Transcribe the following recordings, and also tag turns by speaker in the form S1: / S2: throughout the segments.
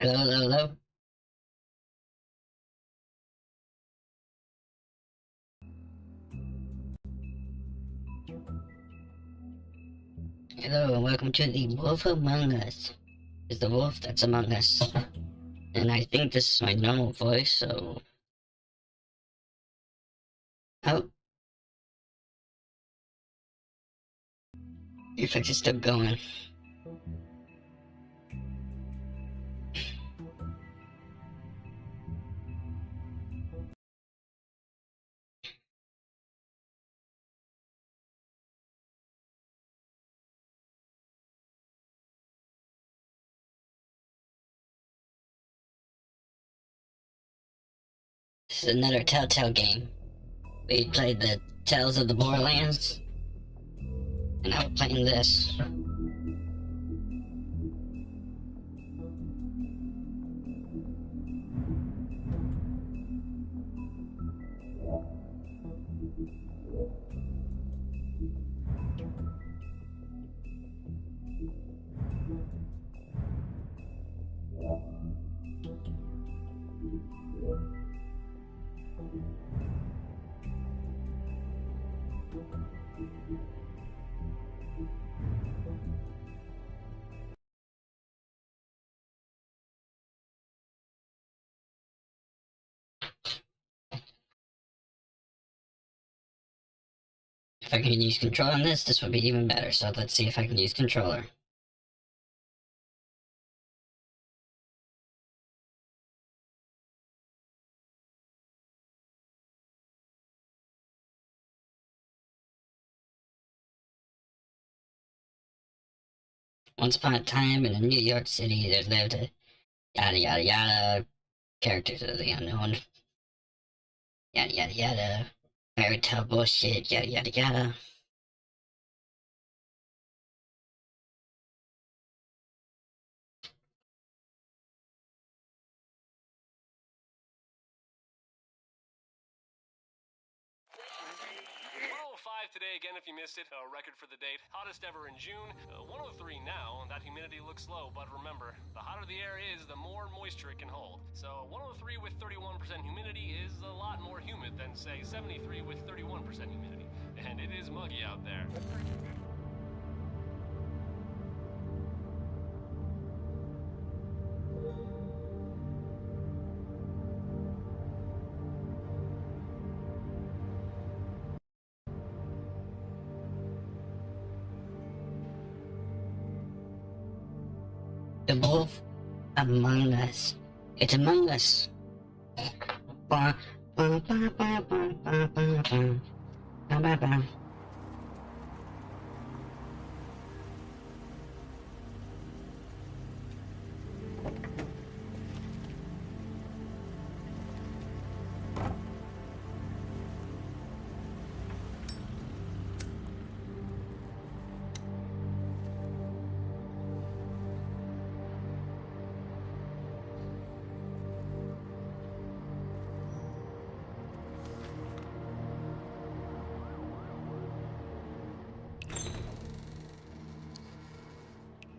S1: Hello, hello, hello. Hello, and welcome to the Wolf Among Us. It's the wolf that's among us. And I think this is my normal voice, so. Oh, the effect is still going. This is another Telltale game. We played the Tales of the Borderlands, and now we're playing this. If I can use control on this, this would be even better, so let's see if I can use controller. Once upon a time in New York City, there lived a yada yada yada characters of the unknown. Yada yada yada. Fairy tale bullshit, yada yada yada.
S2: Today again if you missed it, a record for the date, hottest ever in June, 103 now. That humidity looks low, but remember, the hotter the air is, the more moisture it can hold. So 103 with 31% humidity is a lot more humid than say 73 with 31% humidity, and it is muggy out there.
S1: The wolf among us. It's among us. Ba, ba, ba, ba, ba, ba, ba, ba. Ba, ba, ba.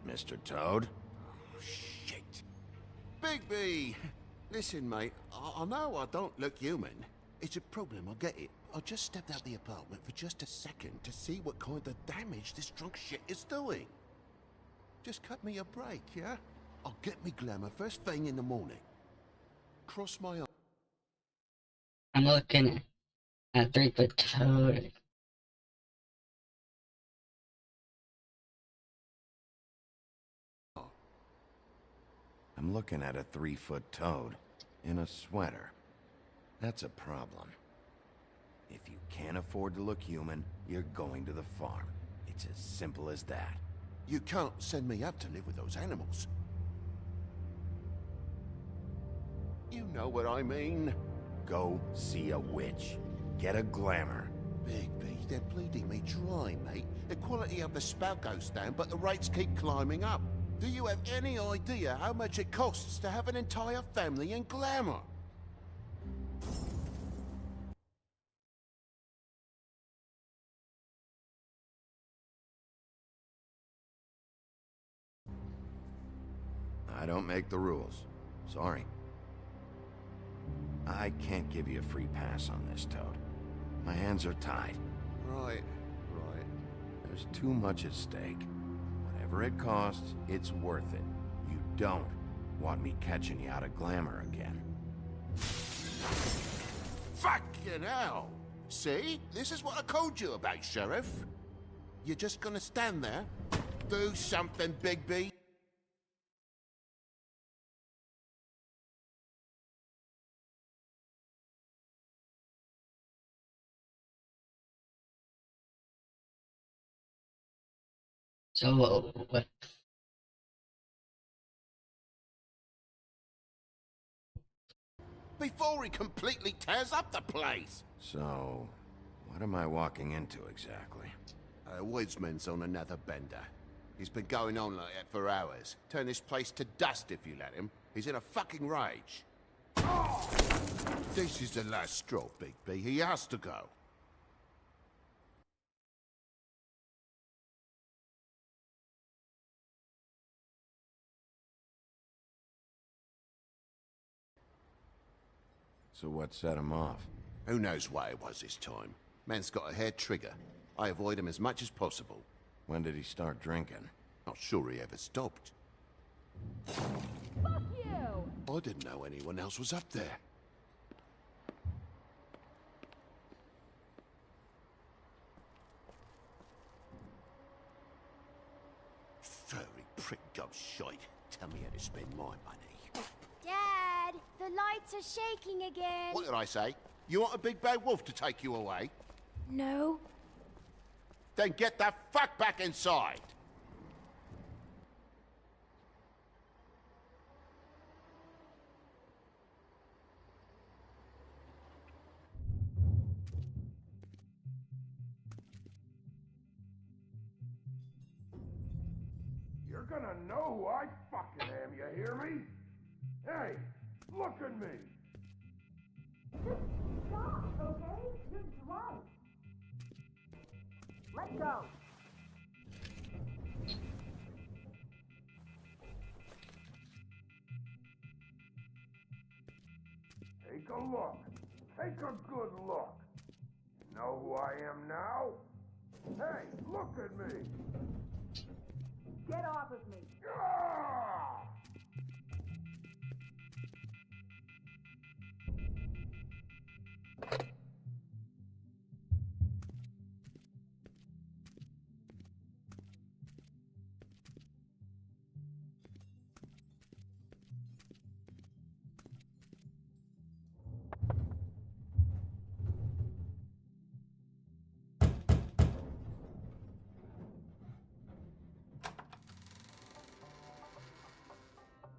S3: Mr. Toad? Oh, shit. Bigby! Listen, mate, I know I don't look human. It's a problem, I get it. I just stepped out the apartment for just a second to see what kind of damage this drunk shit is doing. Just cut me a break, yeah? I'll get me glamour first thing in the morning. Cross my arm.
S1: I'm looking at a 3-foot toad.
S3: I'm looking at a 3-foot toad in a sweater. That's a problem. If you can't afford to look human, you're going to the farm. It's as simple as that. You can't send me up to live with those animals. You know what I mean. Go see a witch. Get a glamour. Bigby, they're bleeding me dry, mate. The quality of the spout goes down, but the rates keep climbing up. Do you have any idea how much it costs to have an entire family in glamour? I don't make the rules.
S4: Sorry. I can't give you a free pass on this, Toad. My hands are tied.
S3: Right.
S4: There's too much at stake. Whatever it costs, it's worth it. You don't want me catching you out of glamour again.
S3: Fucking hell! See? This is what I told you about, Sheriff. You're just gonna stand there? Do something, Bigby.
S1: So, what?
S3: Before he completely tears up the place!
S4: So, what am I walking into exactly?
S3: Woodsman's on another bender. He's been going on like that for hours. Turn this place to dust if you let him. He's in a fucking rage. This is the last straw, Bigby. He has to go.
S4: So what set him off?
S3: Who knows why it was this time? Man's got a hair trigger. I avoid him as much as possible.
S4: When did he start drinking?
S3: Not sure he ever stopped.
S5: Fuck you!
S3: I didn't know anyone else was up there. Furry prick gobshite. Tell me how to spend my money.
S5: Dad, the lights are shaking again.
S3: What did I say? You want a big bad wolf to take you away?
S5: No.
S3: Then get the fuck back inside!
S6: You're gonna know who I fucking am, you hear me? Hey, look at me!
S5: Just stop, okay? You're drunk. Let go.
S6: Take a look. Take a good look. You know who I am now? Hey, look at me!
S5: Get off of me.
S6: Ah!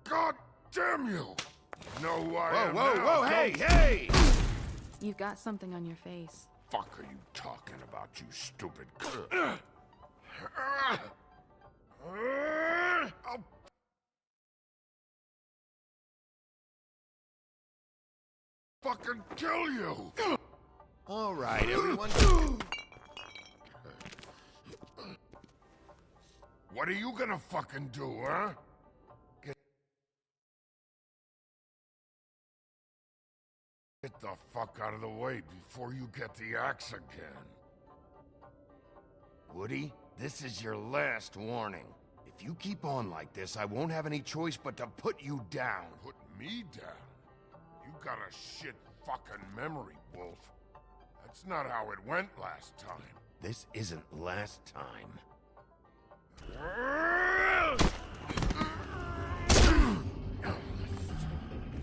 S6: God damn you! You know who I am now,
S3: hey!
S7: You've got something on your face.
S6: Fuck are you talking about, you stupid I'll fucking kill you!
S3: All right, everyone.
S6: What are you gonna fucking do, huh? Get the fuck out of the way before you get the axe again.
S4: Woody, this is your last warning. If you keep on like this, I won't have any choice but to put you down.
S6: Put me down? You got a shit fucking memory, Wolf. That's not how it went last time.
S4: This isn't last time. You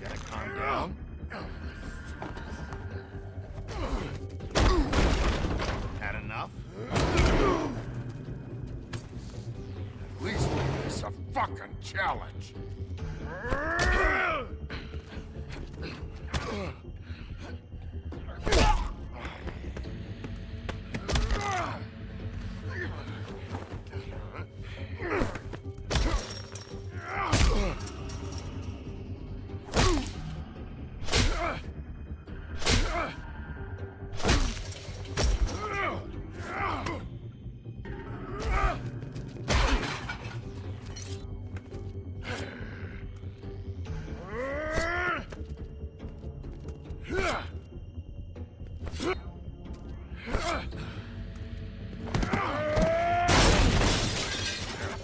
S4: gotta calm down. Had enough?
S6: At least make this a fucking challenge.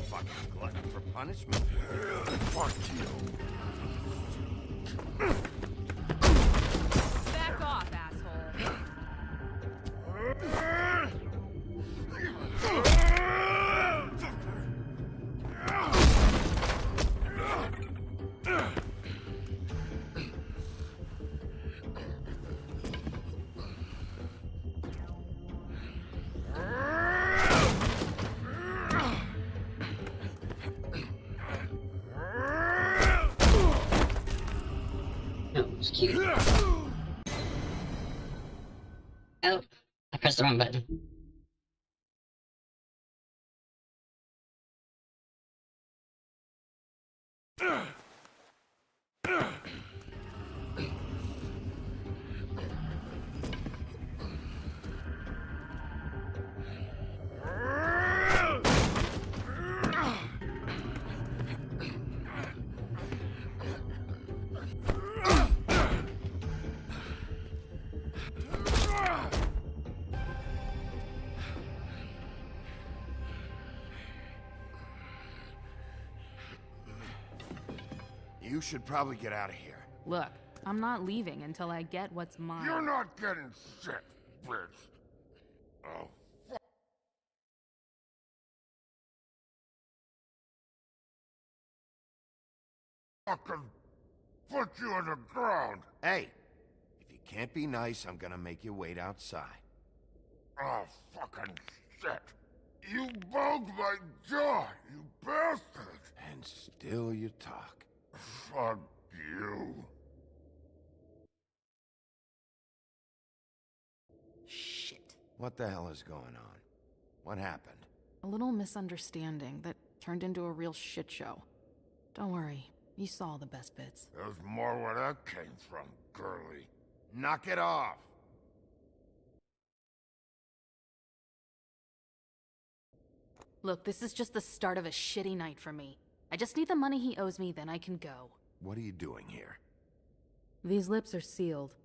S4: Fucking glutton for punishment. Fuck you.
S7: Back off, asshole.
S1: Oh, it's cute. Oh, I pressed the wrong button.
S4: You should probably get out of here.
S7: Look, I'm not leaving until I get what's mine.
S6: You're not getting shit, bitch. Oh, fucking put you in the ground.
S4: Hey, if you can't be nice, I'm gonna make you wait outside.
S6: Oh, fucking shit. You bugged my jaw, you bastard.
S4: And still you talk.
S6: Fuck you.
S7: Shit.
S4: What the hell is going on? What happened?
S7: A little misunderstanding that turned into a real shit show. Don't worry, you saw the best bits.
S6: There's more where that came from, girly.
S4: Knock it off!
S7: Look, this is just the start of a shitty night for me. I just need the money he owes me, then I can go.
S4: What are you doing here?
S7: These lips are sealed.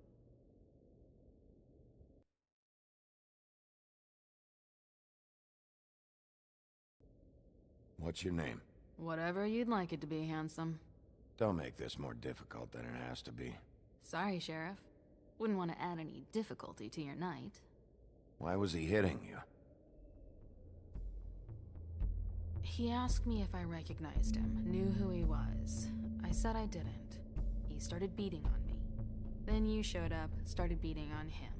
S4: What's your name?
S7: Whatever you'd like it to be, handsome.
S4: Don't make this more difficult than it has to be.
S7: Sorry, Sheriff. Wouldn't want to add any difficulty to your night.
S4: Why was he hitting you?
S7: He asked me if I recognized him, knew who he was. I said I didn't. He started beating on me. Then you showed up, started beating on him.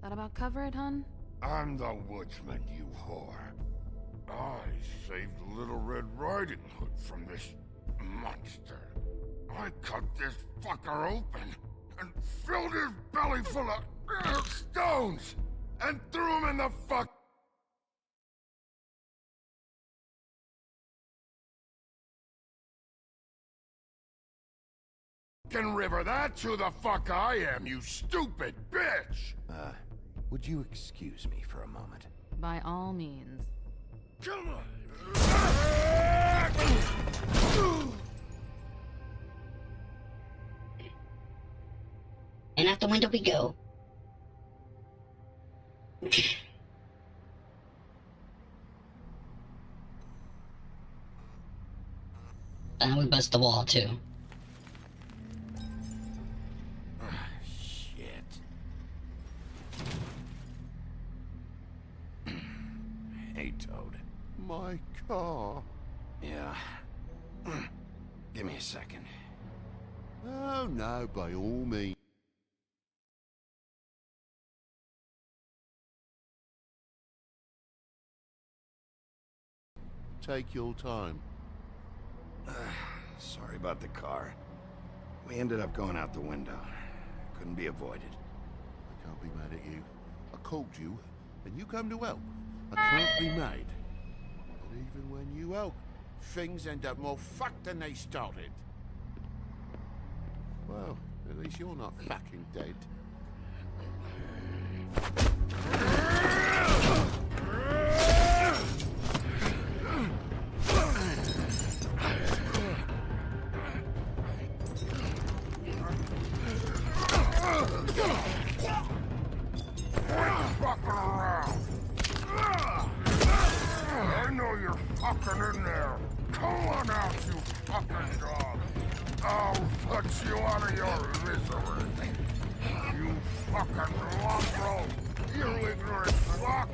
S7: That about cover it, hun?
S6: I'm the woodsman, you whore. I saved Little Red Riding Hood from this monster. I cut this fucker open and filled his belly full of stones and threw him in the fucking river. That's who the fuck I am, you stupid bitch!
S4: Would you excuse me for a moment?
S7: By all means.
S6: Come on!
S1: And out the window we go. And we bust the wall too.
S4: Shit. Hey, Toad.
S3: My car.
S4: Yeah. Give me a second.
S3: Oh no, by all means. Take your time.
S4: Sorry about the car. We ended up going out the window. Couldn't be avoided.
S3: I can't be mad at you. I called you, and you come to help. I can't be mad. But even when you help, things end up more fucked than they started. Well, at least you're not fucking dead.
S6: Fucking around. I know you're fucking in there. Come on out, you fucking dog. I'll put you out of your misery. You fucking mongrel. You ignorant fuck.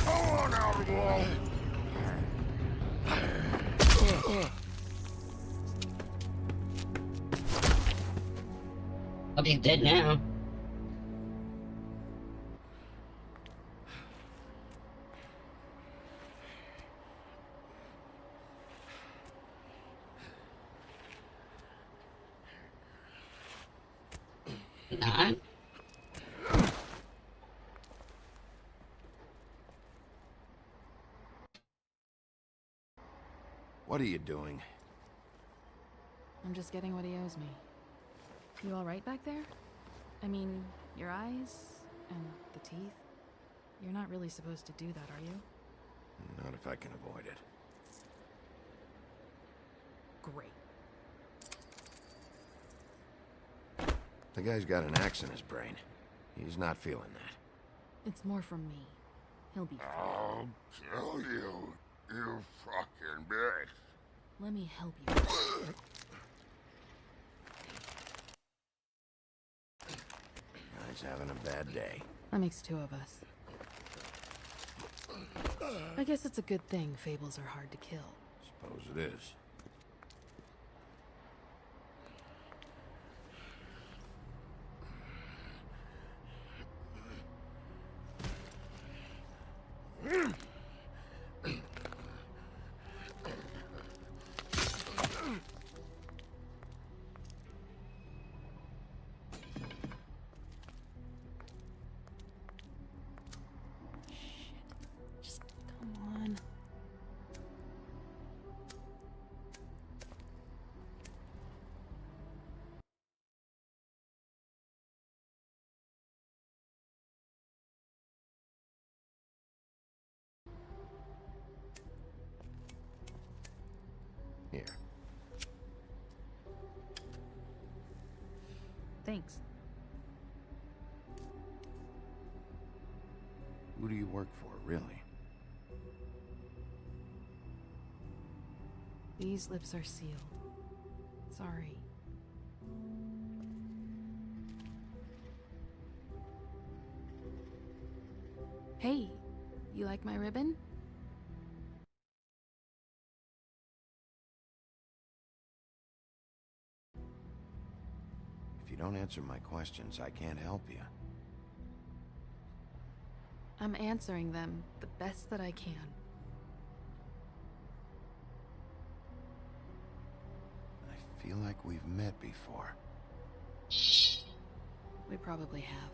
S6: Come on out, Wolf.
S1: Hope he's dead now. Not.
S4: What are you doing?
S7: I'm just getting what he owes me. You all right back there? I mean, your eyes and the teeth? You're not really supposed to do that, are you?
S4: Not if I can avoid it.
S7: Great.
S4: The guy's got an axe in his brain. He's not feeling that.
S7: It's more from me. He'll be fine.
S6: I'll kill you, you fucking bitch.
S7: Let me help you.
S4: Guy's having a bad day.
S7: That makes two of us. I guess it's a good thing fables are hard to kill.
S4: Suppose it is.
S7: Just come on.
S4: Here.
S7: Thanks.
S4: Who do you work for, really?
S7: These lips are sealed. Sorry. Hey, you like my ribbon?
S4: If you don't answer my questions, I can't help you.
S7: I'm answering them the best that I can.
S4: I feel like we've met before.
S7: We probably have.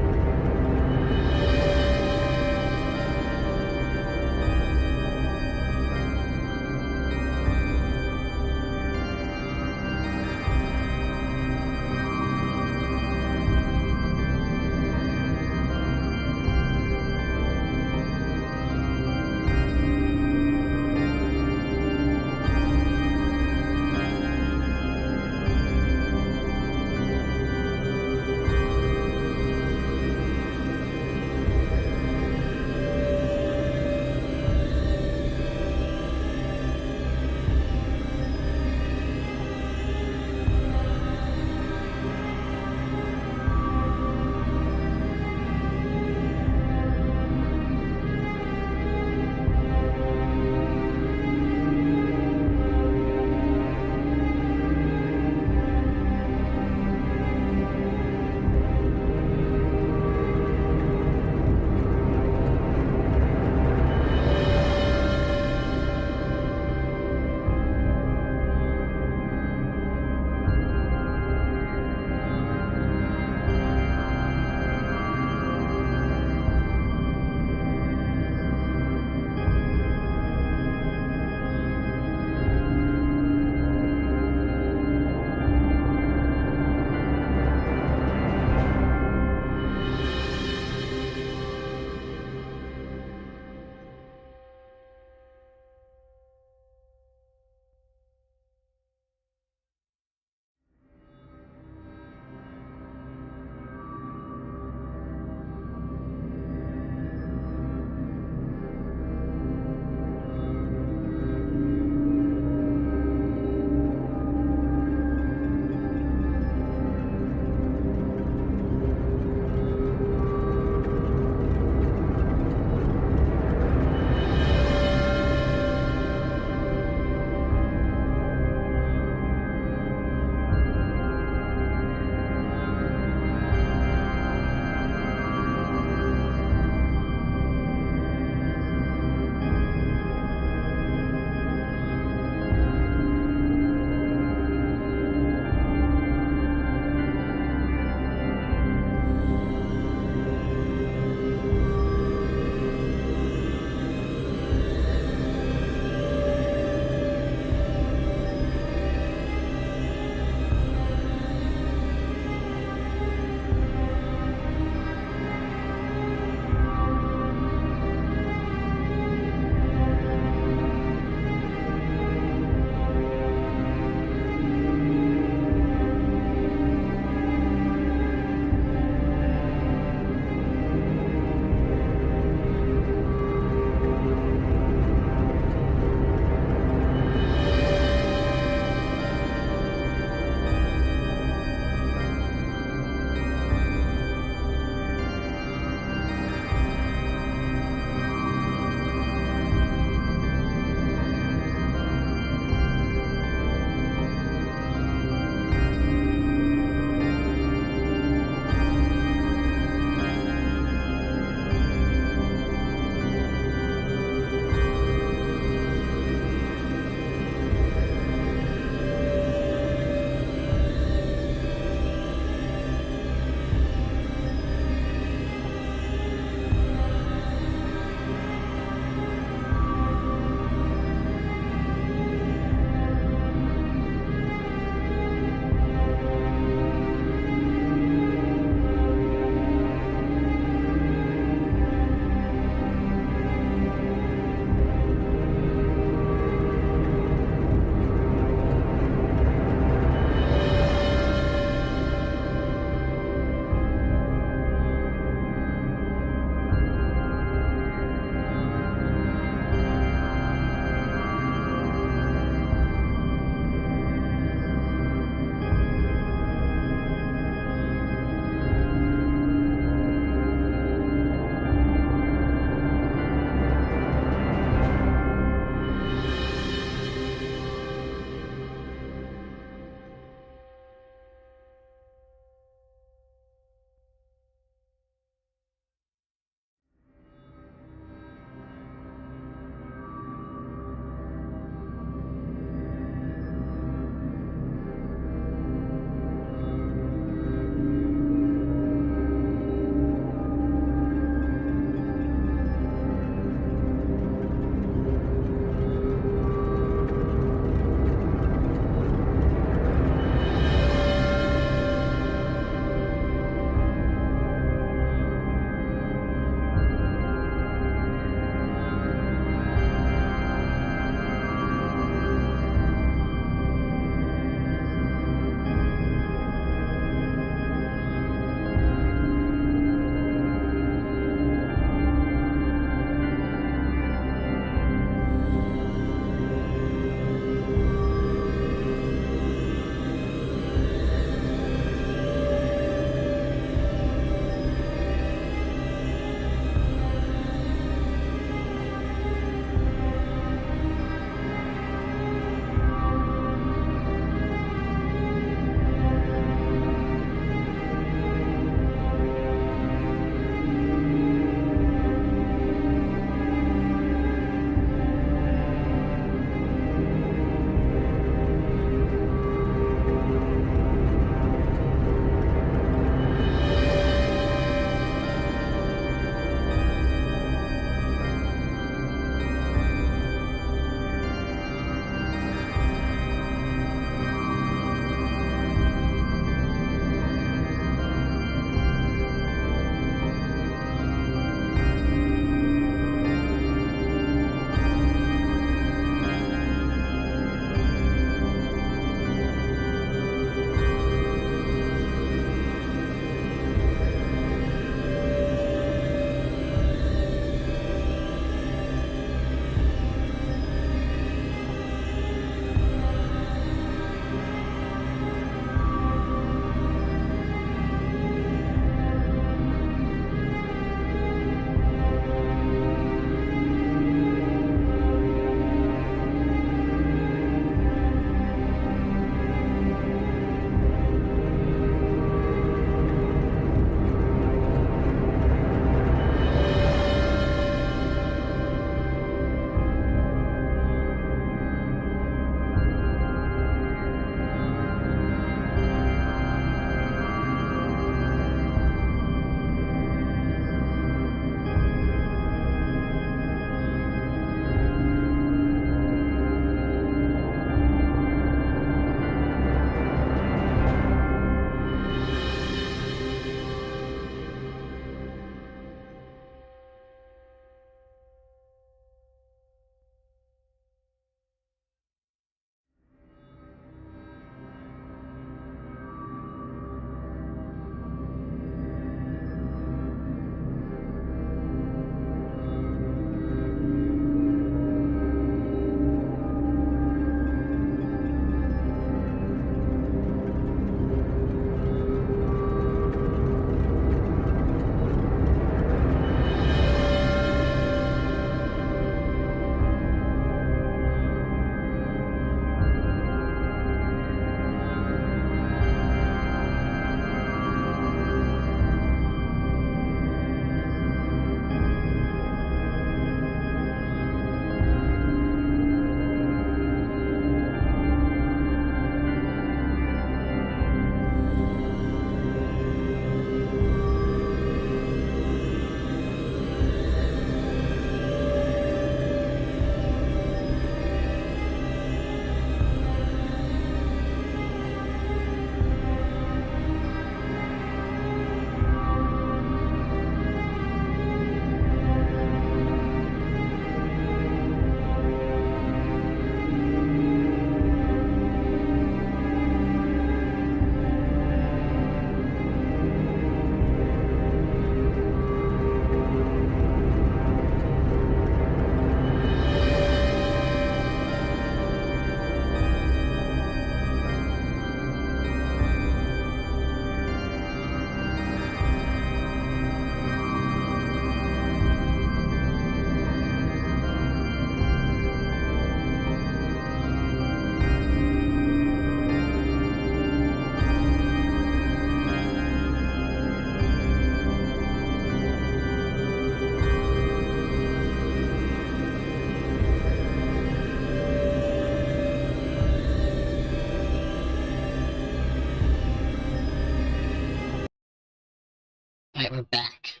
S1: Alright, we're back.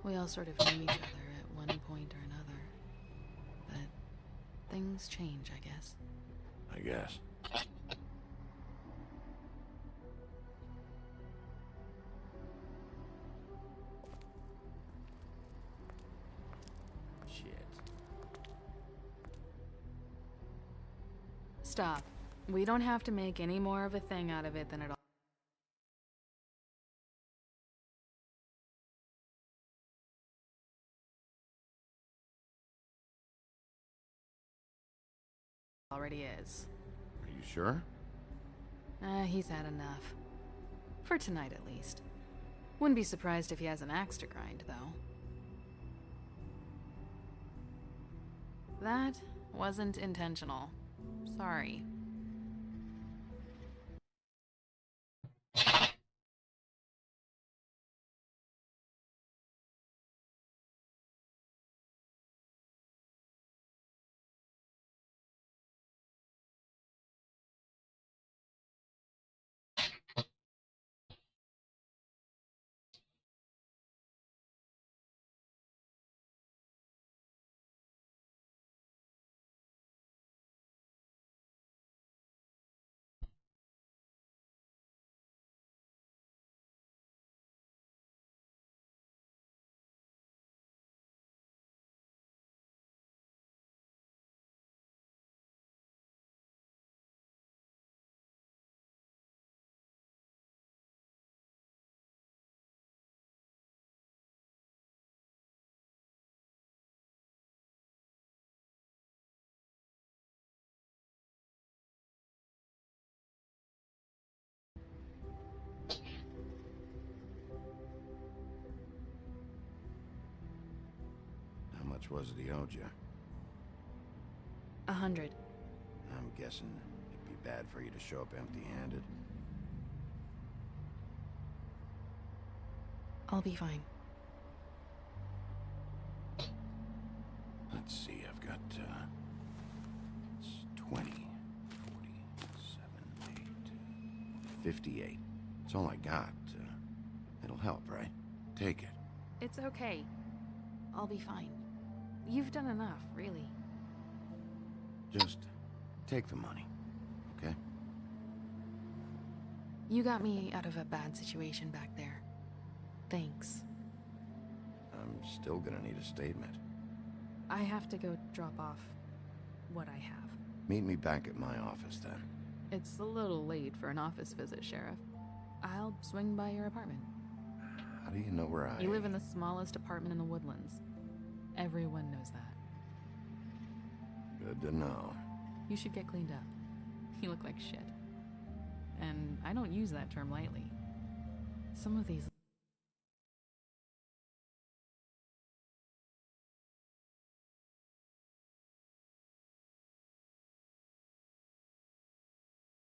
S7: We all sort of knew each other at one point or another. But things change, I guess.
S4: I guess. Shit.
S7: Stop. We don't have to make any more of a thing out of it than it already is.
S4: Are you sure?
S7: He's had enough. For tonight, at least. Wouldn't be surprised if he has an axe to grind, though. That wasn't intentional. Sorry.
S4: How much was it he owed you?
S7: 100.
S4: I'm guessing it'd be bad for you to show up empty-handed.
S7: I'll be fine.
S4: Let's see, I've got, it's 20, 40, 7, 8, 58. It's all I got. It'll help, right? Take it.
S7: It's okay. I'll be fine. You've done enough, really.
S4: Just take the money, okay?
S7: You got me out of a bad situation back there. Thanks.
S4: I'm still gonna need a statement.
S7: I have to go drop off what I have.
S4: Meet me back at my office, then.
S7: It's a little late for an office visit, Sheriff. I'll swing by your apartment.
S4: How do you know where I...
S7: You live in the smallest apartment in the Woodlands. Everyone knows that.
S4: Good to know.
S7: You should get cleaned up. You look like shit. And I don't use that term lightly. Some of these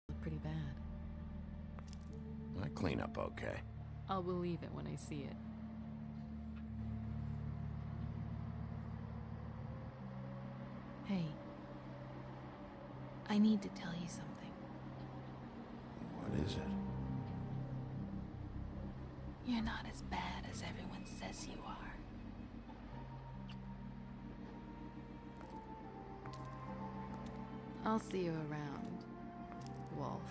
S7: look pretty bad.
S4: I clean up okay.
S7: I'll believe it when I see it. Hey. I need to tell you something.
S4: What is it?
S7: You're not as bad as everyone says you are. I'll see you around, Wolf.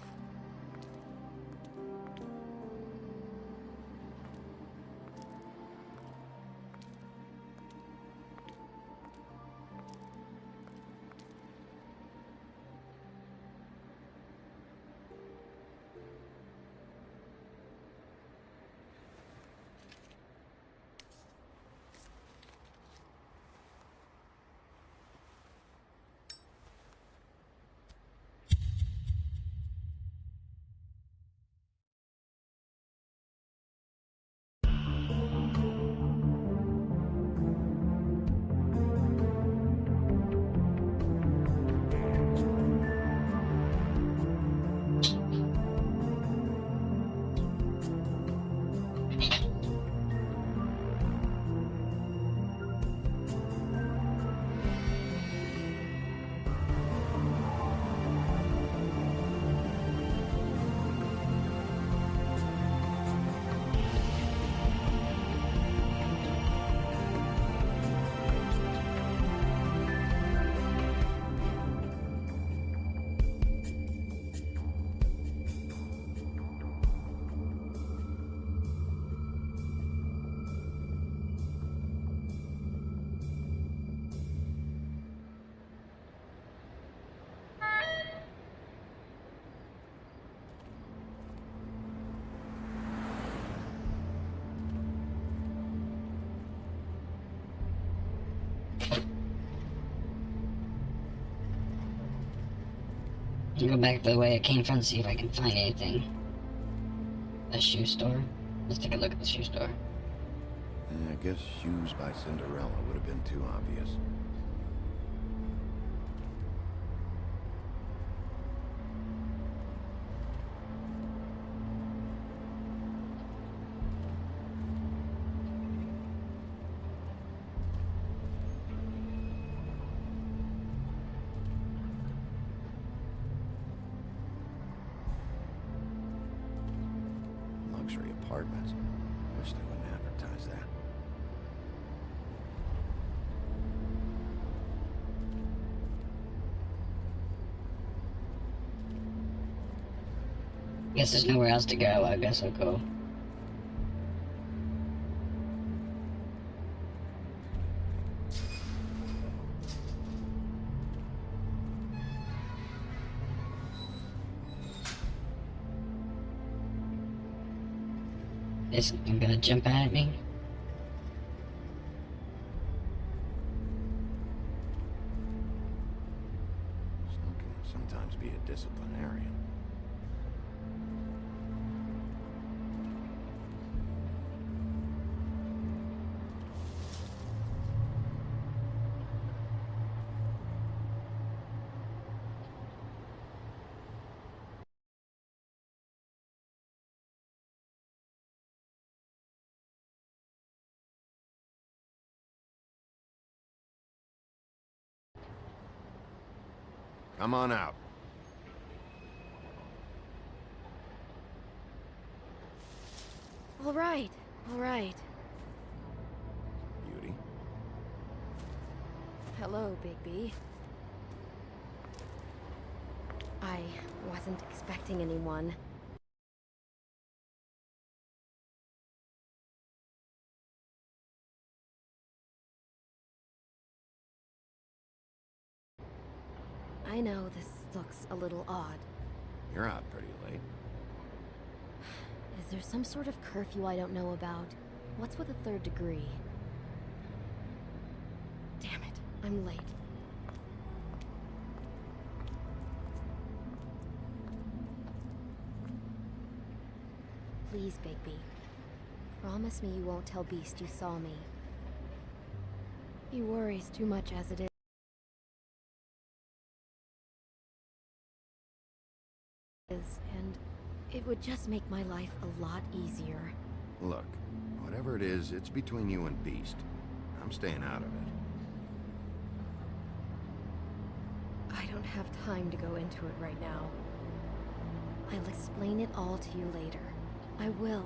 S1: can go back the way I came from to see if I can find anything. A shoe store? Let's take a look at the shoe store.
S4: I guess Shoes by Cinderella would have been too obvious. Luxury apartments. Wish they wouldn't advertise that.
S1: Guess there's nowhere else to go. I guess I'll go. Is something gonna jump at me?
S4: Some can sometimes be a disciplinarian. Come on out.
S5: All right, all right.
S4: Beauty.
S5: Hello, Bigby. I wasn't expecting anyone. I know this looks a little odd.
S4: You're out pretty late.
S5: Is there some sort of curfew I don't know about? What's with a third degree? Damn it, I'm late. Please, Bigby. Promise me you won't tell Beast you saw me. He worries too much as it is. And it would just make my life a lot easier.
S4: Look, whatever it is, it's between you and Beast. I'm staying out of it.
S5: I don't have time to go into it right now. I'll explain it all to you later. I will,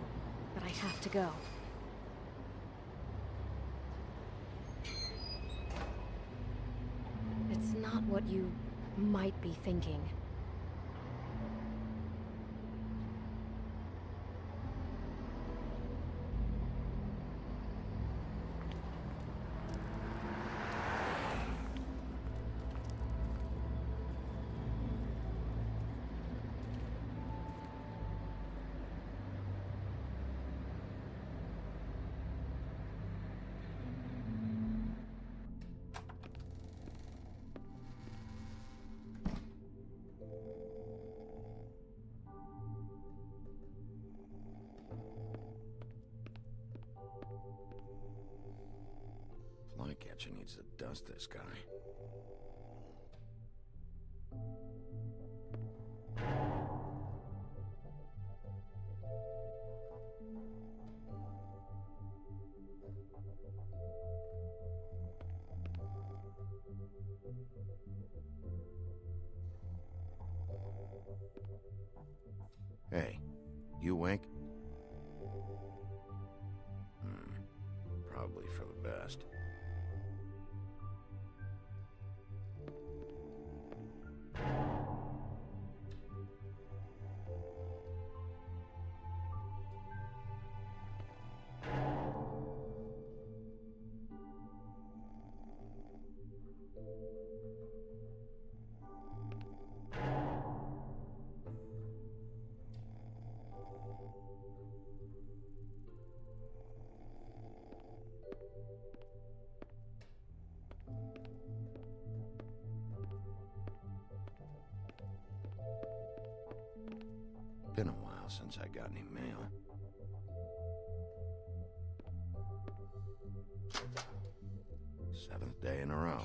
S5: but I have to go. It's not what you might be thinking.
S4: Flycatcher needs to dust this guy. Hey, you awake? Probably for the best. since I got any mail. Seventh day in a row.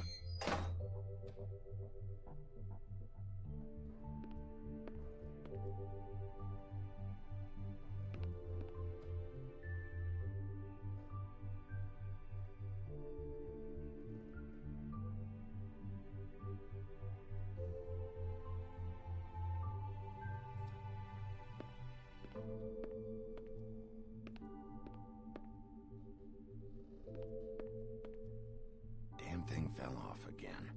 S4: Damn thing fell off again.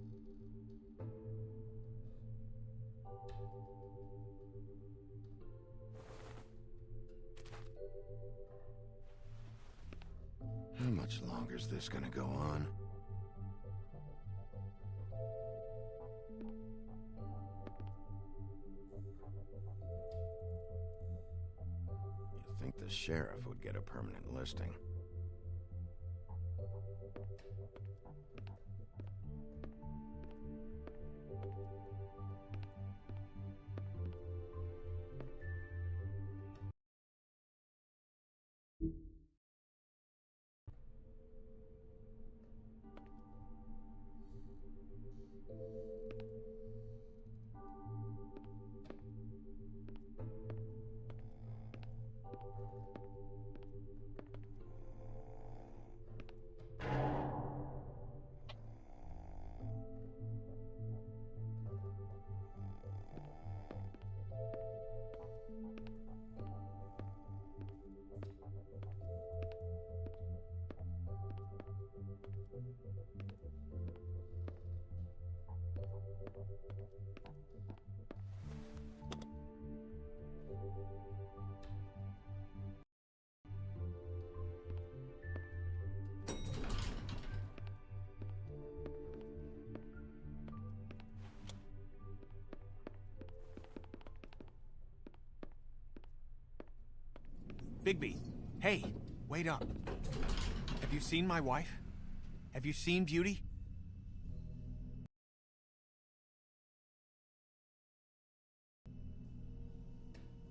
S4: How much longer is this gonna go on? You'd think the sheriff would get a permanent listing.
S8: Bigby, hey, wait up. Have you seen my wife? Have you seen Beauty?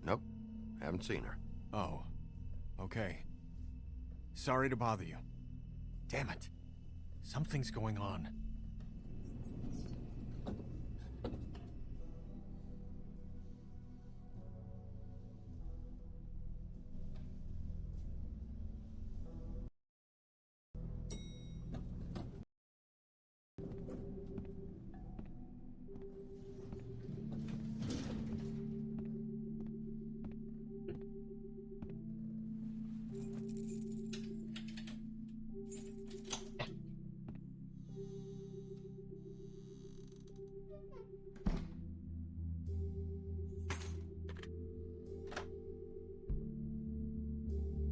S4: Nope, haven't seen her.
S8: Oh, okay. Sorry to bother you. Damn it. Something's going on.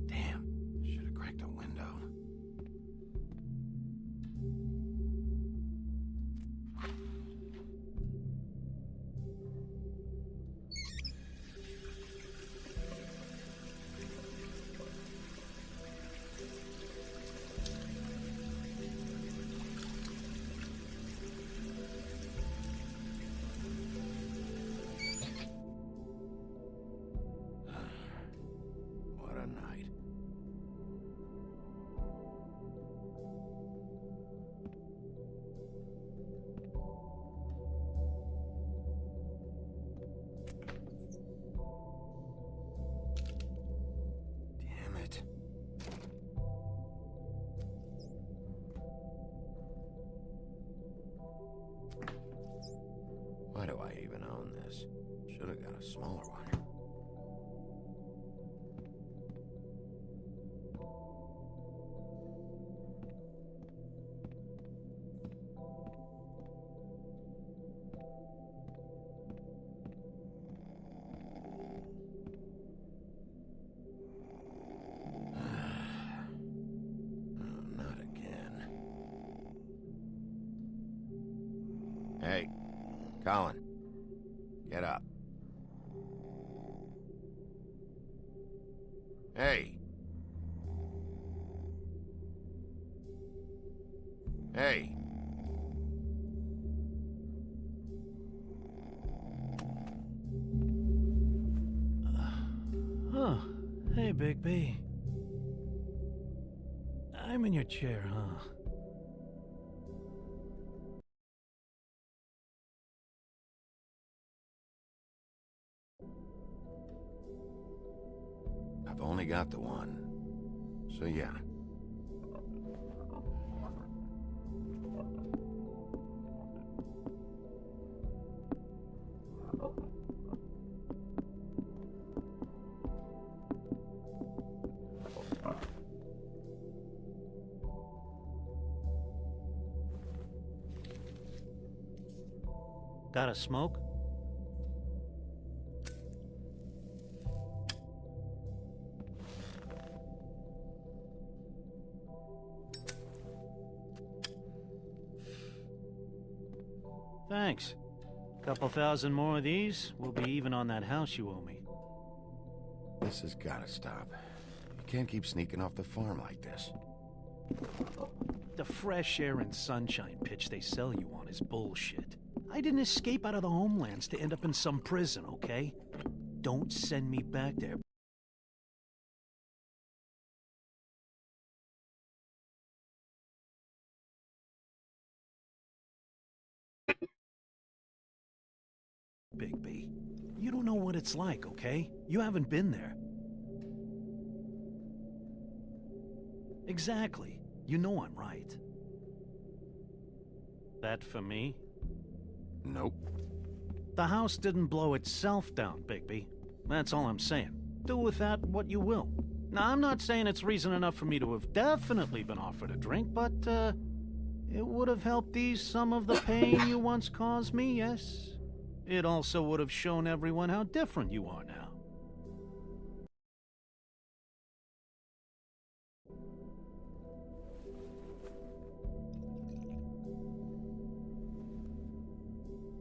S4: Damn, should have cracked a window. What a night. Damn it. Why do I even own this? Should have got a smaller one. Oh, not again. Hey, Colin. Get up. Hey. Hey.
S9: Hey, Big B. I'm in your chair, huh?
S4: I've only got the one. So yeah.
S9: Got a smoke? Thanks. Couple thousand more of these, we'll be even on that house you owe me.
S4: This has gotta stop. You can't keep sneaking off the farm like this.
S9: The fresh air and sunshine pitch they sell you on is bullshit. I didn't escape out of the homelands to end up in some prison, okay? Don't send me back there. Big B. You don't know what it's like, okay? You haven't been there. Exactly. You know I'm right. That for me?
S4: Nope.
S9: The house didn't blow itself down, Bigby. That's all I'm saying. Do with that what you will. Now, I'm not saying it's reason enough for me to have definitely been offered a drink, but, it would have helped ease some of the pain you once caused me, yes? It also would have shown everyone how different you are now.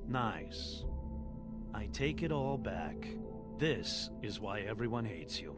S9: Nice. I take it all back. This is why everyone hates you.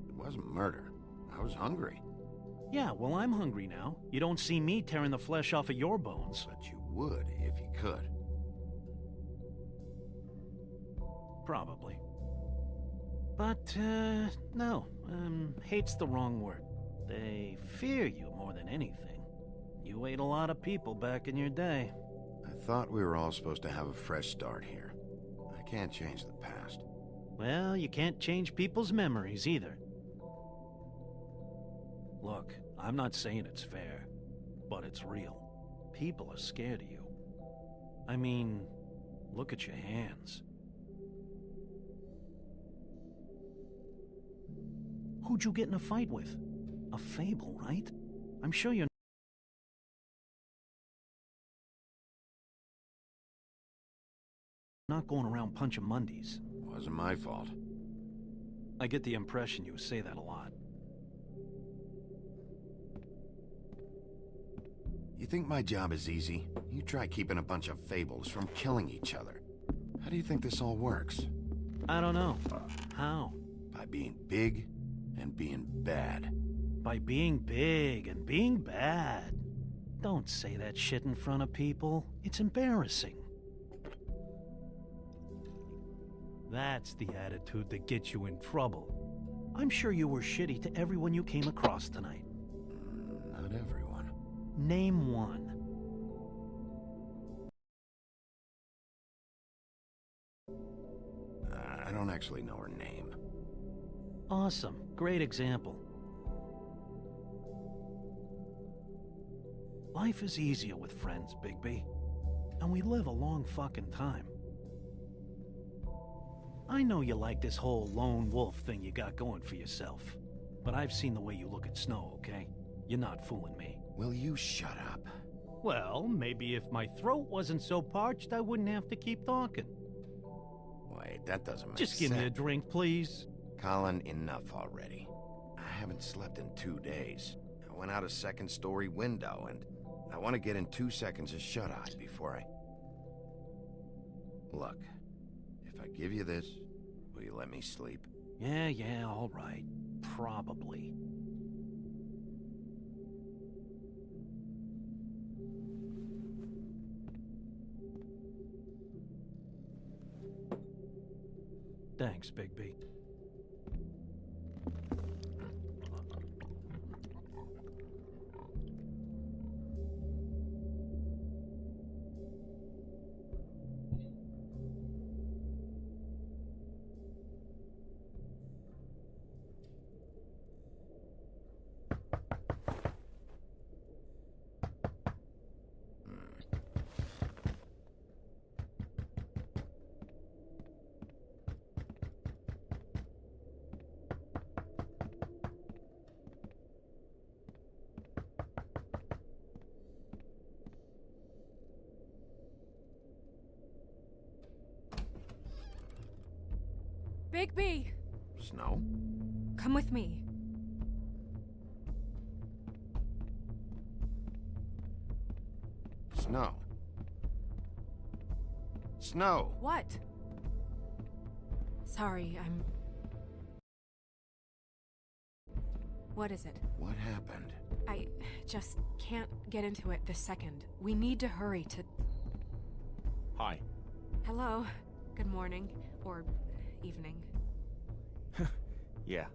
S4: It wasn't murder. I was hungry.
S9: Yeah, well, I'm hungry now. You don't see me tearing the flesh off of your bones.
S4: But you would if you could.
S9: Probably. But, no. Hate's the wrong word. They fear you more than anything. You ate a lot of people back in your day.
S4: I thought we were all supposed to have a fresh start here. I can't change the past.
S9: Well, you can't change people's memories either. Look, I'm not saying it's fair, but it's real. People are scared of you. I mean, look at your hands. Who'd you get in a fight with? A fable, right? I'm sure you're not going around punching Mondays.
S4: Wasn't my fault.
S9: I get the impression you say that a lot.
S4: You think my job is easy? You try keeping a bunch of fables from killing each other. How do you think this all works?
S9: I don't know. How?
S4: By being big and being bad.
S9: By being big and being bad. Don't say that shit in front of people. It's embarrassing. That's the attitude that gets you in trouble. I'm sure you were shitty to everyone you came across tonight.
S4: Not everyone.
S9: Name one.
S4: I don't actually know her name.
S9: Awesome. Great example. Life is easier with friends, Bigby. And we live a long fucking time. I know you like this whole lone wolf thing you got going for yourself. But I've seen the way you look at Snow, okay? You're not fooling me.
S4: Will you shut up?
S9: Well, maybe if my throat wasn't so parched, I wouldn't have to keep talking.
S4: Wait, that doesn't make sense.
S9: Just give me a drink, please.
S4: Colin, enough already. I haven't slept in 2 days. I went out a second-story window, and I want to get in 2 seconds of shut-eye before I... Look, if I give you this, will you let me sleep?
S9: Yeah, all right. Probably. Thanks, Bigby.
S5: Bigby!
S4: Snow?
S5: Come with me.
S4: Snow. Snow!
S5: What? Sorry, I'm... What is it?
S4: What happened?
S5: I just can't get into it this second. We need to hurry to...
S8: Hi.
S5: Hello. Good morning. Or evening.
S8: Yeah.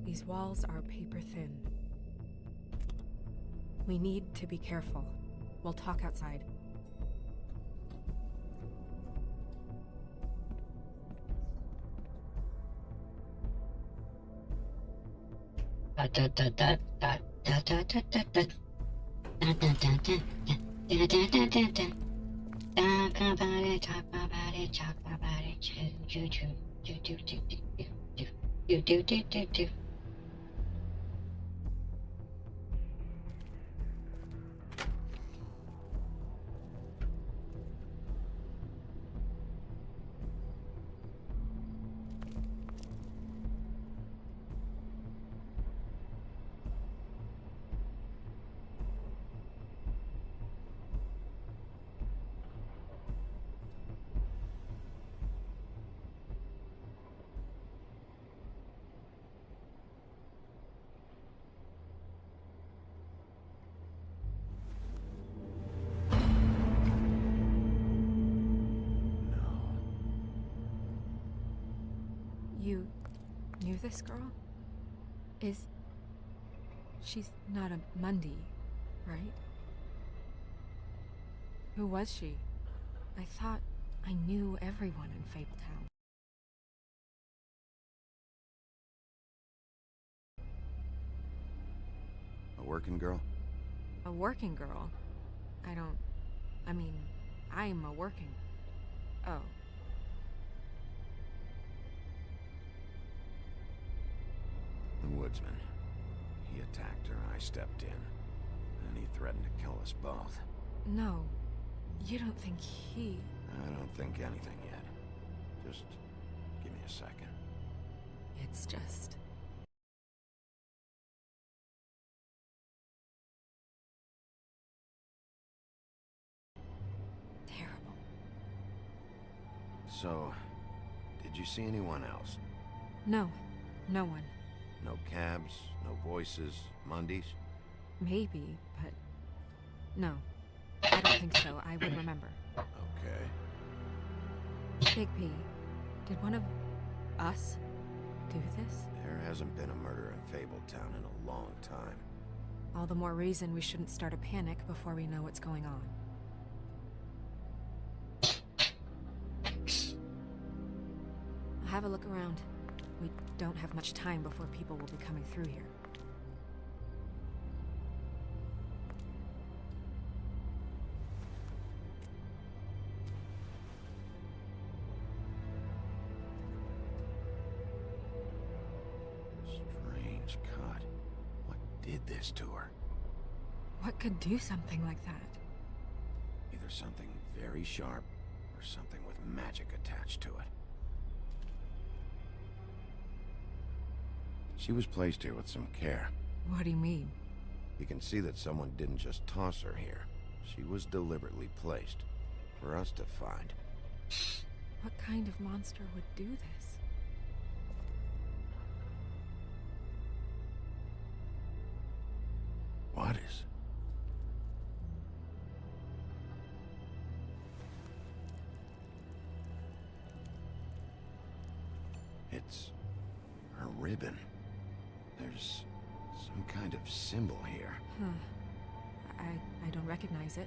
S5: These walls are paper thin. We need to be careful. We'll talk outside.
S1: Talk about it, do.
S10: this girl? She's not a Mundy, right? Who was she? I thought I knew everyone in Fabletown.
S4: A working girl?
S10: A working girl? I'm a working... Oh.
S4: The woodsman. He attacked her, I stepped in. And he threatened to kill us both.
S10: No. You don't think he...
S4: I don't think anything yet. Just give me a second.
S10: It's just... terrible.
S4: So, did you see anyone else?
S10: No. No one.
S4: No cabs, no voices, Mundies?
S10: Maybe, but... No. I don't think so. I would remember.
S4: Okay.
S10: Big P, did one of us do this?
S4: There hasn't been a murder in Fabletown in a long time.
S10: All the more reason we shouldn't start a panic before we know what's going on. I'll have a look around. We don't have much time before people will be coming through here.
S4: Strange cut. What did this to her?
S10: What could do something like that?
S4: Either something very sharp, or something with magic attached to it. She was placed here with some care.
S10: What do you mean?
S4: You can see that someone didn't just toss her here. She was deliberately placed. For us to find.
S10: What kind of monster would do this?
S4: What is? It's her ribbon. There's some kind of symbol here.
S10: Huh. I don't recognize it.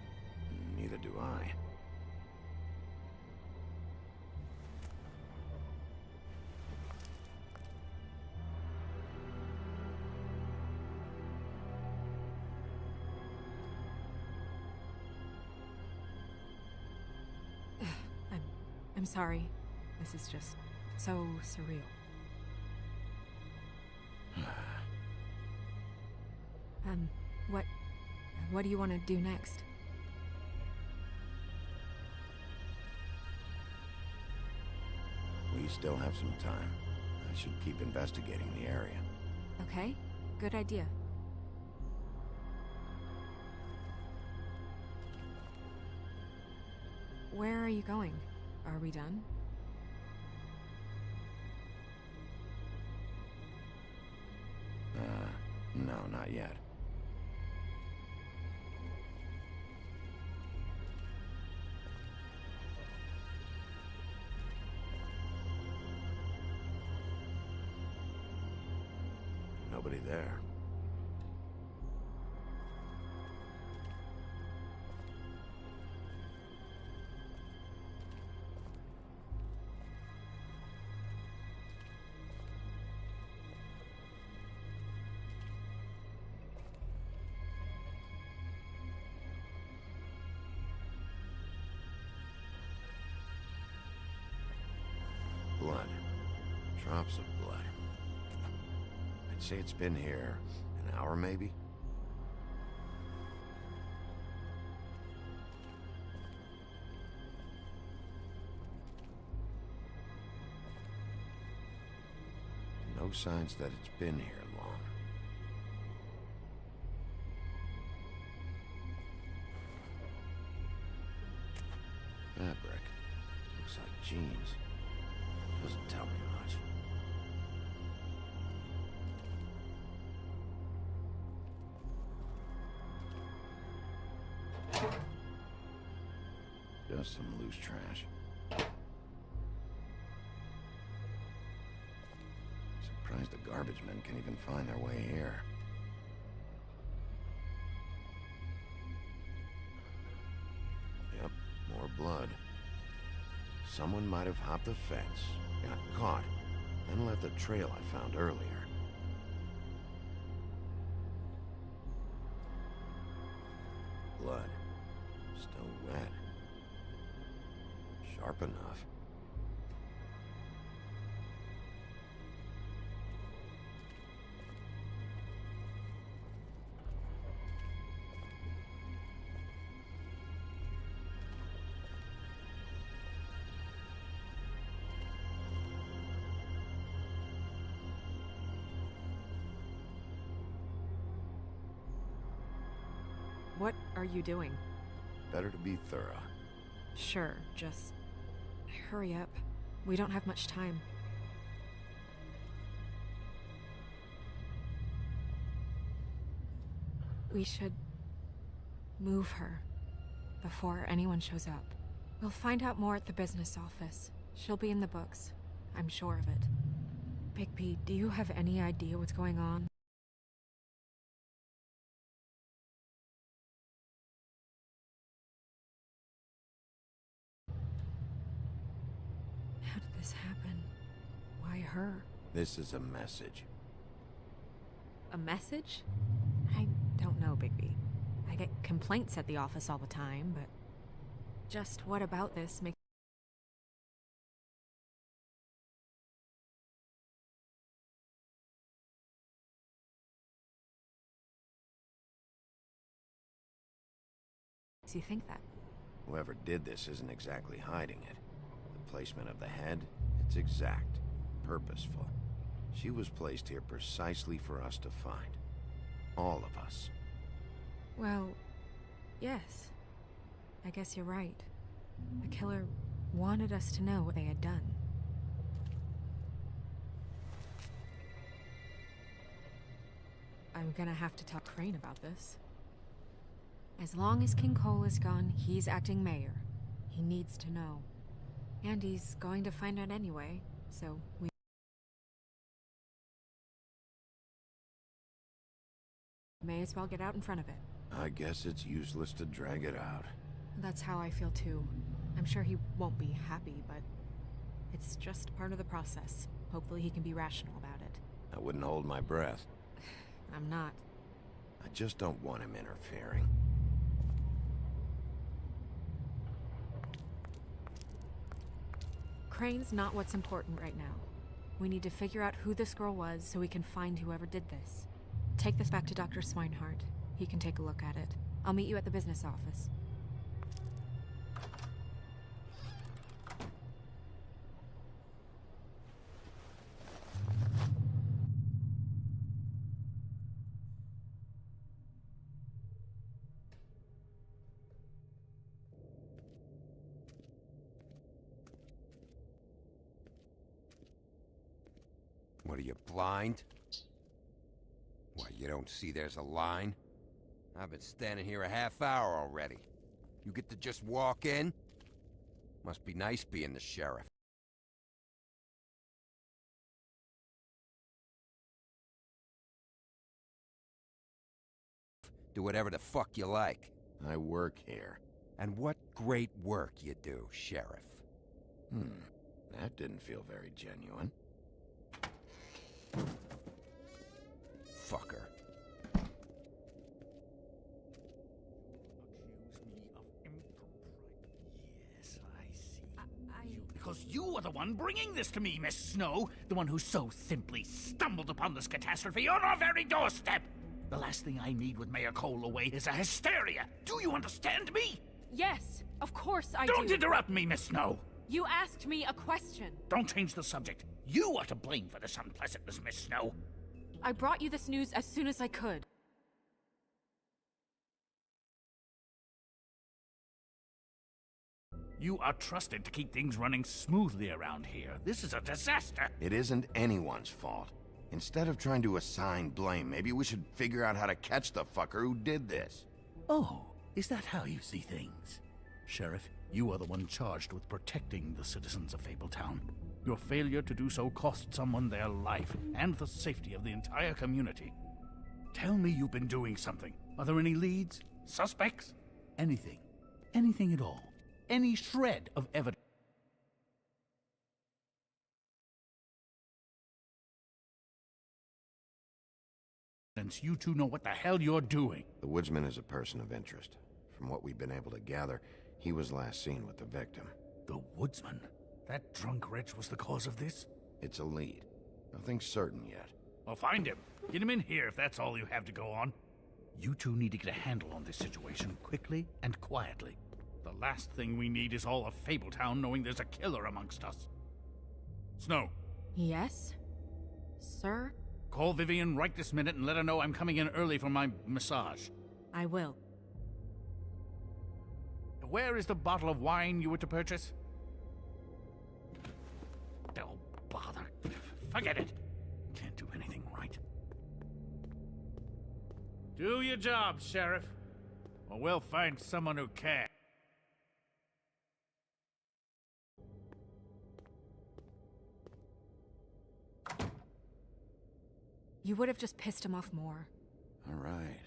S4: Neither do I.
S10: I'm sorry. This is just so surreal. What do you want to do next?
S4: We still have some time. I should keep investigating the area.
S10: Okay, good idea. Where are you going? Are we done?
S4: No, not yet. Nobody there. Blood. Drops of blood. I'd say it's been here an hour, maybe? No signs that it's been here long. Fabric. Looks like jeans. Doesn't tell me much. Just some loose trash. Surprised the garbage men can even find their way here. Yep, more blood. Someone might have hopped the fence, got caught, then left the trail I found earlier. Blood. Still wet. Sharp enough.
S10: What are you doing?
S4: Better to be thorough.
S10: Sure, just hurry up. We don't have much time. We should move her before anyone shows up. We'll find out more at the business office. She'll be in the books. I'm sure of it. Bigby, do you have any idea what's going on? How did this happen? Why her?
S4: This is a message.
S10: A message? I don't know, Bigby. I get complaints at the office all the time, but just what about this makes you think that?
S4: Whoever did this isn't exactly hiding it. The placement of the head, it's exact, purposeful. She was placed here precisely for us to find. All of us.
S10: Well, yes. I guess you're right. The killer wanted us to know what they had done. I'm gonna have to talk to Crane about this. As long as King Cole is gone, he's acting mayor. He needs to know. And he's going to find out anyway, so we may as well get out in front of it.
S4: I guess it's useless to drag it out.
S10: That's how I feel too. I'm sure he won't be happy, but it's just part of the process. Hopefully he can be rational about it.
S4: I wouldn't hold my breath.
S10: I'm not.
S4: I just don't want him interfering.
S10: Crane's not what's important right now. We need to figure out who this girl was so we can find whoever did this. Take this back to Dr. Swinehart. He can take a look at it. I'll meet you at the business office.
S11: What are you, blind? What, you don't see there's a line? I've been standing here a half hour already. You get to just walk in? Must be nice being the sheriff. Do whatever the fuck you like.
S4: I work here.
S11: And what great work you do, Sheriff.
S4: That didn't feel very genuine.
S11: Fucker.
S12: Yes, I see. Because you are the one bringing this to me, Miss Snow. The one who so simply stumbled upon this catastrophe on our very doorstep. The last thing I need with Mayor Cole away is a hysteria. Do you understand me?
S10: Yes, of course I do.
S12: Don't interrupt me, Miss Snow.
S10: You asked me a question.
S12: Don't change the subject. You are to blame for this unpleasantness, Miss Snow.
S10: I brought you this news as soon as I could.
S12: You are trusted to keep things running smoothly around here. This is a disaster.
S4: It isn't anyone's fault. Instead of trying to assign blame, maybe we should figure out how to catch the fucker who did this.
S12: Oh, is that how you see things? Sheriff, You are the one charged with protecting the citizens of Fabletown. Your failure to do so cost someone their life and the safety of the entire community. Tell me you've been doing something. Are there any leads? Suspects? Anything. Anything at all. Any shred of evidence. Since you two know what the hell you're doing.
S4: The woodsman is a person of interest. From what we've been able to gather, he was last seen with the victim.
S12: The woodsman? That drunk wretch was the cause of this?
S4: It's a lead. Nothing's certain yet.
S12: Well, find him. Get him in here if that's all you have to go on. You two need to get a handle on this situation quickly and quietly. The last thing we need is all of Fabletown knowing there's a killer amongst us. Snow.
S10: Yes? Sir?
S12: Call Vivian right this minute and let her know I'm coming in early for my massage.
S10: I will.
S12: Where is the bottle of wine you were to purchase? Oh, bother. Forget it. Can't do anything right. Do your job, Sheriff. Or we'll find someone who can.
S10: You would have just pissed him off more.
S4: All right.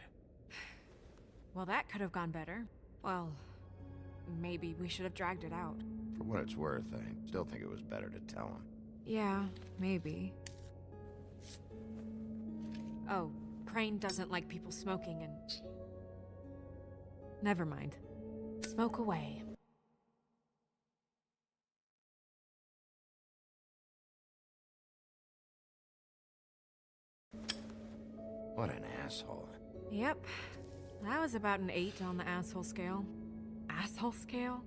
S10: Well, that could have gone better. Well, maybe we should have dragged it out.
S4: For what it's worth, I still think it was better to tell him.
S10: Yeah, maybe. Oh, Crane doesn't like people smoking and... Never mind. Smoke away.
S4: What an asshole.
S10: Yep. That was about an 8 on the asshole scale. Asshole scale?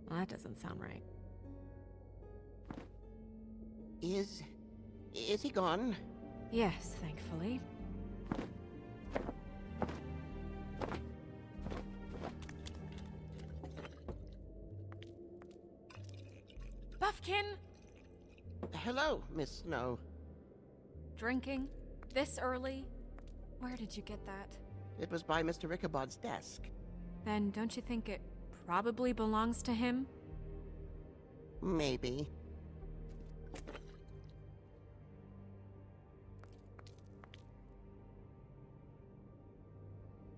S10: Well, that doesn't sound right.
S13: Is he gone?
S10: Yes, thankfully. Buffkin!
S13: Hello, Miss Snow.
S10: Drinking? This early? Where did you get that?
S13: It was by Mr. Ichabod's desk.
S10: Then don't you think it probably belongs to him?
S13: Maybe.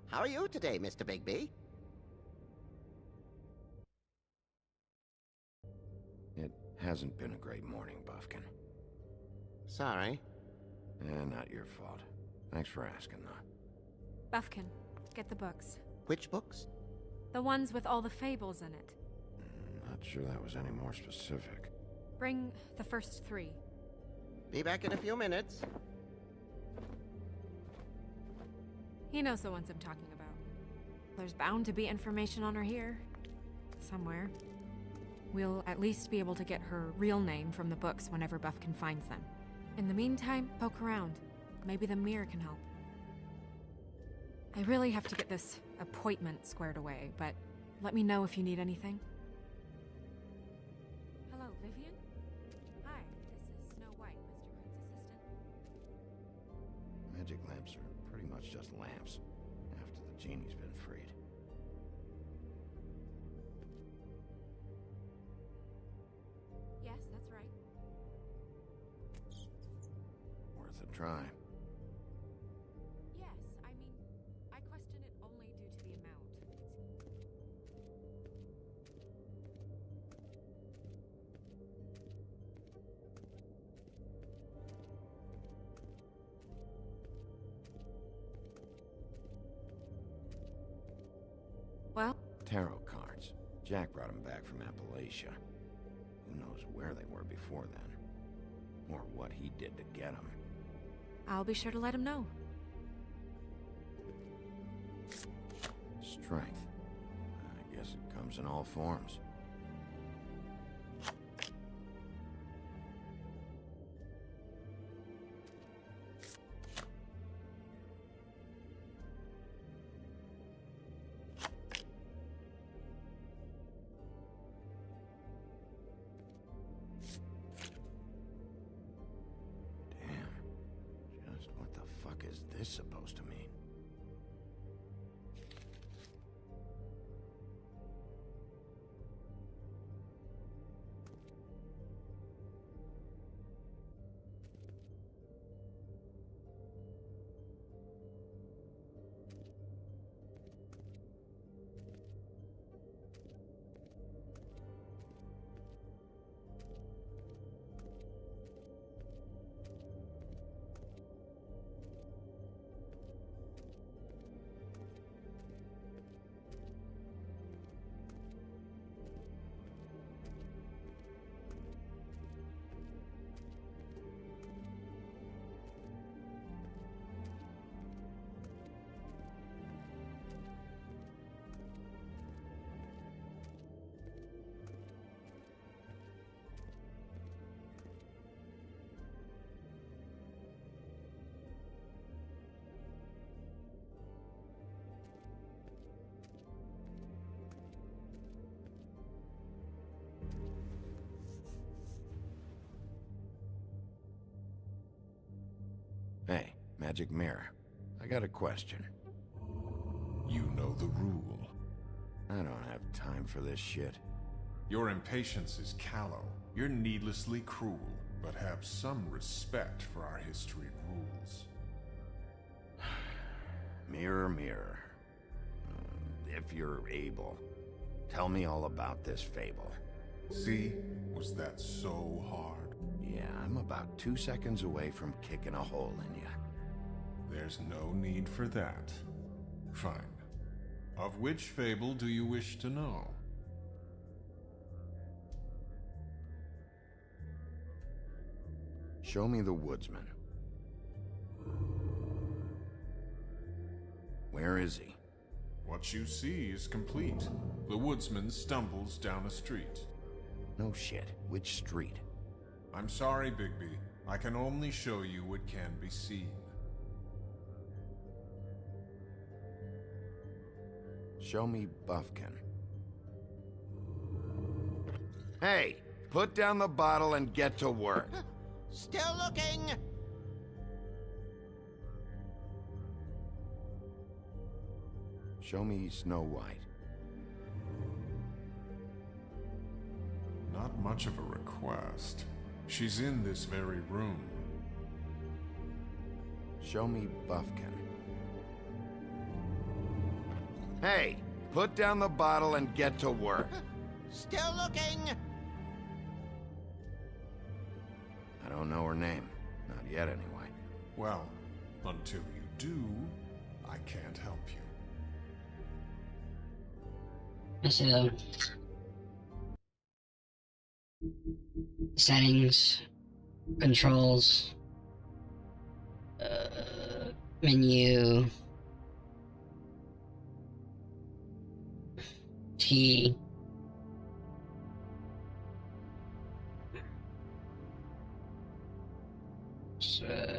S13: How are you today, Mr. Bigby?
S4: It hasn't been a great morning, Buffkin.
S13: Sorry.
S4: Not your fault. Thanks for asking, though.
S10: Buffkin, get the books.
S13: Which books?
S10: The ones with all the fables in it.
S4: Not sure that was any more specific.
S10: Bring the first 3.
S13: Be back in a few minutes.
S10: He knows the ones I'm talking about. There's bound to be information on her here. Somewhere. We'll at least be able to get her real name from the books whenever Buffkin finds them. In the meantime, poke around. Maybe the mirror can help. I really have to get this appointment squared away, but let me know if you need anything. Hello, Vivian? Hi, this is Snow White, Mr. Crane's assistant.
S4: Magic lamps are pretty much just lamps, after the genie's been freed.
S10: Yes, that's right.
S4: Worth a try.
S10: Yes, I mean, I question it only due to the amount. Well?
S4: Tarot cards. Jack brought them back from Appalachia. Who knows where they were before then? Or what he did to get them.
S10: I'll be sure to let him know.
S4: Strength. I guess it comes in all forms. Damn. Just what the fuck is this supposed to mean? Magic mirror. I got a question.
S14: You know the rule.
S4: I don't have time for this shit.
S14: Your impatience is callow. You're needlessly cruel, but have some respect for our history rules.
S4: Mirror, mirror. If you're able, tell me all about this fable.
S14: See? Was that so hard?
S4: Yeah, I'm about 2 seconds away from kicking a hole in you.
S14: There's no need for that. Fine. Of which fable do you wish to know?
S4: Show me the woodsman. Where is he?
S14: What you see is complete. The woodsman stumbles down a street.
S4: No shit. Which street?
S14: I'm sorry, Bigby. I can only show you what can be seen.
S4: Show me Buffkin. Hey! Put down the bottle and get to work.
S13: Still looking!
S4: Show me Snow White.
S14: Not much of a request. She's in this very room.
S4: Show me Buffkin. Hey! Put down the bottle and get to work.
S13: Still looking!
S4: I don't know her name. Not yet, anyway.
S14: Well, until you do, I can't help you.
S1: So, settings, controls, menu, T,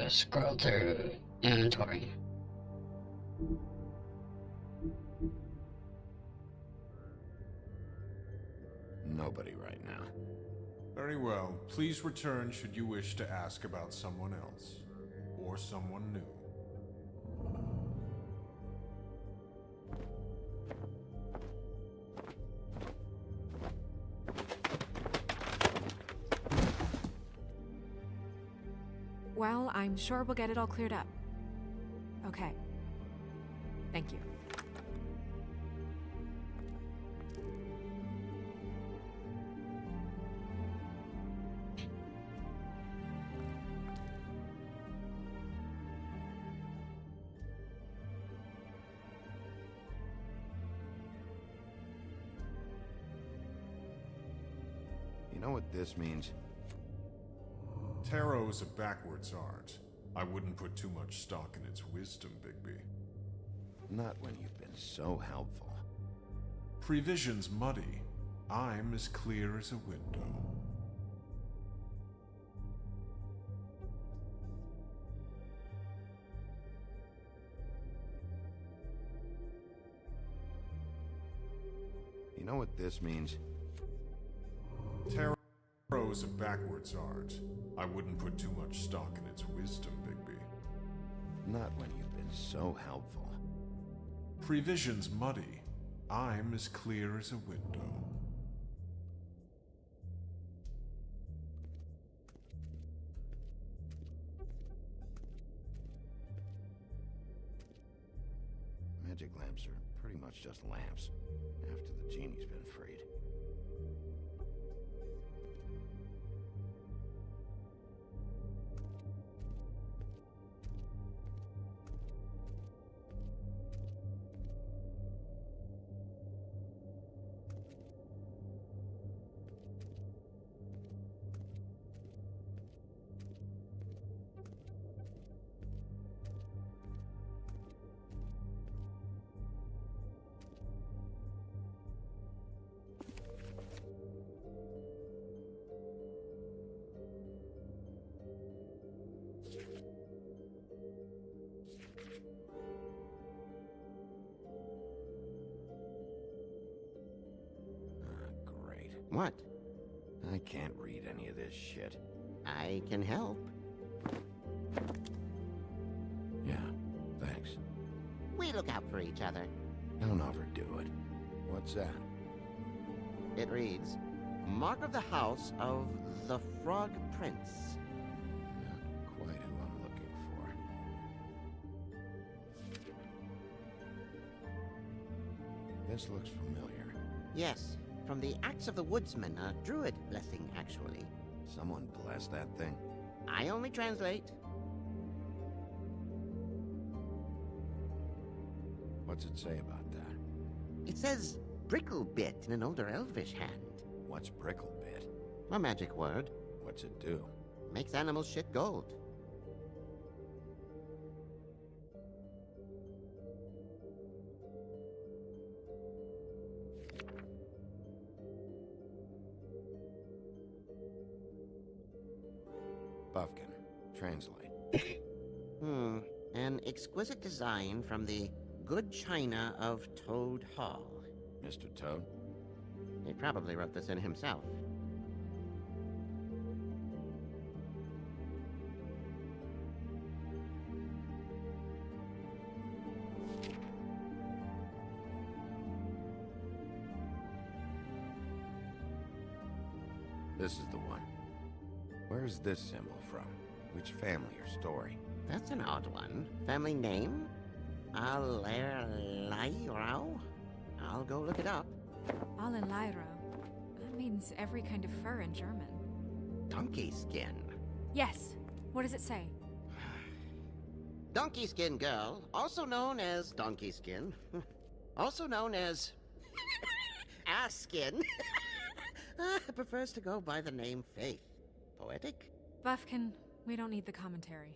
S1: scroll through inventory.
S4: Nobody right now.
S14: Very well. Please return should you wish to ask about someone else. Or someone new.
S10: Well, I'm sure we'll get it all cleared up. Okay. Thank you.
S4: You know what this means?
S14: Tarot is a backwards art. I wouldn't put too much stock in its wisdom, Bigby.
S4: Not when you've been so helpful.
S14: Prevision's muddy. I'm as clear as a window.
S4: You know what this means?
S14: Tarot is a backwards art. I wouldn't put too much stock in its wisdom, Bigby.
S4: Not when you've been so helpful.
S14: Prevision's muddy. I'm as clear as a window.
S4: Magic lamps are pretty much just lamps, after the genie's been freed. What? I can't read any of this shit.
S13: I can help. We look out for each other.
S4: Don't overdo it. What's that?
S13: It reads, Mark of the House of the Frog Prince.
S4: Not quite who I'm looking for. This looks familiar.
S13: Yes, from the Axe of the Woodsman, a druid blessing, actually.
S4: Someone blessed that thing?
S13: I only translate.
S4: What's it say about that?
S13: It says Bricklebit in an older elvish hand.
S4: What's Bricklebit?
S13: A magic word.
S4: What's it do?
S13: Makes animals shit gold.
S4: Buffkin. Translate.
S13: An exquisite design from the good china of Toad Hall.
S4: Mr. Toad?
S13: He probably wrote this in himself.
S4: This is the one. Where's this symbol from? Which family or story?
S13: That's an odd one. Family name? Allerleirauh? I'll go look it up.
S10: Allerleirauh. That means every kind of fur in German.
S13: Donkey skin.
S10: Yes. What does it say?
S13: Donkey skin girl, also known as donkey skin, also known as ass skin, prefers to go by the name Faith. Poetic?
S10: Buffkin, we don't need the commentary.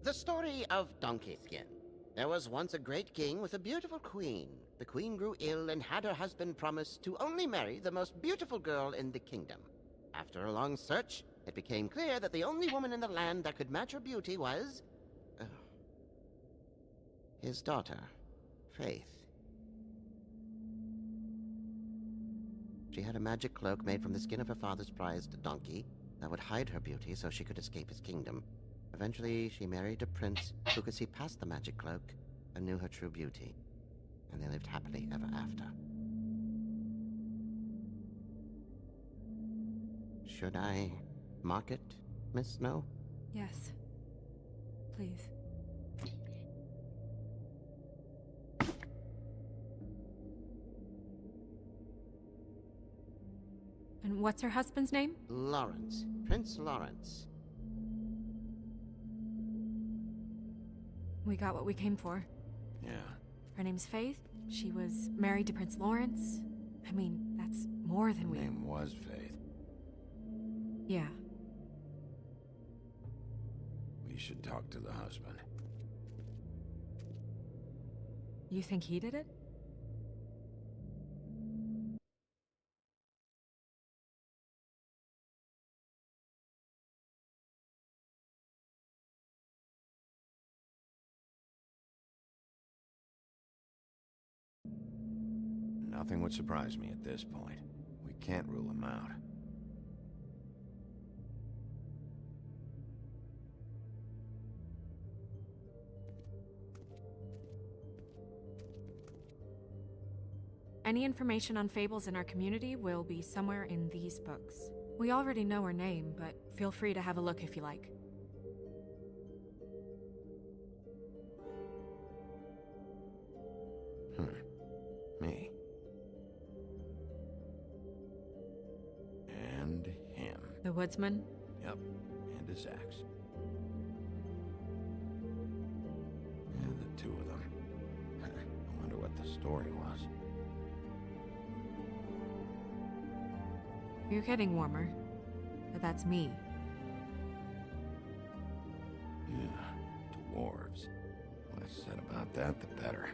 S13: The story of Donkey Skin. There was once a great king with a beautiful queen. The queen grew ill and had her husband promise to only marry the most beautiful girl in the kingdom. After a long search, it became clear that the only woman in the land that could match her beauty was... his daughter, Faith. She had a magic cloak made from the skin of her father's prized donkey that would hide her beauty so she could escape his kingdom. Eventually, she married a prince who could see past the magic cloak and knew her true beauty. And they lived happily ever after. Should I mark it, Miss Snow?
S10: Yes. Please. And what's her husband's name?
S13: Lawrence. Prince Lawrence.
S10: We got what we came for.
S4: Yeah.
S10: Her name's Faith. She was married to Prince Lawrence. I mean, that's more than
S4: Her name was Faith.
S10: Yeah.
S4: We should talk to the husband.
S10: You think he did it?
S4: Nothing would surprise me at this point. We can't rule him out.
S10: Any information on fables in our community will be somewhere in these books. We already know her name, but feel free to have a look if you like.
S4: Me. And him.
S10: The woodsman?
S4: Yep, and his axe. And the two of them. I wonder what the story was.
S10: You're getting warmer. But that's me.
S4: Yeah, dwarves. Less said about that, the better.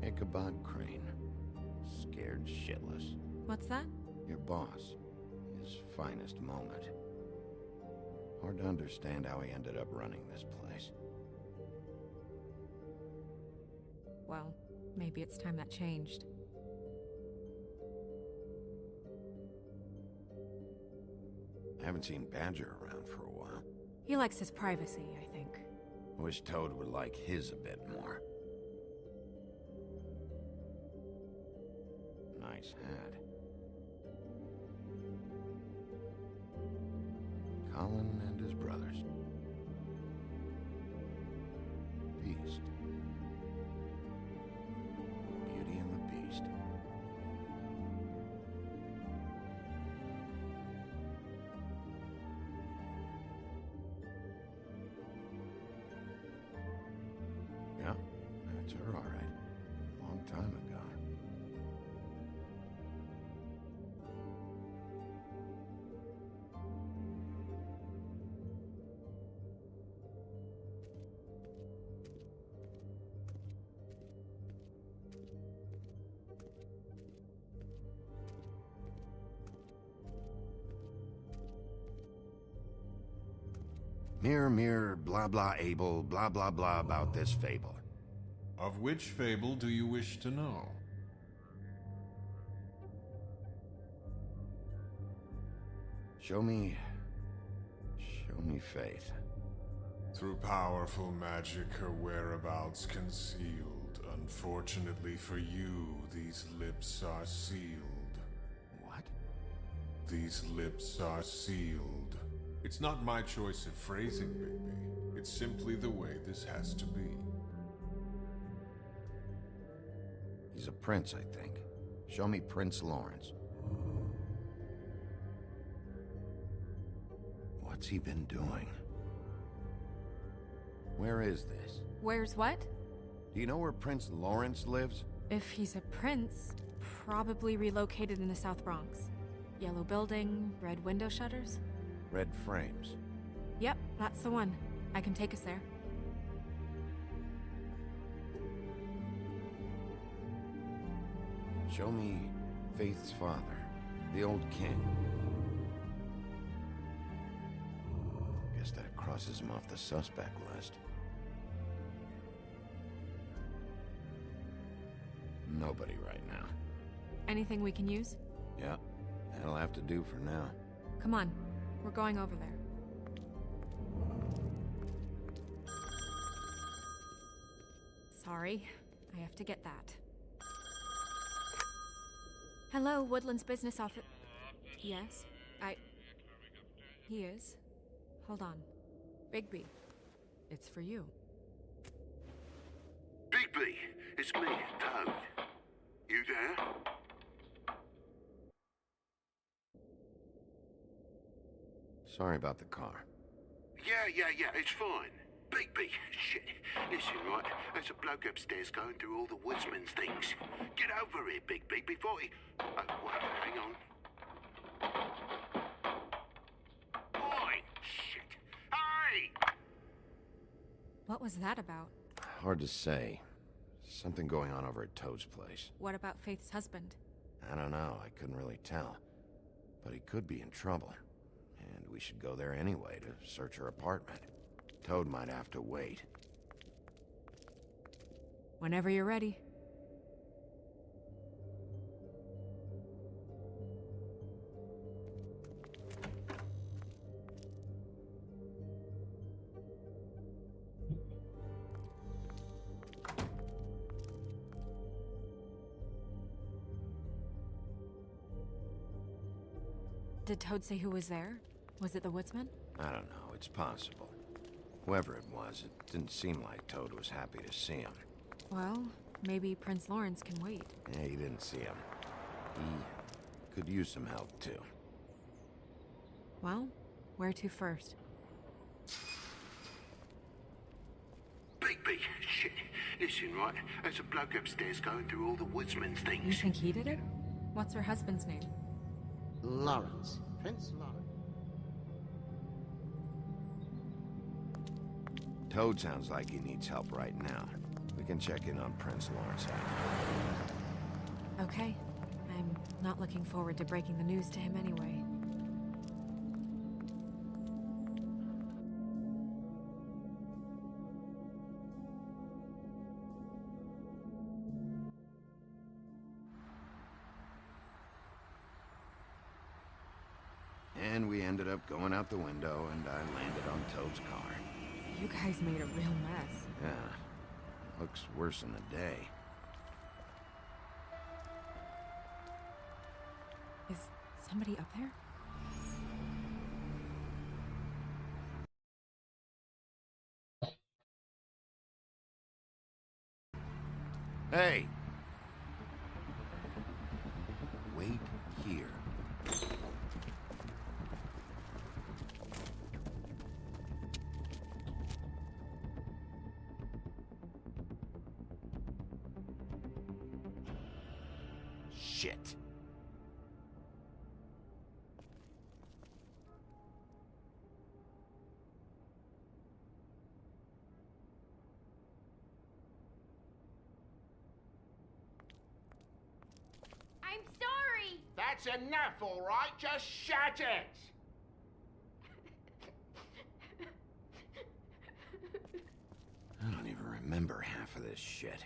S4: Ichabod Crane. Scared shitless.
S10: What's that?
S4: Your boss. His finest moment. Hard to understand how he ended up running this place.
S10: Well, Maybe it's time that changed.
S4: I haven't seen Badger around for a while.
S10: He likes his privacy, I think.
S4: I wish Toad would like his a bit more. Nice hat. Colin and his brothers. Beast. Beauty and the Beast. Yeah, that's her, all right. Long time ago. Mirror, mirror, blah blah able, blah blah blah about this fable.
S14: Of which fable do you wish to know?
S4: Show me Faith.
S14: Through powerful magic, her whereabouts concealed. Unfortunately for you, these lips are sealed.
S4: What?
S14: These lips are sealed. It's not my choice of phrasing, Bigby. It's simply the way this has to be.
S4: He's a prince, I think. Show me Prince Lawrence. What's he been doing? Where is this?
S10: Where's what?
S4: Do you know where Prince Lawrence lives?
S10: If he's a prince, probably relocated in the South Bronx. Yellow building, red window shutters?
S4: Red frames.
S10: Yep, that's the one. I can take us there.
S4: Show me Faith's father, the old king. Guess that crosses him off the suspect list. Nobody right now.
S10: Anything we can use?
S4: Yeah, that'll have to do for now.
S10: Come on, we're going over there. Sorry, I have to get that. Hello, Woodland's business office. Yes, He is. Hold on. Bigby, it's for you.
S3: Bigby, it's me, Toad. You there?
S4: Sorry about the car.
S3: Yeah, it's fine. Bigby, shit. Listen, right, there's a bloke upstairs going through all the woodsman's things. Get over here, Bigby, before he... Oh, well, hang on. Oi, shit. Hey!
S10: What was that about?
S4: Hard to say. Something going on over at Toad's place.
S10: What about Faith's husband?
S4: I don't know, I couldn't really tell. But he could be in trouble. And we should go there anyway to search her apartment. Toad might have to wait.
S10: Whenever you're ready. Did Toad say who was there? Was it the woodsman?
S4: I don't know, it's possible. Whoever it was, it didn't seem like Toad was happy to see him.
S10: Well, maybe Prince Lawrence can wait.
S4: Yeah, he didn't see him. He could use some help, too.
S10: Well, where to first?
S3: Bigby, shit. Listen, right, there's a bloke upstairs going through all the woodsman's things.
S10: You think he did it? What's her husband's name?
S13: Lawrence. Prince Lawrence.
S4: Toad sounds like he needs help right now. We can check in on Prince Lawrence after.
S10: Okay. I'm not looking forward to breaking the news to him anyway.
S4: we ended up going out the window, and I landed on Toad's car.
S10: You guys made a real mess.
S4: Yeah. Looks worse in the day.
S10: Is somebody up there?
S4: Hey! Wait here. Shit.
S15: I'm sorry!
S3: That's enough, all right? Just shut it!
S4: I don't even remember half of this shit.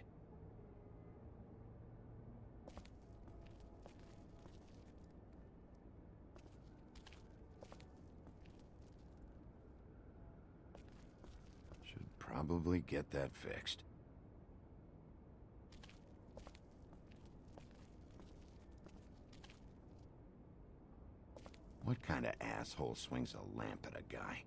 S4: Should probably get that fixed. What kind of asshole swings a lamp at a guy?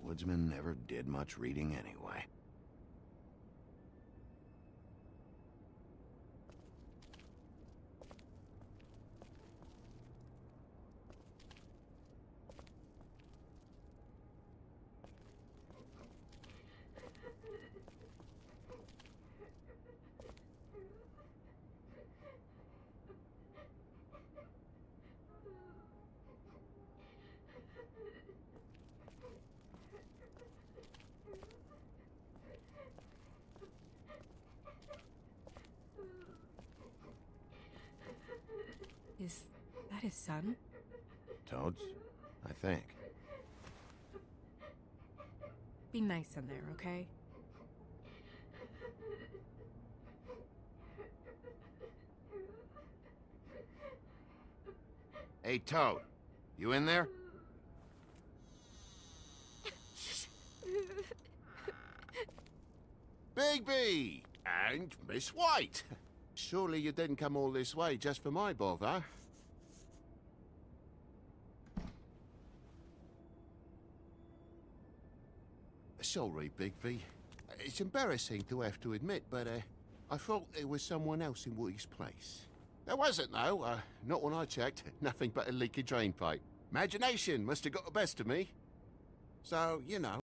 S4: Woodsman never did much reading anyway.
S10: Is that his son?
S4: Toads? I think.
S10: Be nice in there, okay?
S4: Hey, Toad. You in there?
S3: Bigby! And Miss White! Surely you didn't come all this way just for my bother? Sorry, Bigby. It's embarrassing to have to admit, but I thought there was someone else in Woody's place. There wasn't, though. Not when I checked. Nothing but a leaky drain pipe. Imagination must have got the best of me. So, you know.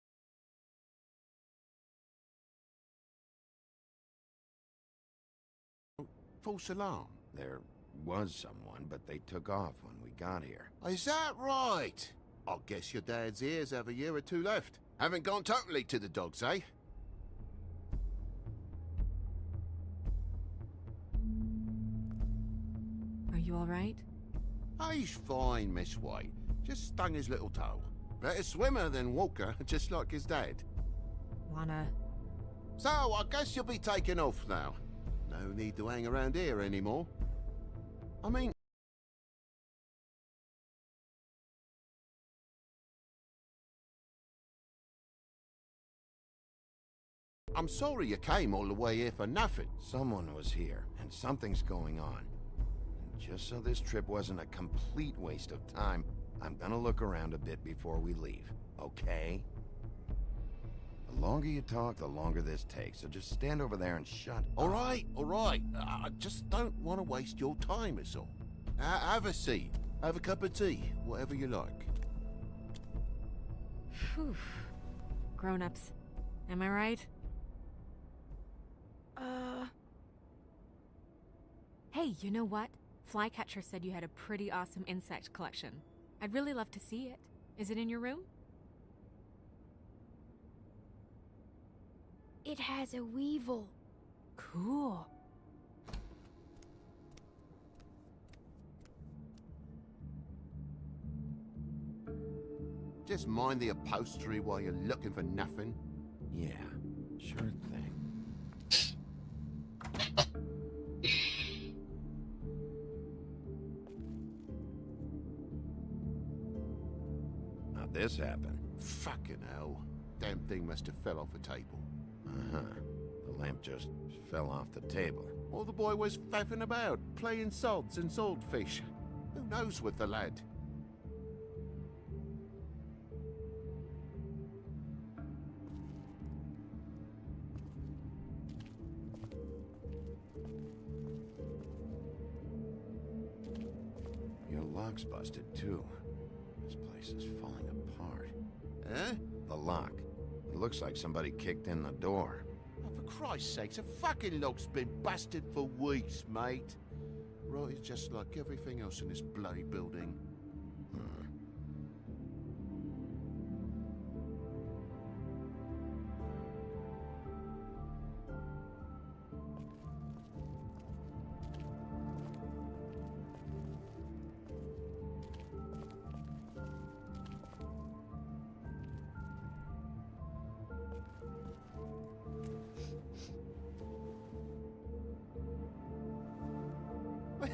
S3: False alarm.
S4: There was someone, but they took off when we got here.
S3: Is that right? I guess your dad's ears have a year or two left. Haven't gone totally to the dogs, eh?
S10: Are you all right?
S3: He's fine, Miss White. Just stung his little toe. Better swimmer than walker, just like his dad.
S10: Wanna...
S3: So, I guess you'll be taking off now. No need to hang around here anymore. I mean... I'm sorry you came all the way here for nothing.
S4: Someone was here, and something's going on. And just so this trip wasn't a complete waste of time, I'm gonna look around a bit before we leave, okay? The longer you talk, the longer this takes, so just stand over there and shut up.
S3: All right. I just don't want to waste your time, is all. Have a seat. Have a cup of tea. Whatever you like.
S10: Phew. Grown-ups. Am I right? Hey, you know what? Flycatcher said you had a pretty awesome insect collection. I'd really love to see it. Is it in your room?
S15: It has a weevil.
S10: Cool.
S3: Just mind the upholstery while you're looking for nothing.
S4: Yeah, sure thing. How'd this happen?
S3: Fucking hell. Damn thing must have fell off a table.
S4: Uh-huh. The lamp just fell off the table.
S3: Or the boy was faffing about, playing sods and swordfish. Who knows with the lad?
S4: Your lock's busted, too. This place is falling apart.
S3: Eh?
S4: The lock. It looks like somebody kicked in the door.
S3: Oh, for Christ's sakes, a fucking lock's been busted for weeks, mate. Right, it's just like everything else in this bloody building.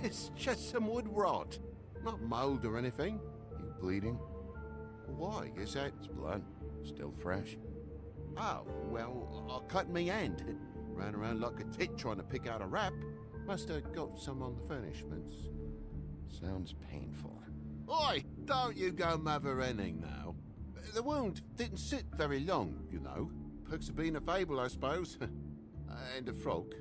S3: It's just some wood rot. Not mold or anything.
S4: You bleeding?
S3: Why? Is that...
S4: It's blood. Still fresh.
S3: Oh, well, I cut me hand. Ran around like a tit trying to pick out a wrap. Must have got some on the furnishments.
S4: Sounds painful.
S3: Oi! Don't you go mother-henning now. The wound didn't sit very long, you know. Perks of being a fable, I suppose. And a frog.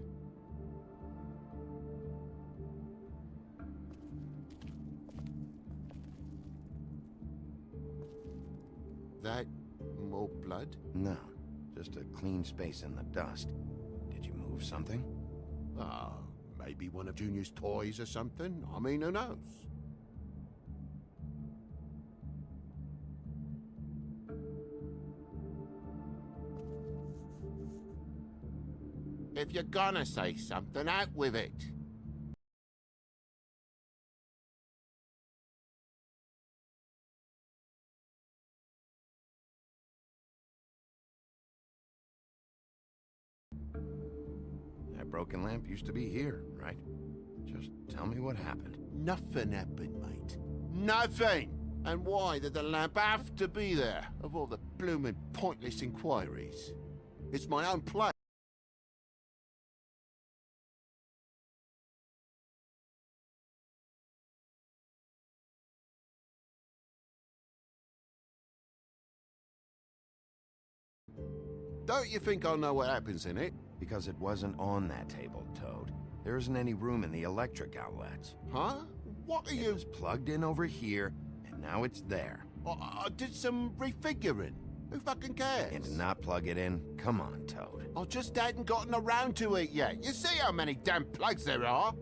S3: That more blood?
S4: No, just a clean space in the dust. Did you move something?
S3: Ah, maybe one of Junior's toys or something. I mean, who knows? If you're gonna say something, out with it.
S4: That broken lamp used to be here, right? Just tell me what happened.
S3: Nothing happened, mate. Nothing! And why did the lamp have to be there, of all the bloomin' pointless inquiries? It's my own place. Don't you think I'll know what happens in it?
S4: Because it wasn't on that table, Toad. There isn't any room in the electric outlets.
S3: Huh? What are
S4: It
S3: you...
S4: was plugged in over here, and now it's there.
S3: I did some refiguring. Who fucking cares?
S4: And to not plug it in? Come on, Toad.
S3: I just hadn't gotten around to it yet. You see how many damn plugs there are?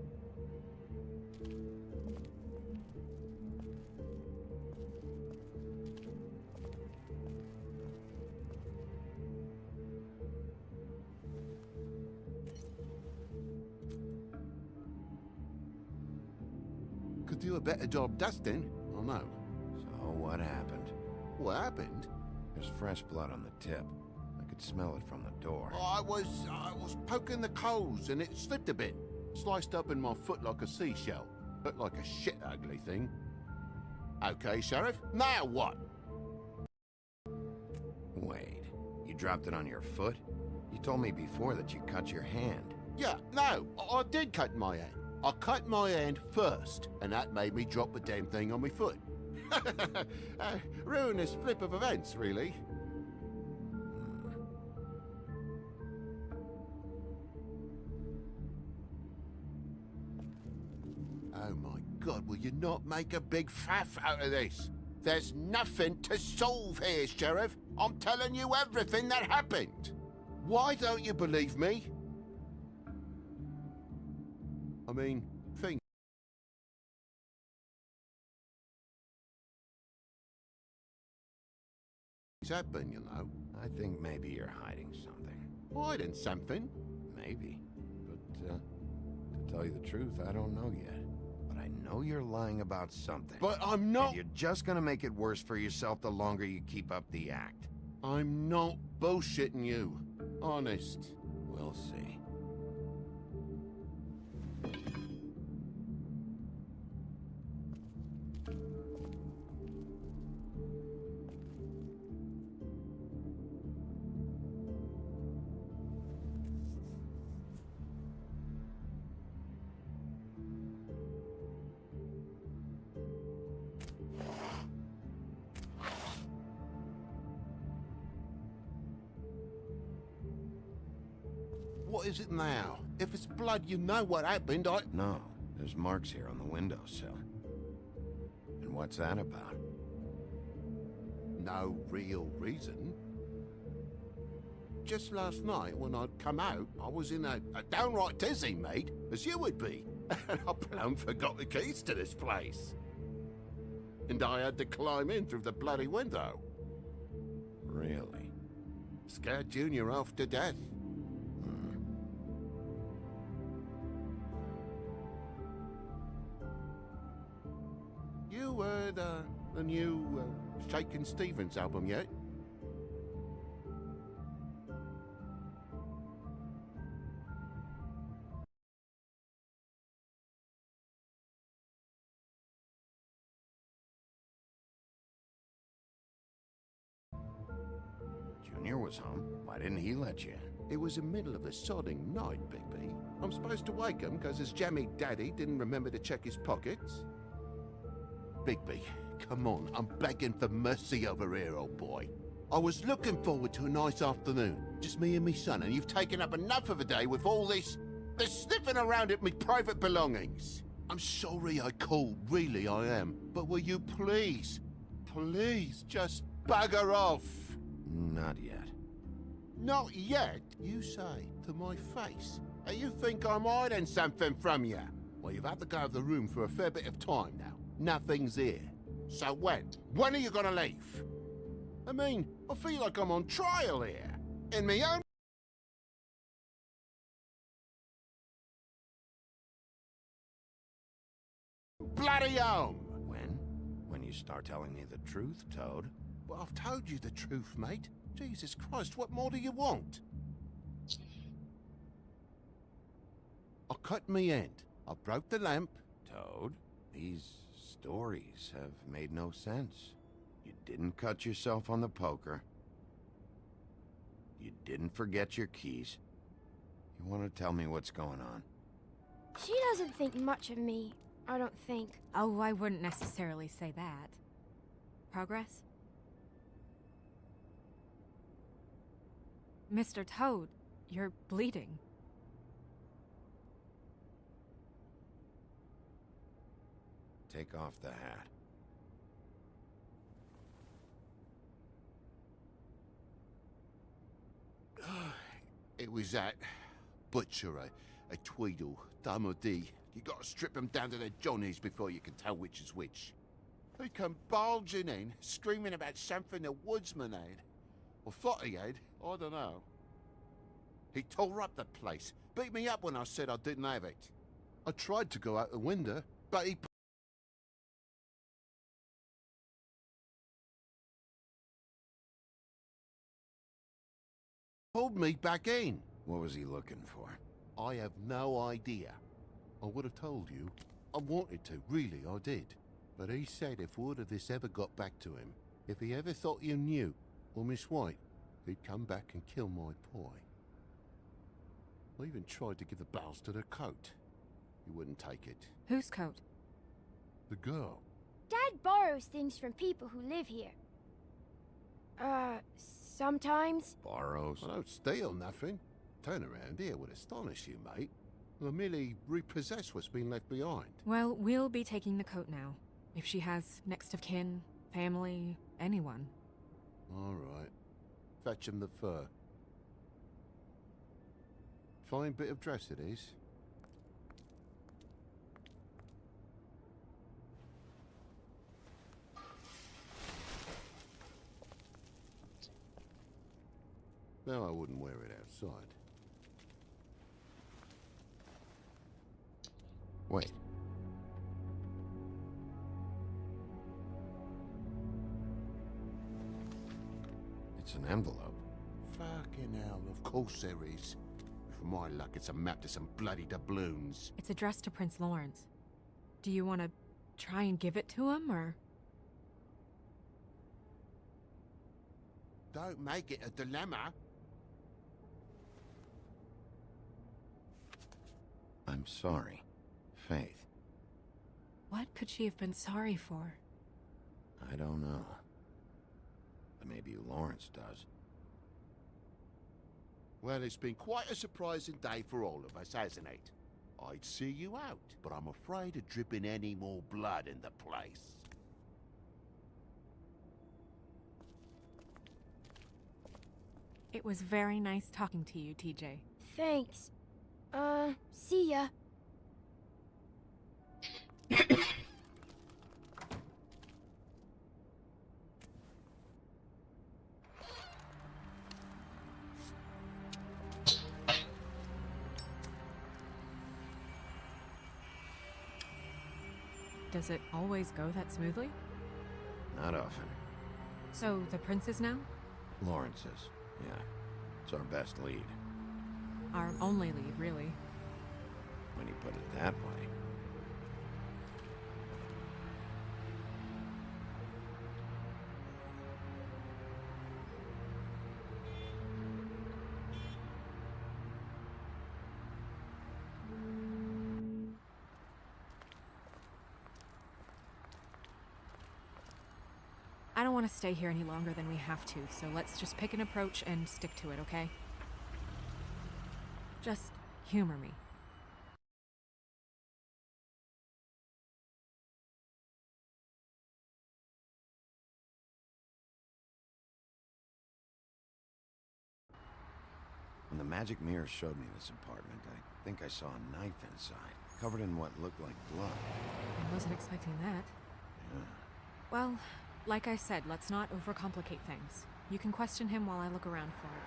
S3: Could do a better job dusting. I know.
S4: So what happened?
S3: What happened?
S4: There's fresh blood on the tip. I could smell it from the door.
S3: I was poking the coals and it slipped a bit. Sliced up in my foot like a seashell. Looked like a shit ugly thing. Okay, Sheriff, now what?
S4: Wait, you dropped it on your foot? You told me before that you cut your hand.
S3: Yeah, no, I did cut my hand. I cut my hand first, and that made me drop the damn thing on my foot. Ruinous flip of events, really. Oh my God, will you not make a big faff out of this? There's nothing to solve here, Sheriff. I'm telling you everything that happened. Why don't you believe me? I mean, things happen, you know.
S4: I think maybe you're hiding something.
S3: Hiding something?
S4: Maybe. But, to tell you the truth, I don't know yet. But I I know you're lying about something.
S3: But I'm not...
S4: And you're just gonna make it worse for yourself the longer you keep up the act.
S3: I'm not bullshitting you. Honest.
S4: We'll see.
S3: What is it now? If it's blood, you know what happened.
S4: No, there's marks here on the windowsill. And what's that about?
S3: No real reason. Just last night, when I'd come out, I was in a downright dizzy, mate, as you would be. And I plumb forgot the keys to this place. And I had to climb in through the bloody window.
S4: Really?
S3: Scared Junior off to death. You heard the new Shakin' Stevens album yet?
S4: Junior was home. Why didn't he let you in?
S3: It was the middle of a sodding night, Bigby. I'm supposed to wake him because his jammy daddy didn't remember to check his pockets. Bigby, come on, I'm begging for mercy over here, old boy. I was looking forward to a nice afternoon, just me and me son, and you've taken up enough of a day with all this sniffing around at me private belongings. I'm sorry I called, really I am, but will you please just bugger off?
S4: Not yet.
S3: Not yet, you say, to my face. And you think I'm hiding something from you? Well, you've had to go out of the room for a fair bit of time now. Nothing's here. So when? When are you gonna leave? I mean, I feel like I'm on trial here. In me own... bloody home!
S4: When? When you start telling me the truth, Toad?
S3: Well, I've told you the truth, mate. Jesus Christ, what more do you want? I cut me end. I broke the lamp.
S4: Toad, these stories have made no sense. You didn't cut yourself on the poker. You didn't forget your keys. You want to tell me what's going on?
S15: She doesn't think much of me, I don't think.
S10: Oh, I wouldn't necessarily say that. Progress? Mr. Toad, you're bleeding.
S4: Take off the hat.
S3: It was that butcher, a Tweedle, Dumody. You gotta strip them down to their johnnies before you can tell which is which. He come bulging in, screaming about something the woodsman had. Or thought he had, I don't know. He tore up the place, beat me up when I said I didn't have it. I tried to go out the window, but he... pulled me back in.
S4: What was he looking for?
S3: I have no idea. I would have told you. I wanted to, really, I did. But he said if word of this ever got back to him, if he ever thought you knew, or Miss White, he'd come back and kill my boy. I even tried to give the bastard a coat. He wouldn't take it.
S10: Whose coat?
S3: The girl.
S15: Dad borrows things from people who live here. Sometimes.
S4: Borrows?
S3: I don't steal nothing. Turn around here would astonish you, mate. I merely repossess what's been left behind.
S10: Well, we'll be taking the coat now. If she has next of kin, family, anyone.
S3: All right. Fetch him the fur. Fine bit of dress it is. No, I wouldn't wear it outside.
S4: Wait. It's an envelope.
S3: Fucking hell, of course there is. For my luck, it's a map to some bloody doubloons.
S10: It's addressed to Prince Lawrence. Do you want to try and give it to him, or...?
S3: Don't make it a dilemma.
S4: I'm sorry, Faith.
S10: What could she have been sorry for?
S4: I don't know. But maybe Lawrence does.
S3: Well, it's been quite a surprising day for all of us, hasn't it? I'd see you out, but I'm afraid of dripping any more blood in the place.
S10: It was very nice talking to you, TJ.
S15: Thanks. See ya.
S10: Does it always go that smoothly?
S4: Not often.
S10: So, the prince is now?
S4: Lawrence is, yeah. It's our best lead.
S10: Our only lead, really.
S4: When you put it that way.
S10: I don't want to stay here any longer than we have to, so let's just pick an approach and stick to it, okay? Just humor me.
S4: When the magic mirror showed me this apartment, I think I saw a knife inside, covered in what looked like blood.
S10: I wasn't expecting that.
S4: Yeah.
S10: Well, like I said, let's not overcomplicate things. You can question him while I look around for it.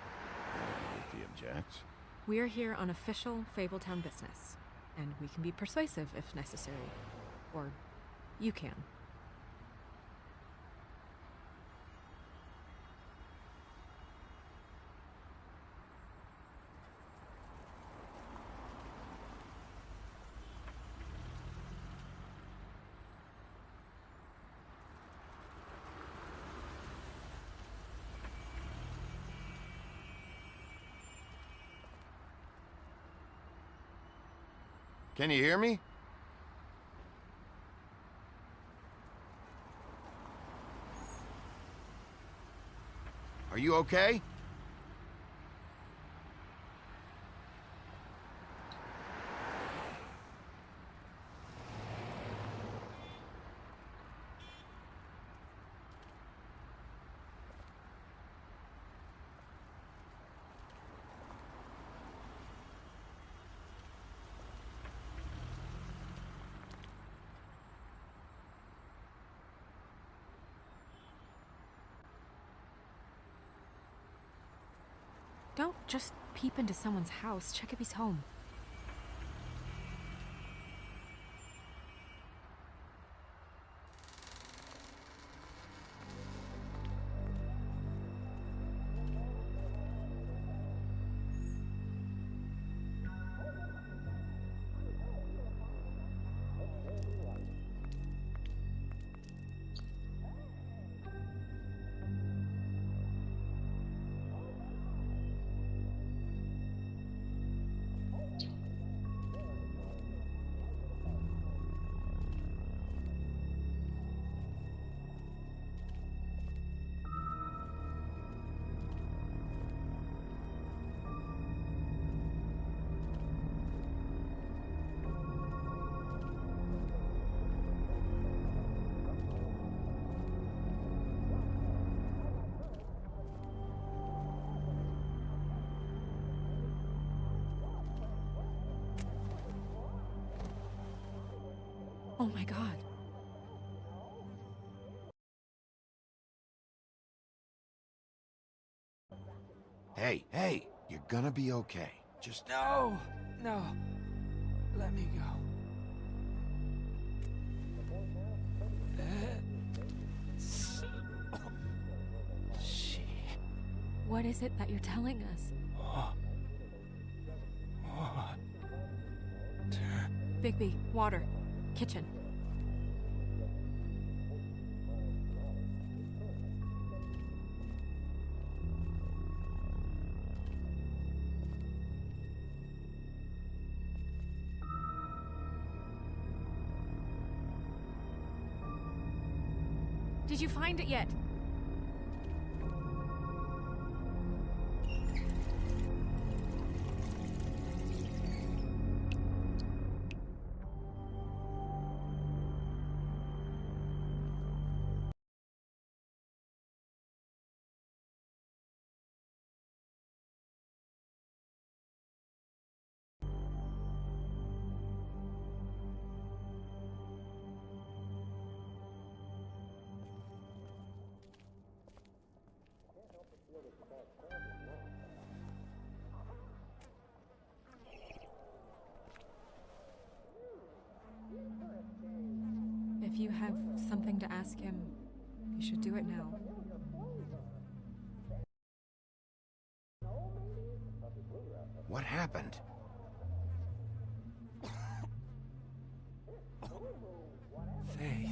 S4: If he objects.
S10: We're here on official Fabletown business, and we can be persuasive if necessary. Or you can.
S4: Can you hear me? Are you okay?
S10: Don't just peep into someone's house. Check if he's home. Oh my god.
S4: Hey, hey, you're gonna be okay. Just...
S16: No! No. Let me go.
S10: What is it that you're telling us? Bigby, water. Kitchen. Did you find it yet? If you have something to ask him, you should do it now.
S4: What happened?
S16: Faith.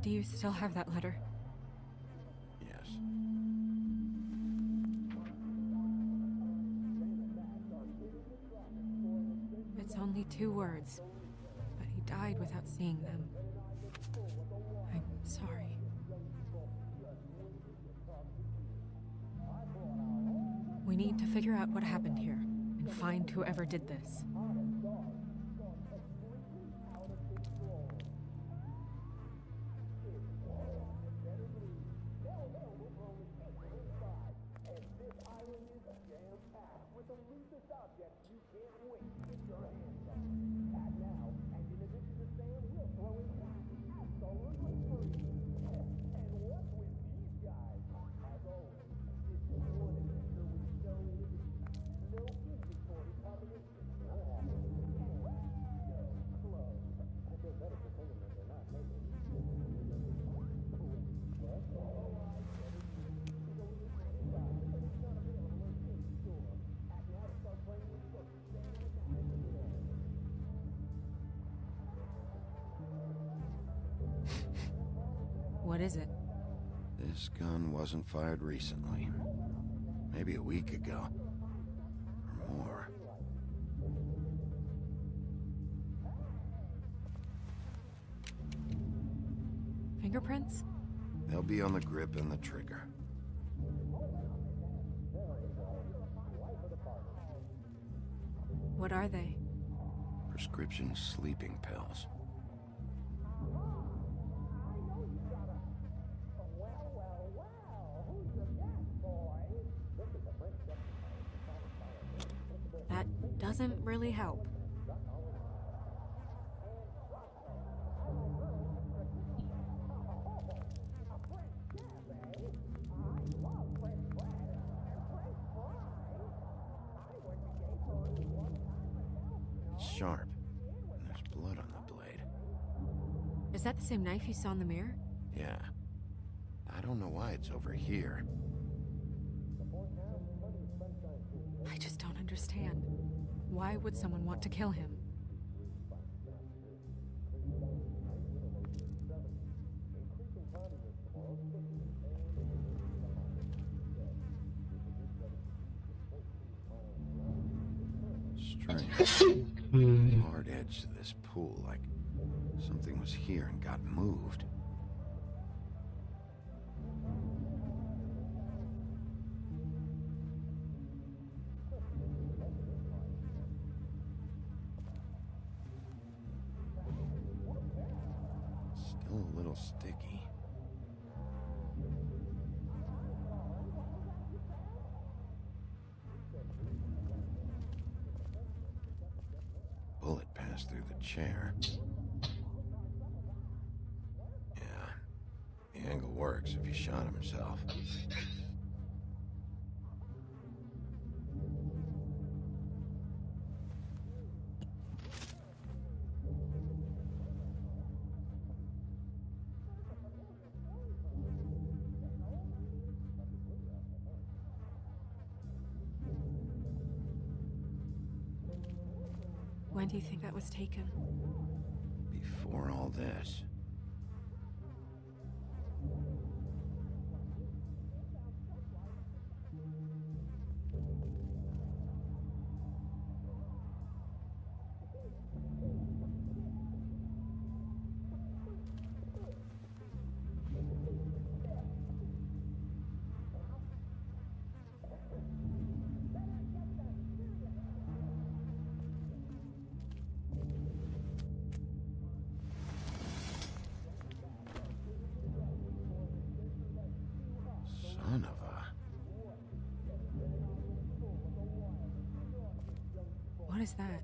S10: Do you still have that letter?
S4: Yes.
S10: It's only 2 words, but he died without seeing them. I'm sorry. We need to figure out what happened here and find whoever did this. What is it?
S4: This gun wasn't fired recently. Maybe a week ago. Or more.
S10: Fingerprints?
S4: They'll be on the grip and the trigger.
S10: What are they?
S4: Prescription sleeping pills.
S10: That doesn't really help.
S4: It's sharp. And there's blood on the blade.
S10: Is that the same knife you saw in the mirror?
S4: Yeah. I don't know why it's over here.
S10: I just don't understand. Why would someone want to kill him?
S4: Strange. Hard edge to this pool, like something was here and got moved. Still a little sticky. pass through the chair. Yeah, the angle works if he shot himself.
S10: When do you think that was taken?
S4: Before all this. Son of a...
S10: What is that?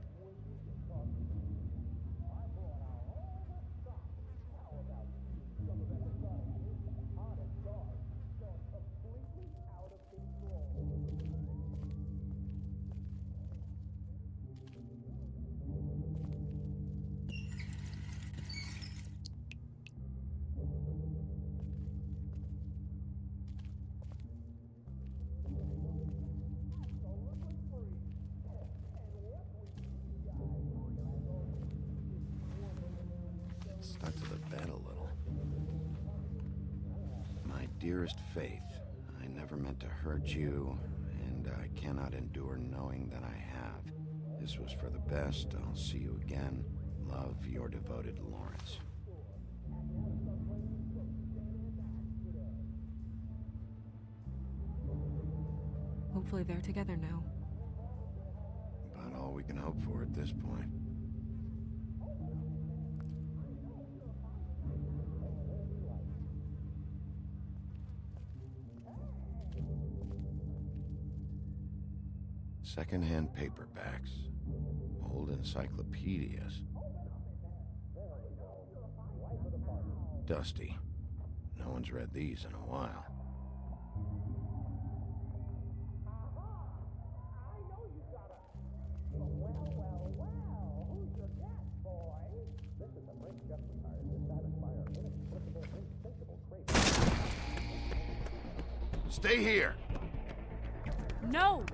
S4: Stuck to the bed a little. My dearest Faith, I never meant to hurt you, and I cannot endure knowing that I have. This was for the best. I'll see you again. Love, your devoted Lawrence.
S10: Hopefully they're together now.
S4: About all we can hope for at this point. Second-hand paperbacks, old encyclopedias. Dusty. No one's read these in a while.
S3: Stay here.
S10: No!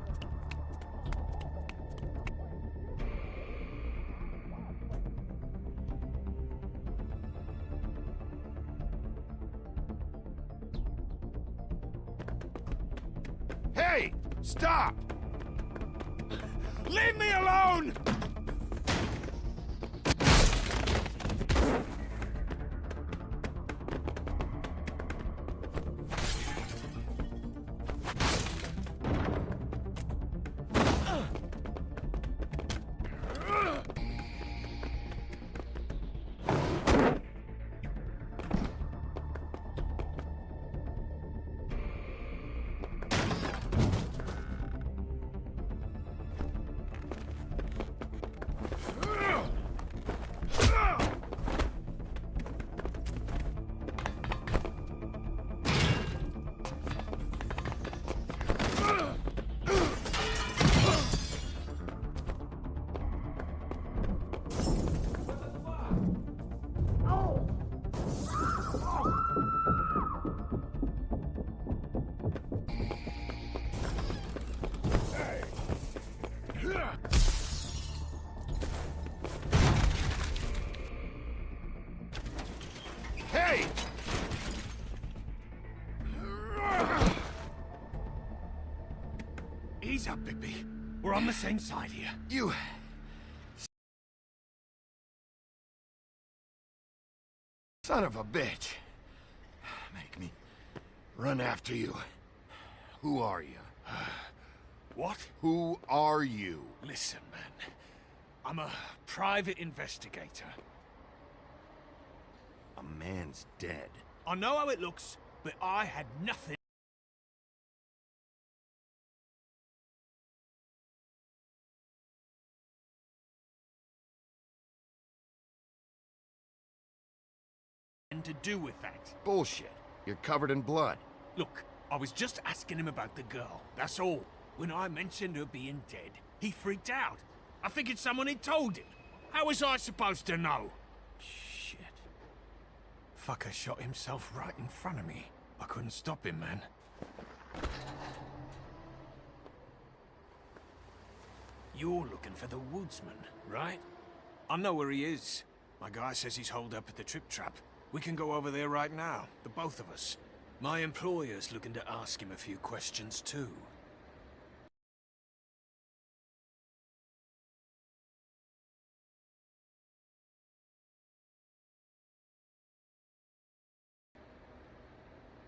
S3: Hey! Stop! Leave me alone! Hey!
S12: Ease up, Bigby. We're on the same side here.
S3: You... son of a bitch. Make me run after you. Who are you?
S12: What?
S3: Who are you?
S12: Listen, man. I'm a private investigator.
S3: A man's dead.
S12: I know how it looks, but I had nothing. do with that?
S4: Bullshit. You're covered in blood.
S12: Look, I was just asking him about the girl, that's all. When I mentioned her being dead, he freaked out. I figured someone had told him. How was I supposed to know?
S8: Shit. Fucker shot himself right in front of me. I couldn't stop him, man.
S12: You're looking for the woodsman, right? I know where he is.
S8: My guy says he's holed up at the Trip Trap. We can go over there right now, the both of us.
S12: My employer's looking to ask him a few questions too.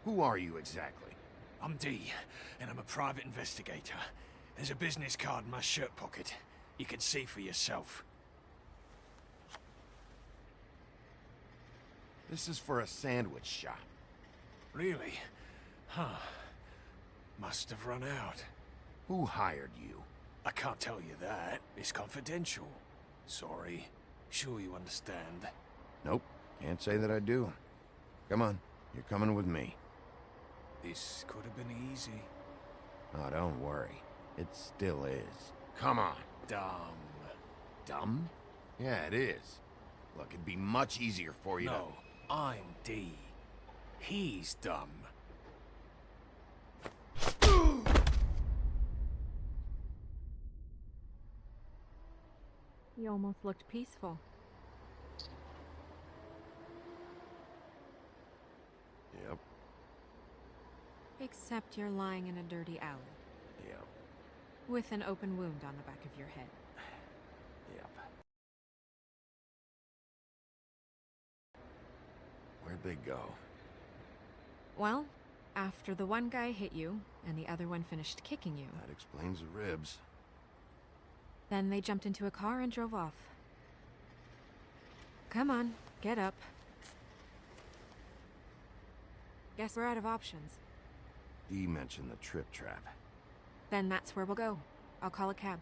S4: Who are you exactly?
S12: I'm D, and I'm a private investigator. There's a business card in my shirt pocket. You can see for yourself.
S4: This is for a sandwich shop.
S12: Really? Huh. Must have run out.
S4: Who hired you?
S12: I can't tell you that. It's confidential. Sorry. Sure you understand.
S4: Nope. Can't say that I do. Come on. You're coming with me.
S12: This could have been easy.
S4: Oh, don't worry. It still is. Come on.
S12: Dumb.
S4: Dumb? Yeah, it is. Look, it'd be much easier for you
S12: No, I'm D. He's dumb.
S10: You almost looked peaceful.
S4: Yep.
S10: Except you're lying in a dirty alley.
S4: Yep.
S10: With an open wound on the back of your head.
S4: Yep. Where'd they go?
S10: Well, after the one guy hit you, and the other one finished kicking you,
S4: That explains the ribs.
S10: then they jumped into a car and drove off. Come on, get up. Guess we're out of options.
S4: Dee mentioned the Trip Trap.
S10: Then that's where we'll go. I'll call a cab.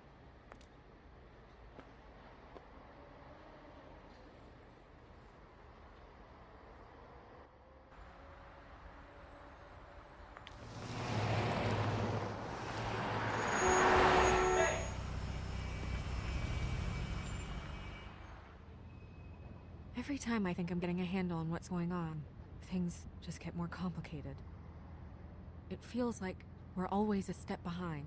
S10: Every time I think I'm getting a handle on what's going on, things just get more complicated. It feels like we're always a step behind.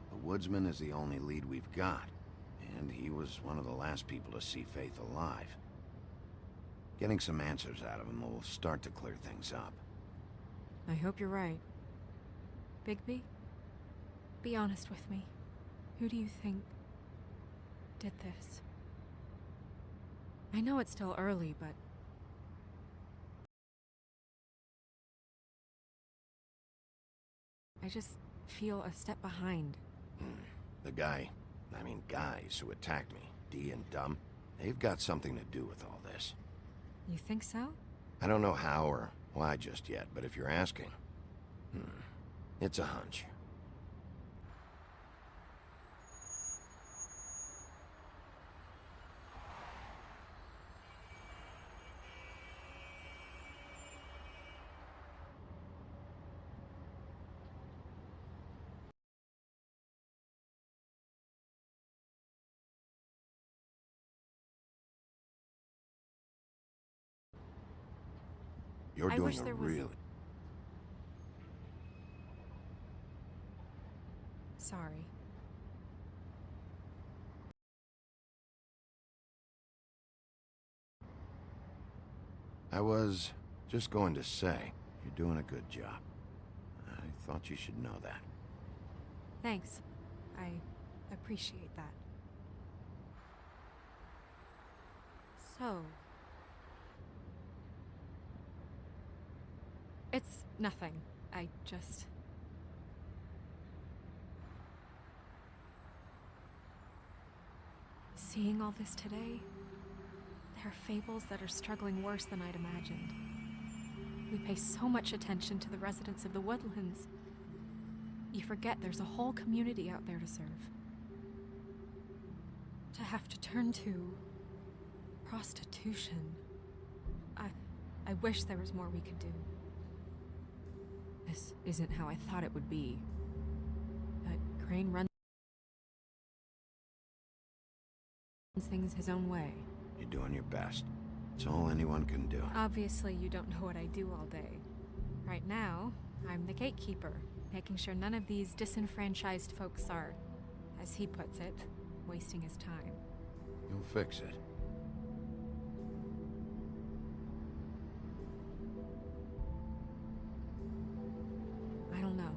S4: The woodsman is the only lead we've got, and he was one of the last people to see Faith alive. Getting some answers out of him will start to clear things up.
S10: I hope you're right. Bigby? Be honest with me. Who do you think did this? I know it's still early, but... I just feel a step behind.
S4: The guys who attacked me, Dee and Dumb, they've got something to do with all this.
S10: You think so?
S4: I don't know how or why just yet, but if you're asking, it's a hunch. You're
S10: I
S4: doing
S10: wish
S4: a
S10: there was...
S4: really...
S10: Sorry.
S4: I was just going to say, you're doing a good job. I thought you should know that.
S10: Thanks. I appreciate that. So... It's nothing. I just... Seeing all this today, there are fables that are struggling worse than I'd imagined. We pay so much attention to the residents of the woodlands. You forget there's a whole community out there to serve. To have to turn to prostitution. I wish there was more we could do. This isn't how I thought it would be. But Crane runs things his own way.
S4: You're doing your best. It's all anyone can do.
S10: Obviously, you don't know what I do all day. Right now, I'm the gatekeeper, making sure none of these disenfranchised folks are, as he puts it, wasting his time.
S4: You'll fix it.
S10: I don't know.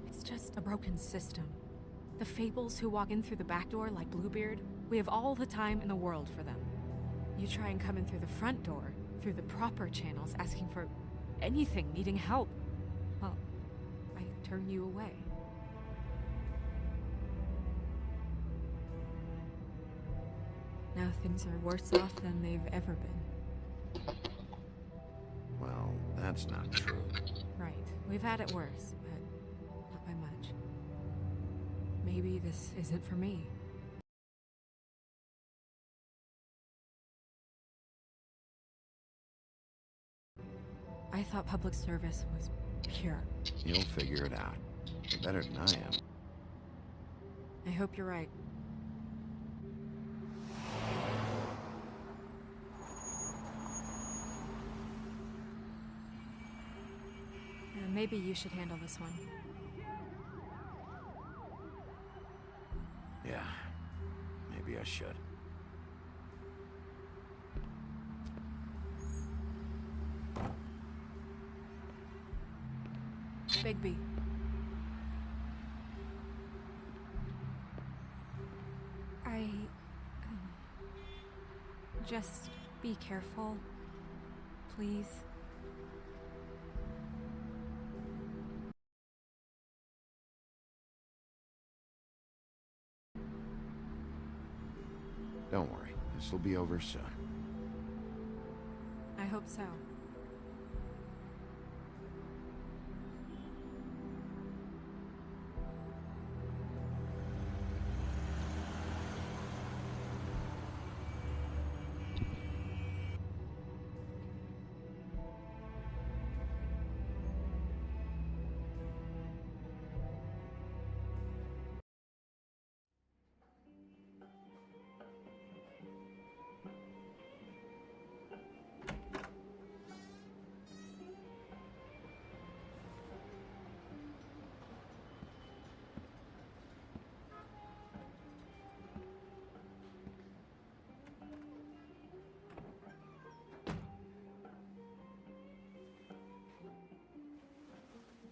S10: It's just a broken system. The Fables who walk in through the back door like Bluebeard, we have all the time in the world for them. You try and come in through the front door, through the proper channels, asking for anything, needing help. Well, I turn you away. Now things are worse off than they've ever been.
S4: Well, that's not true.
S10: Right. We've had it worse, but not by much. Maybe this isn't for me. I thought public service was pure.
S4: You'll figure it out. You're better than I am.
S10: I hope you're right. Maybe you should handle this one.
S4: Yeah, maybe I should.
S10: Bigby. Just be careful, please.
S4: Don't worry, this will be over soon.
S10: I hope so.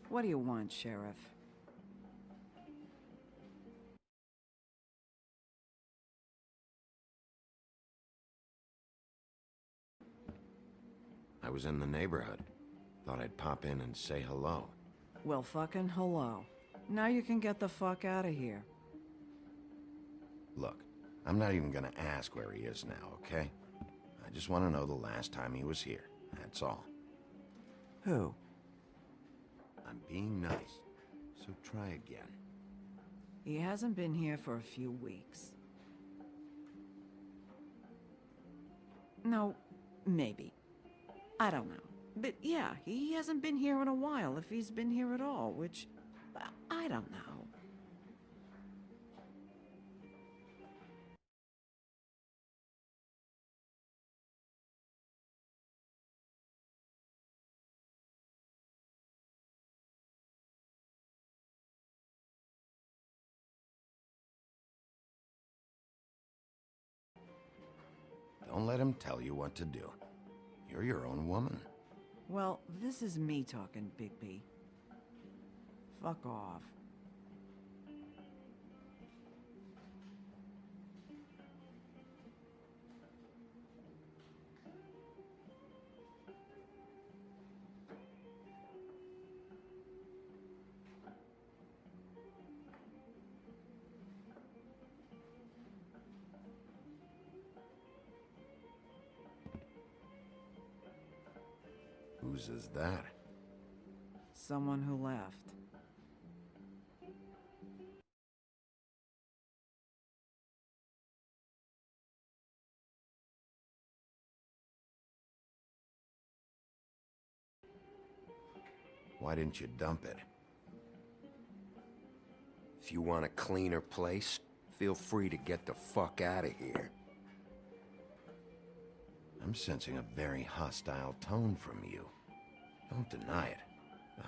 S17: What do you want, Sheriff?
S4: I was in the neighborhood. Thought I'd pop in and say hello.
S17: Well, fucking hello. Now you can get the fuck out of here.
S4: Look, I'm not even gonna ask where he is now, okay? I just want to know the last time he was here. That's all.
S17: Who?
S4: I'm being nice, so try again.
S17: He hasn't been here for a few weeks. No, maybe. I don't know. But yeah, he hasn't been here in a while, if he's been here at all, which... I don't know.
S4: Don't let him tell you what to do. You're your own woman.
S17: Well, this is me talking, Bigby. Fuck off.
S4: Whose is that?
S17: Someone who left.
S4: Why didn't you dump it?
S11: If you want a cleaner place, feel free to get the fuck out of here.
S4: I'm sensing a very hostile tone from you. Don't deny it.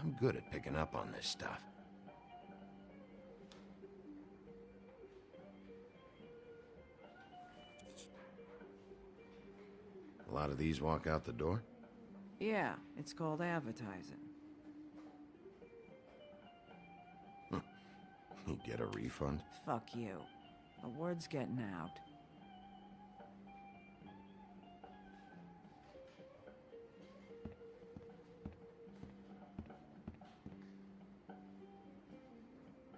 S4: I'm good at picking up on this stuff. A lot of these walk out the door?
S17: Yeah, it's called advertising.
S4: You get a refund?
S17: Fuck you. The word's getting out.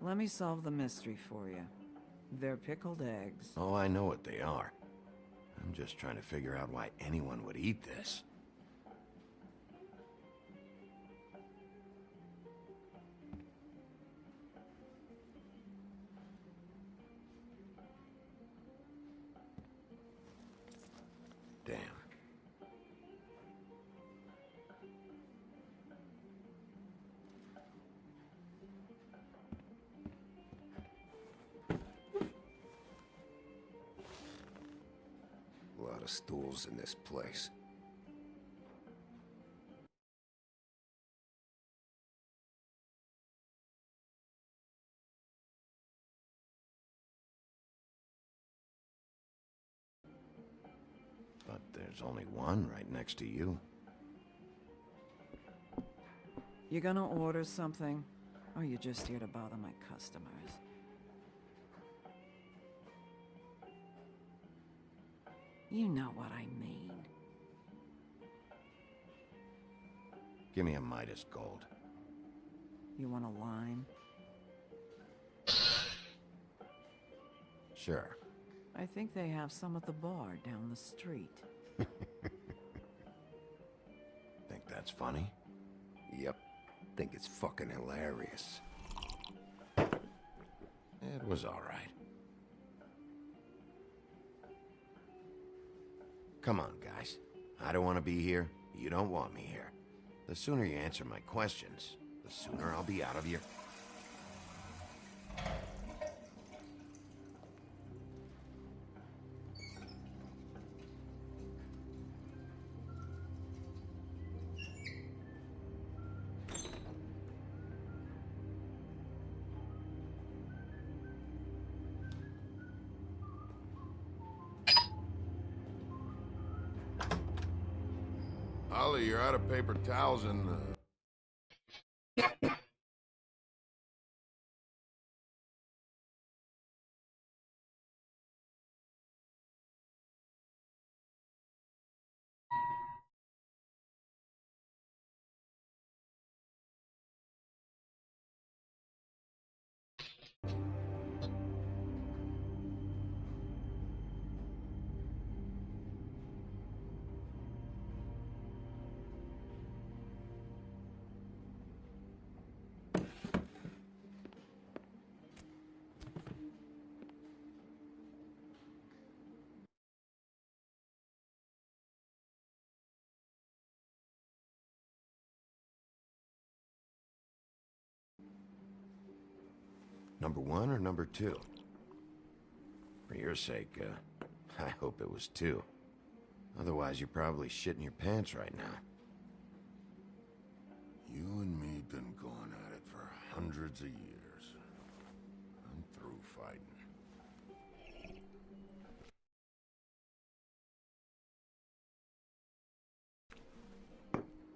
S17: Let me solve the mystery for you. They're pickled eggs.
S4: Oh, I know what they are. I'm just trying to figure out why anyone would eat this. Damn.
S11: A lot of stools in this place.
S4: But there's only one right next to you.
S17: You gonna order something? Or you just here to bother my customers? You know what I mean.
S4: Give me a Midas Gold.
S17: You want a lime?
S4: Sure.
S17: I think they have some at the bar down the street.
S4: Think that's funny?
S11: Yep. Think it's fucking hilarious.
S4: It was all right. Come on, guys. I don't want to be here. You don't want me here. The sooner you answer my questions, the sooner I'll be out of here.
S6: Holly, you're out of paper towels and,
S4: Number 1 or number 2? For your sake, I hope it was 2. Otherwise, you're probably shitting your pants right now.
S6: you and me been going at it for hundreds of years. I'm through fighting.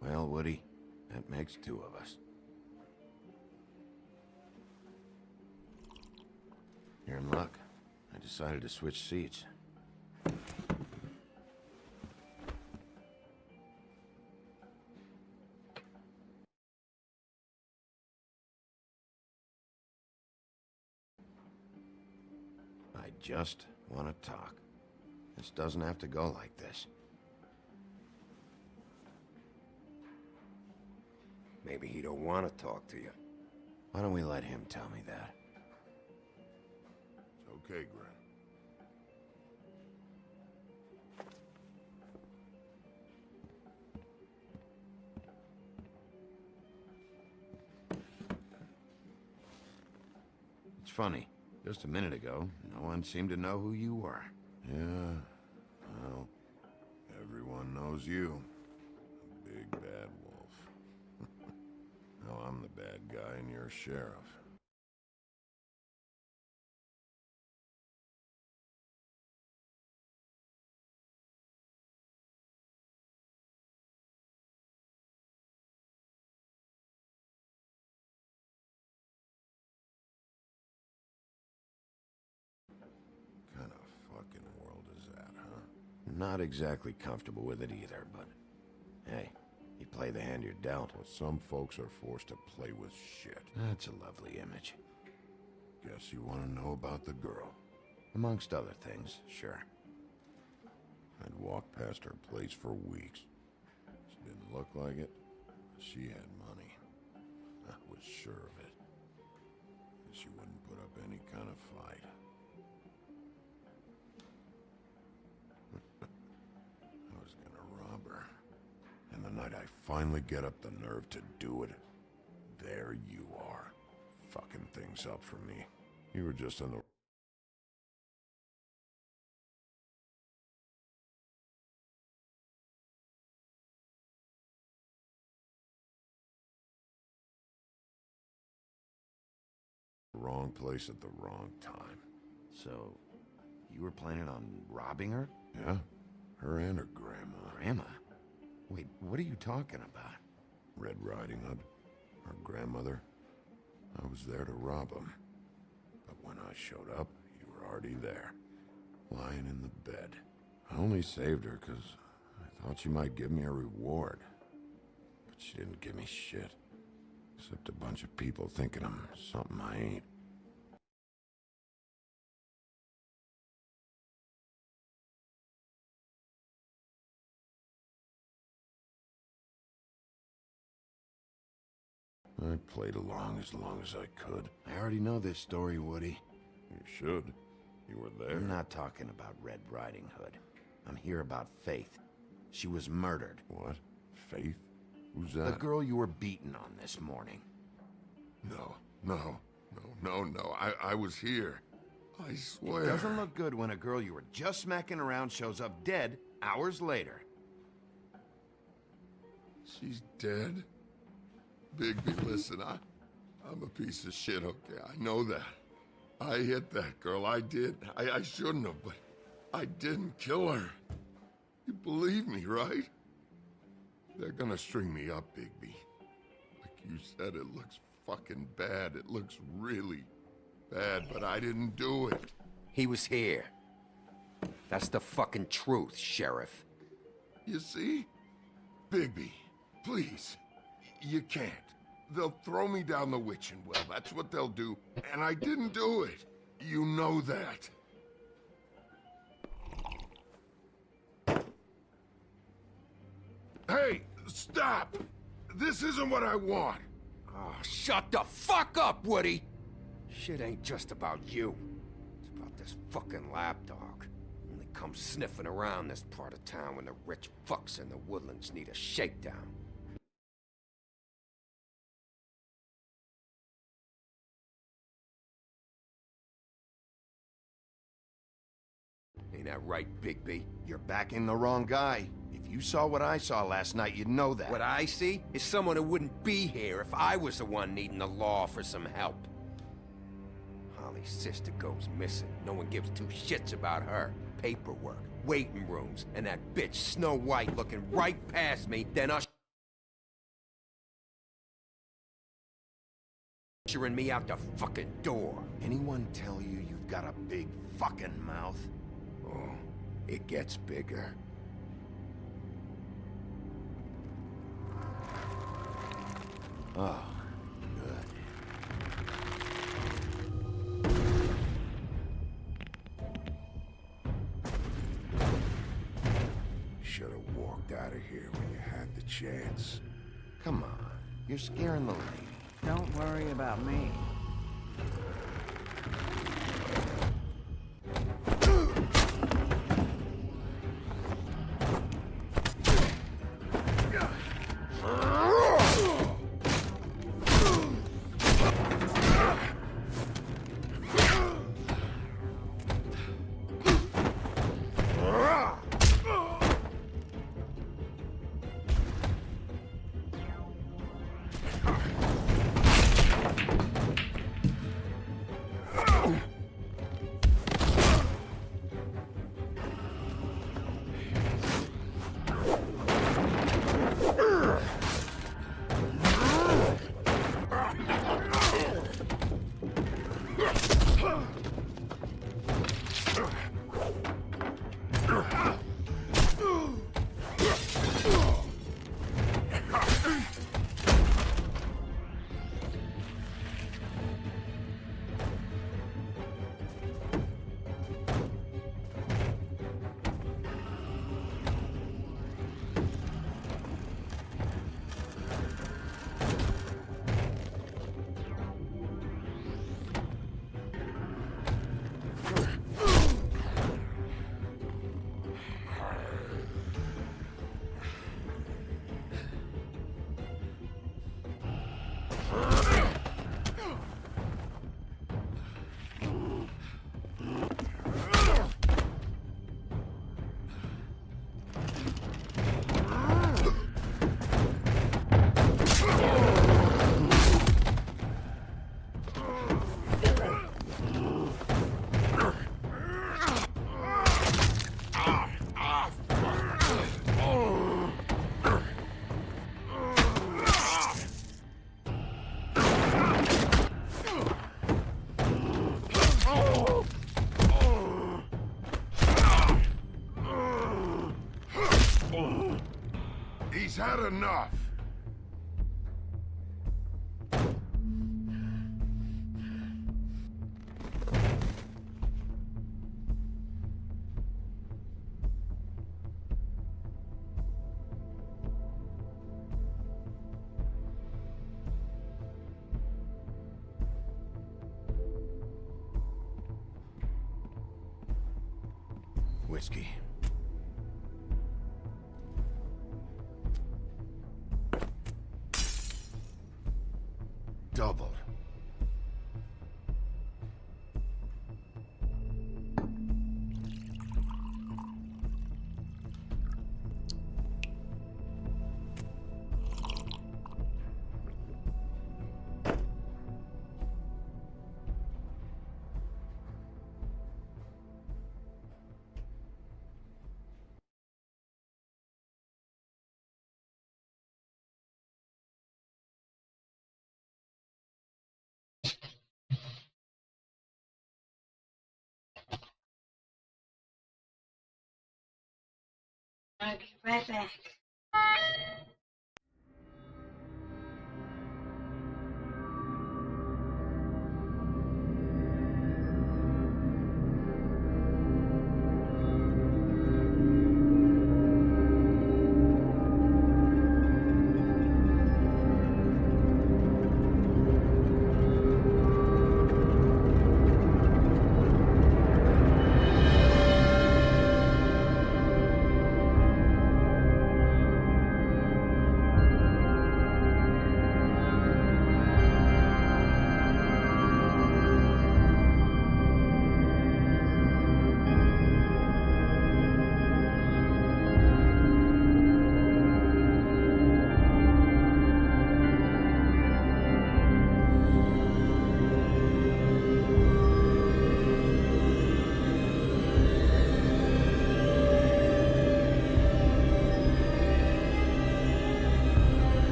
S4: Well, Woody, that makes 2 of us. You're in luck. I decided to switch seats. I just want to talk. This doesn't have to go like this.
S11: Maybe he don't want to talk to you.
S4: Why don't we let him tell me that?
S6: It's okay, Gren.
S4: funny. Just a minute ago, no one seemed to know who you were.
S14: Yeah, well, everyone knows you. Big bad wolf. Now I'm the bad guy and you're sheriff. Kind of fucking world is that, huh?
S4: Not exactly comfortable with it either, but hey, you play the hand you're dealt.
S14: Well, some folks are forced to play with shit.
S4: That's a lovely image.
S14: Guess you want to know about the girl.
S4: Amongst other things, sure.
S14: I'd walked past her place for weeks. She didn't look like it. She had money. I was sure of it. And she wouldn't put up any kind of fight. I was gonna rob her. And the night I finally get up the nerve to do it, there you are, fucking things up for me. You were just on the wrong place at the wrong time.
S4: So, you were planning on robbing her?
S14: Yeah, her and her grandma.
S4: Grandma? Wait, what are you talking about?
S14: Red Riding Hood, her grandmother. I was there to rob them. But when I showed up, you were already there, lying in the bed. I only saved her because I thought she might give me a reward. But she didn't give me shit. Except a bunch of people thinking I'm something I ain't. I played along as I could.
S4: I already know this story, Woody.
S14: You should. You were there.
S4: I'm not talking about Red Riding Hood. I'm here about Faith. She was murdered.
S14: What? Faith? Who's that?
S4: The girl you were beaten on this morning.
S14: No. I was here. I swear.
S4: It doesn't look good when a girl you were just smacking around shows up dead hours later.
S14: She's dead? Bigby, listen, I'm a piece of shit, okay? I know that. I hit that girl, I did. I shouldn't have, but I didn't kill her. You believe me, right? They're gonna string me up, Bigby. Like you said, it looks fucking bad. It looks really bad, but I didn't do it.
S11: He was here. That's the fucking truth, Sheriff.
S14: You see? Bigby, please. You can't. They'll throw me down the witching well. That's what they'll do. And I didn't do it. You know that. Hey, stop! This isn't what I want.
S11: Oh, shut the fuck up, Woody! Shit ain't just about you. It's about this fucking lapdog. Only comes sniffing around this part of town when the rich fucks in the woodlands need a shakedown. Ain't that right, Bigby?
S4: You're backing the wrong guy. If you saw what I saw last night, you'd know that.
S11: What I see is someone who wouldn't be here if I was the one needing the law for some help. Holly's sister goes missing. No one gives two shits about her. Paperwork, waiting rooms, and that bitch Snow White looking right past me, then ushering me out the fucking door.
S4: Anyone tell you you've got a big fucking mouth?
S11: Oh, it gets bigger.
S4: Oh, good.
S14: Should have walked out of here when you had the chance.
S4: Come on, you're scaring the lady.
S17: Don't worry about me.
S6: had enough.
S4: Whiskey.
S6: Double.
S1: I'll be right back.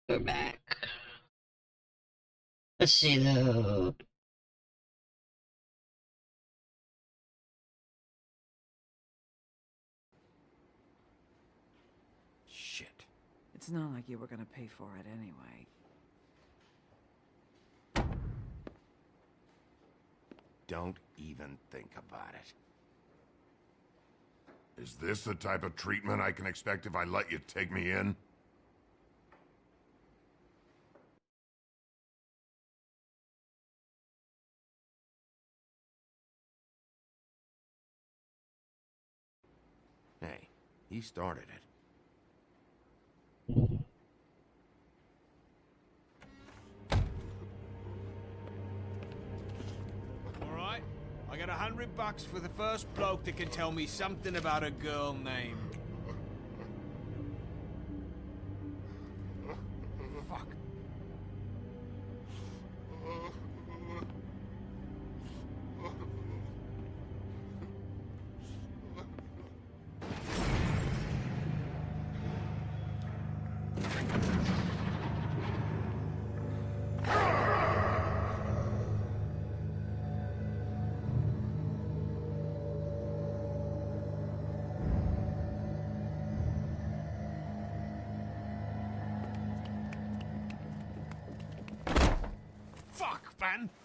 S1: We're back. Let's see though.
S17: Shit. It's not like you were gonna pay for it anyway.
S4: Don't even think about it.
S6: Is this the type of treatment I can expect if I let you take me in?
S4: Hey, he started it.
S8: Alright, I got $100 for the first bloke that can tell me something about a girl named... Fuck.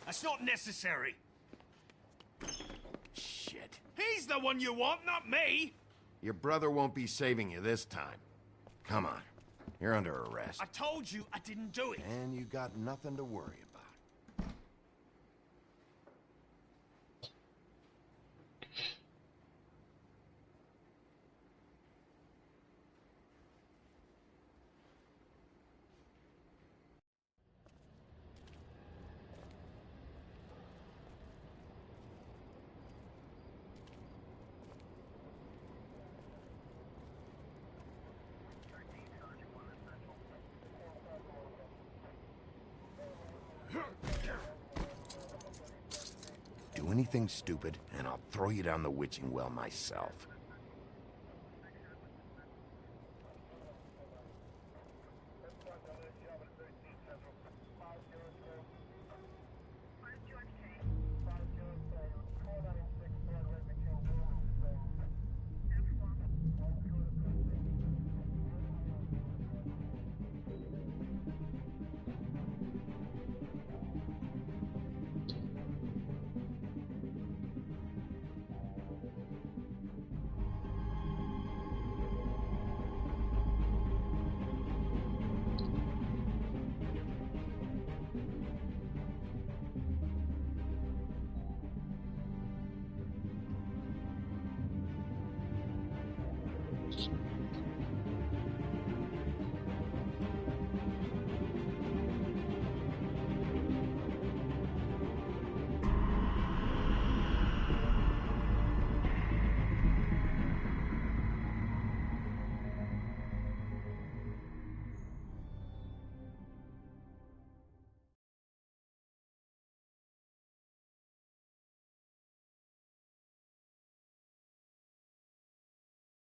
S12: That's not necessary. Shit. He's the one you want, not me!
S4: Your brother won't be saving you this time. Come on. You're under arrest.
S12: I told you I didn't do it.
S4: And you got nothing to worry about. Do anything stupid, and I'll throw you down the witching well myself.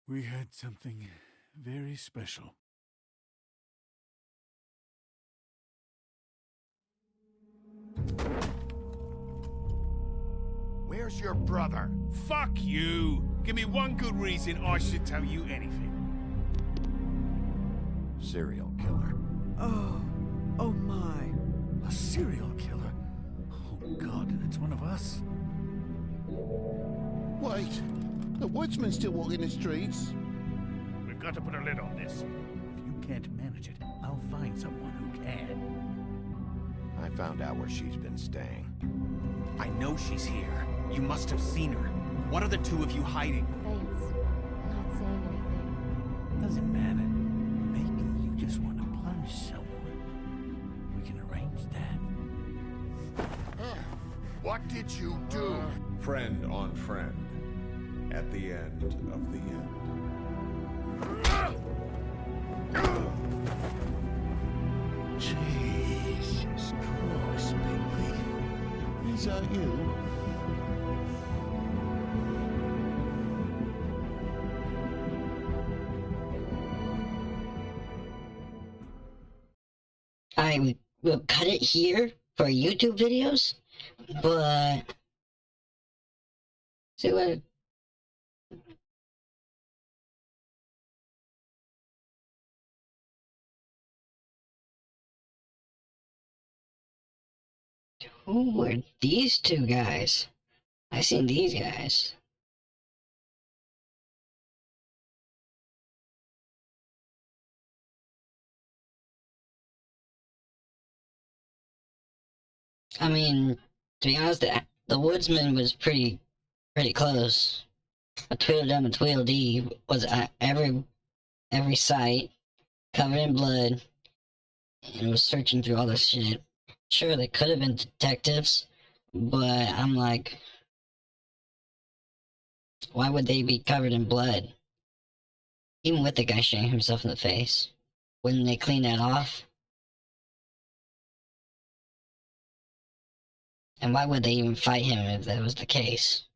S8: We had something very special.
S4: Where's your brother?
S12: Fuck you! Give me one good reason I should tell you anything.
S4: Serial killer.
S17: Oh my.
S12: A serial killer? Oh god, and it's one of us?
S3: Wait, the woodsman's still walking the streets.
S12: We've got to put a lid on this. If you can't manage it, I'll find someone who can.
S4: I found out where she's been staying.
S18: I know she's here. You must have seen her. What are the two of you hiding?
S5: Thanks. Not saying anything.
S12: Doesn't matter. Maybe you just want to plunge someone. We can arrange that.
S6: What did you do?
S14: Friend on friend. At the end of the end.
S3: Jesus Christ, Bigby. Is that you?
S1: I will cut it here for YouTube videos, but see what. Who were these two guys? I seen these guys. I mean, to be honest, the woodsman was pretty close. A Tweedledum and Tweedledee was at every site, covered in blood, and was searching through all this shit. Sure, they could have been detectives, but I'm like, why would they be covered in blood? Even with the guy shooting himself in the face. Wouldn't they clean that off? And why would they even fight him if that was the case?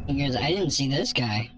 S1: Because I didn't see this guy.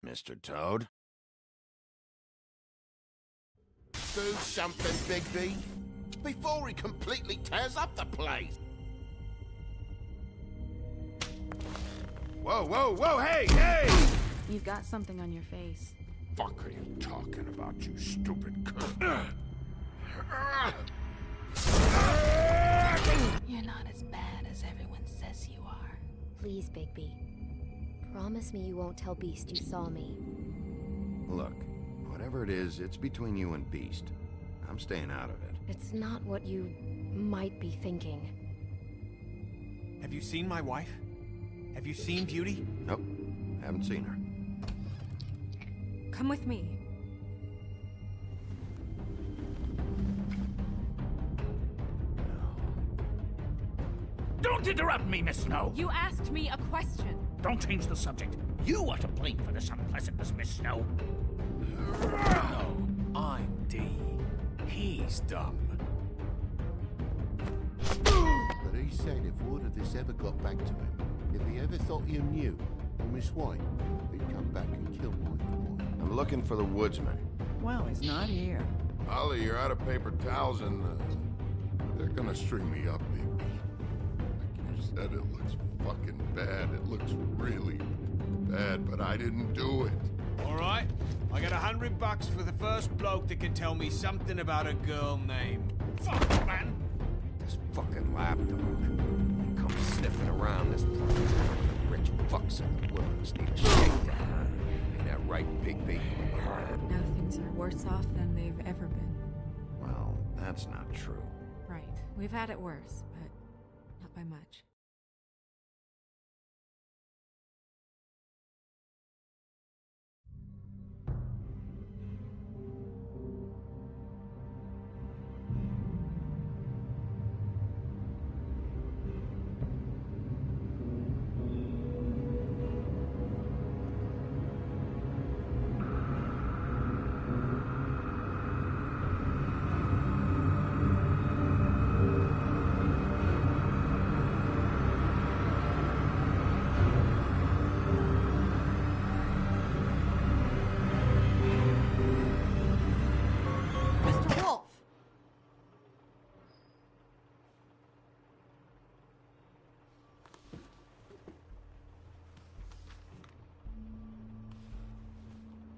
S4: Mr. Toad?
S3: Do something, Bigby, before he completely tears up the place.
S11: Whoa, whoa, whoa, hey, hey!
S7: You've got something on your face.
S6: Fuck are you talking about, you stupid cunt?
S7: You're not as bad as everyone says you are.
S5: Please, Bigby. Promise me you won't tell Beast you saw me.
S4: Look, whatever it is, it's between you and Beast. I'm staying out of it.
S5: It's not what you might be thinking.
S18: Have you seen my wife? Have you seen Beauty?
S4: Nope, haven't seen her.
S10: Come with me.
S12: Don't interrupt me, Miss Snow!
S10: You asked me a question.
S12: Don't change the subject. You are to blame for this unpleasantness, Miss Snow.
S18: No, I'm D. He's dumb.
S3: But he said if word of this ever got back to him, if he ever thought you knew, or Miss White, he'd come back and kill my boy.
S4: I'm looking for the woodsman.
S17: Well, he's not here.
S14: Ollie, you're out of paper towels and they're gonna string me up, Bigby. Like you said, it looks fucking bad. It looks really bad, but I didn't do it.
S18: All right, I got $100 for the first bloke that can tell me something about a girl named.
S12: Fuck, man!
S11: This fucking lapdog. He comes sniffing around this place. The rich fucks in the woods need a shakedown. Ain't that right, Bigby?
S10: Now things are worse off than they've ever been.
S4: Well, that's not true.
S10: Right. We've had it worse, but not by much.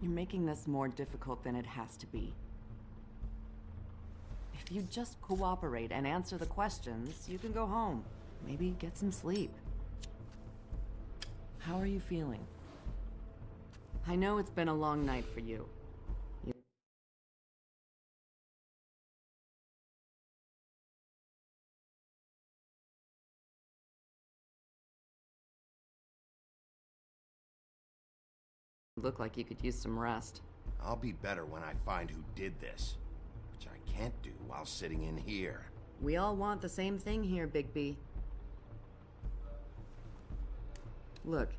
S17: You're making this more difficult than it has to be. If you just cooperate and answer the questions, you can go home. Maybe get some sleep. How are you feeling? I know it's been a long night for you. Look like you could use some rest.
S4: I'll be better when I find who did this, which I can't do while sitting in here.
S17: We all want the same thing here, Bigby. Look,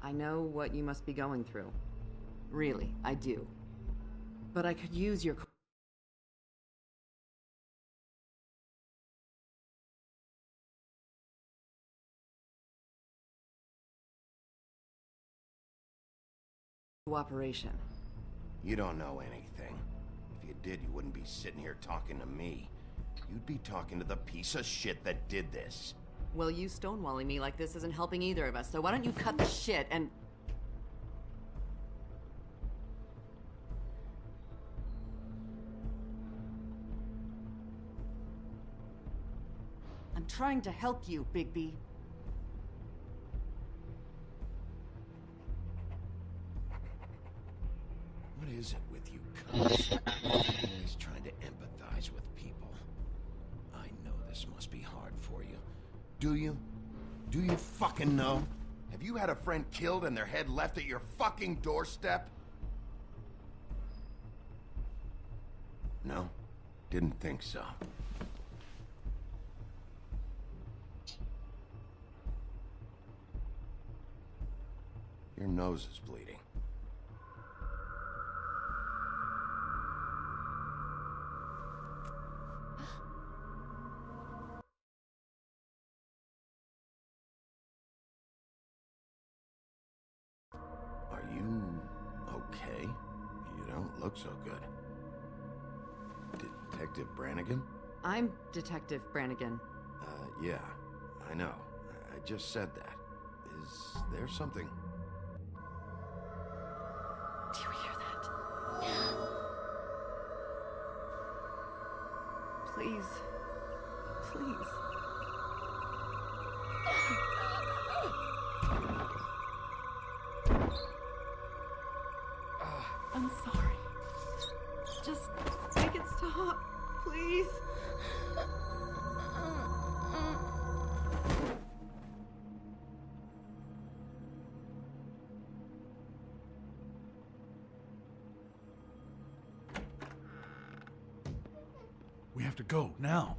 S17: I know what you must be going through. Really, I do. But I could use your cooperation.
S4: You don't know anything. If you did, you wouldn't be sitting here talking to me. You'd be talking to the piece of shit that did this.
S17: Well, you stonewalling me like this isn't helping either of us, so why don't you cut the shit and... I'm trying to help you, Bigby.
S4: What is it with you cunts? Always trying to empathize with people. I know this must be hard for you. Do you? Do you fucking know? Have you had a friend killed and their head left at your fucking doorstep? No? Didn't think so. Your nose is bleeding. Are you okay? You don't look so good. Detective Brannigan?
S17: I'm Detective Brannigan.
S4: Yeah, I know. I just said that. Is there something?
S17: Do you hear that? Please. Please. I'm sorry. Just make it stop, please.
S12: We have to go now.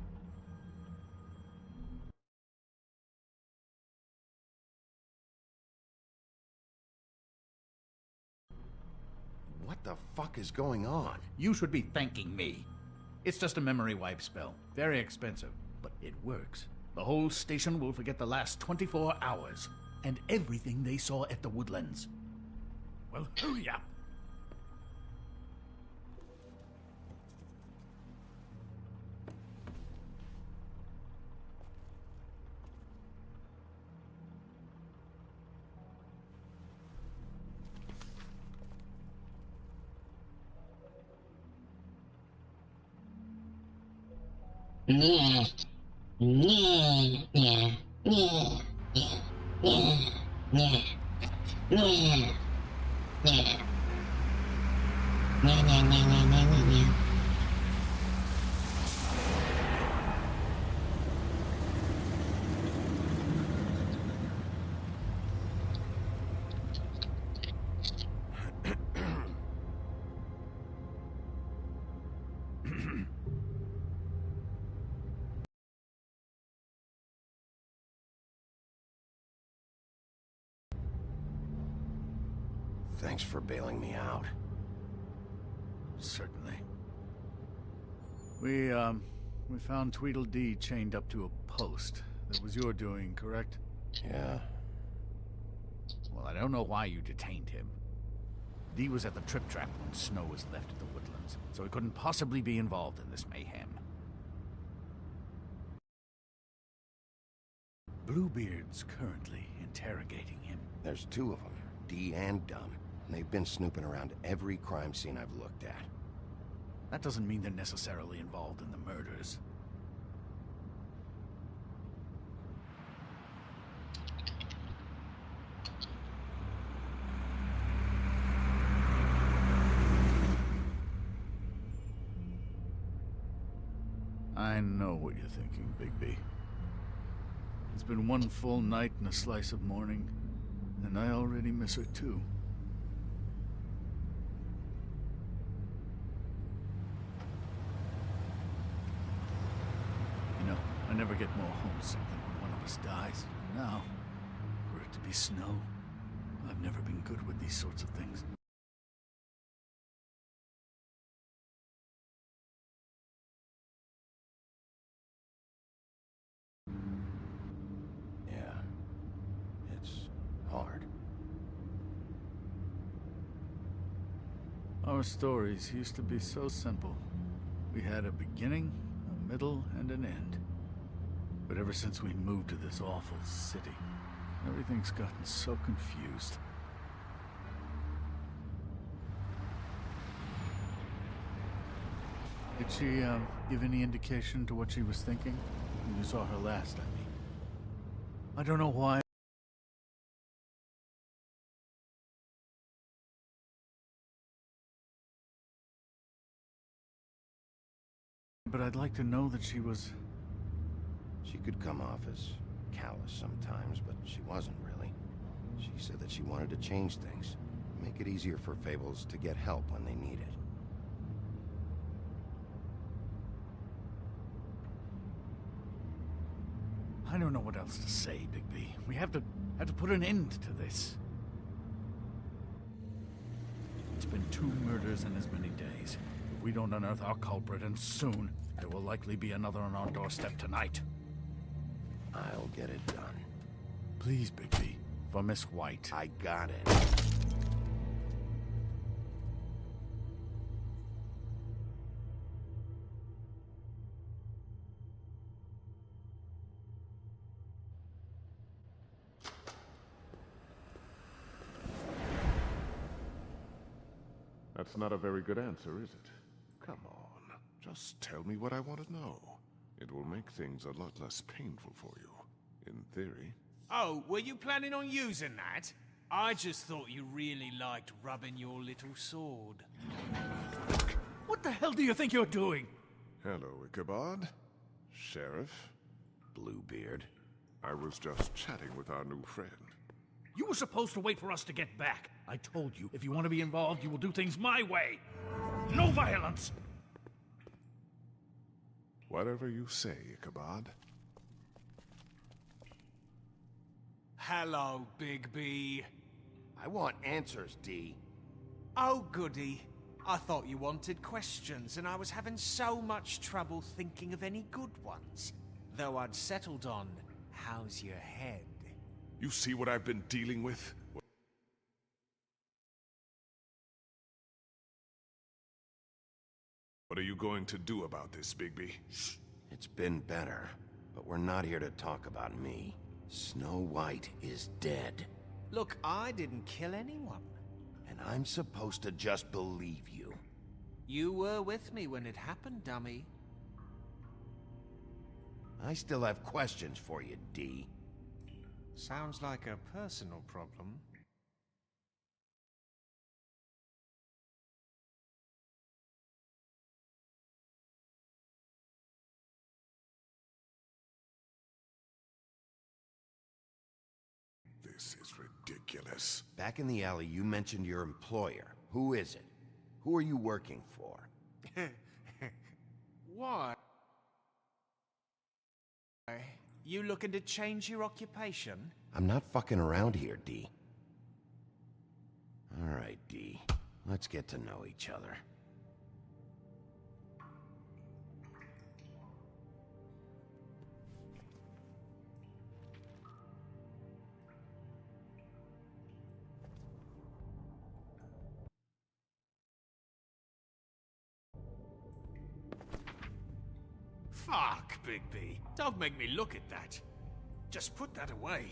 S4: What the fuck is going on?
S12: You should be thanking me. It's just a memory wipe spell. Very expensive, but it works. The whole station will forget the last 24 hours and everything they saw at the Woodlands. Well, hurry up.
S1: Yeah. Yeah. Yeah. Yeah. Yeah. Yeah. Yeah. Yeah. Yeah. Yeah.
S4: Thanks for bailing me out.
S12: Certainly. We found Tweedledee chained up to a post. That was your doing, correct?
S4: Yeah.
S12: Well, I don't know why you detained him. Dee was at the Trip Trap when Snow was left at the Woodlands, so he couldn't possibly be involved in this mayhem. Bluebeard's currently interrogating him.
S4: There's two of them, Dee and Dunn. They've been snooping around every crime scene I've looked at.
S12: That doesn't mean they're necessarily involved in the murders. I know what you're thinking, Bigby. It's been one full night and a slice of morning, and I already miss her too. You know, I never get more homesick than when one of us dies. And now, for it to be Snow, I've never been good with these sorts of things.
S4: Yeah, it's hard.
S12: Our stories used to be so simple. We had a beginning, a middle, and an end. But ever since we moved to this awful city, everything's gotten so confused. Did she, give any indication to what she was thinking? When you saw her last, I mean. I don't know why. But I'd like to know that she was...
S4: She could come off as callous sometimes, but she wasn't really. She said that she wanted to change things, make it easier for Fables to get help when they need it.
S12: I don't know what else to say, Bigby. We have to put an end to this. It's been 2 murders in as many days. If we don't unearth our culprit, and soon, there will likely be another on our doorstep tonight.
S4: I'll get it done.
S12: Please, Bigby. For Miss White.
S4: I got it.
S14: That's not a very good answer, is it? Come on, just tell me what I want to know. It will make things a lot less painful for you, in theory.
S18: Oh, were you planning on using that? I just thought you really liked rubbing your little sword.
S12: What the hell do you think you're doing?
S14: Hello, Ichabod. Sheriff.
S4: Bluebeard.
S14: I was just chatting with our new friend.
S12: You were supposed to wait for us to get back. I told you, if you want to be involved, you will do things my way. No violence!
S14: Whatever you say, Ichabod.
S18: Hello, Bigby.
S4: I want answers, D.
S18: Oh, goody. I thought you wanted questions, and I was having so much trouble thinking of any good ones. Though I'd settled on, how's your head?
S14: You see what I've been dealing with? What are you going to do about this, Bigby?
S4: It's been better, but we're not here to talk about me. Snow White is dead.
S18: Look, I didn't kill anyone.
S4: And I'm supposed to just believe you.
S18: You were with me when it happened, dummy.
S4: I still have questions for you, D.
S18: Sounds like a personal problem.
S14: This is ridiculous.
S4: Back in the alley, you mentioned your employer. Who is it? Who are you working for?
S18: Why? You looking to change your occupation?
S4: I'm not fucking around here, D. All right, D. Let's get to know each other.
S18: Fuck, Bigby. Don't make me look at that. Just put that away.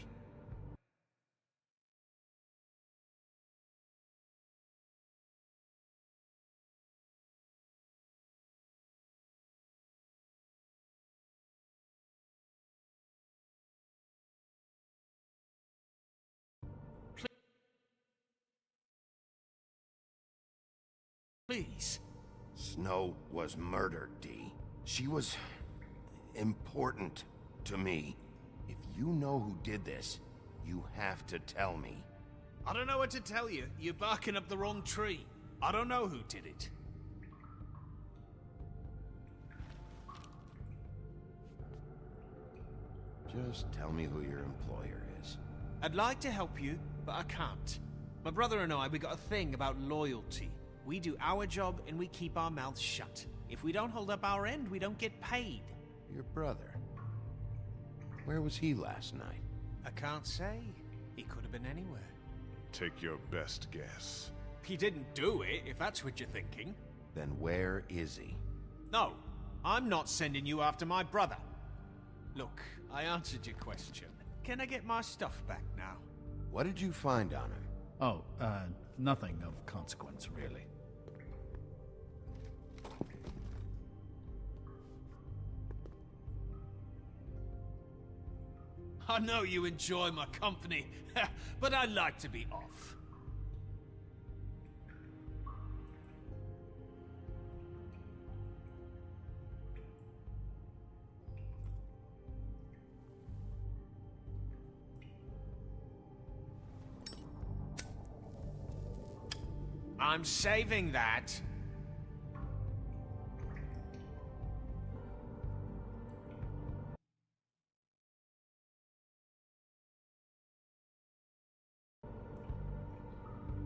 S18: Please.
S4: Snow was murdered, Dee. She was important to me. If you know who did this, you have to tell me.
S18: I don't know what to tell you. You're barking up the wrong tree. I don't know who did it.
S4: Just tell me who your employer is.
S18: I'd like to help you, but I can't. My brother and I, we got a thing about loyalty. We do our job and we keep our mouths shut. If we don't hold up our end, we don't get paid.
S4: Your brother? Where was he last night?
S18: I can't say. He could have been anywhere.
S14: Take your best guess.
S18: He didn't do it, if that's what you're thinking.
S4: Then where is he?
S18: No, I'm not sending you after my brother. Look, I answered your question. Can I get my stuff back now?
S4: What did you find on him?
S12: Oh, nothing of consequence, really.
S18: I know you enjoy my company, but I'd like to be off. I'm saving that.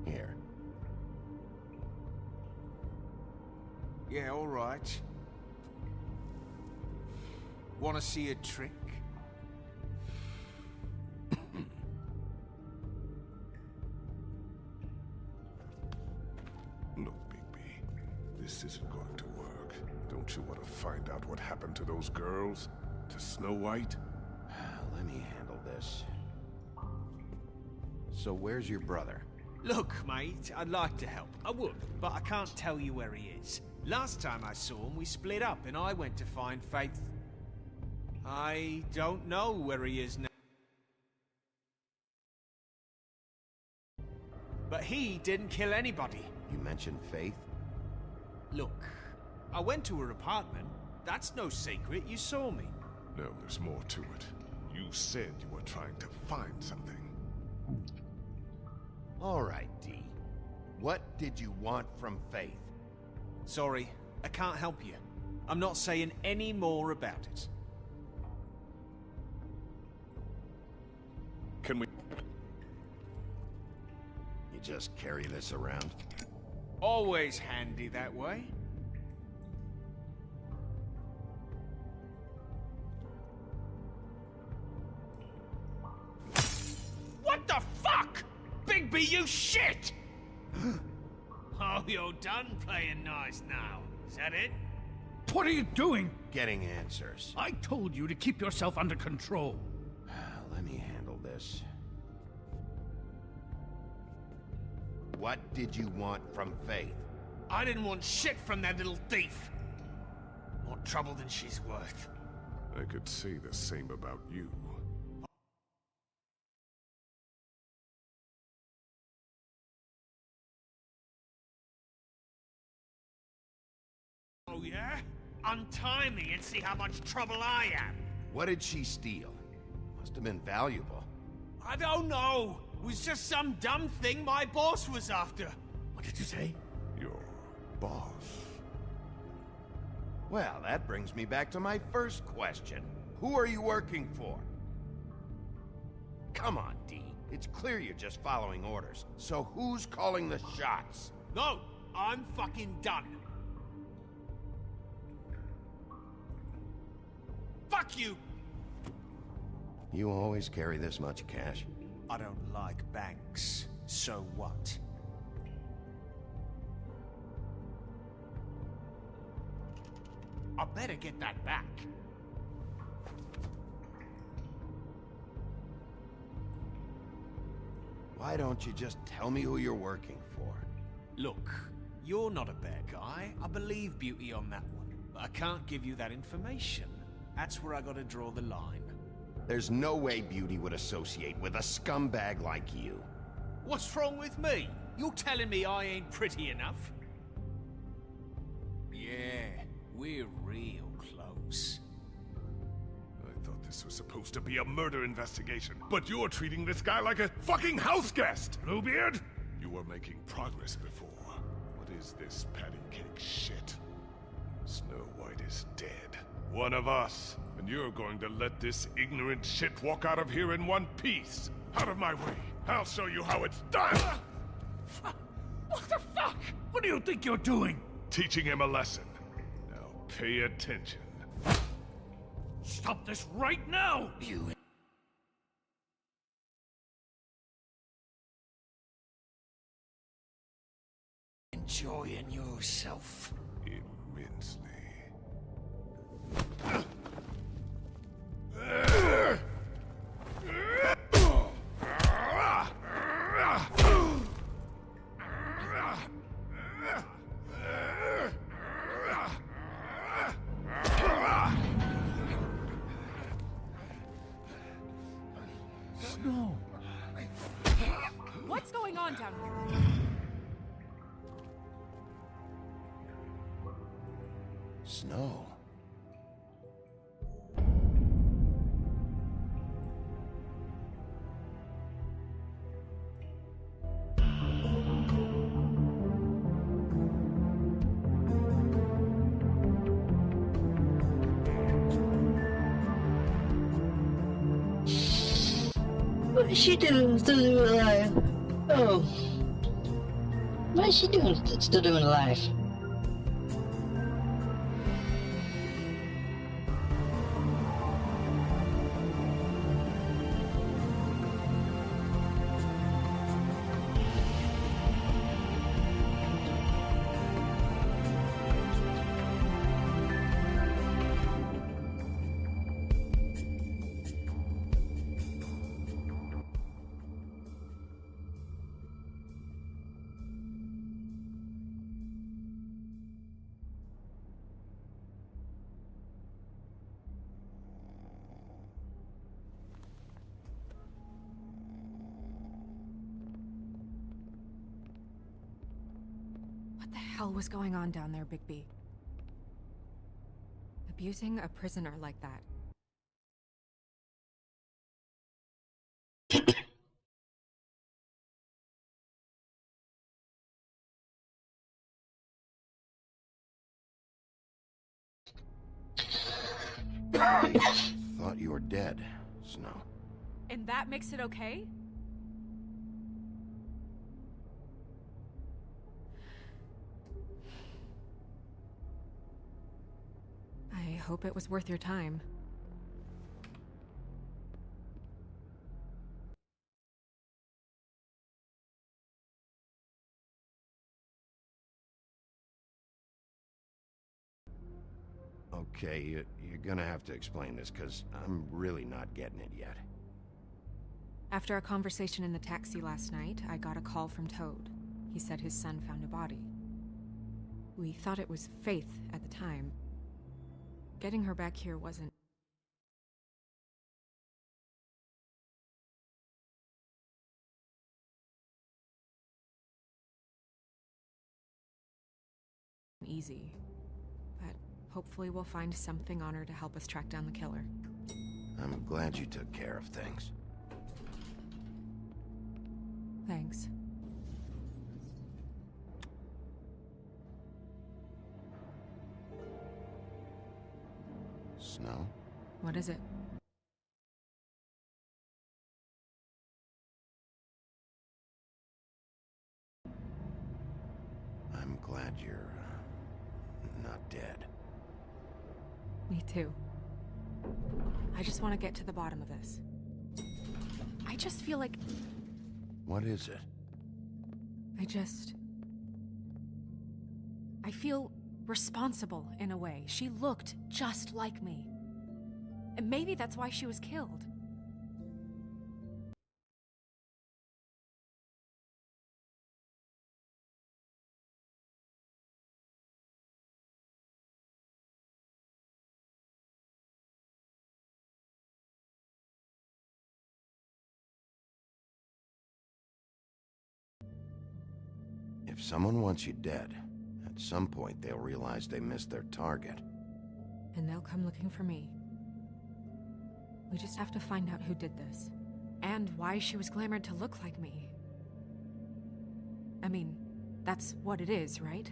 S4: Here.
S18: Yeah, all right. Want to see a trick?
S14: Look, Bigby, this isn't going to work. Don't you want to find out what happened to those girls? To Snow White?
S4: Let me handle this. So where's your brother?
S18: Look, mate, I'd like to help. I would, but I can't tell you where he is. Last time I saw him, we split up and I went to find Faith. I don't know where he is now. But he didn't kill anybody.
S4: You mentioned Faith?
S18: Look, I went to her apartment. That's no secret. You saw me.
S14: No, there's more to it. You said you were trying to find something.
S4: All right, Dee. What did you want from Faith?
S18: Sorry, I can't help you. I'm not saying any more about it.
S14: Can we...
S4: You just carry this around?
S18: Always handy that way. What the fuck? Bigby, you shit! Oh, you're done playing nice now. Is that it?
S12: What are you doing?
S4: Getting answers.
S12: I told you to keep yourself under control.
S4: Let me handle this. What did you want from Faith?
S18: I didn't want shit from that little thief. More trouble than she's worth.
S14: I could say the same about you.
S18: Oh yeah? Untie me and see how much trouble I am.
S4: What did she steal? Must have been valuable.
S18: I don't know. It was just some dumb thing my boss was after.
S12: What did you say?
S14: Your boss.
S4: Well, that brings me back to my first question. Who are you working for? Come on, Dee. It's clear you're just following orders. So who's calling the shots?
S18: No, I'm fucking done. Fuck you!
S4: You always carry this much cash?
S18: I don't like banks. So what? I better get that back.
S4: Why don't you just tell me who you're working for?
S18: Look, you're not a bad guy. I believe Beauty on that one. But I can't give you that information. That's where I gotta draw the line.
S4: There's no way Beauty would associate with a scumbag like you.
S18: What's wrong with me? You're telling me I ain't pretty enough? we're real close.
S19: I thought this was supposed to be a murder investigation, but you're treating this guy like a fucking house guest, Bluebeard! You were making progress before. What is this patty cake shit? Snow White is dead. One of us. And you're going to let this ignorant shit walk out of here in one piece. Out of my way. I'll show you how it's done!
S12: What the fuck? What do you think you're doing?
S19: Teaching him a lesson. Now pay attention.
S12: Stop this right now! You... enjoying yourself?
S19: Immensely.
S12: Snow!
S10: What's going on down here?
S4: Snow.
S1: What is she doing still alive? Oh. What is she doing still doing alive?
S10: What the hell was going on down there, Bigby? Abusing a prisoner like that.
S4: Thought you were dead, Snow.
S10: And that makes it okay? I hope it was worth your time.
S4: Okay, you're gonna have to explain this, because I'm really not getting it yet.
S10: After a conversation in the taxi last night, I got a call from Toad. He said his son found a body. We thought it was Faith at the time. Getting her back here wasn't... easy. But hopefully we'll find something on her to help us track down the killer.
S4: I'm glad you took care of things.
S10: Thanks.
S4: Snow?
S10: What is it?
S4: I'm glad you're not dead.
S10: Me too. I just want to get to the bottom of this. I just feel like...
S4: What is it?
S10: I feel responsible in a way. She looked just like me. And maybe that's why she was killed.
S4: If someone wants you dead, at some point they'll realize they missed their target.
S10: and they'll come looking for me. We just have to find out who did this, and why she was glamored to look like me. I mean, that's what it is, right?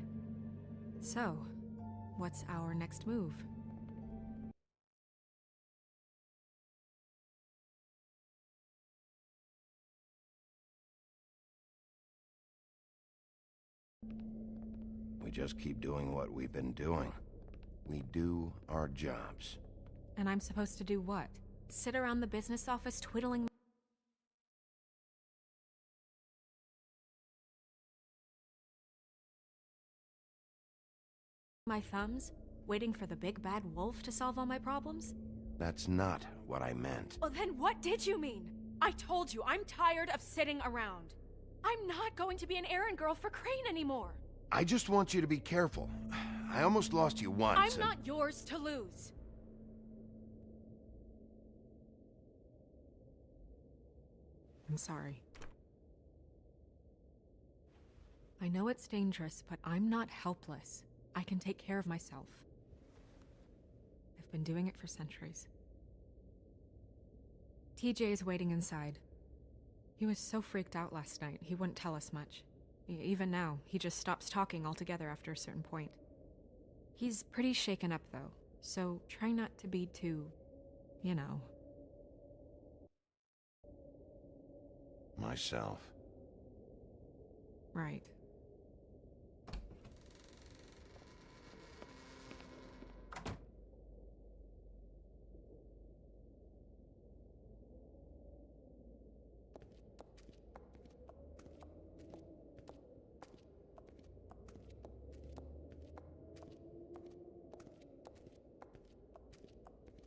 S10: So, what's our next move?
S4: We just keep doing what we've been doing. We do our jobs.
S10: And I'm supposed to do what? Sit around the business office twiddling my thumbs, waiting for the big bad wolf to solve all my problems?
S4: That's not what I meant.
S10: Well, then what did you mean? I told you, I'm tired of sitting around. I'm not going to be an errand girl for Crane anymore.
S4: I just want you to be careful. I almost lost you once.
S10: I'm not yours to lose. I'm sorry. I know it's dangerous, but I'm not helpless. I can take care of myself. I've been doing it for centuries. TJ is waiting inside. He was so freaked out last night, he wouldn't tell us much. Even now, he just stops talking altogether after a certain point. He's pretty shaken up, though, so try not to be too, you know.
S4: Myself.
S10: Right.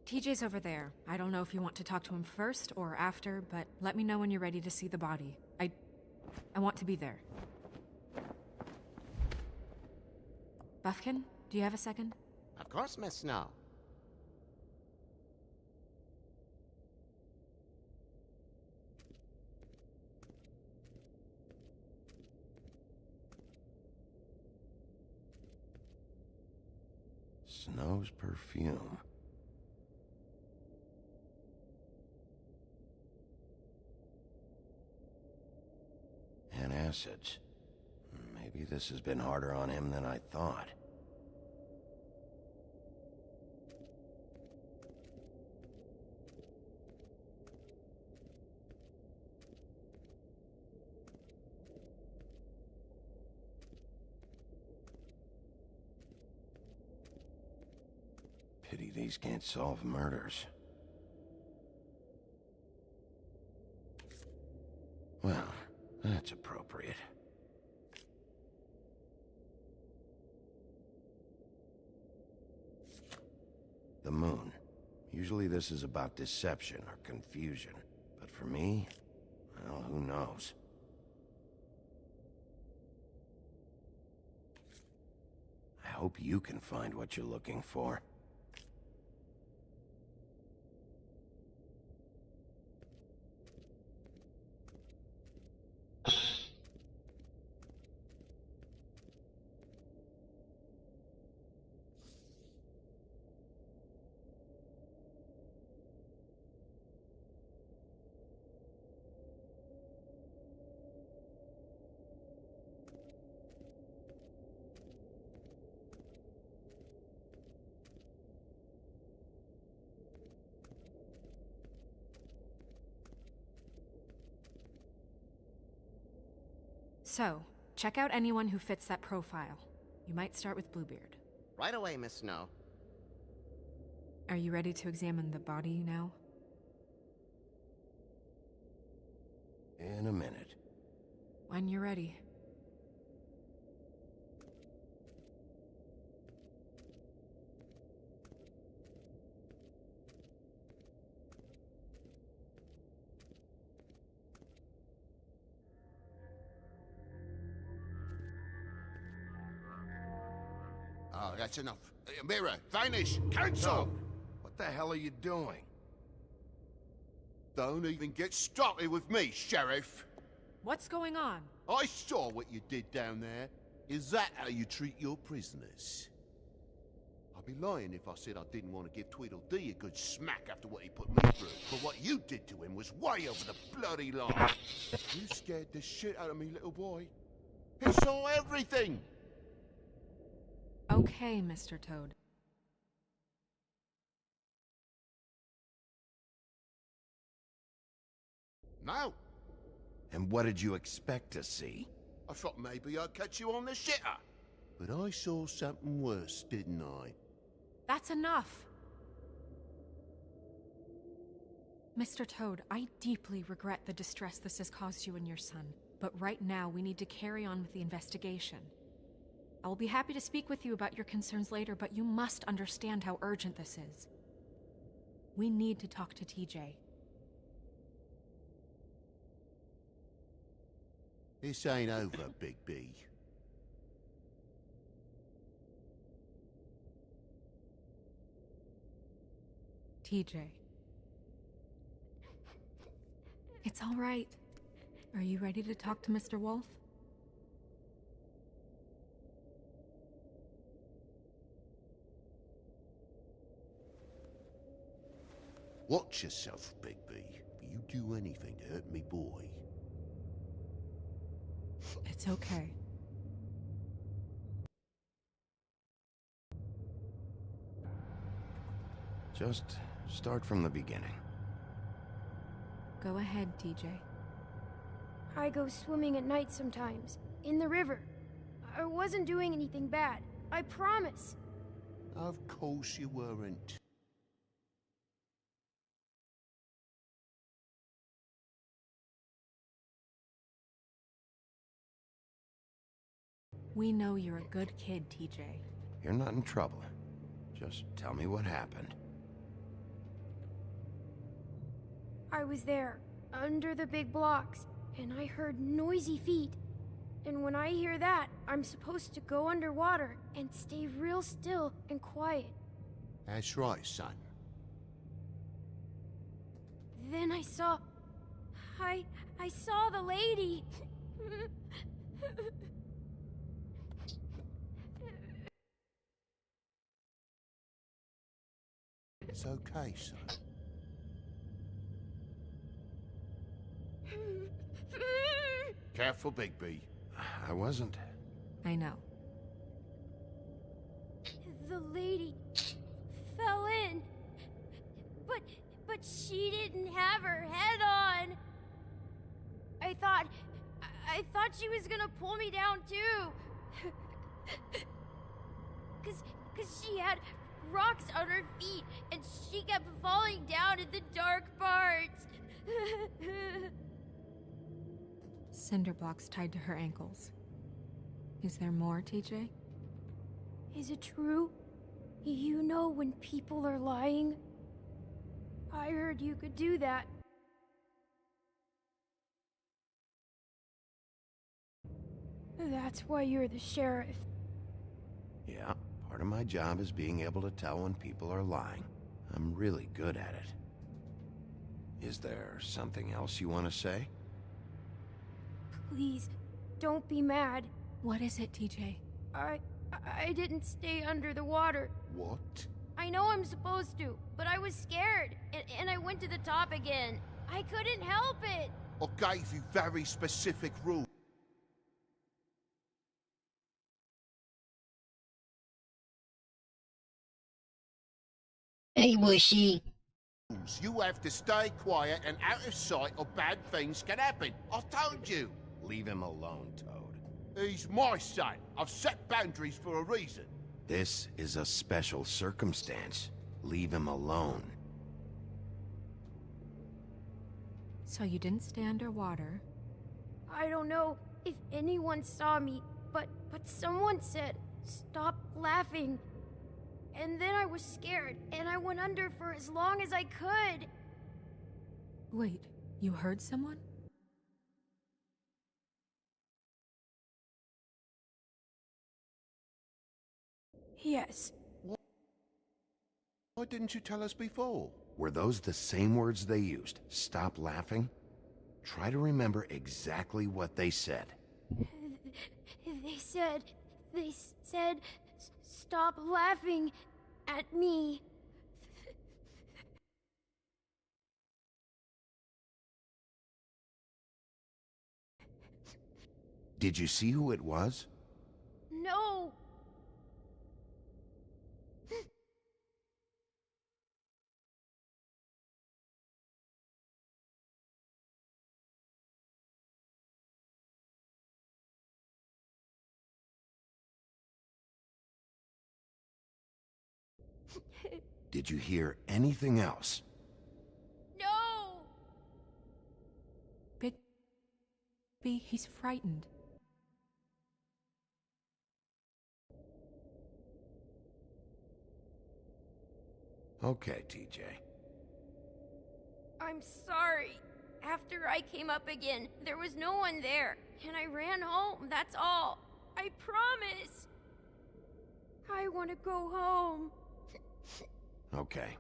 S10: TJ's over there. I don't know if you want to talk to him first or after, but let me know when you're ready to see the body. I want to be there. Buffkin, do you have a second?
S13: Of course, Miss Snow.
S4: Snow's perfume. And acids. Maybe this has been harder on him than I thought. Pity these can't solve murders. Well, that's appropriate. The moon. Usually this is about deception or confusion. But for me, well, who knows? I hope you can find what you're looking for.
S10: So, check out anyone who fits that profile. You might start with Bluebeard.
S13: Right away, Miss Snow.
S10: Are you ready to examine the body now?
S4: In a minute.
S10: When you're ready.
S3: Oh, that's enough. Mirror, vanish, cancel!
S4: No. What the hell are you doing?
S3: Don't even get started with me, Sheriff.
S10: What's going on?
S3: I saw what you did down there. Is that how you treat your prisoners? I'd be lying if I said I didn't want to give Tweedledee a good smack after what he put me through. But what you did to him was way over the bloody line. You scared the shit out of me, little boy. He saw everything!
S10: Okay, Mr. Toad.
S3: No.
S4: And what did you expect to see?
S3: I thought maybe I'd catch you on the shitter. But I saw something worse, didn't I?
S10: That's enough! Mr. Toad, I deeply regret the distress this has caused you and your son. But right now, we need to carry on with the investigation. I will be happy to speak with you about your concerns later, but you must understand how urgent this is. We need to talk to TJ.
S3: This ain't over, Big B.
S10: TJ. It's all right. Are you ready to talk to Mr. Wolf?
S3: Watch yourself, Big B. If you do anything to hurt me boy.
S10: It's okay.
S4: Just start from the beginning.
S10: Go ahead, TJ.
S15: I go swimming at night sometimes, in the river. I wasn't doing anything bad. I promise.
S3: Of course you weren't.
S10: We know you're a good kid, TJ.
S4: You're not in trouble. Just tell me what happened.
S15: I was there, under the big blocks, and I heard noisy feet. And when I hear that, I'm supposed to go underwater and stay real still and quiet.
S3: That's right, son.
S15: Then I saw... I saw the lady.
S3: It's okay, son. Careful, Big B.
S4: I wasn't.
S10: I know.
S15: The lady fell in. But she didn't have her head on. I thought she was gonna pull me down too. Cause she had rocks on her feet and she kept falling down in the dark parts.
S10: Cinder blocks tied to her ankles. Is there more, TJ?
S15: Is it true? You know when people are lying? I heard you could do that. That's why you're the sheriff.
S4: Yeah, part of my job is being able to tell when people are lying. I'm really good at it. Is there something else you want to say?
S15: Please, don't be mad.
S10: What is it, TJ?
S15: I didn't stay under the water.
S3: What?
S15: I know I'm supposed to, but I was scared, and I went to the top again. I couldn't help it.
S3: I gave you very specific rules.
S1: Hey, Wishy.
S3: You have to stay quiet and out of sight or bad things can happen. I told you.
S4: Leave him alone, Toad.
S3: He's my son. I've set boundaries for a reason.
S4: This is a special circumstance. Leave him alone.
S10: So you didn't stay underwater?
S15: I don't know if anyone saw me, but someone said, "Stop laughing." And then I was scared, and I went under for as long as I could.
S10: Wait, you heard someone?
S15: Yes.
S3: Why didn't you tell us before?
S4: Were those the same words they used? Stop laughing? Try to remember exactly what they said.
S15: They said, stop laughing, at me.
S4: Did you see who it was?
S15: No.
S4: Did you hear anything else?
S15: No.
S10: Bigby, he's frightened.
S4: Okay, TJ.
S15: I'm sorry. After I came up again, there was no one there, and I ran home, that's all. I promise. I want to go home.
S4: Okay,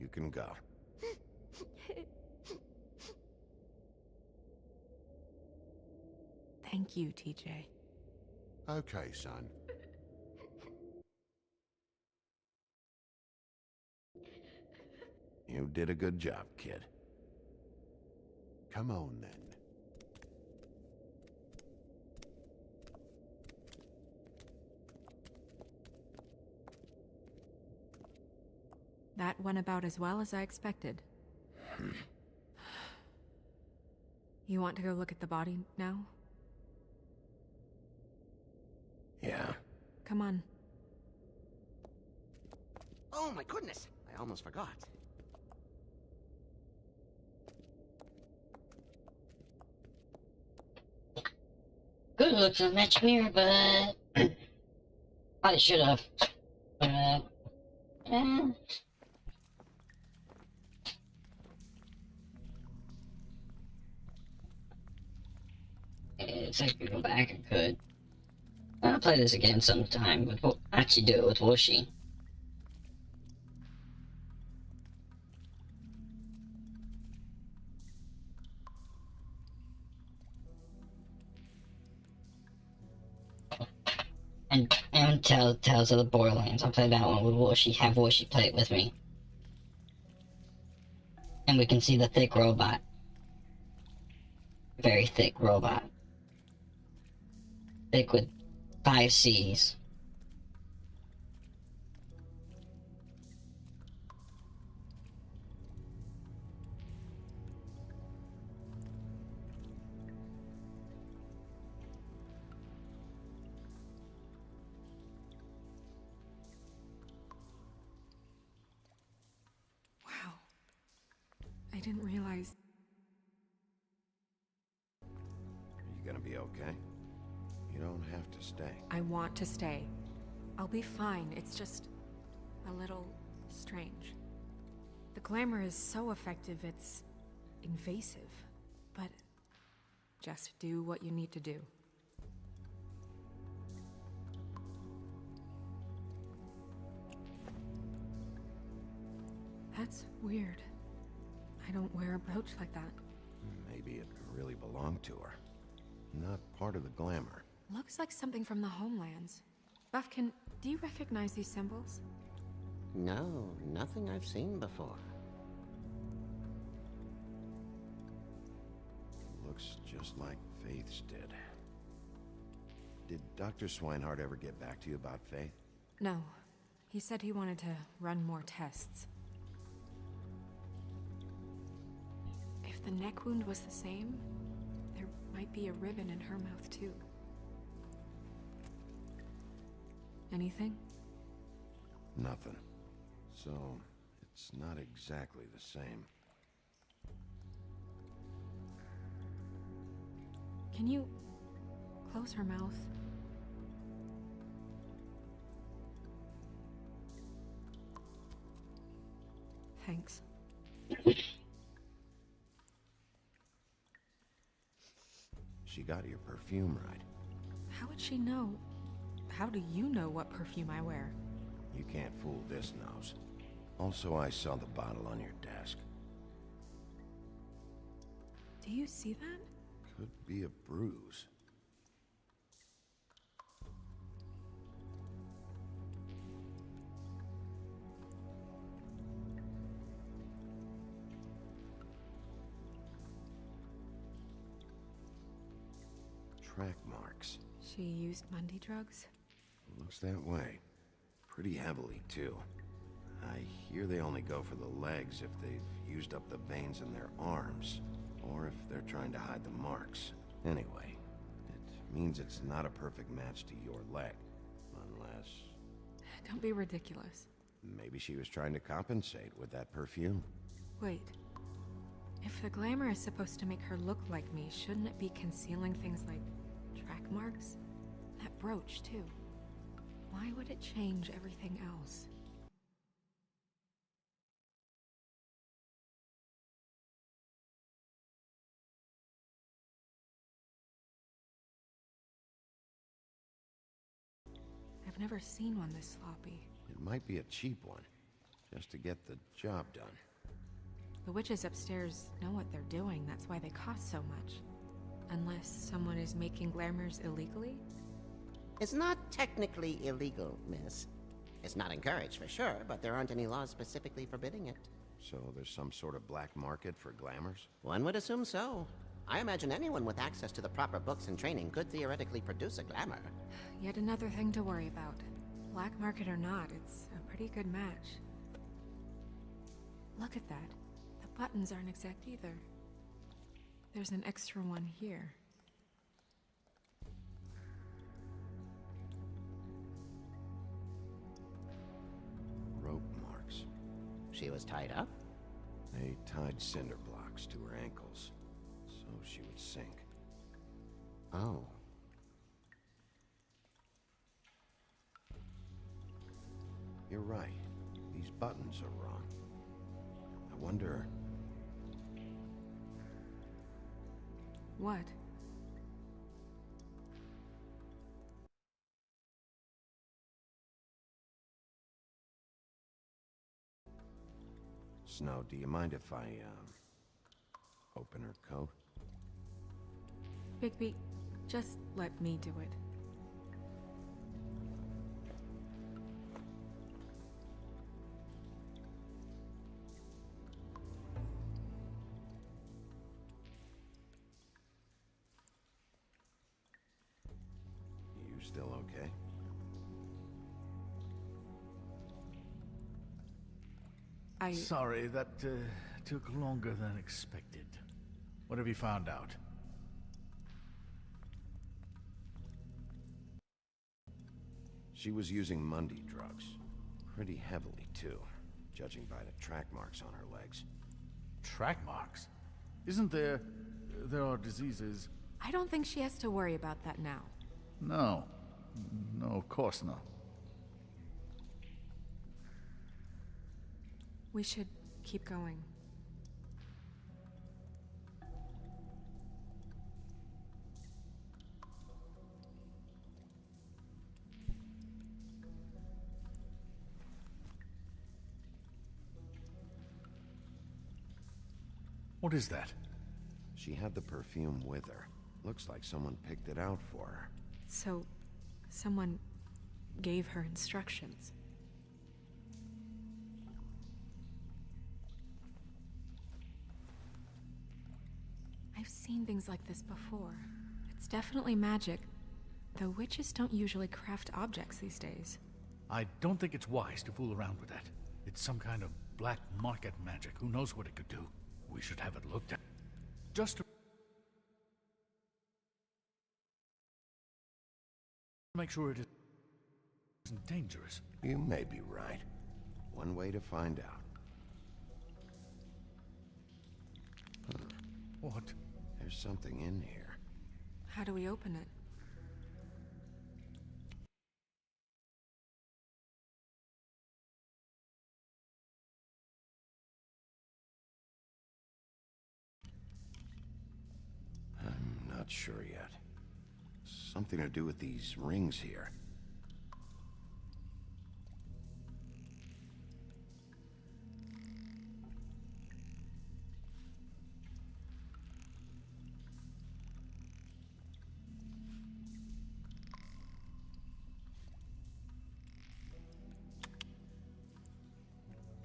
S4: you can go.
S10: Thank you, TJ.
S3: Okay, son.
S4: You did a good job, kid.
S3: Come on, then.
S10: That went about as well as I expected. You want to go look at the body now?
S4: Yeah.
S10: Come on.
S13: Oh my goodness, I almost forgot.
S1: Good looks on that mirror, but I should have. Eh. It's like we go back, I could. I'll play this again sometime, but we'll actually do it with Wooshie. And Tales of the Borderlands. I'll play that one with Wooshie. Have Wooshie play it with me. And we can see the thick robot. Very thick robot. Thick with 5 C's.
S10: Wow. I didn't realize.
S4: Are you gonna be okay? You don't have to stay.
S10: I want to stay. I'll be fine. It's just a little strange. The glamour is so effective, it's invasive. But just do what you need to do. That's weird. I don't wear a brooch like that.
S4: Maybe it really belonged to her. Not part of the glamour.
S10: Looks like something from the homelands. Buffkin, do you recognize these symbols?
S13: No, nothing I've seen before.
S4: Looks just like Faith's did. Did Dr. Swinehart ever get back to you about Faith?
S10: No. He said he wanted to run more tests. If the neck wound was the same, there might be a ribbon in her mouth too. Anything?
S4: Nothing. So, it's not exactly the same.
S10: Can you close her mouth? Thanks.
S4: She got your perfume right.
S10: How would she know? How do you know what perfume I wear?
S4: You can't fool this nose. Also, I saw the bottle on your desk.
S10: Do you see that?
S4: Could be a bruise. track marks.
S10: She used Mundy drugs?
S4: Looks that way. Pretty heavily, too. I hear they only go for the legs if they've used up the veins in their arms, or if they're trying to hide the marks. Anyway, it means it's not a perfect match to your leg, unless...
S10: Don't be ridiculous.
S4: Maybe she was trying to compensate with that perfume.
S10: Wait. If the glamour is supposed to make her look like me, shouldn't it be concealing things like track marks? That brooch, too. Why would it change everything else? I've never seen one this sloppy.
S4: It might be a cheap one, just to get the job done.
S10: The witches upstairs know what they're doing, that's why they cost so much. Unless someone is making glamours illegally?
S13: It's not technically illegal, miss. It's not encouraged for sure, but there aren't any laws specifically forbidding it.
S4: So there's some sort of black market for glamours?
S13: One would assume so. I imagine anyone with access to the proper books and training could theoretically produce a glamour.
S10: Yet another thing to worry about. Black market or not, it's a pretty good match. Look at that. The buttons aren't exact either. There's an extra one here.
S4: Rope marks.
S13: She was tied up?
S4: They tied cinder blocks to her ankles, so she would sink.
S13: Oh.
S4: You're right. These buttons are wrong. I wonder...
S10: What?
S4: Snow, do you mind if I, open her coat?
S10: Bigby, just let me do it.
S4: You still okay?
S12: Sorry, that took longer than expected. What have you found out?
S4: She was using Mundy drugs. Pretty heavily, too, judging by the track marks on her legs.
S12: Track marks? Isn't there... there are diseases...
S10: I don't think she has to worry about that now.
S12: No. No, of course not.
S10: We should keep going.
S12: What is that?
S4: She had the perfume with her. Looks like someone picked it out for her.
S10: So, someone gave her instructions. I've seen things like this before. It's definitely magic, though witches don't usually craft objects these days.
S12: I don't think it's wise to fool around with that. It's some kind of black market magic. Who knows what it could do? We should have it looked at. Just to make sure it isn't dangerous.
S4: You may be right. One way to find out.
S12: What?
S4: There's something in here.
S10: How do we open it?
S4: I'm not sure yet. Something to do with these rings here.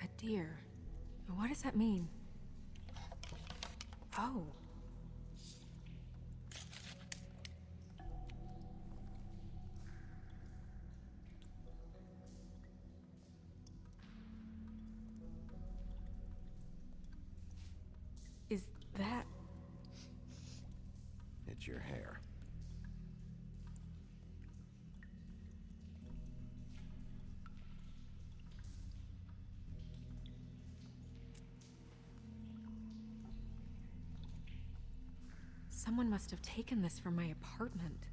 S10: A deer. What does that mean? Oh. Is that...
S4: It's your hair.
S10: Someone must have taken this from my apartment.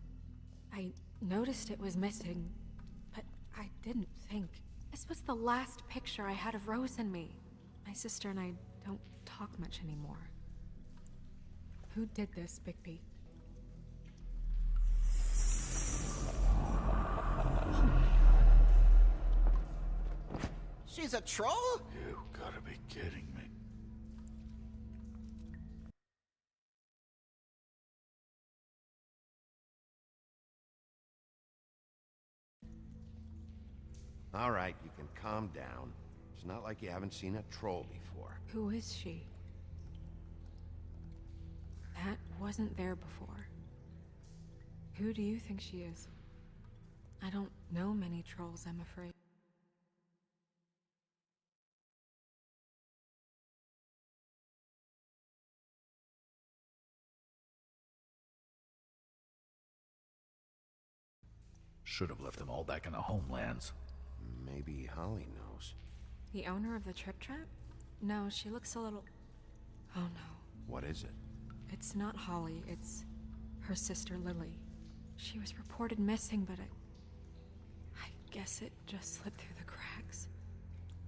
S10: I noticed it was missing, but I didn't think. This was the last picture I had of Rose and me. My sister and I don't talk much anymore. Who did this, Bigby?
S13: She's a troll?
S12: You gotta be kidding me.
S4: All right, you can calm down. It's not like you haven't seen a troll before.
S10: Who is she? That wasn't there before. Who do you think she is? I don't know many trolls, I'm afraid.
S12: Should have left them all back in the homelands.
S4: Maybe Holly knows.
S10: The owner of the Trip Trap? No, she looks a little... Oh no.
S4: What is it?
S10: It's not Holly, it's her sister Lily. She was reported missing, but I guess it just slipped through the cracks.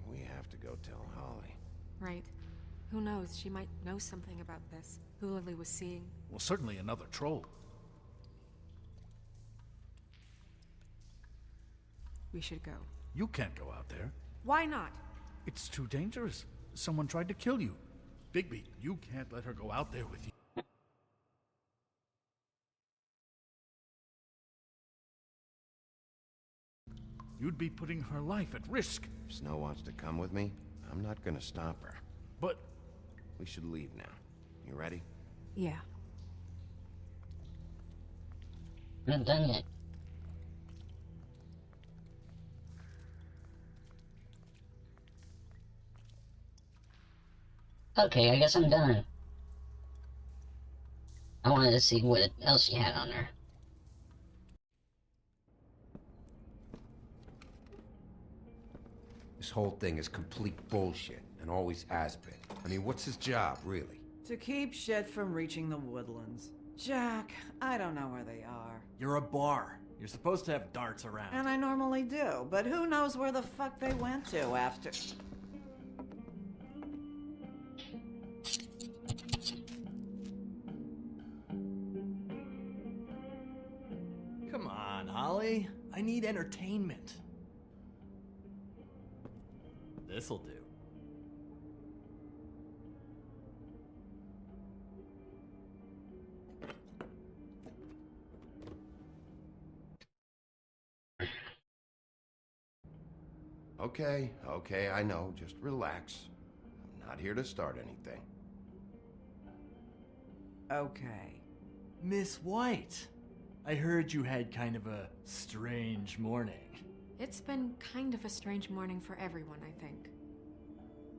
S4: We have to go tell Holly.
S10: Right. Who knows, she might know something about this. Who Lily was seeing.
S12: Well, certainly another troll.
S10: We should go.
S12: You can't go out there.
S10: Why not?
S12: It's too dangerous. Someone tried to kill you. Bigby, you can't let her go out there with you. You'd be putting her life at risk.
S4: If Snow wants to come with me, I'm not gonna stop her.
S12: But...
S4: we should leave now. You ready?
S10: Yeah.
S1: I'm not done yet. Okay, I guess I'm done. I wanted to see what else she had on her.
S11: This whole thing is complete bullshit, and always has been. I mean, what's his job, really?
S17: To keep shit from reaching the woodlands. Jack, I don't know where they are.
S9: You're a bar. You're supposed to have darts around.
S17: And I normally do, but who knows where the fuck they went to after...
S9: Come on, Holly. I need entertainment. This'll do.
S4: Okay, I know. Just relax. I'm not here to start anything.
S17: Okay.
S9: Miss White, I heard you had kind of a strange morning.
S10: It's been kind of a strange morning for everyone, I think.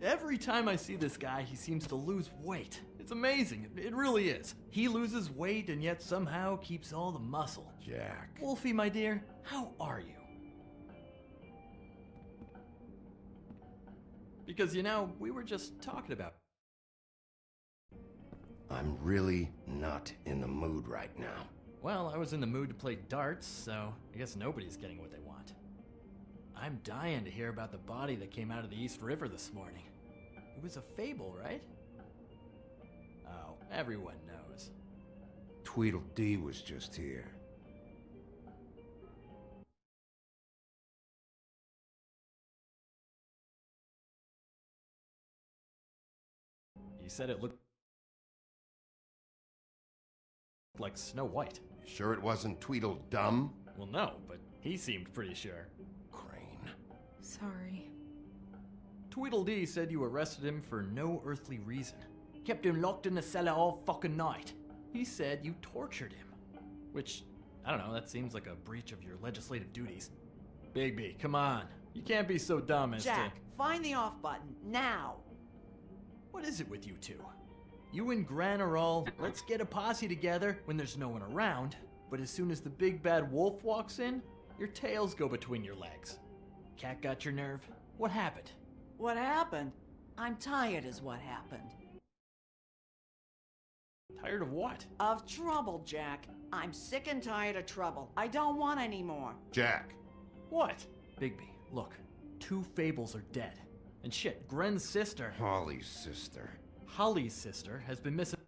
S9: Every time I see this guy, he seems to lose weight. It's amazing. It really is. He loses weight and yet somehow keeps all the muscle.
S4: Jack.
S9: Wolfie, my dear, how are you? Because, you know, we were just talking about...
S4: I'm really not in the mood right now.
S9: Well, I was in the mood to play darts, so I guess nobody's getting what they want. I'm dying to hear about the body that came out of the East River this morning. It was a fable, right? Oh, everyone knows.
S11: Tweedledee was just here.
S9: He said it looked like Snow White.
S4: You sure it wasn't Tweedledum?
S9: Well, no, but he seemed pretty sure.
S4: Crane.
S10: Sorry.
S9: Tweedledee said you arrested him for no earthly reason. Kept him locked in the cellar all fucking night. He said you tortured him. Which, I don't know, that seems like a breach of your legislative duties. Bigby, come on. You can't be so dumb as
S17: Jack, find the off button, now!
S9: What is it with you two?
S20: You and Gran are all, let's get a posse together when there's no one around. But as soon as the big bad wolf walks in, your tails go between your legs. Cat got your nerve? What happened?
S17: What happened? I'm tired is what happened.
S20: Tired of what?
S17: Of trouble, Jack. I'm sick and tired of trouble. I don't want any more.
S14: Jack.
S20: What? Bigby, look. 2 fables are dead. And shit, Gren's sister...
S11: Holly's sister.
S20: Holly's sister has been missing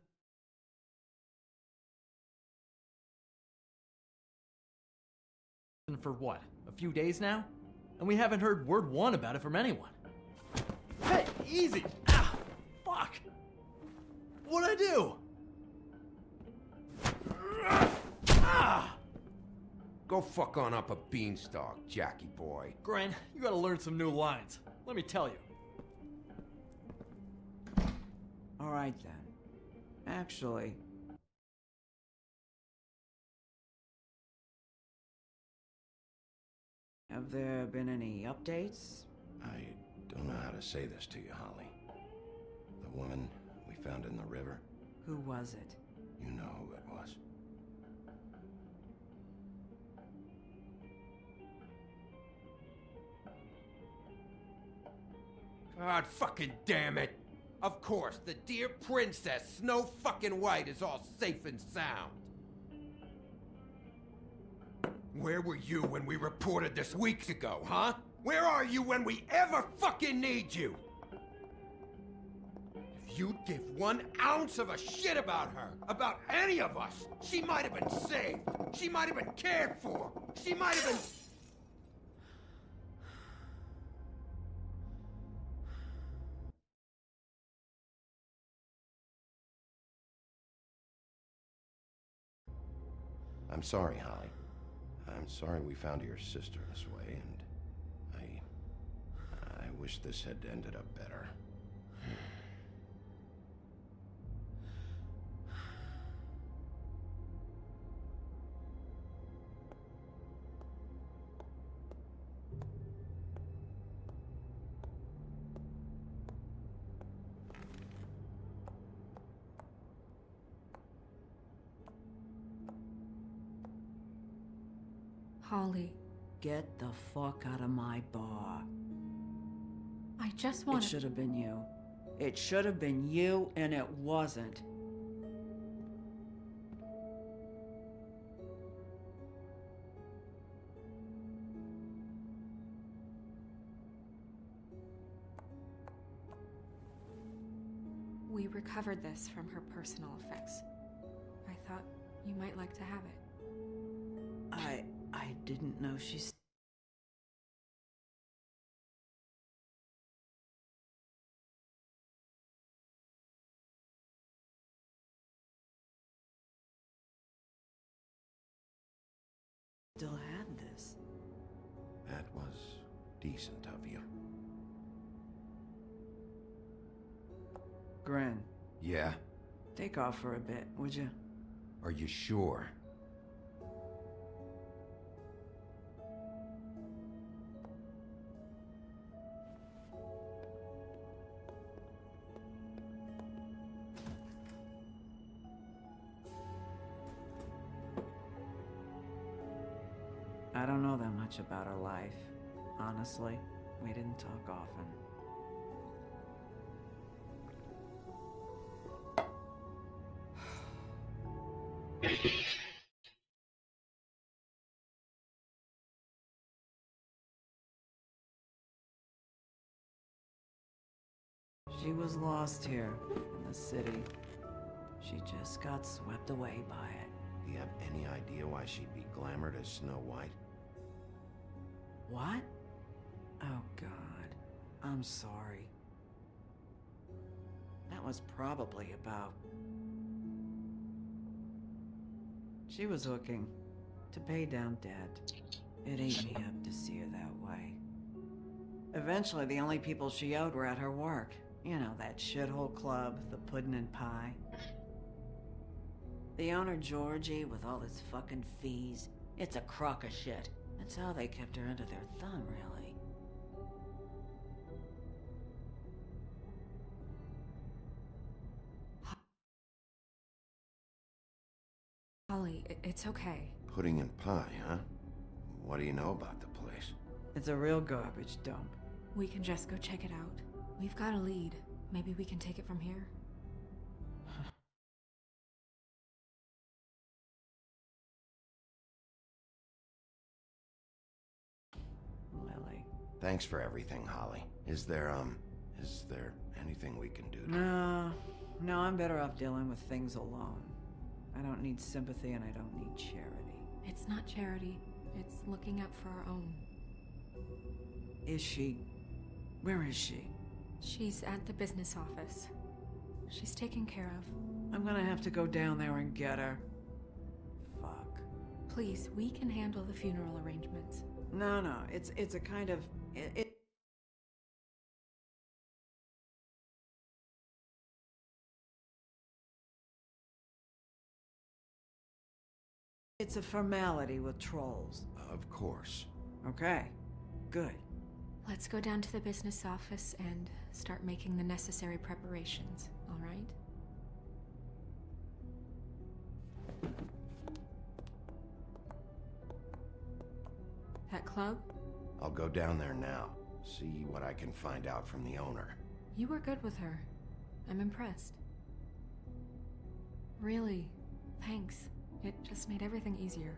S20: for what? A few days now? And we haven't heard word one about it from anyone. Hey, easy! Ah! Fuck! What'd I do? Ah!
S11: Go fuck on up a beanstalk, Jackie boy.
S20: Gren, you gotta learn some new lines. Let me tell you.
S17: All right, then. Actually... have there been any updates?
S4: I don't know how to say this to you, Holly. The woman we found in the river.
S17: Who was it?
S4: You know who it was.
S11: God fucking damn it! Of course, the dear princess, Snow fucking White, is all safe and sound. Where were you when we reported this weeks ago, huh? Where are you when we ever fucking need you? If you'd give 1 ounce of a shit about her, about any of us, she might have been saved. She might have been cared for. She might have been...
S4: I'm sorry, Holly. I'm sorry we found your sister this way, and I wish this had ended up better.
S10: Holly,
S17: Get the fuck out of my bar.
S10: I just want
S17: It should have been you. It should have been you, and it wasn't.
S10: We recovered this from her personal effects. I thought you might like to have it.
S17: I didn't know she still had this.
S4: That was decent of you.
S17: Gren,
S4: Yeah?
S17: take off for a bit, would you?
S11: Are you sure?
S17: I don't know that much about her life. Honestly, we didn't talk often. She was lost here in the city. She just got swept away by it.
S4: Do you have any idea why she'd be glamored as Snow White?
S17: What? Oh, God. I'm sorry. That was probably about... She was hooking to pay down debt. It ate me up to see her that way. Eventually, the only people she owed were at her work. You know, that shithole club, the Puddin' and Pie. The owner, Georgie, with all his fucking fees, it's a crock of shit. That's how they kept her under their thumb, really.
S10: Holly, it's okay.
S4: Pudding and pie, huh? What do you know about the place?
S17: It's a real garbage dump.
S10: We can just go check it out. We've got a lead. Maybe we can take it from here.
S17: Lily.
S4: Thanks for everything, Holly. Is there anything we can do to...
S17: No, I'm better off dealing with things alone. I don't need sympathy and I don't need charity.
S10: It's not charity. It's looking out for our own.
S17: Is she? Where is she?
S10: She's at the business office. She's taken care of.
S17: I'm gonna have to go down there and get her. Fuck.
S10: Please, we can handle the funeral arrangements.
S17: No, it's a kind of... It's a formality with trolls.
S4: Of course.
S17: Okay, good.
S10: Let's go down to the business office and start making the necessary preparations, all right? That club?
S4: I'll go down there now. See what I can find out from the owner.
S10: You were good with her. I'm impressed. Really, thanks. It just made everything easier.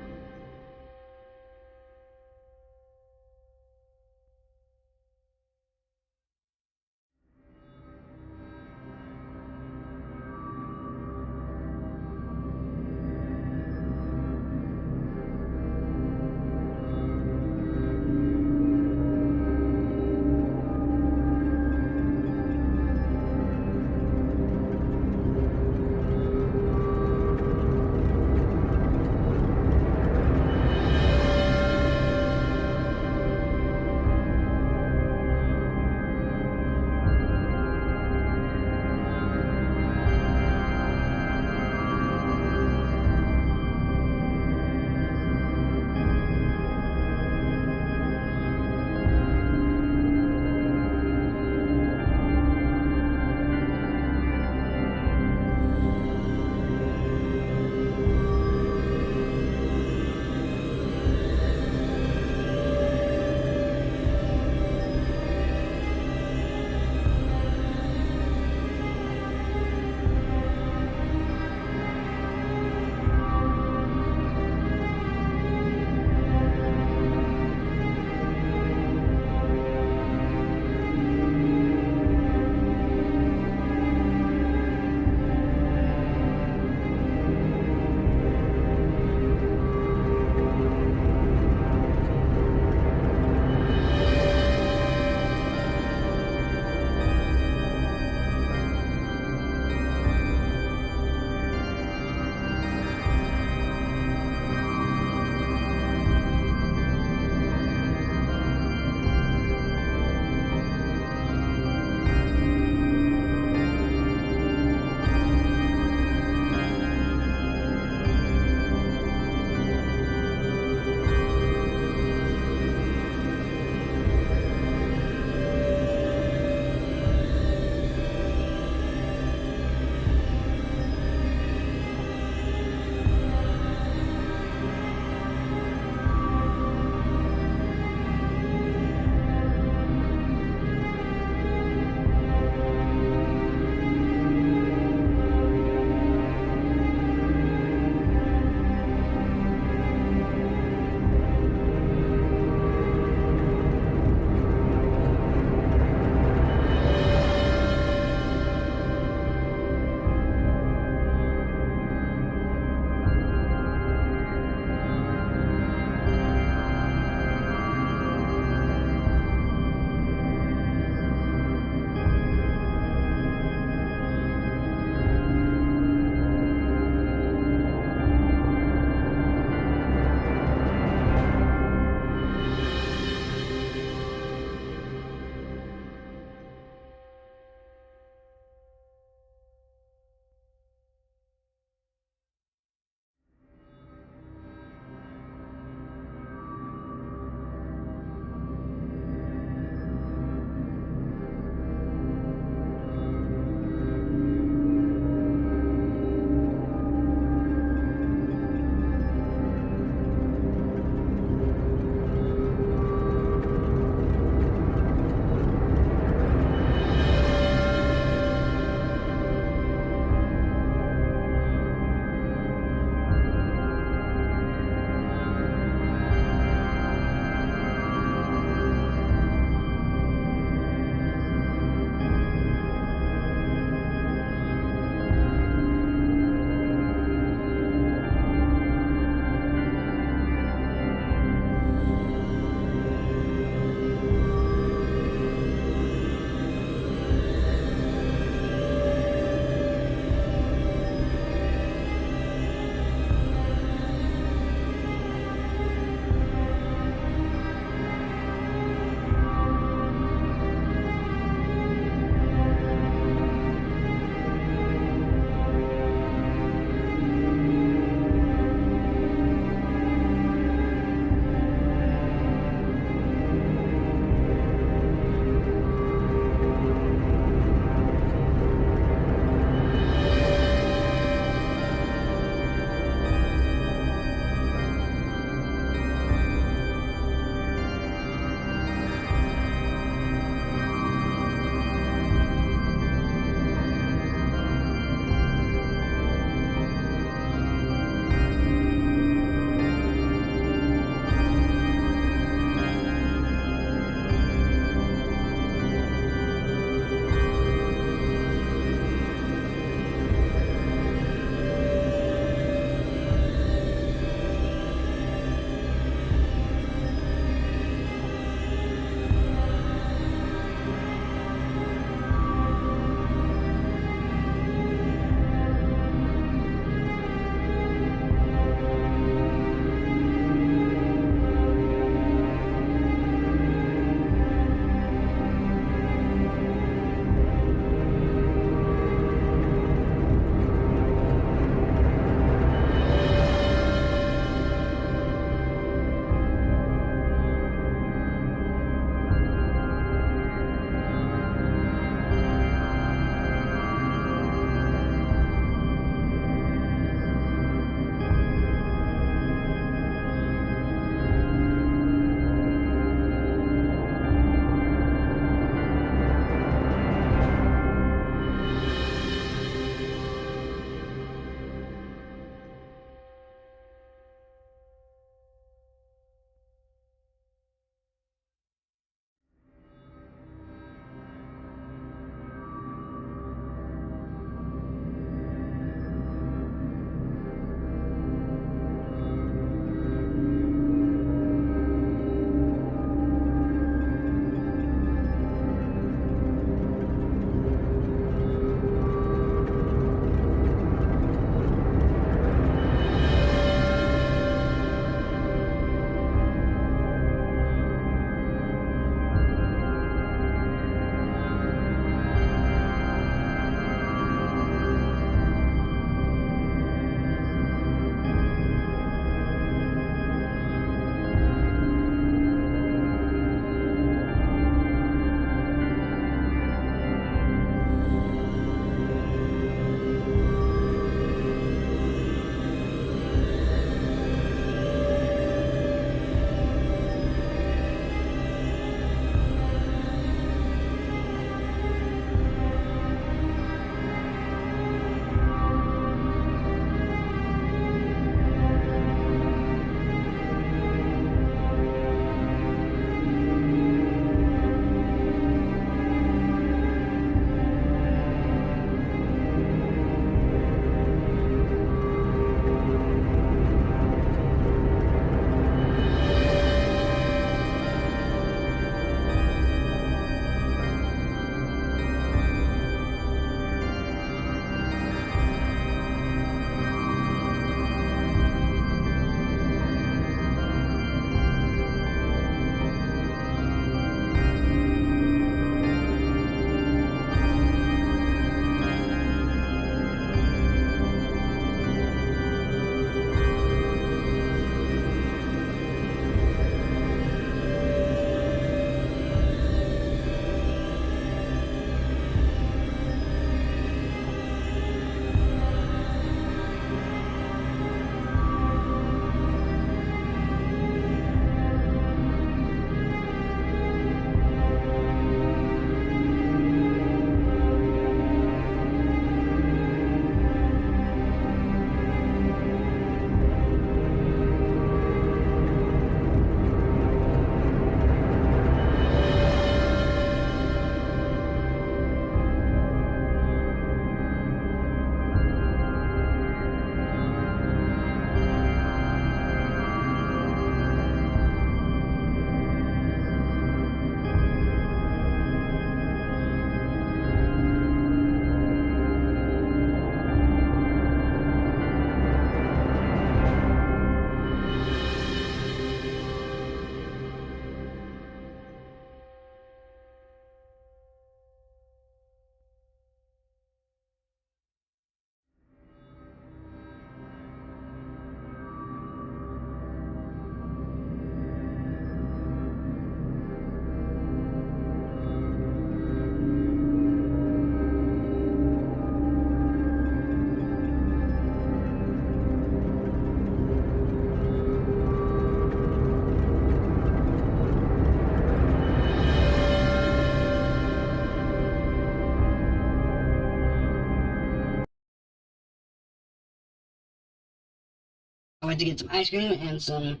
S1: I went to get some ice cream and some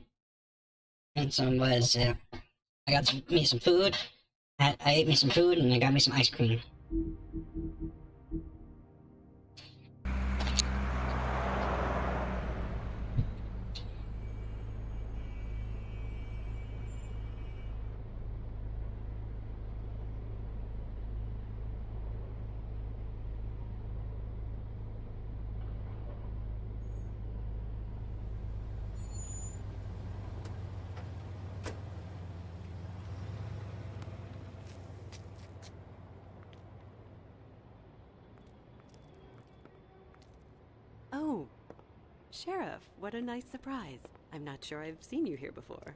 S1: was I got me some food. I ate me some food and I got me some ice cream.
S21: Oh, Sheriff, what a nice surprise. I'm not sure I've seen you here before.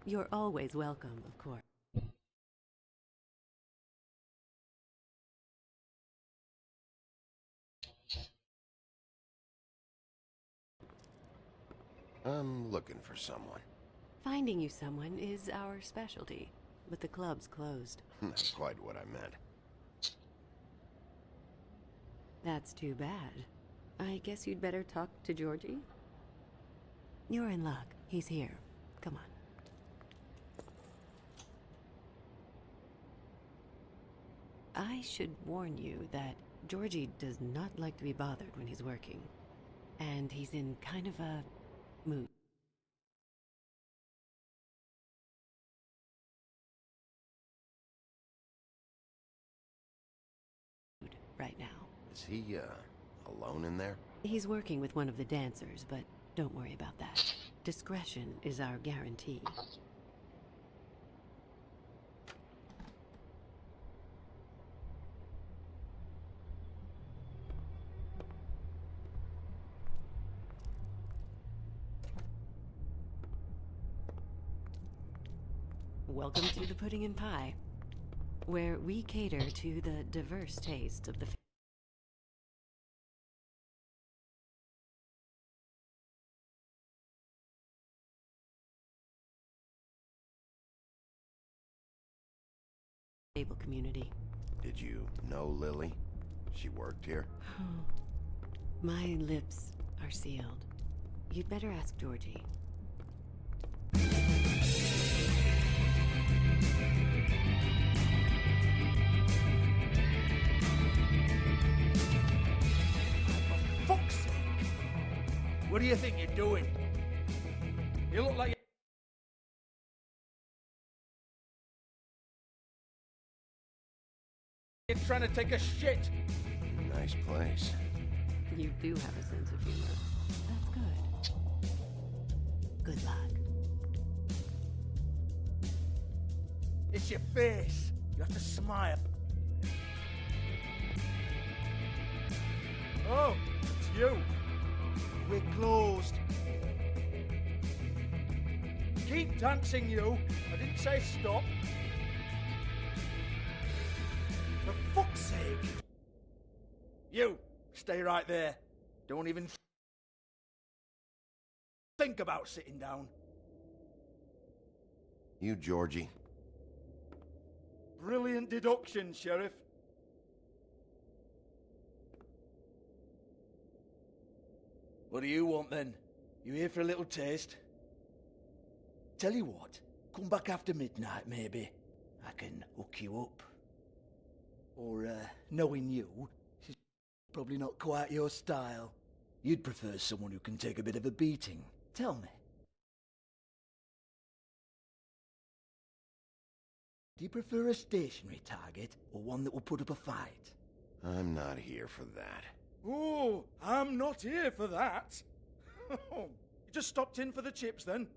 S21: You're always welcome, of course.
S4: I'm looking for someone.
S21: Finding you someone is our specialty, but the club's closed.
S4: Not quite what I meant.
S21: That's too bad. I guess you'd better talk to Georgie? You're in luck. He's here. Come on. I should warn you that Georgie does not like to be bothered when he's working. And he's in kind of a mood right now.
S4: Is he, alone in there?
S21: He's working with one of the dancers, but don't worry about that. Discretion is our guarantee. Welcome to the Pudding and Pie, where we cater to the diverse tastes of the stable community.
S4: Did you know Lily? She worked here?
S21: My lips are sealed. You'd better ask Georgie.
S12: Fuck's sake! What do you think you're doing? You look like you're trying to take a shit.
S4: Nice place.
S21: You do have a sense of humor. That's good. Good luck.
S12: It's your face. You have to smile. Oh, it's you. We're closed. Keep dancing, you. I didn't say stop. For fuck's sake. You, stay right there. Don't even think about sitting down.
S4: You, Georgie.
S12: Brilliant deduction, Sheriff. What do you want then? You here for a little taste? Tell you what, come back after midnight maybe. I can hook you up. Or, knowing you, she's probably not quite your style. You'd prefer someone who can take a bit of a beating. Tell me. Do you prefer a stationary target, or one that will put up a fight?
S4: I'm not here for that.
S12: Oh, I'm not here for that. You just stopped in for the chips then?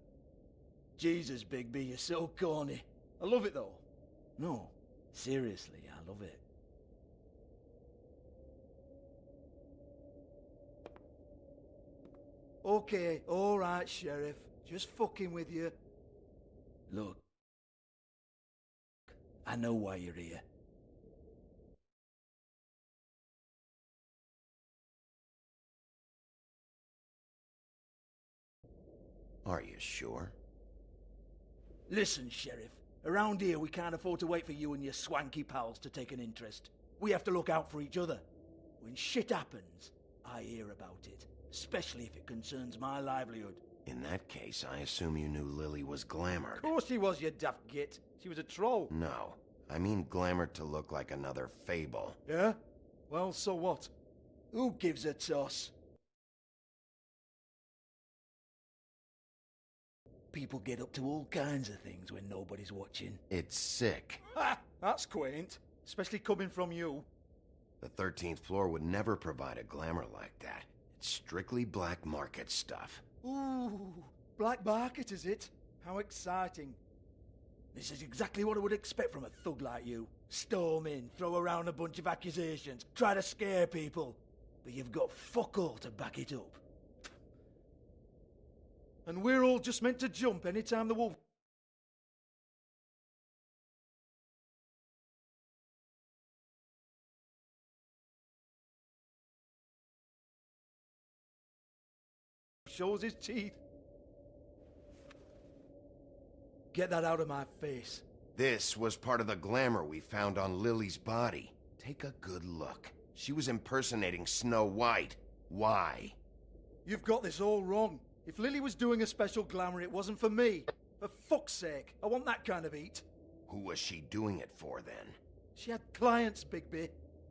S12: Jesus, Bigby, you're so corny. I love it though. No, seriously, I love it. Okay, alright, Sheriff. Just fucking with you. Look, I know why you're here.
S4: Are you sure?
S12: Listen, Sheriff. Around here, we can't afford to wait for you and your swanky pals to take an interest. We have to look out for each other. When shit happens,
S2: I hear about it, especially if it concerns my livelihood.
S4: In that case, I assume you knew Lily was glamored.
S2: Of course she was, you daft git. She was a troll.
S4: No, I mean glamored to look like another fable.
S2: Yeah? Well, so what? Who gives a toss? People get up to all kinds of things when nobody's watching.
S4: It's sick.
S2: Ha! That's quaint. Especially coming from you.
S4: The 13th floor would never provide a glamour like that. It's strictly black market stuff.
S2: Ooh, black market is it? How exciting. This is exactly what I would expect from a thug like you. Storm in, throw around a bunch of accusations, try to scare people. But you've got fuck all to back it up. And we're all just meant to jump anytime the wolf... shows his teeth. Get that out of my face.
S4: This was part of the glamour we found on Lily's body. Take a good look. She was impersonating Snow White. Why?
S2: You've got this all wrong. If Lily was doing a special glamour, it wasn't for me. For fuck's sake, I want that kind of eat.
S4: Who was she doing it for, then?
S2: She had clients, Bigby.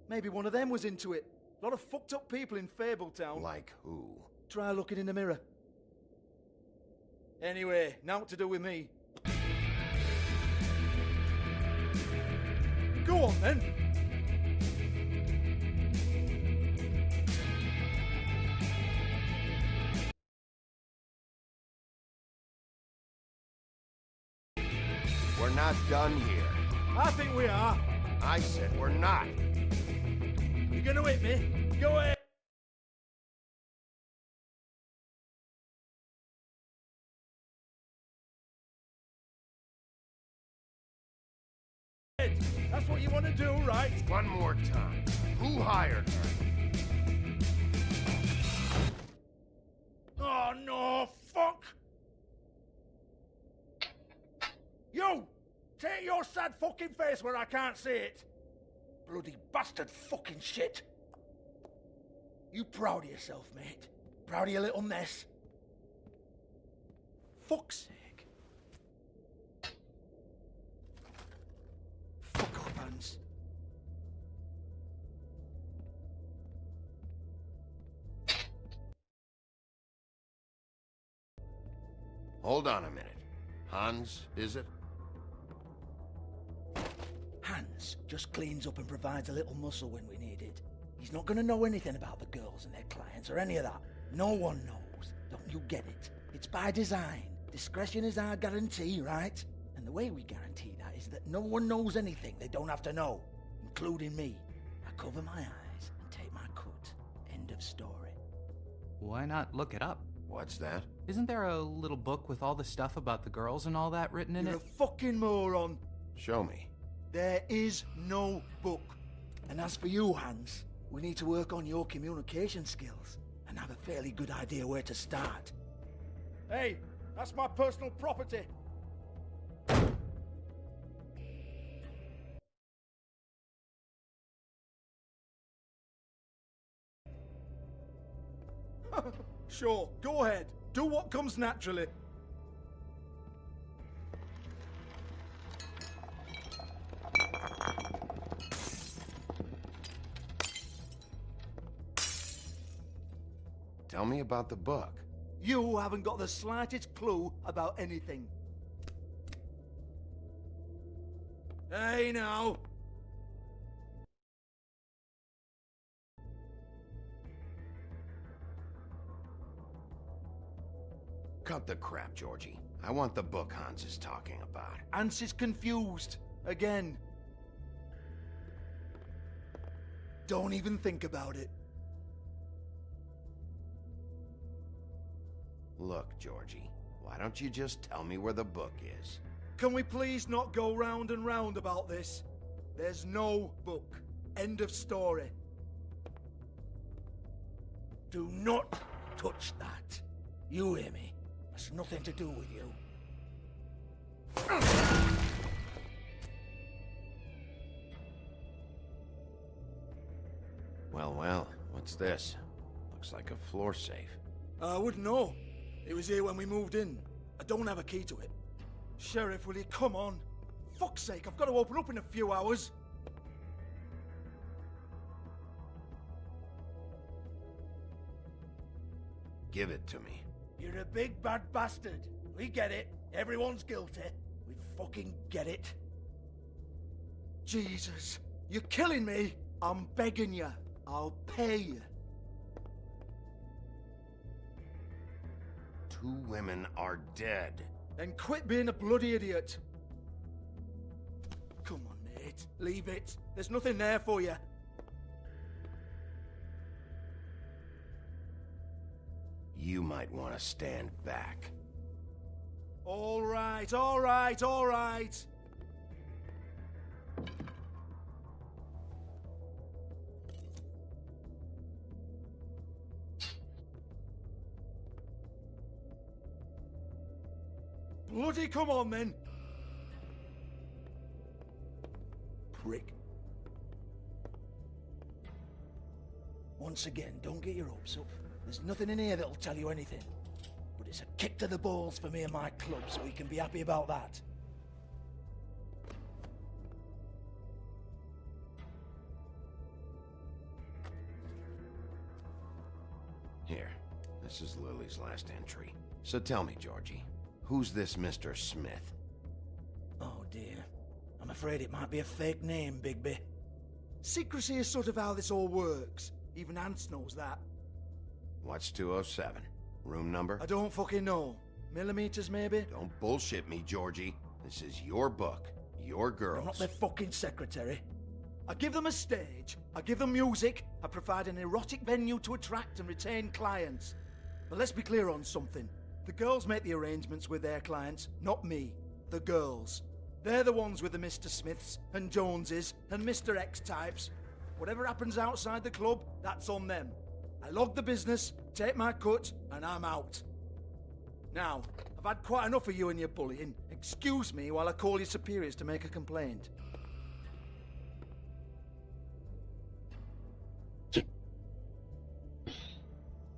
S2: Maybe one of them was into it. A lot of fucked up people in Fabletown.
S4: Like who?
S2: Try looking in the mirror. Anyway, now what to do with me. Go on, then.
S4: We're not done here.
S2: I think we are.
S4: I said we're not.
S2: You gonna hit me? Go ahead. That's what you want to do, right?
S4: One more time. Who hired her?
S2: Oh, no, fuck! You! Take your sad fucking face where I can't see it! Bloody bastard fucking shit! You proud of yourself, mate? Proud of your little mess? Fuck's sake. Fuck off, Hans.
S4: Hold on a minute. Hans, is it?
S2: Hans just cleans up and provides a little muscle when we need it. He's not gonna know anything about the girls and their clients or any of that. No one knows. Don't you get it? It's by design. Discretion is our guarantee, right? And the way we guarantee that is that no one knows anything they don't have to know, including me. I cover my eyes and take my cut. End of story.
S22: Why not look it up?
S4: What's that?
S22: Isn't there a little book with all the stuff about the girls and all that written in
S2: You're
S22: it?
S2: a fucking moron.
S4: Show me.
S2: There is no book. And as for you, Hans, we need to work on your communication skills and have a fairly good idea where to start. Hey, that's my personal property. Sure, go ahead. Do what comes naturally.
S4: Tell me about the book.
S2: You haven't got the slightest clue about anything. Hey, now.
S4: Cut the crap, Georgie. I want the book Hans is talking about.
S2: Hans is confused. Again. Don't even think about it.
S4: Look, Georgie, why don't you just tell me where the book is?
S2: Can we please not go round and round about this? There's no book. End of story. Do not touch that. You hear me? It's nothing to do with you.
S4: Well, what's this? Looks like a floor safe.
S2: I wouldn't know. It was here when we moved in. I don't have a key to it. Sheriff, will you come on? Fuck's sake, I've got to open up in a few hours.
S4: Give it to me.
S2: You're a big bad bastard. We get it. Everyone's guilty. We fucking get it. Jesus, you're killing me. I'm begging you. I'll pay you.
S4: 2 women are dead.
S2: Then quit being a bloody idiot. Come on, mate. Leave it. There's nothing there for you.
S4: You might want to stand back.
S2: All right, all right, all right. Bloody come on, then. Prick. Once again, don't get your hopes up. There's nothing in here that'll tell you anything. But it's a kick to the balls for me and my club, so you can be happy about that.
S4: Here, this is Lily's last entry. So tell me, Georgie, who's this Mr. Smith?
S2: Oh dear. I'm afraid it might be a fake name, Bigby. Secrecy is sort of how this all works. Even Ants knows that.
S4: What's 207? Room number?
S2: I don't fucking know. Millimeters, maybe?
S4: Don't bullshit me, Georgie. This is your book. Your girls.
S2: I'm not their fucking secretary. I give them a stage. I give them music. I provide an erotic venue to attract and retain clients. But let's be clear on something. The girls make the arrangements with their clients, not me. The girls. They're the ones with the Mr. Smiths and Joneses and Mr. X types. Whatever happens outside the club, that's on them. I log the business, take my cut, and I'm out. Now, I've had quite enough of you and your bullying. Excuse me while I call your superiors to make a complaint.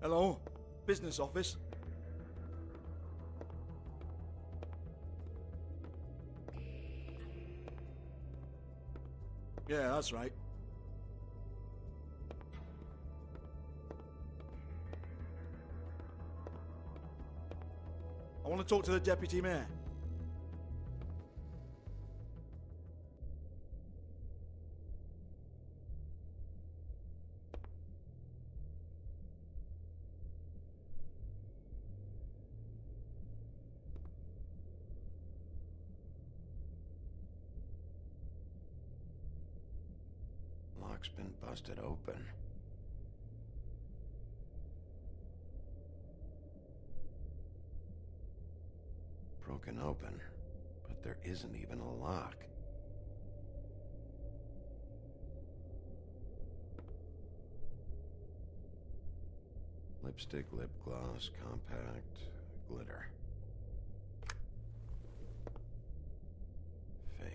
S2: Hello? Business office? Yeah, that's right. I want to talk to the deputy mayor.
S4: Lock's been busted open. Broken open, but there isn't even a lock. Lipstick, lip gloss, compact, glitter. Faith.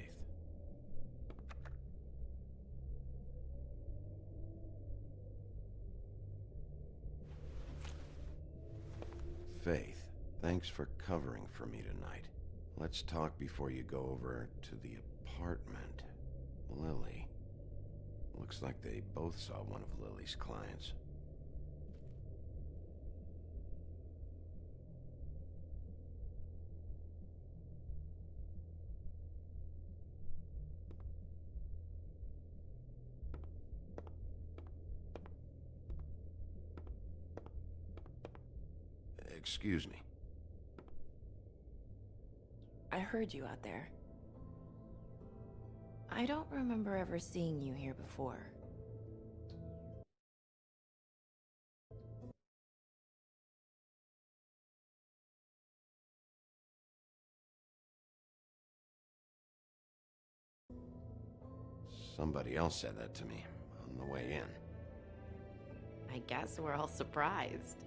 S4: Faith, thanks for covering for me tonight. Let's talk before you go over to the apartment. Lily. Looks like they both saw one of Lily's clients. Excuse me.
S8: I heard you out there. I don't remember ever seeing you here before.
S4: Somebody else said that to me on the way in.
S8: I guess we're all surprised.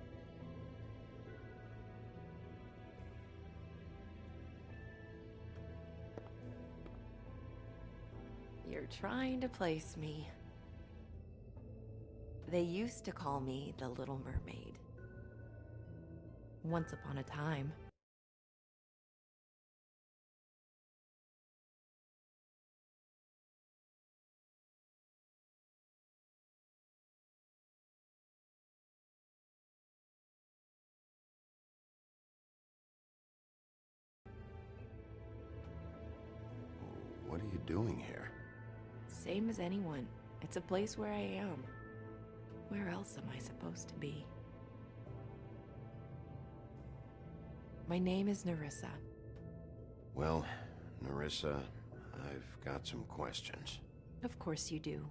S8: You're trying to place me. They used to call me the Little Mermaid. Once upon a time.
S4: What are you doing here?
S8: Same as anyone. It's a place where I am. Where else am I supposed to be? My name is Nerissa.
S4: Well, Nerissa, I've got some questions.
S8: Of course you do.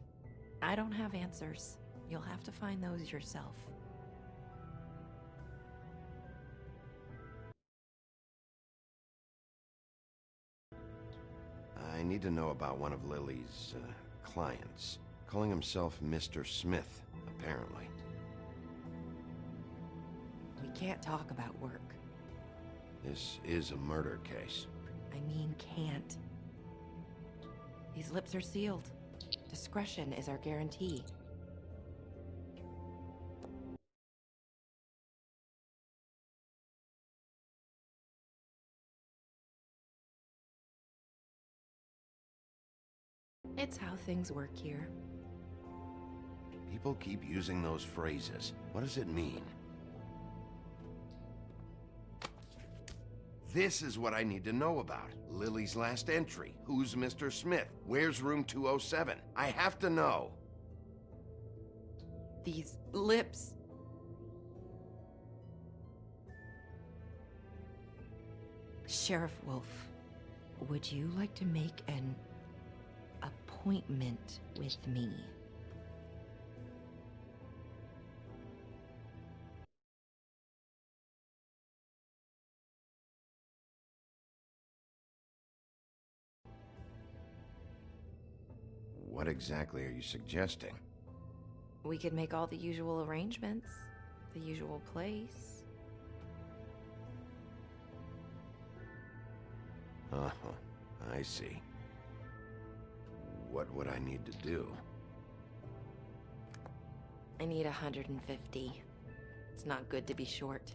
S8: I don't have answers. You'll have to find those yourself.
S4: I need to know about one of Lily's clients. Calling himself Mr. Smith, apparently.
S8: We can't talk about work.
S4: This is a murder case.
S8: I mean can't. These lips are sealed. Discretion is our guarantee. It's how things work here.
S4: People keep using those phrases. What does it mean? This is what I need to know about. Lily's last entry. Who's Mr. Smith? Where's room 207? I have to know.
S8: These lips. Sheriff Wolf, would you like to make an appointment with me?
S4: What exactly are you suggesting?
S8: We could make all the usual arrangements, the usual place.
S4: Oh, I see. What would I need to do?
S8: I need 150. It's not good to be short.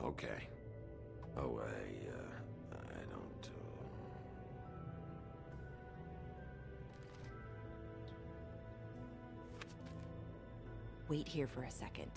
S4: Okay. Oh, I don't...
S8: Wait here for a second.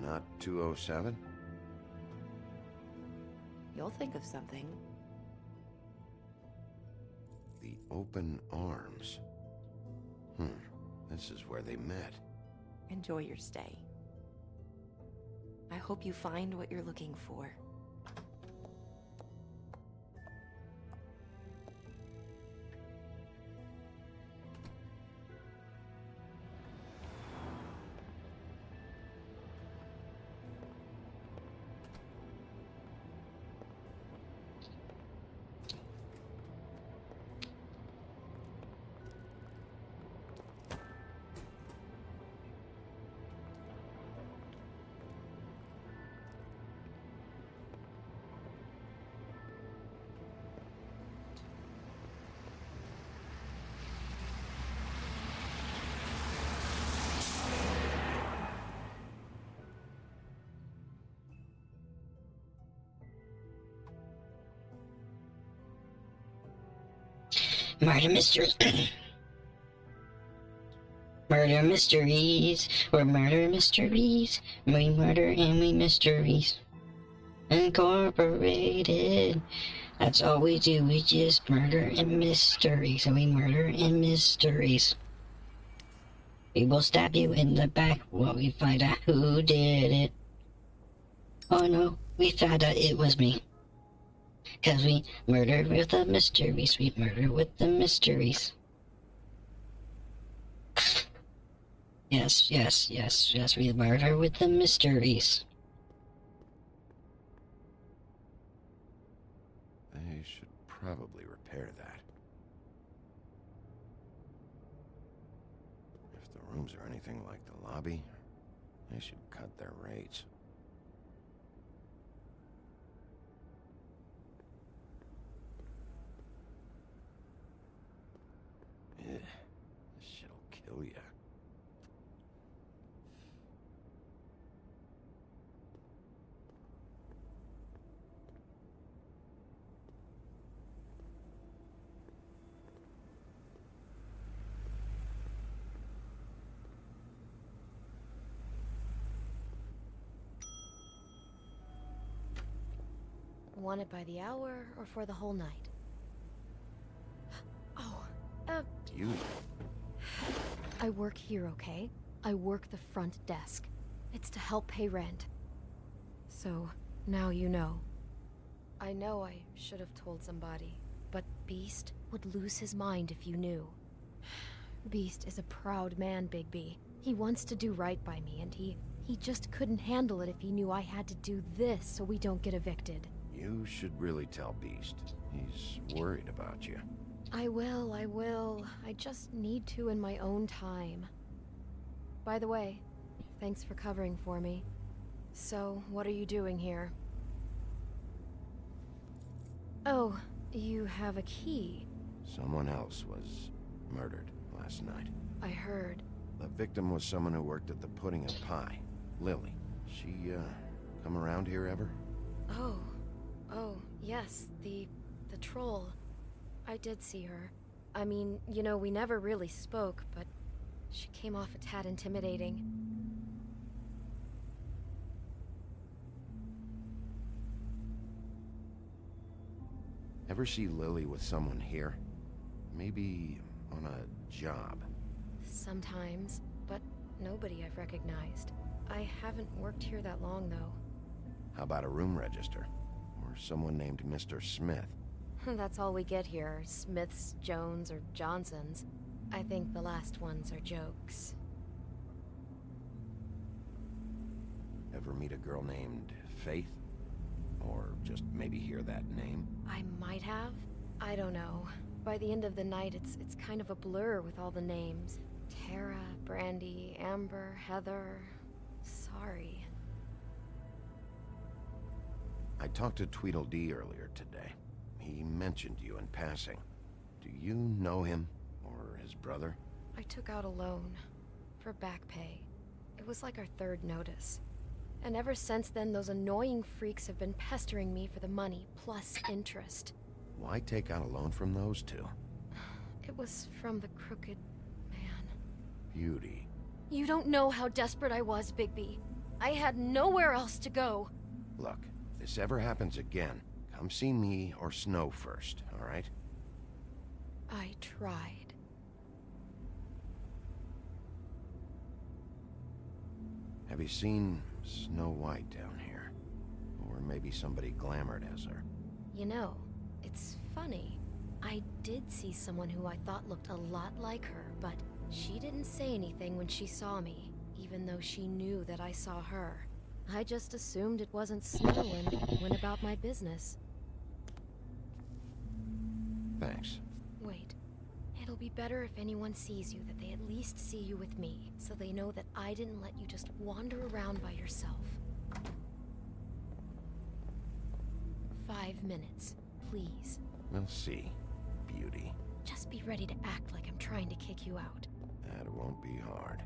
S4: Not 207?
S8: You'll think of something.
S4: The open arms. This is where they met.
S8: Enjoy your stay. I hope you find what you're looking for.
S1: Murder mysteries. Murder mysteries. We're murder mysteries. We murder and we mysteries. Incorporated. That's all we do. We just murder and mysteries. And we murder and mysteries. We will stab you in the back while we find out who did it. Oh no, we found out it was me. 'Cause we murder with the mysteries. We murder with the mysteries. Yes, yes, yes, yes, we murder with the mysteries.
S4: probably repair that. If the rooms are anything like the lobby, they should cut their rates. Ugh, this shit'll kill ya.
S5: Want it by the hour or for the whole night? Oh,
S4: You?
S5: I work here, okay? I work the front desk. It's to help pay rent. So, now you know. I know I should have told somebody, but Beast would lose his mind if you knew. Beast is a proud man, Bigby. He wants to do right by me, and he just couldn't handle it if he knew I had to do this so we don't get evicted.
S4: You should really tell Beast. He's worried about you.
S5: I will. I just need to in my own time. By the way, thanks for covering for me. So, what are you doing here? Oh, you have a key.
S4: Someone else was murdered last night.
S5: I heard.
S4: The victim was someone who worked at the Pudding and Pie, Lily. She, come around here ever?
S5: Oh, yes, the troll. I did see her. I mean, you know, we never really spoke, but she came off a tad intimidating.
S4: Ever see Lily with someone here? Maybe on a job?
S5: Sometimes, but nobody I've recognized. I haven't worked here that long, though.
S4: How about a room register? Or someone named Mr. Smith?
S5: That's all we get here, Smiths, Jones, or Johnsons. I think the last ones are jokes.
S4: Ever meet a girl named Faith? Or just maybe hear that name?
S5: I might have. I don't know. By the end of the night, it's kind of a blur with all the names. Tara, Brandy, Amber, Heather... Sorry.
S4: I talked to Tweedledee earlier today. He mentioned you in passing. Do you know him? Or his brother?
S5: I took out a loan. For back pay. It was like our third notice. And ever since then, those annoying freaks have been pestering me for the money, plus interest.
S4: Why take out a loan from those two?
S5: It was from the crooked man.
S4: Beauty.
S5: You don't know how desperate I was, Bigby. I had nowhere else to go.
S4: Look, if this ever happens again, come see me or Snow first, all right?
S5: I tried.
S4: Have you seen Snow White down here? Or maybe somebody glamored as her?
S5: You know, it's funny. I did see someone who I thought looked a lot like her, but she didn't say anything when she saw me, even though she knew that I saw her. I just assumed it wasn't Snow and went about my business.
S4: Thanks.
S5: Wait. It'll be better if anyone sees you that they at least see you with me, so they know that I didn't let you just wander around by yourself. 5 minutes, please.
S4: We'll see, Beauty.
S5: Just be ready to act like I'm trying to kick you out.
S4: That won't be hard.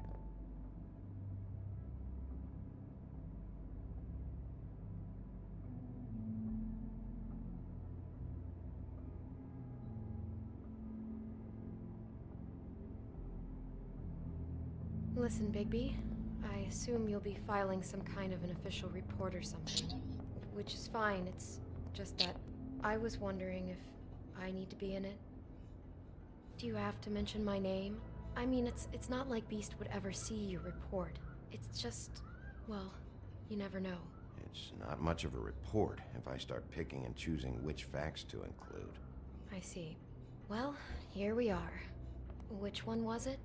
S5: Listen, Bigby. I assume you'll be filing some kind of an official report or something. Which is fine, it's just that I was wondering if I need to be in it. Do you have to mention my name? I mean, it's not like Beast would ever see your report. It's just, well, you never know.
S4: It's not much of a report if I start picking and choosing which facts to include.
S5: I see. Well, here we are. Which one was it?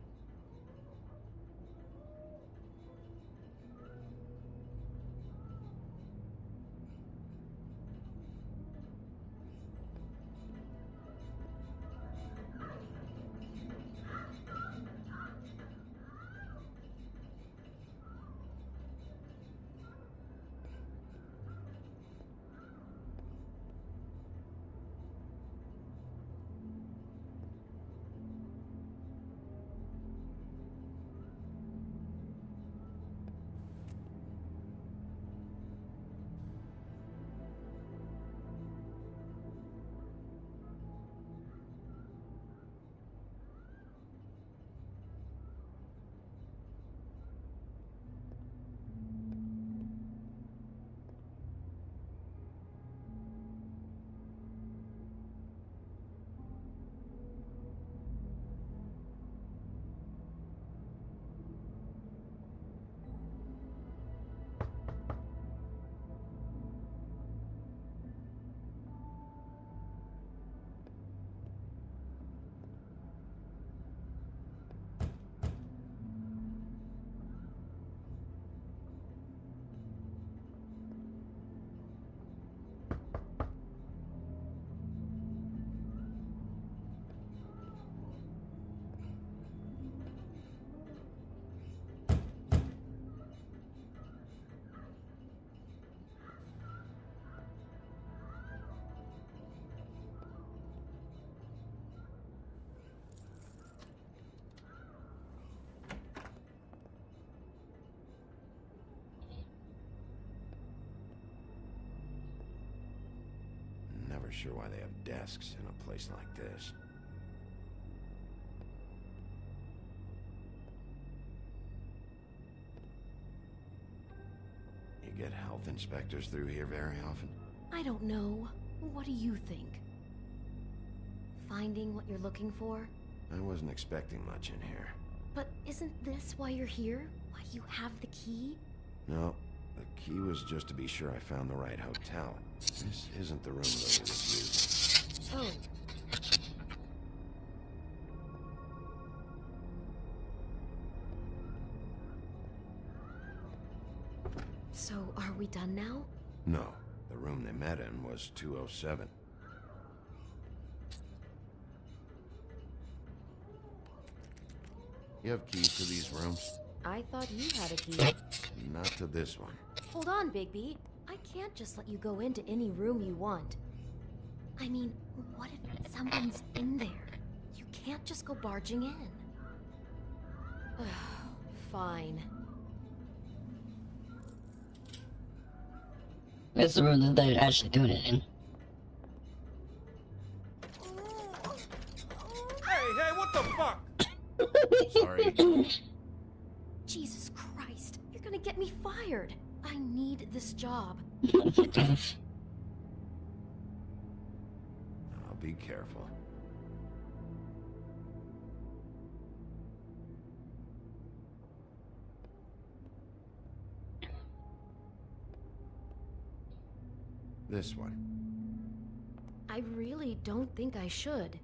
S4: never sure why they have desks in a place like this. You get health inspectors through here very often?
S5: I don't know. What do you think? Finding what you're looking for?
S4: I wasn't expecting much in here.
S5: But isn't this why you're here? Why you have the key?
S4: No, the key was just to be sure I found the right hotel. This isn't the room Lily was using.
S5: Oh. So, are we done now?
S4: No, the room they met in was 207. You have keys to these rooms?
S5: I thought you had a key.
S4: Not to this one.
S5: Hold on, Bigby. I can't just let you go into any room you want. I mean, what if someone's in there? You can't just go barging in. Fine.
S1: That's the room that they're actually doing it in.
S18: Hey, what the fuck?
S4: Sorry.
S5: Jesus Christ, you're gonna get me fired. I need this job.
S4: I'll be careful. This one.
S5: I really don't think I should.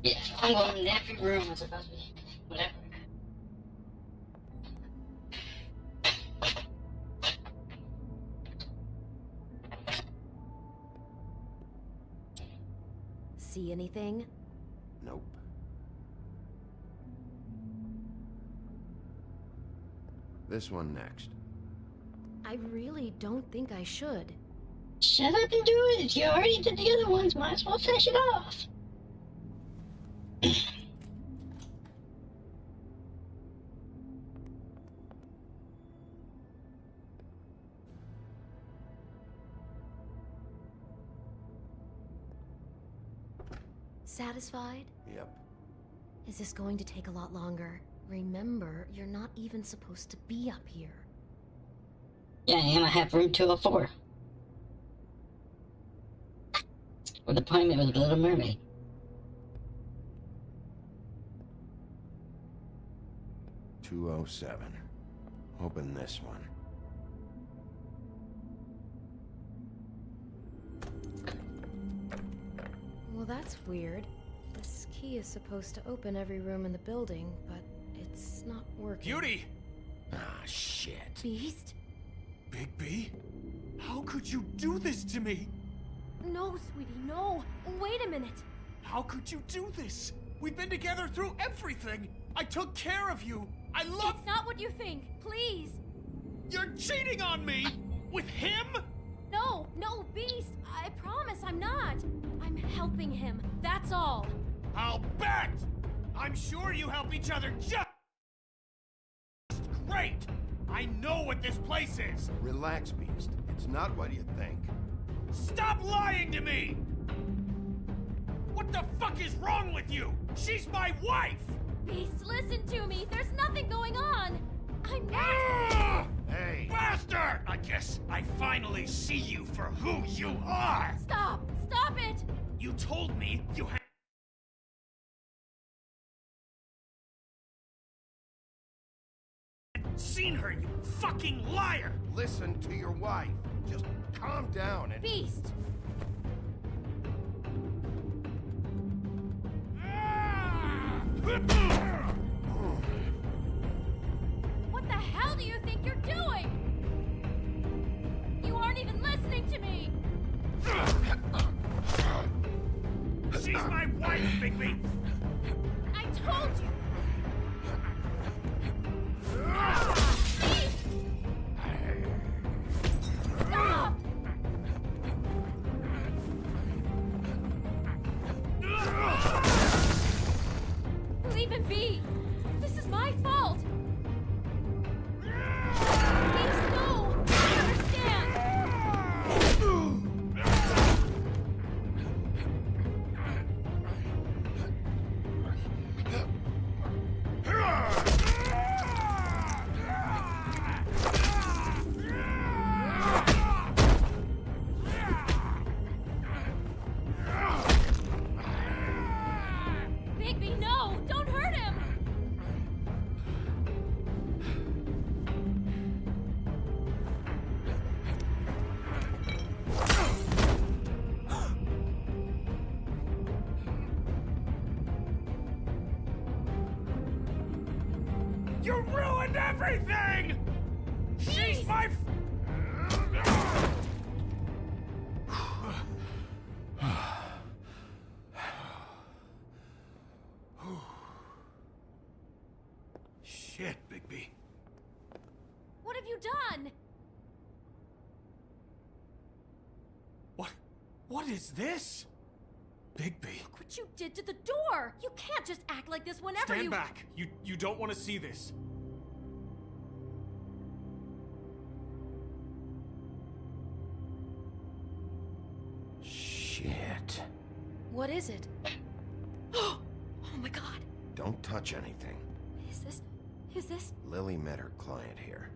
S1: Yeah, I'm going in every room it's supposed to be. Whatever.
S5: See anything?
S4: Nope. This one next.
S5: I really don't think I should.
S1: Shut up and do it. If you already did the other ones, might as well finish it off.
S5: Satisfied?
S4: Yep.
S5: Is this going to take a lot longer? Remember, you're not even supposed to be up here.
S1: Yeah, I am. I have room 204. With the appointment with the Little Mermaid.
S4: .207. Open this one.
S5: Well, that's weird. This key is supposed to open every room in the building, but it's not working.
S18: Beauty!
S4: Ah, shit.
S5: Beast?
S18: Big B? How could you do this to me?
S15: No, sweetie, no. Wait a minute.
S18: How could you do this? We've been together through everything. I took care of you. I love—
S15: It's not what you think. Please.
S18: You're cheating on me! With him?
S15: No, Beast. I promise I'm not. I'm helping him. That's all.
S18: I'll bet! I'm sure you help each other just great! I know what this place is!
S4: Relax, Beast. It's not what you think.
S18: Stop lying to me! What the fuck is wrong with you? She's my wife!
S15: Beast, listen to me. There's nothing going on. I'm not—
S18: Ah!
S4: Hey!
S18: Bastard! I guess I finally see you for who you are!
S15: Stop! Stop it!
S18: You told me you had— seen her, you fucking liar!
S4: Listen to your wife. Just calm down and—
S15: Beast! What the hell do you think you're doing? You aren't even listening to me!
S18: She's my wife, Bigby!
S15: I told you! Beast! Stop! Leave him be! This is my fault! Beast, no!
S12: You ruined everything! She's my... Shit, Bigby.
S15: What have you done?
S18: What is this? Bigby.
S15: Look what you did to the door! You can't just act like this whenever
S18: Stand back. You don't want to see this.
S4: Shit.
S5: What is it? Oh my god.
S4: Don't touch anything.
S5: Is this?
S4: Lily met her client here.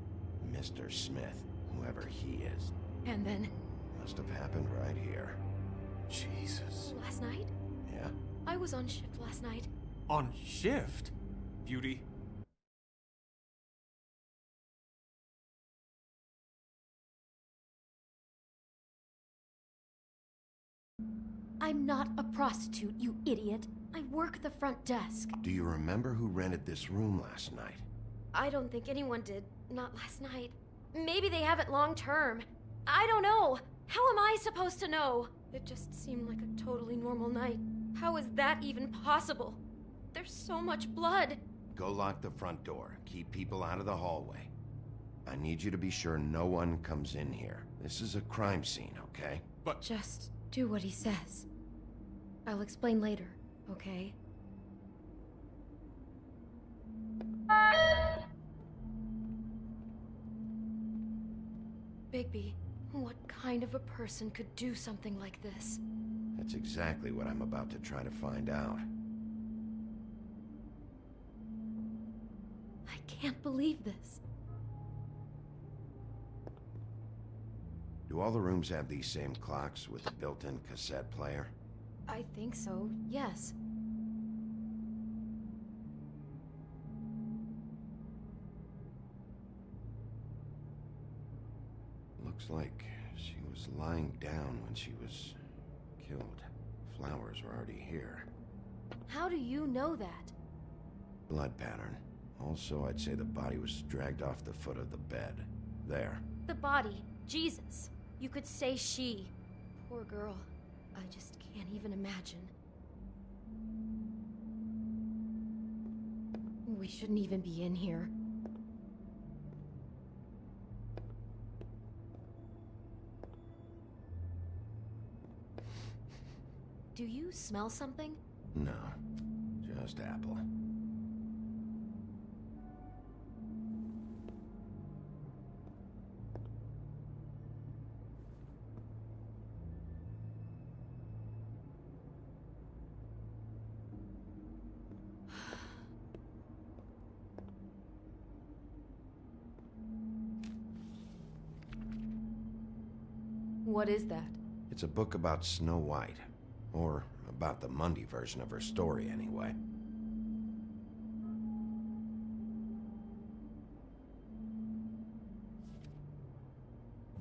S4: Mr. Smith, whoever he is.
S5: And then?
S4: Must have happened right here.
S18: Jesus.
S5: Last night?
S4: Yeah?
S5: I was on shift last night.
S18: On shift? Beauty.
S5: I'm not a prostitute, you idiot. I work the front desk.
S4: Do you remember who rented this room last night?
S5: I don't think anyone did. Not last night. Maybe they have it long term. I don't know. How am I supposed to know? It just seemed like a totally normal night. How is that even possible? There's so much blood.
S4: Go lock the front door. Keep people out of the hallway. I need you to be sure no one comes in here. This is a crime scene, okay?
S18: But...
S5: Just do what he says. I'll explain later, okay? Bigby, what kind of a person could do something like this?
S4: That's exactly what I'm about to try to find out.
S5: I can't believe this.
S4: Do all the rooms have these same clocks with the built-in cassette player?
S5: I think so, yes.
S4: Looks like she was lying down when she was killed. Flowers were already here.
S5: How do you know that?
S4: Blood pattern. Also, I'd say the body was dragged off the foot of the bed. There.
S5: The body. Jesus. You could say she. Poor girl. I just can't even imagine. We shouldn't even be in here. Do you smell something?
S4: No. Just apple.
S5: What is that?
S4: It's a book about Snow White. Or about the Mundy version of her story, anyway.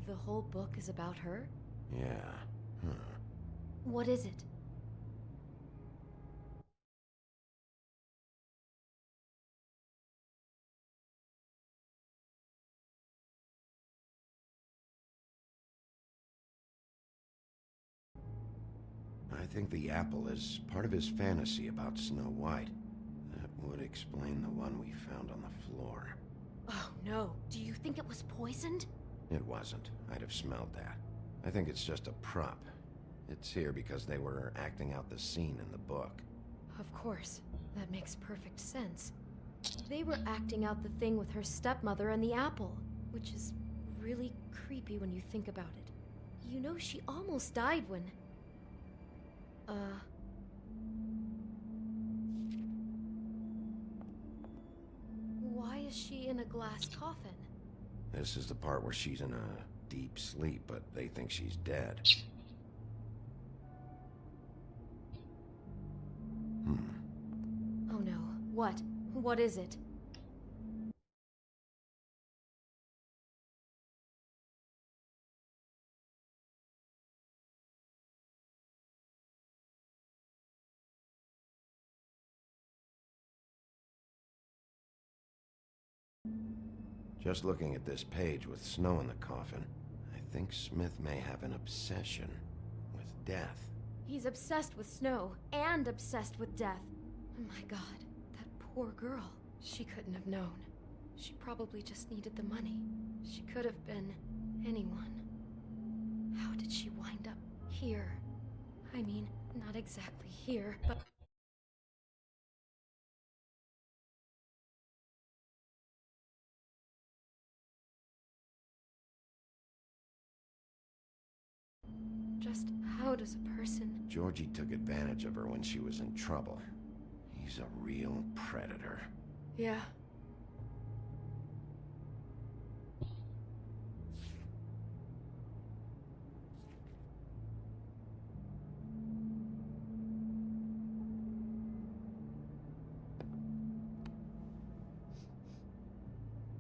S5: The whole book is about her?
S4: Yeah. Huh.
S5: What is it?
S4: I think the apple is part of his fantasy about Snow White. That would explain the one we found on the floor.
S5: Oh no, do you think it was poisoned?
S4: It wasn't. I'd have smelled that. I think it's just a prop. It's here because they were acting out the scene in the book.
S5: Of course. That makes perfect sense. They were acting out the thing with her stepmother and the apple, which is really creepy when you think about it. You know, she almost died when... Why is she in a glass coffin?
S4: This is the part where she's in a deep sleep, but they think she's dead.
S5: Oh no. What? What is it?
S4: Just looking at this page with Snow in the coffin, I think Smith may have an obsession with death.
S5: He's obsessed with Snow and obsessed with death. Oh my god, that poor girl. She couldn't have known. She probably just needed the money. She could have been anyone. How did she wind up here? I mean, not exactly here, but... Just how does a person...
S4: Georgie took advantage of her when she was in trouble. He's a real predator.
S5: Yeah.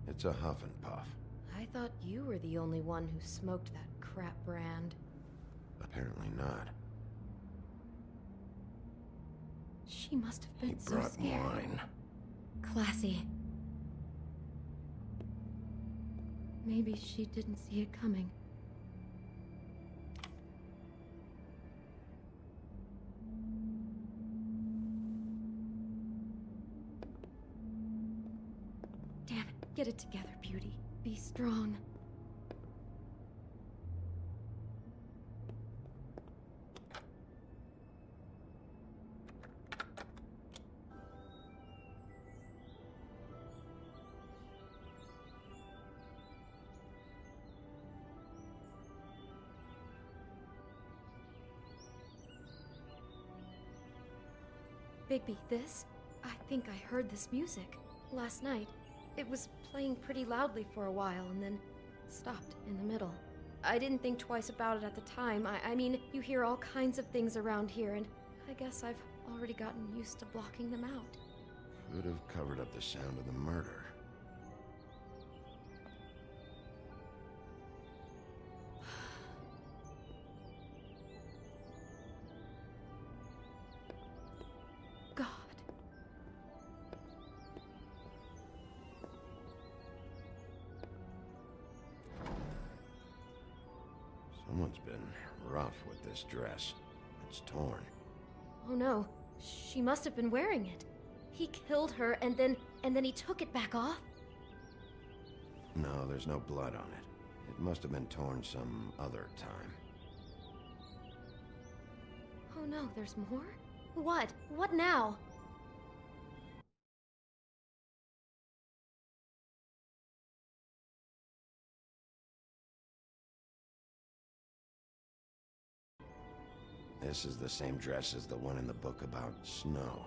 S4: It's a huff and puff.
S5: I thought you were the only one who smoked that crap brand.
S4: Apparently not.
S5: She must have been
S4: He
S5: so
S4: brought
S5: scared.
S4: wine.
S5: Classy. Maybe she didn't see it coming. Damn it. Get it together, Beauty. Be strong. Bigby, this? I think I heard this music. Last night. It was playing pretty loudly for a while and then stopped in the middle. I didn't think twice about it at the time. I mean, you hear all kinds of things around here, and I guess I've already gotten used to blocking them out.
S4: Could have covered up the sound of the murder.
S5: God.
S4: Someone's been rough with this dress. It's torn.
S5: Oh no, she must have been wearing it. He killed her and then he took it back off?
S4: No, there's no blood on it. It must have been torn some other time.
S5: Oh no, there's more? What? What now?
S4: This is the same dress as the one in the book about Snow.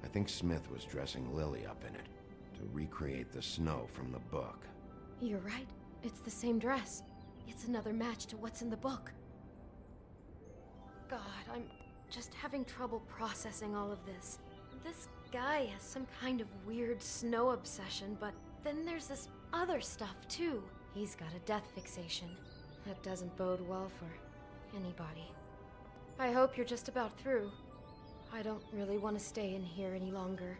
S4: I think Smith was dressing Lily up in it, to recreate the Snow from the book.
S5: You're right. It's the same dress. It's another match to what's in the book. God, I'm just having trouble processing all of this. This guy has some kind of weird Snow obsession, but then there's this other stuff too. He's got a death fixation. That doesn't bode well for anybody. I hope you're just about through. I don't really want to stay in here any longer.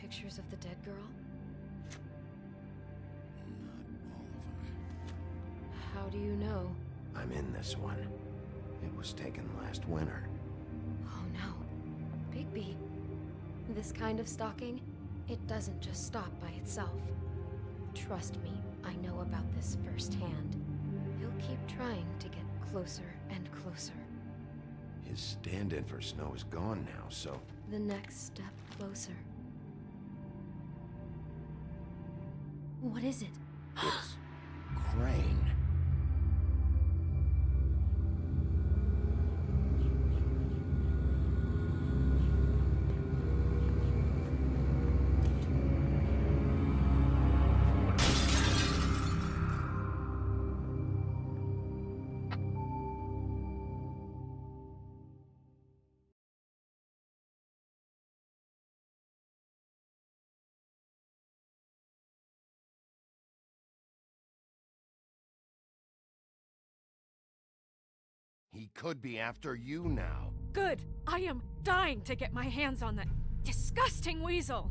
S5: Pictures of the dead girl?
S14: Not all of them.
S5: How do you know?
S4: I'm in this one. It was taken last winter.
S5: Oh no. Bigby. This kind of stalking, it doesn't just stop by itself. Trust me, I know about this firsthand. He'll keep trying to get closer and closer.
S4: His stand-in for Snow is gone now, so...
S5: The next step closer. What is it?
S4: It's... Crane. He could be after you now.
S10: Good. I am dying to get my hands on that disgusting weasel.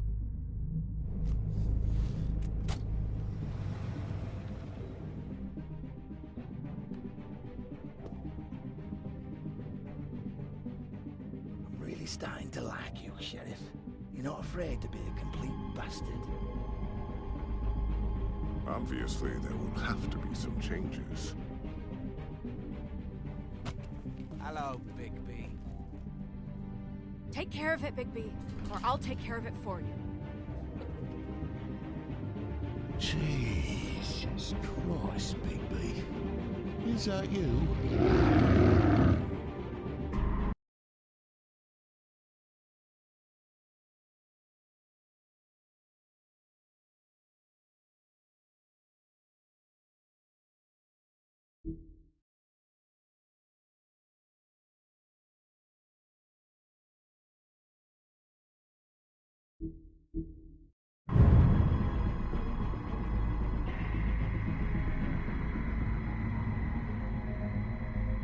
S2: I'm really starting to like you, Sheriff. You're not afraid to be a complete bastard.
S19: Obviously, there will have to be some changes.
S18: Hello, Bigby.
S10: Take care of it, Bigby, or I'll take care of it for you.
S3: Jesus Christ, Bigby. Is that you?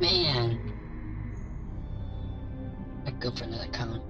S1: Man. I'd go for another cone.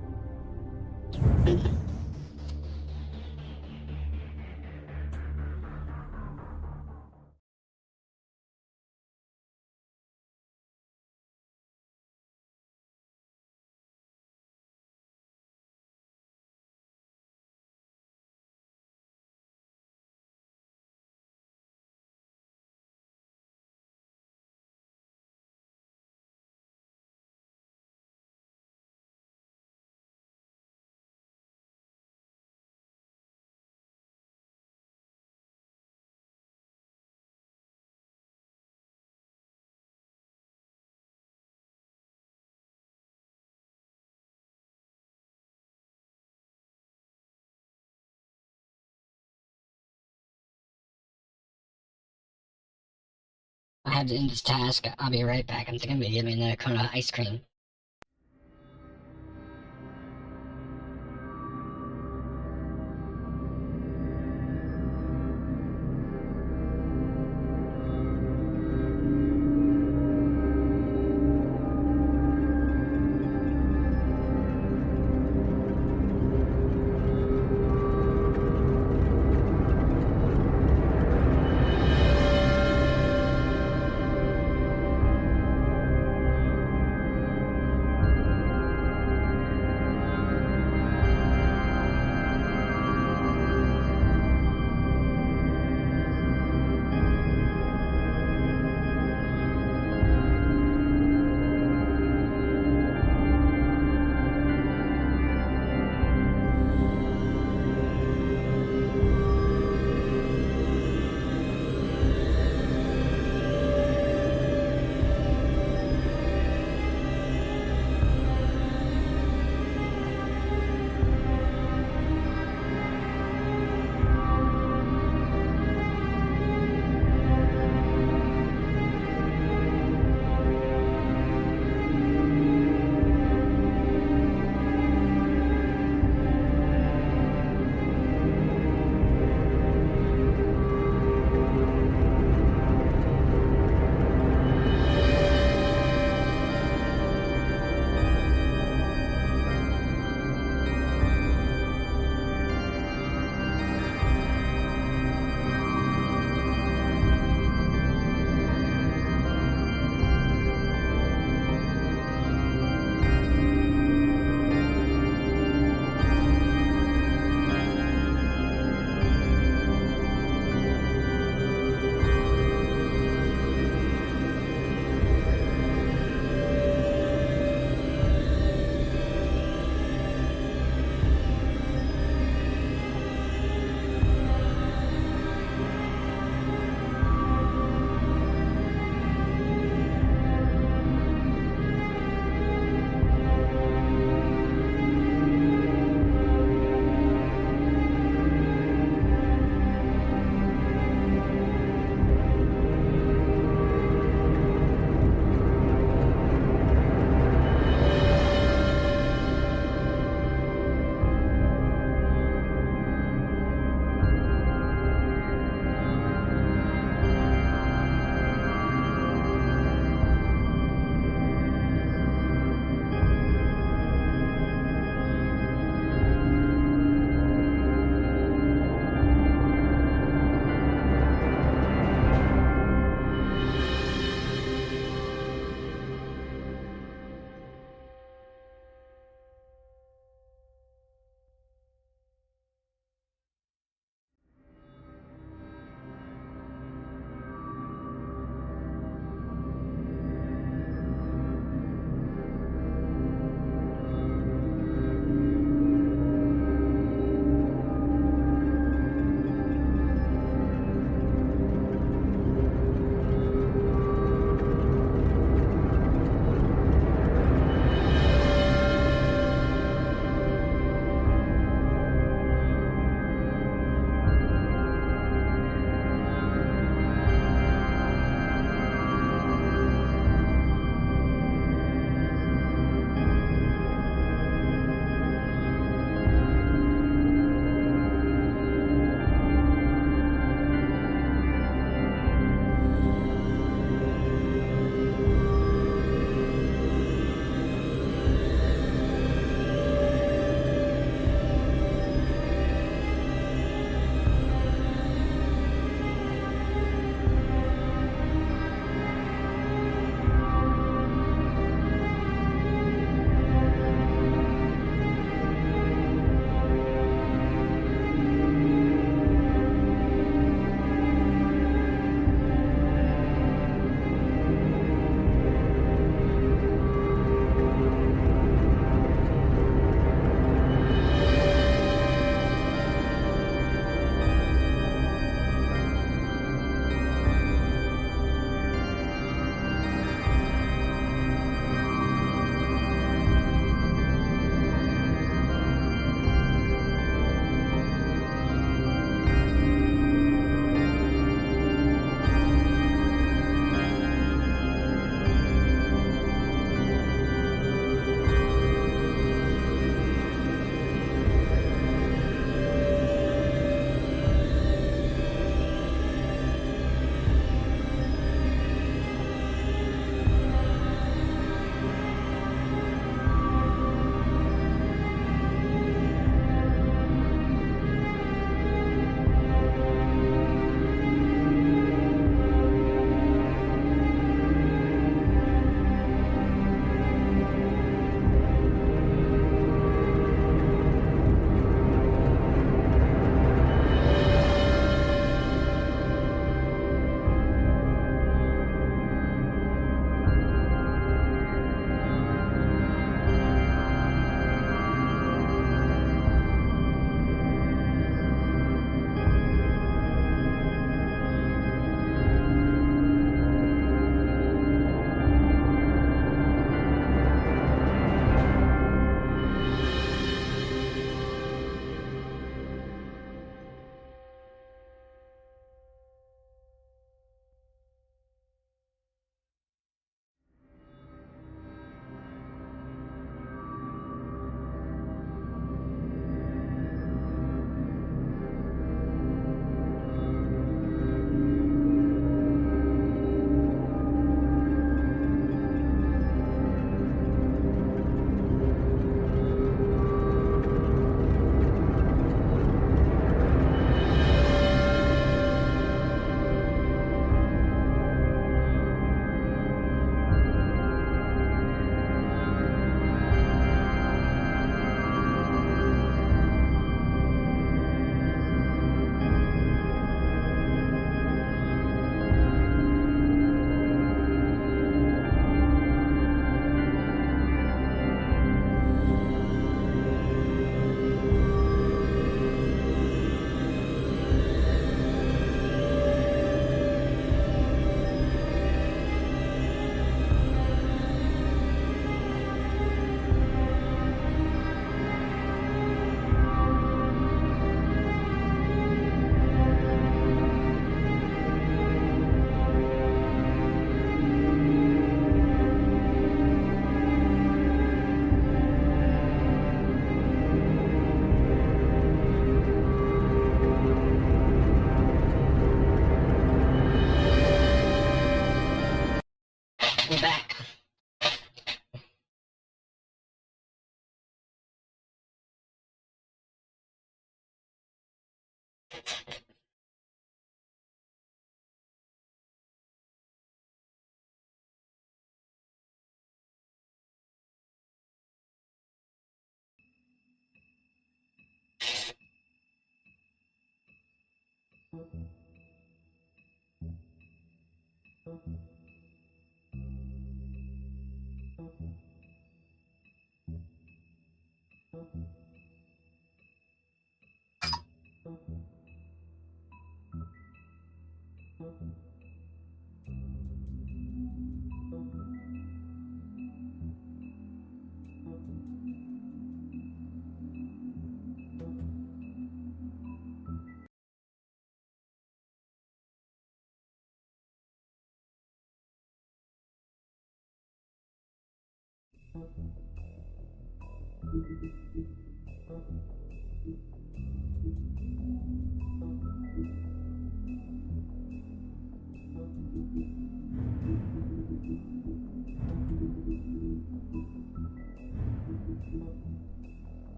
S1: I have to end this task. I'll be right back. I'm thinking maybe give me another cone of ice cream.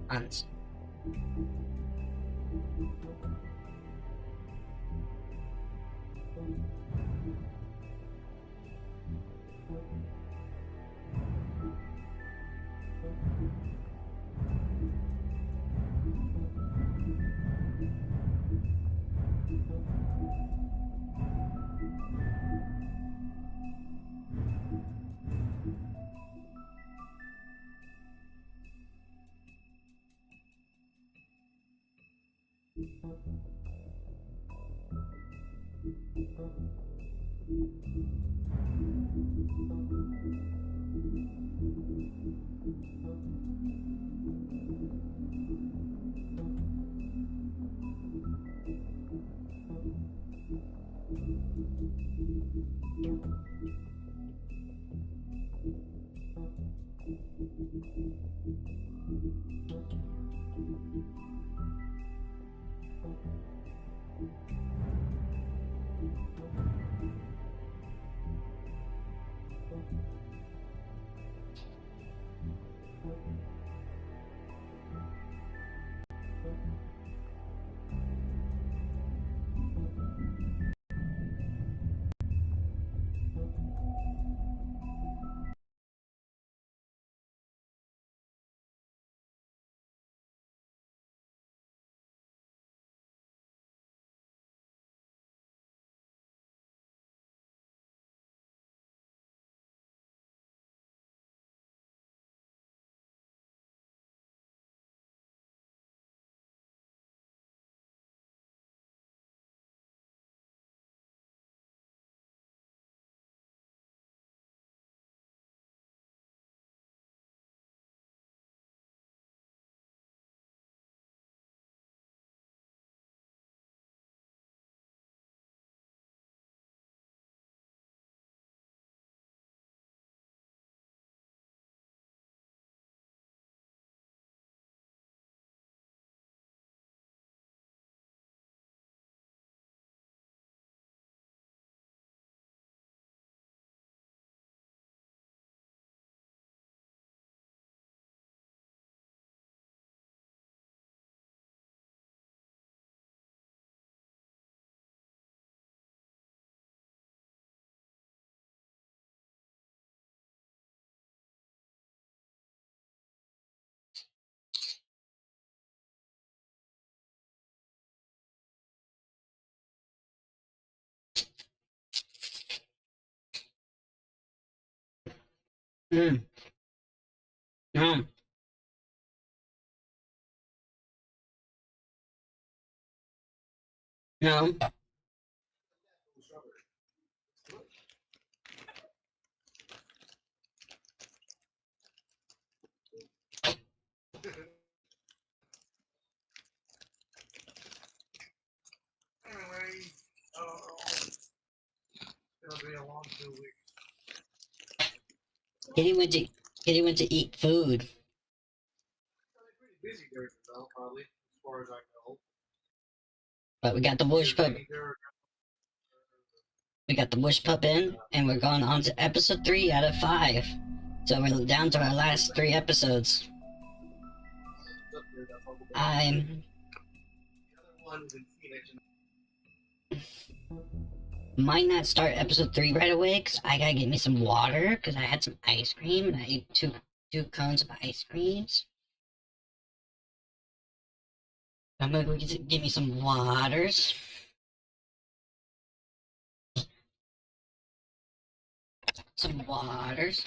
S1: Hans. Mm. No. No.
S6: It'll be a long 2 weeks.
S1: Kitty went to eat food.
S6: Pretty busy there, though, probably, as far as I know.
S1: But we got the bush puppy. We got the Wish Pup in, and we're going on to episode 3 out of 5. So we're down to our last 3 episodes. I'm... might not start episode 3 right away, because I gotta get me some water, because I had some ice cream, and I ate two cones of ice creams. I'm gonna go get me some waters. Some waters.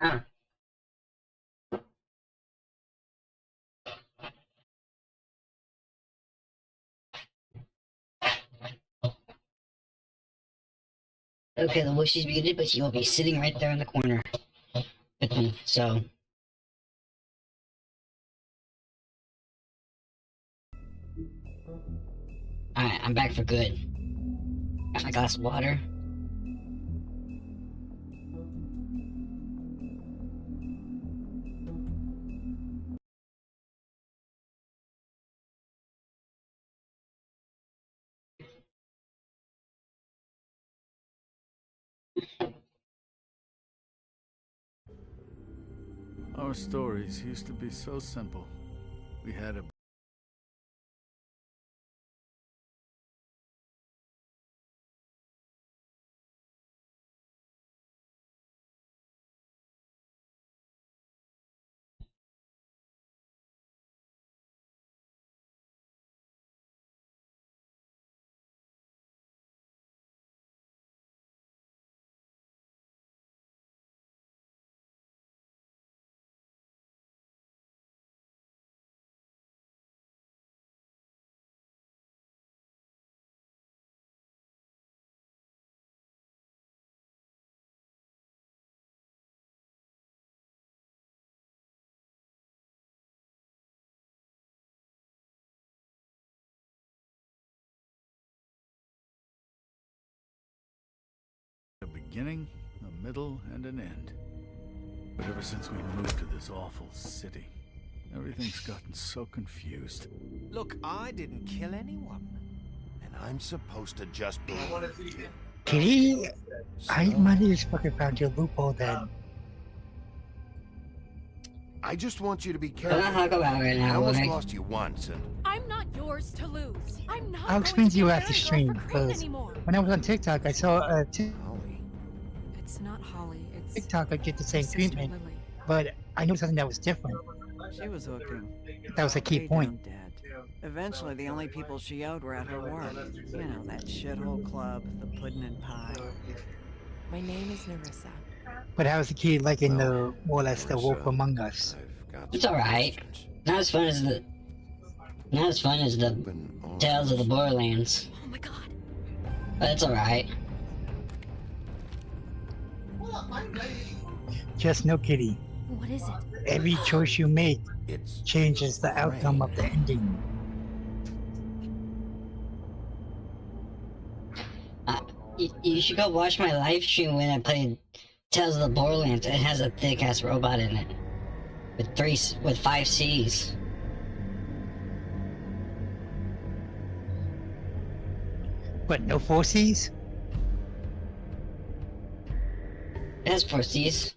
S1: Ah. Okay, the wish is muted, but she will be sitting right there in the corner with me, so... Alright, I'm back for good. Got my glass of water.
S9: Our stories used to be so simple. We had a beginning, a middle, and an end. But ever since we moved to this awful city, everything's gotten so confused.
S18: Look, I didn't kill anyone.
S4: And I'm supposed to just be...
S7: Kitty, I might have just fucking found your loophole then.
S4: I just want you to be careful. I almost lost you once, and...
S10: I'm not yours to lose. I'm not.
S7: I'll explain to you after stream, because when I was on TikTok, I saw a
S10: It's not Holly. It's
S7: TikTok I get the same treatment,
S10: Lily.
S7: but I knew something that was different.
S17: She was hooking.
S7: That was a key
S17: Way
S7: point.
S17: down dead. Eventually, the only people she owed were at her work. You know, that shithole club, the pudding and pie.
S8: My name is Nerissa.
S7: But how was the key like in the more or less the Wolf Among Us?
S1: It's alright. Not as fun as the Tales of the Borderlands.
S10: Oh my god.
S1: But it's alright.
S7: Just no kitty.
S15: What is it?
S7: Every choice you make changes the outcome of the ending.
S1: You should go watch my live stream when I played Tales of the Borderlands. It has a thick ass robot in it with 5 C's.
S7: What? No 4 C's?
S1: It has 4 C's.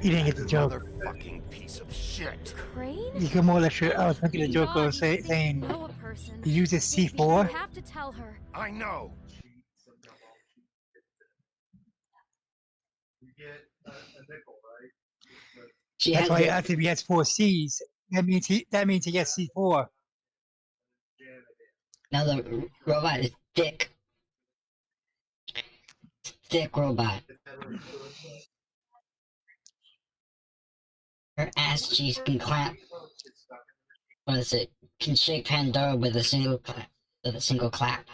S7: You didn't get the joke.
S3: Motherfucking piece of shit.
S15: Crane?
S7: You can more or less. I was making a joke of saying
S15: Know a person.
S7: you use a
S15: You
S7: C4.
S15: have to tell her.
S3: I know.
S6: You get a nickel, right?
S7: That's why I asked if he has 4 C's. That means he gets C4.
S1: Now the robot is thick. Thick robot. Her ass cheeks can clap. What is it? Can shake Pandora with a single clap.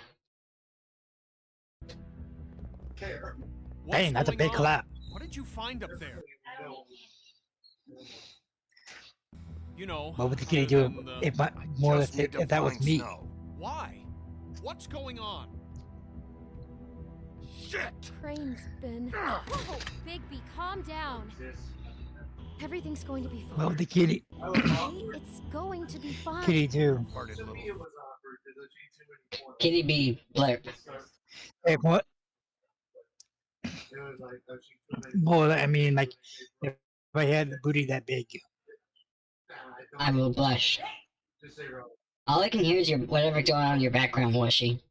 S7: Hey, that's a big clap.
S18: What did you find up there? You know,
S7: What would the kitty do if if that was me?
S18: Why? What's going on?
S3: Shit!
S15: Crane's been. Whoa, Bigby, calm down. Everything's going to be fine.
S7: What would the kitty?
S15: Okay? It's going to be fine.
S7: Kitty do?
S1: Kitty be blurb.
S7: Hey, what? More, I mean, like, if I had the booty that big.
S1: I will blush. All I can hear is whatever going on in your background, Washy.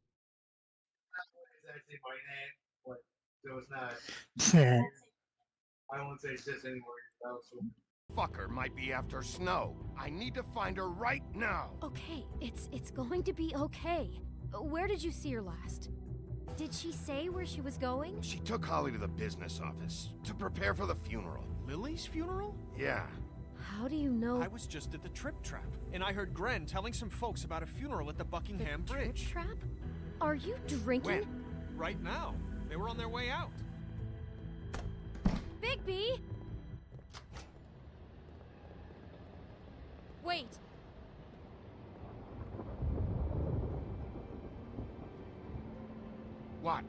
S6: So it's not. I won't say sis anymore.
S3: Fucker might be after Snow. I need to find her right now.
S15: Okay, it's going to be okay. Where did you see her last? Did she say where she was going?
S3: She took Holly to the business office to prepare for the funeral.
S18: Lily's funeral?
S3: Yeah.
S15: How do you know?
S18: I was just at the Trip Trap, and I heard Gren telling some folks about a funeral at the Buckingham Bridge.
S15: Trip Trap? Are you drinking?
S18: When? Right now. They were on their way out.
S15: Bigby! Wait.
S3: What?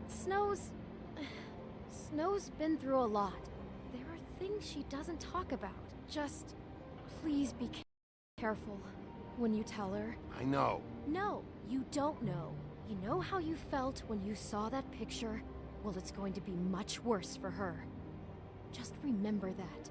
S15: Snow's been through a lot. There are things she doesn't talk about. Just please be careful when you tell her.
S3: I know.
S15: No, you don't know. You know how you felt when you saw that picture? Well, it's going to be much worse for her. Just remember that.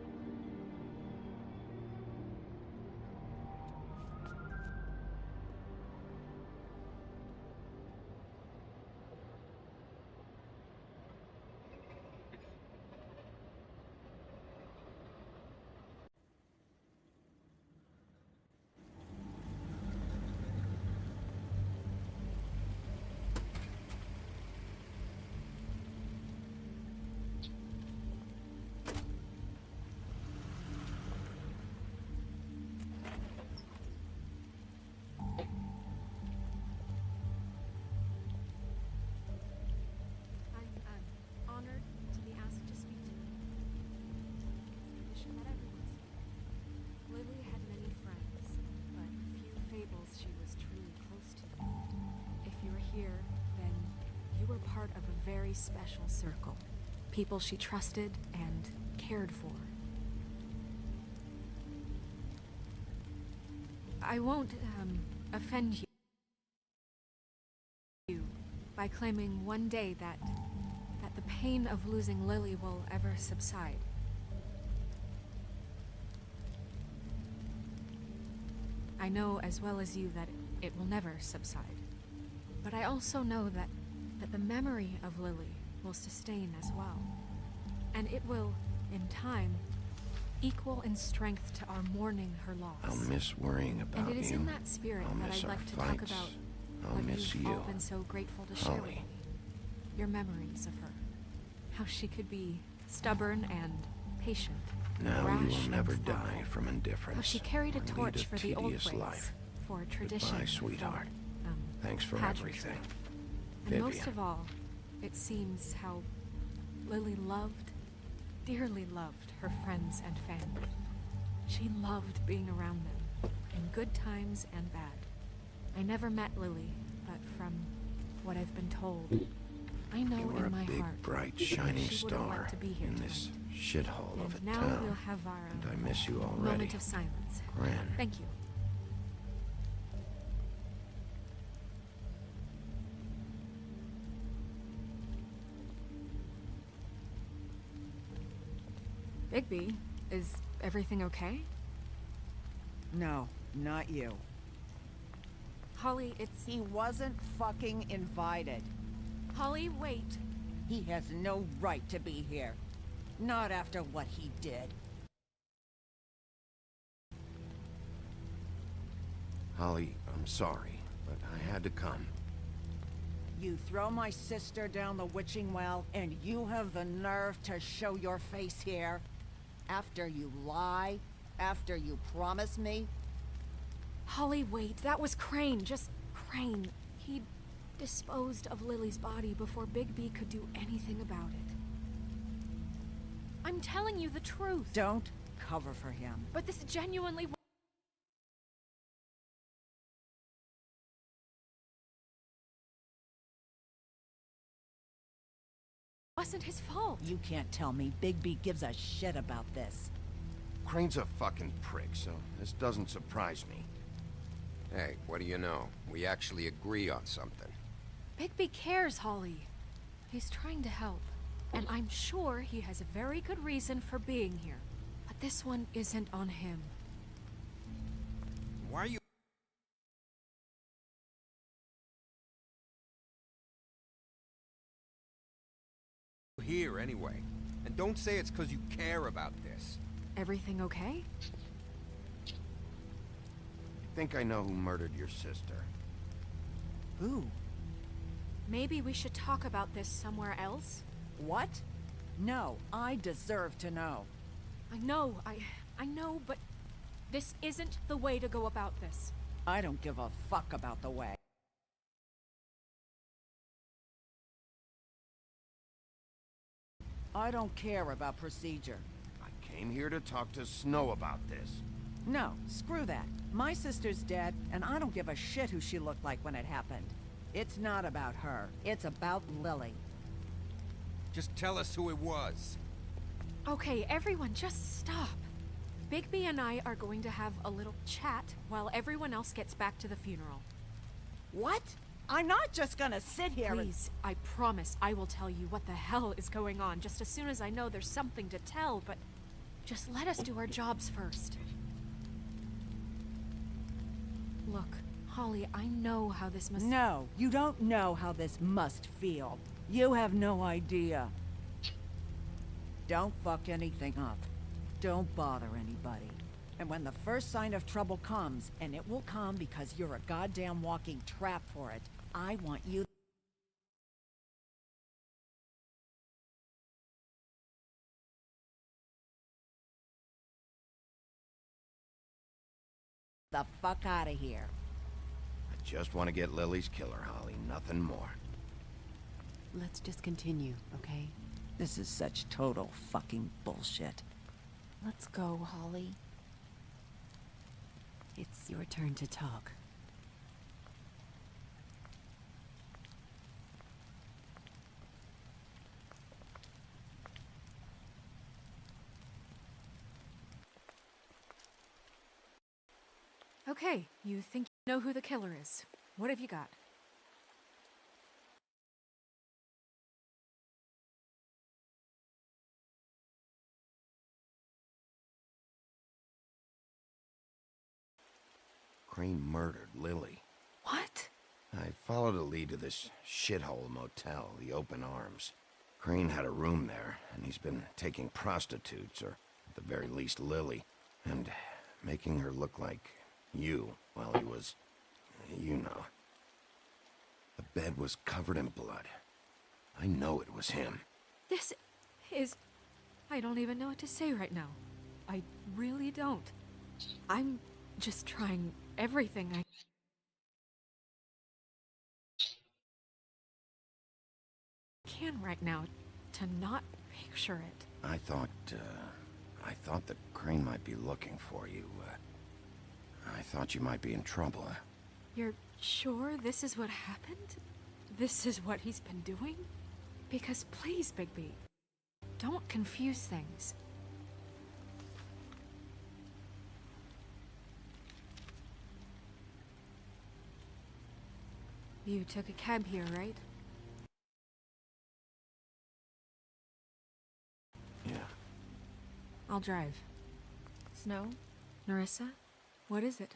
S10: Very special circle. People she trusted and cared for. I won't offend you by claiming one day that the pain of losing Lily will ever subside. I know as well as you that it will never subside. But I also know that the memory of Lily will sustain as well. And it will, in time, equal in strength to our mourning her loss.
S4: I'll miss worrying about you.
S10: And it is in that spirit
S4: I'll
S10: that
S4: miss
S10: I'd
S4: our
S10: like to
S4: fights.
S10: talk about
S4: I'll
S10: what
S4: miss
S10: you've
S4: you.
S10: all been so grateful to share with me. Your memories of her. How she could be stubborn and patient.
S4: Now
S10: rash
S4: you will
S10: and
S4: never
S10: thoughtful.
S4: die from indifference.
S10: How she carried a
S4: or lead
S10: torch for the old
S4: tedious
S10: ways.
S4: life.
S10: For a tradition.
S4: Goodbye, sweetheart. Thanks for
S10: pageantry.
S4: everything.
S10: And most
S4: Vivian.
S10: of all, it seems how Lily loved, dearly loved her friends and family. She loved being around them, in good times and bad. I never met Lily, but from what I've been told, I know
S4: You were
S10: in my
S4: a big,
S10: heart
S4: bright, shining
S10: she would have
S4: star
S10: liked to be here
S4: in
S10: tonight.
S4: this shithole of a
S10: And now
S4: town.
S10: we'll have our
S4: And I miss you already.
S10: moment of silence.
S4: Gran.
S10: Thank you. Bigby, is everything okay?
S13: No, not you.
S10: Holly, it's...
S13: He wasn't fucking invited.
S10: Holly, wait.
S13: He has no right to be here. Not after what he did.
S4: Holly, I'm sorry, but I had to come.
S13: You throw my sister down the witching well, and you have the nerve to show your face here? After you lie? After you promise me?
S10: Holly, wait. That was Crane. Just Crane. He disposed of Lily's body before Bigby could do anything about it. I'm telling you the truth.
S13: Don't cover for him.
S10: But this genuinely... wasn't his fault.
S13: You can't tell me Bigby gives a shit about this.
S4: Crane's a fucking prick, so this doesn't surprise me.
S11: Hey, what do you know? We actually agree on something.
S10: Bigby cares, Holly. He's trying to help. And I'm sure he has a very good reason for being here. But this one isn't on him.
S11: Why are you... here anyway? And don't say it's because you care about this.
S10: Everything okay?
S4: I think I know who murdered your sister.
S13: Who?
S10: Maybe we should talk about this somewhere else?
S13: What? No, I deserve to know.
S10: I know, but this isn't the way to go about this.
S13: I don't give a fuck about the way. I don't care about procedure.
S4: I came here to talk to Snow about this.
S13: No, screw that. My sister's dead, and I don't give a shit who she looked like when it happened. It's not about her. It's about Lily.
S11: Just tell us who it was.
S10: Okay, everyone, just stop. Bigby and I are going to have a little chat while everyone else gets back to the funeral.
S13: What? I'm not just gonna sit here
S10: Please, I promise I will tell you what the hell is going on just as soon as I know there's something to tell, but just let us do our jobs first. Look, Holly, I know how this must...
S13: No, you don't know how this must feel. You have no idea. Don't fuck anything up. Don't bother anybody. And when the first sign of trouble comes, and it will come because you're a goddamn walking trap for it, I want you... the fuck out of here.
S4: I just want to get Lily's killer, Holly, nothing more.
S21: Let's just continue, okay?
S13: This is such total fucking bullshit.
S10: Let's go, Holly.
S21: It's your turn to talk.
S10: Okay, you think you know who the killer is. What have you got?
S4: Crane murdered Lily.
S10: What?
S4: I followed a lead to this shithole motel, the Open Arms. Crane had a room there, and he's been taking prostitutes, or at the very least Lily, and making her look like you while he was... you know. The bed was covered in blood. I know it was him.
S10: This is... I don't even know what to say right now. I really don't. I'm just trying everything I can right now to not picture it.
S4: I thought that Crane might be looking for you. I thought you might be in trouble.
S10: You're sure this is what happened? This is what he's been doing? Because please, Bigby, don't confuse things. You took a cab here, right?
S4: Yeah.
S10: I'll drive.
S8: Snow?
S10: Nerissa? What is it?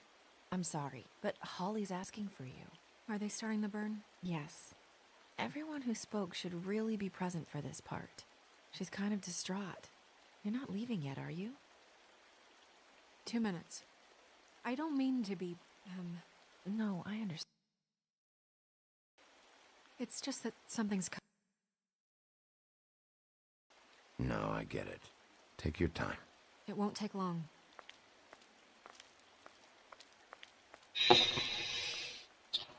S8: I'm sorry, but Holly's asking for you.
S10: Are they starting the burn?
S8: Yes. Everyone who spoke should really be present for this part. She's kind of distraught. You're not leaving yet, are you?
S10: 2 minutes. I don't mean to be,
S8: No, I understand.
S10: It's just that something's
S4: No, I get it. Take your time.
S10: It won't take long.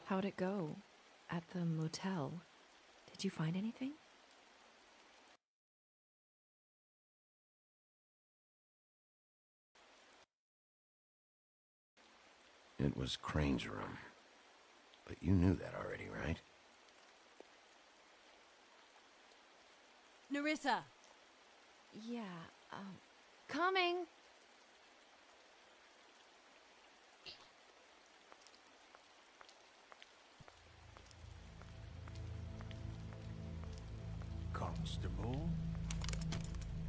S8: How'd it go? At the motel? Did you find anything?
S4: It was Crane's room. But you knew that already, right?
S13: Nerissa!
S8: Yeah, coming!
S12: Constable?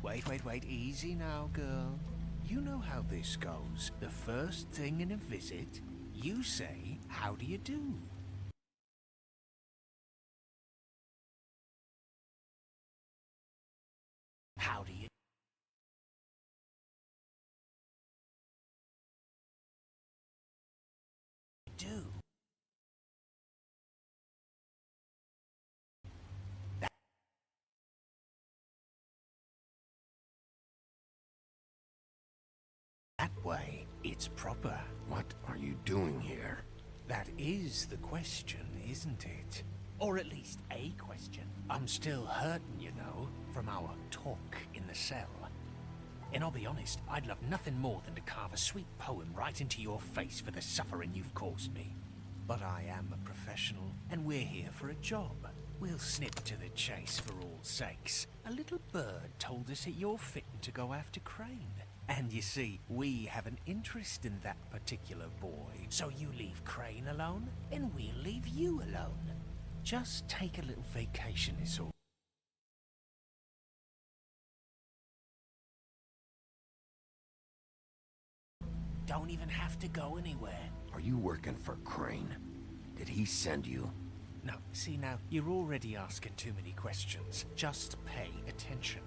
S12: Wait, easy now, girl. You know how this goes. The first thing in a visit, you say, how do you do? How do you do? That way, it's proper.
S4: What are you doing here?
S12: That is the question, isn't it? Or at least a question. I'm still hurting, you know, from our talk in the cell. And I'll be honest, I'd love nothing more than to carve a sweet poem right into your face for the suffering you've caused me. But I am a professional, and we're here for a job. We'll snip to the chase for all sakes. A little bird told us that you're fitting to go after Crane. And you see, we have an interest in that particular boy. So you leave Crane alone, and we'll leave you alone. Just take a little vacation is all. Don't even have to go anywhere.
S4: Are you working for Crane? Did he send you?
S12: No, see now, you're already asking too many questions. Just pay attention.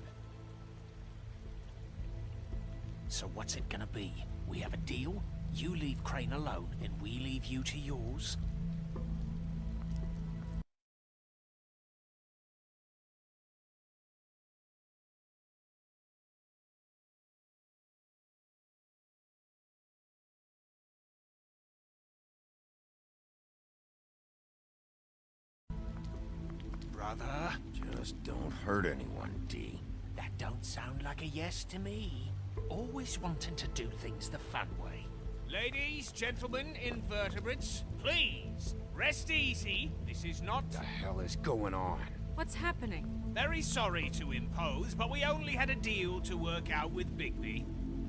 S12: So what's it gonna be? We have a deal? You leave Crane alone, and we leave you to yours? Brother?
S4: Just don't hurt anyone, D.
S12: That don't sound like a yes to me. Always wanting to do things the fun way. Ladies, gentlemen, invertebrates, please, rest easy. This is not...
S4: What the hell is going on?
S10: What's happening?
S12: Very sorry to impose, but we only had a deal to work out with Bigby.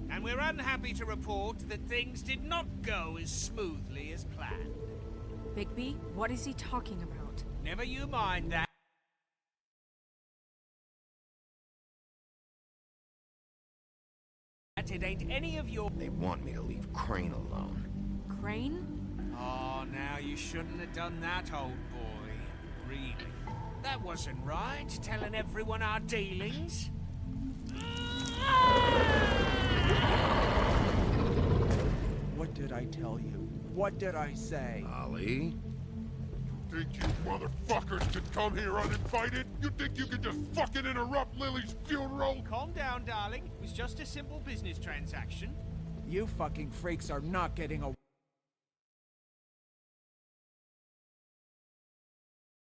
S12: And we're unhappy to report that things did not go as smoothly as planned.
S10: Bigby, what is he talking about?
S12: Never you mind that. It ain't any of your...
S4: They want me to leave Crane alone.
S10: Crane?
S12: Oh, now you shouldn't have done that, old boy. Really. That wasn't right, telling everyone our dealings.
S16: What did I tell you? What did I say?
S4: Ollie?
S14: Think you motherfuckers could come here uninvited? You think you could just fucking interrupt Lily's funeral?
S12: Calm down, darling. It was just a simple business transaction.
S16: You fucking freaks are not getting a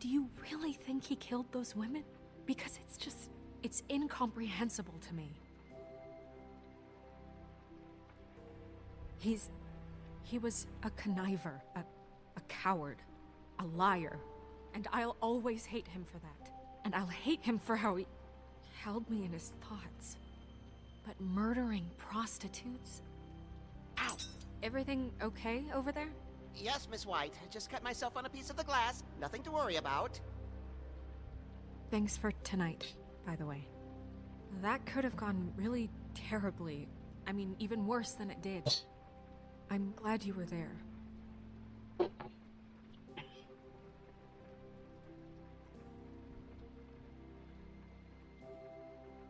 S10: Do you really think he killed those women? Because it's incomprehensible to me. He was a conniver, a coward, a liar, and I'll always hate him for that. And I'll hate him for how he held me in his thoughts. But murdering prostitutes? Ow! Everything okay over there?
S20: Yes, Miss White. I just cut myself on a piece of the glass. Nothing to worry about.
S10: Thanks for tonight, by the way. That could have gone really terribly. I mean, even worse than it did. I'm glad you were there.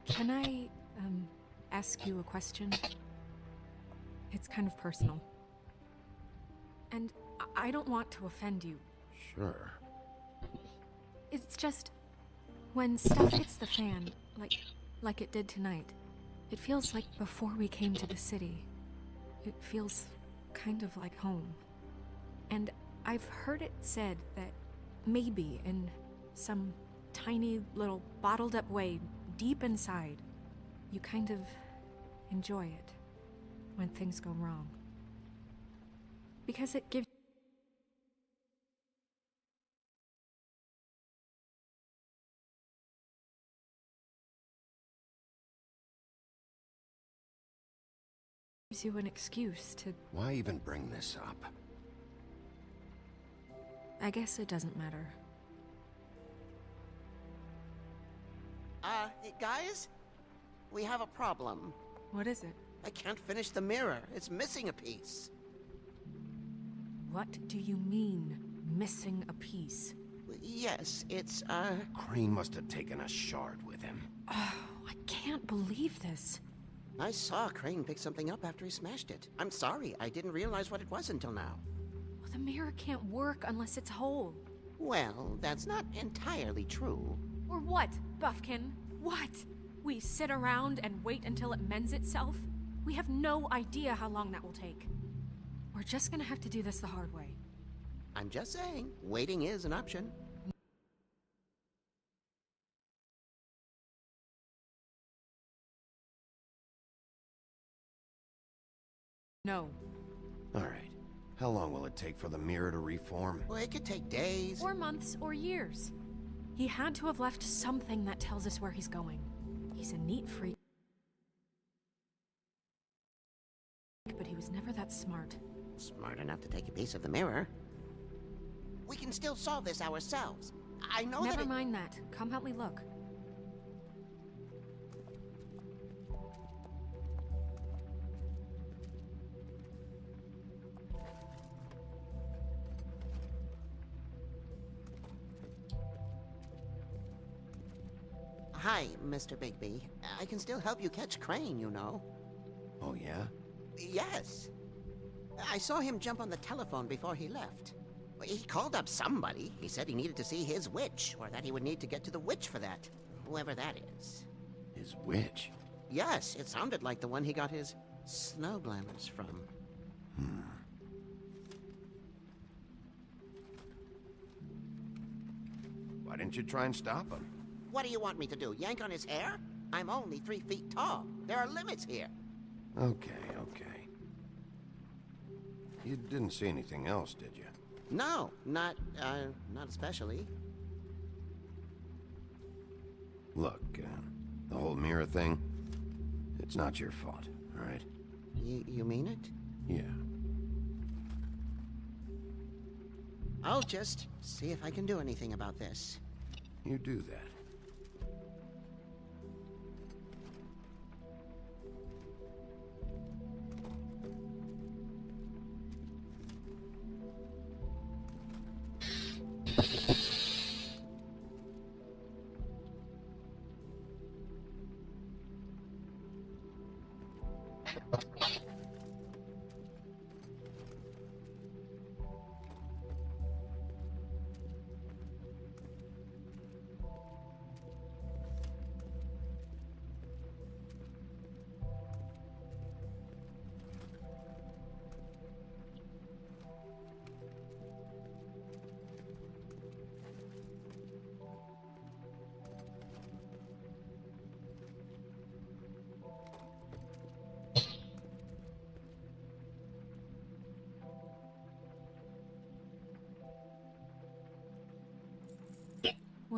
S10: Can I, ask you a question? It's kind of personal. And I don't want to offend you.
S4: Sure.
S10: It's just, when stuff hits the fan, like it did tonight, it feels like before we came to the city. It feels kind of like home. And I've heard it said that maybe in some tiny little bottled up way deep inside, you kind of enjoy it when things go wrong. Because it gives you an excuse to...
S4: Why even bring this up?
S10: I guess it doesn't matter.
S20: Guys? We have a problem.
S10: What is it?
S20: I can't finish the mirror. It's missing a piece.
S10: What do you mean, missing a piece?
S20: Yes, it's,
S4: Crane must have taken a shard with him.
S10: Oh, I can't believe this.
S20: I saw Crane pick something up after he smashed it. I'm sorry, I didn't realize what it was until now.
S10: Well, the mirror can't work unless it's whole.
S20: Well, that's not entirely true.
S10: Or what, Buffkin? What? We sit around and wait until it mends itself? We have no idea how long that will take. We're just gonna have to do this the hard way.
S20: I'm just saying, waiting is an option.
S10: No.
S4: All right. How long will it take for the mirror to reform?
S20: Well, it could take days.
S10: Or months, or years. He had to have left something that tells us where he's going. He's a neat freak. But he was never that smart.
S20: Smart enough to take a piece of the mirror. We can still solve this ourselves. I know that
S10: Never mind that. Come help me look.
S20: Hi, Mr. Bigby. I can still help you catch Crane, you know.
S4: Oh, yeah?
S20: Yes. I saw him jump on the telephone before he left. He called up somebody. He said he needed to see his witch, or that he would need to get to the witch for that. Whoever that is.
S4: His witch?
S20: Yes, it sounded like the one he got his snow glamours from.
S4: Why didn't you try and stop him?
S20: What do you want me to do, yank on his hair? I'm only 3 feet tall. There are limits here.
S4: Okay. You didn't see anything else, did you?
S20: No, not especially.
S4: Look, the whole mirror thing, it's not your fault, all right?
S20: You mean it?
S4: Yeah.
S20: I'll just see if I can do anything about this.
S4: You do that.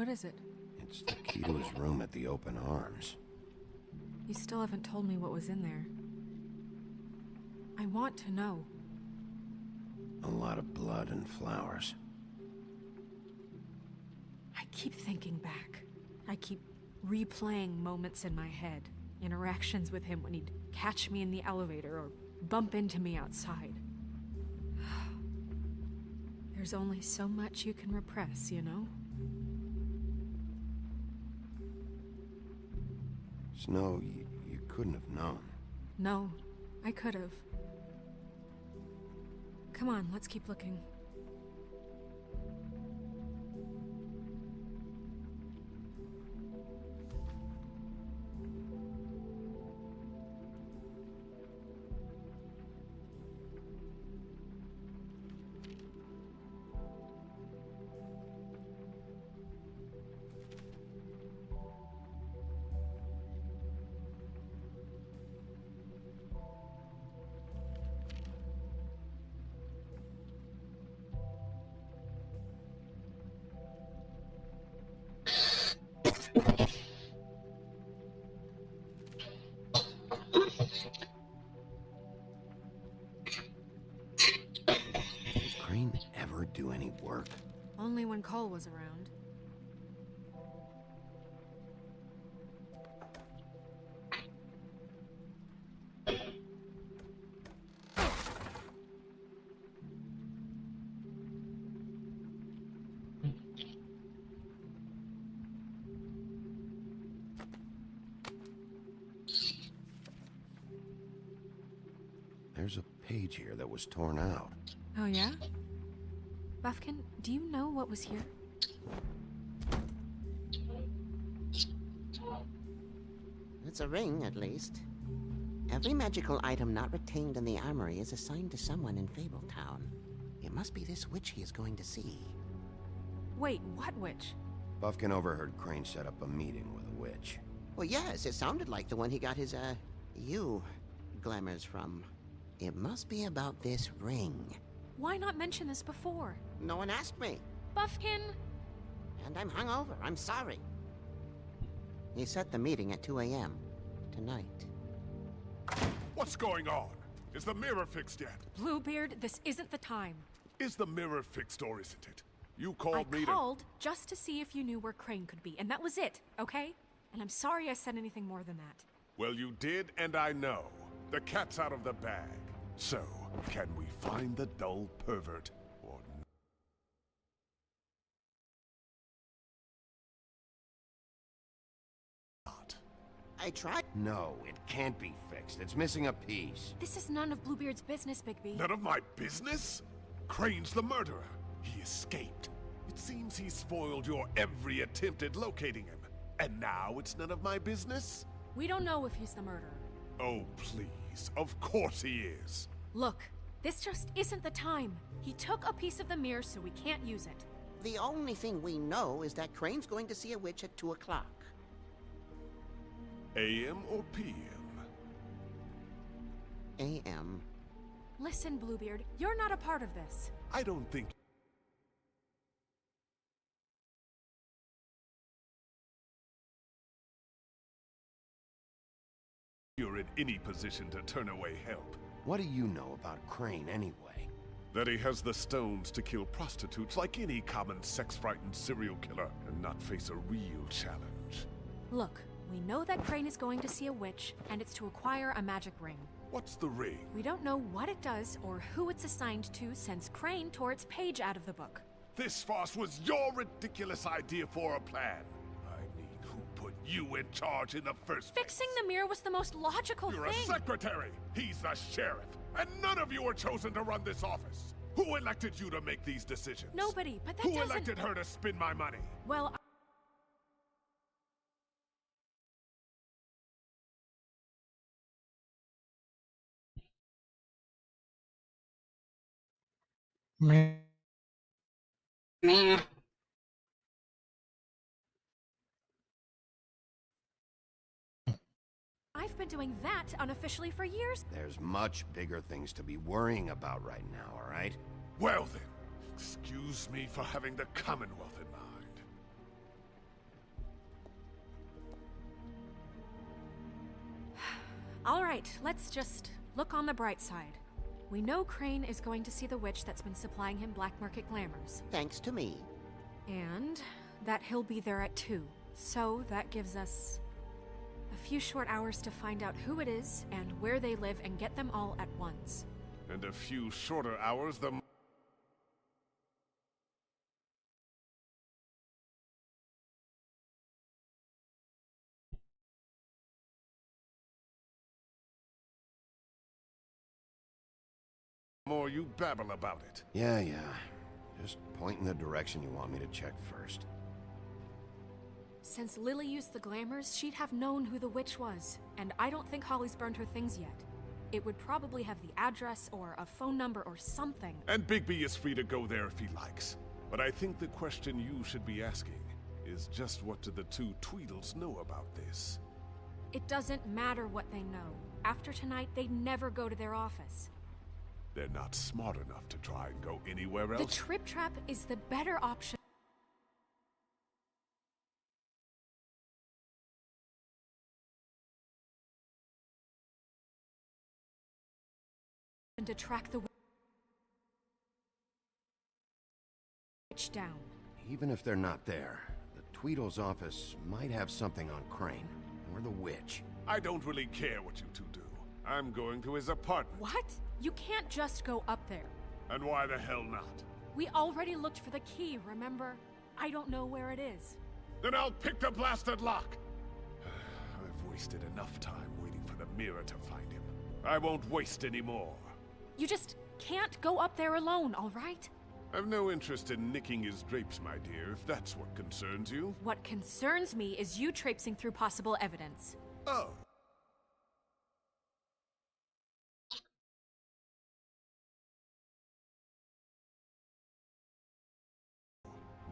S10: What is it?
S4: It's the key to his room at the Open Arms.
S10: You still haven't told me what was in there. I want to know.
S4: A lot of blood and flowers.
S10: I keep thinking back. I keep replaying moments in my head. Interactions with him when he'd catch me in the elevator or bump into me outside. There's only so much you can repress, you know?
S4: Snow, you couldn't have known.
S10: No, I could have. Come on, let's keep looking.
S4: Did Crane ever do any work?
S10: Only when Cole was around.
S4: There's a page here that was torn out.
S10: Oh yeah? Buffkin, do you know what was here?
S20: It's a ring, at least. Every magical item not retained in the armory is assigned to someone in Fabletown. It must be this witch he is going to see.
S10: Wait, what witch?
S4: Buffkin overheard Crane set up a meeting with a witch.
S20: Well, yes, it sounded like the one he got his, glamours from. It must be about this ring.
S10: Why not mention this before?
S20: No one asked me.
S10: Buffkin!
S20: And I'm hungover. I'm sorry. He set the meeting at 2 a.m. tonight.
S19: What's going on? Is the mirror fixed yet?
S10: Bluebeard, this isn't the time.
S19: Is the mirror fixed or isn't it? You called me
S10: I called just to see if you knew where Crane could be, and that was it, okay? And I'm sorry I said anything more than that.
S19: Well, you did, and I know. The cat's out of the bag. So, can we find the dull pervert? Or not?
S20: I tried.
S4: No, it can't be fixed. It's missing a piece.
S10: This is none of Bluebeard's business, Bigby.
S19: None of my business? Crane's the murderer. He escaped. It seems he spoiled your every attempt at locating him. And now it's none of my business?
S10: We don't know if he's the murderer.
S19: Oh, please. Of course he is.
S10: Look, this just isn't the time. He took a piece of the mirror, so we can't use it.
S20: The only thing we know is that Crane's going to see a witch at 2 o'clock.
S19: AM or PM?
S20: AM.
S10: Listen, Bluebeard, you're not a part of this.
S19: I don't think... you're in any position to turn away help.
S4: What do you know about Crane anyway?
S19: That he has the stones to kill prostitutes like any common sex-frightened serial killer and not face a real challenge.
S10: Look, we know that Crane is going to see a witch, and it's to acquire a magic ring.
S19: What's the ring?
S10: We don't know what it does or who it's assigned to since Crane tore its page out of the book.
S19: This farce was your ridiculous idea for a plan. Who put you in charge in the first place?
S10: Fixing the mirror was the most logical
S19: You're
S10: thing.
S19: a secretary. He's the sheriff. And none of you were chosen to run this office. Who elected you to make these decisions?
S10: Nobody, but that
S19: Who
S10: doesn't...
S19: elected her to spend my money?
S10: Well,
S7: Meh.
S10: I've been doing that unofficially for years.
S4: There's much bigger things to be worrying about right now, all right?
S19: Well then, excuse me for having the Commonwealth in mind.
S10: All right, let's just look on the bright side. We know Crane is going to see the witch that's been supplying him black market glamours.
S20: Thanks to me.
S10: And that he'll be there at 2. So that gives us a few short hours to find out who it is and where they live and get them all at once.
S19: And a few shorter hours, the more you babble about it.
S4: Yeah. Just point in the direction you want me to check first.
S10: Since Lily used the glamours, she'd have known who the witch was. And I don't think Holly's burned her things yet. It would probably have the address or a phone number or something.
S19: And Bigby is free to go there if he likes. But I think the question you should be asking is just what do the two Tweedles know about this?
S10: It doesn't matter what they know. After tonight, they'd never go to their office.
S19: They're not smart enough to try and go anywhere else.
S10: The Trip Trap is the better option. To track the witch down.
S4: Even if they're not there, the Tweedle's office might have something on Crane, or the witch.
S19: I don't really care what you two do. I'm going to his apartment.
S10: What? You can't just go up there.
S19: And why the hell not?
S10: We already looked for the key, remember? I don't know where it is.
S19: Then I'll pick the blasted lock! I've wasted enough time waiting for the mirror to find him. I won't waste any more.
S10: You just can't go up there alone, all right?
S19: I've no interest in nicking his drapes, my dear, if that's what concerns you.
S10: What concerns me is you traipsing through possible evidence.
S19: Oh.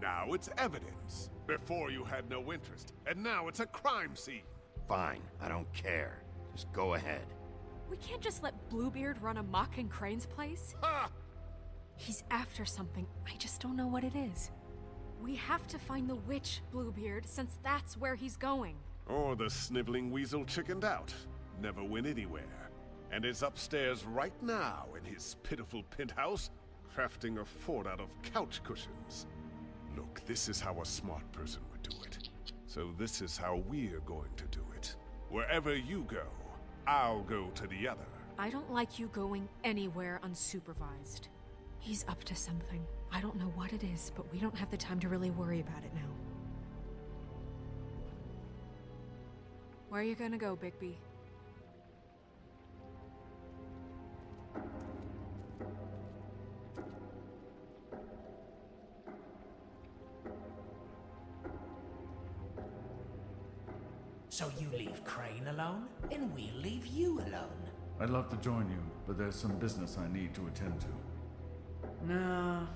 S19: Now it's evidence. Before you had no interest, and now it's a crime scene.
S4: Fine, I don't care. Just go ahead.
S10: We can't just let Bluebeard run amok in Crane's place.
S19: Ha!
S10: He's after something. I just don't know what it is. We have to find the witch, Bluebeard, since that's where he's going.
S19: Or the sniveling weasel chickened out. Never went anywhere. And is upstairs right now in his pitiful penthouse, crafting a fort out of couch cushions. Look, this is how a smart person would do it. So this is how we're going to do it. Wherever you go, I'll go to the other.
S10: I don't like you going anywhere unsupervised. He's up to something. I don't know what it is, but we don't have the time to really worry about it now. Where are you gonna go, Bigby?
S12: So you leave Crane alone, and we'll leave you alone.
S5: I'd love to join you, but there's some business I need to attend to.
S17: No,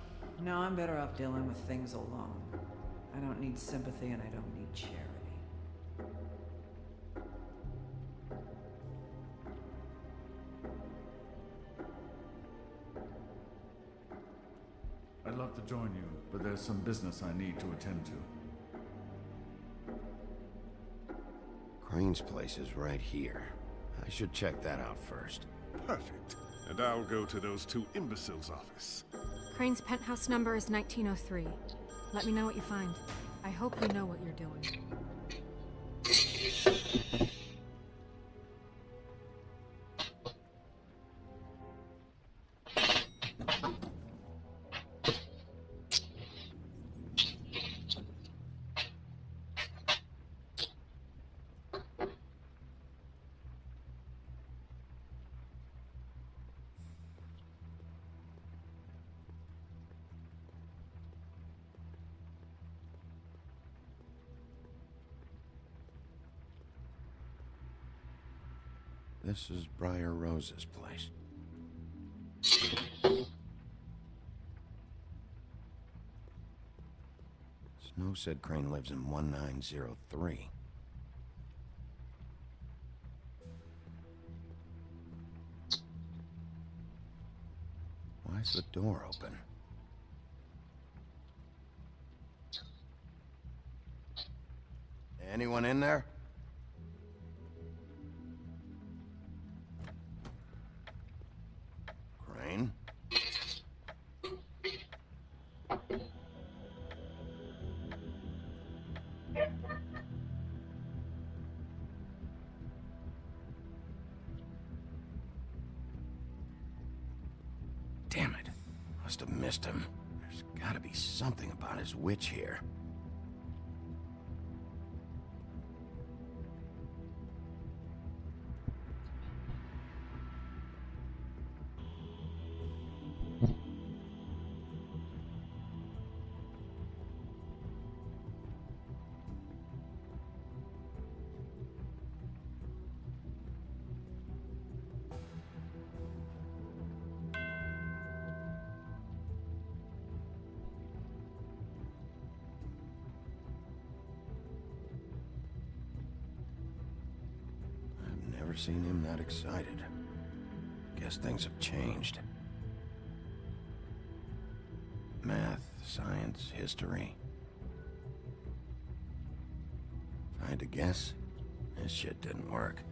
S17: I'm better off dealing with things alone. I don't need sympathy and I don't need charity.
S5: I'd love to join you, but there's some business I need to attend to.
S4: Crane's place is right here. I should check that out first.
S19: Perfect. And I'll go to those two imbeciles' office.
S10: Crane's penthouse number is 1903. Let me know what you find. I hope you know what you're doing.
S4: This is Briar Rose's place. Snow said Crane lives in 1903. Why's the door open? Anyone in there? Crane. Damn it. Must have missed him. There's gotta be something about his witch here. Never seen him that excited. Guess things have changed. Math, science, history. If I had to guess, this shit didn't work.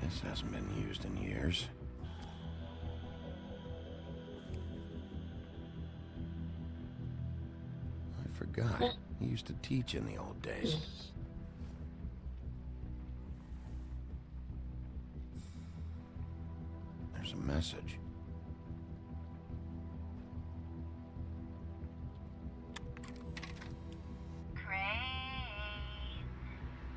S4: This hasn't been used in years. Forgot. He used to teach in the old days. There's a message.
S2: Crane.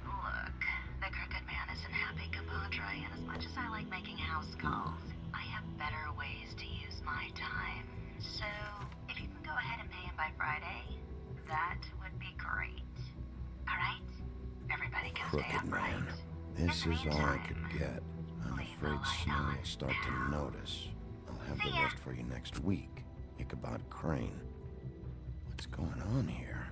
S2: Look, the Crooked Man isn't happy, compadre, and as much as I like making house calls, I have better ways to use my time. So, if you can go ahead and pay him by Friday, that would be great. Alright? Everybody can stay
S4: Crooked
S2: upright.
S4: Man. This is all I could get. I'm afraid Snow will start to notice. I'll have the rest for you next week. Ichabod Crane. What's going on here?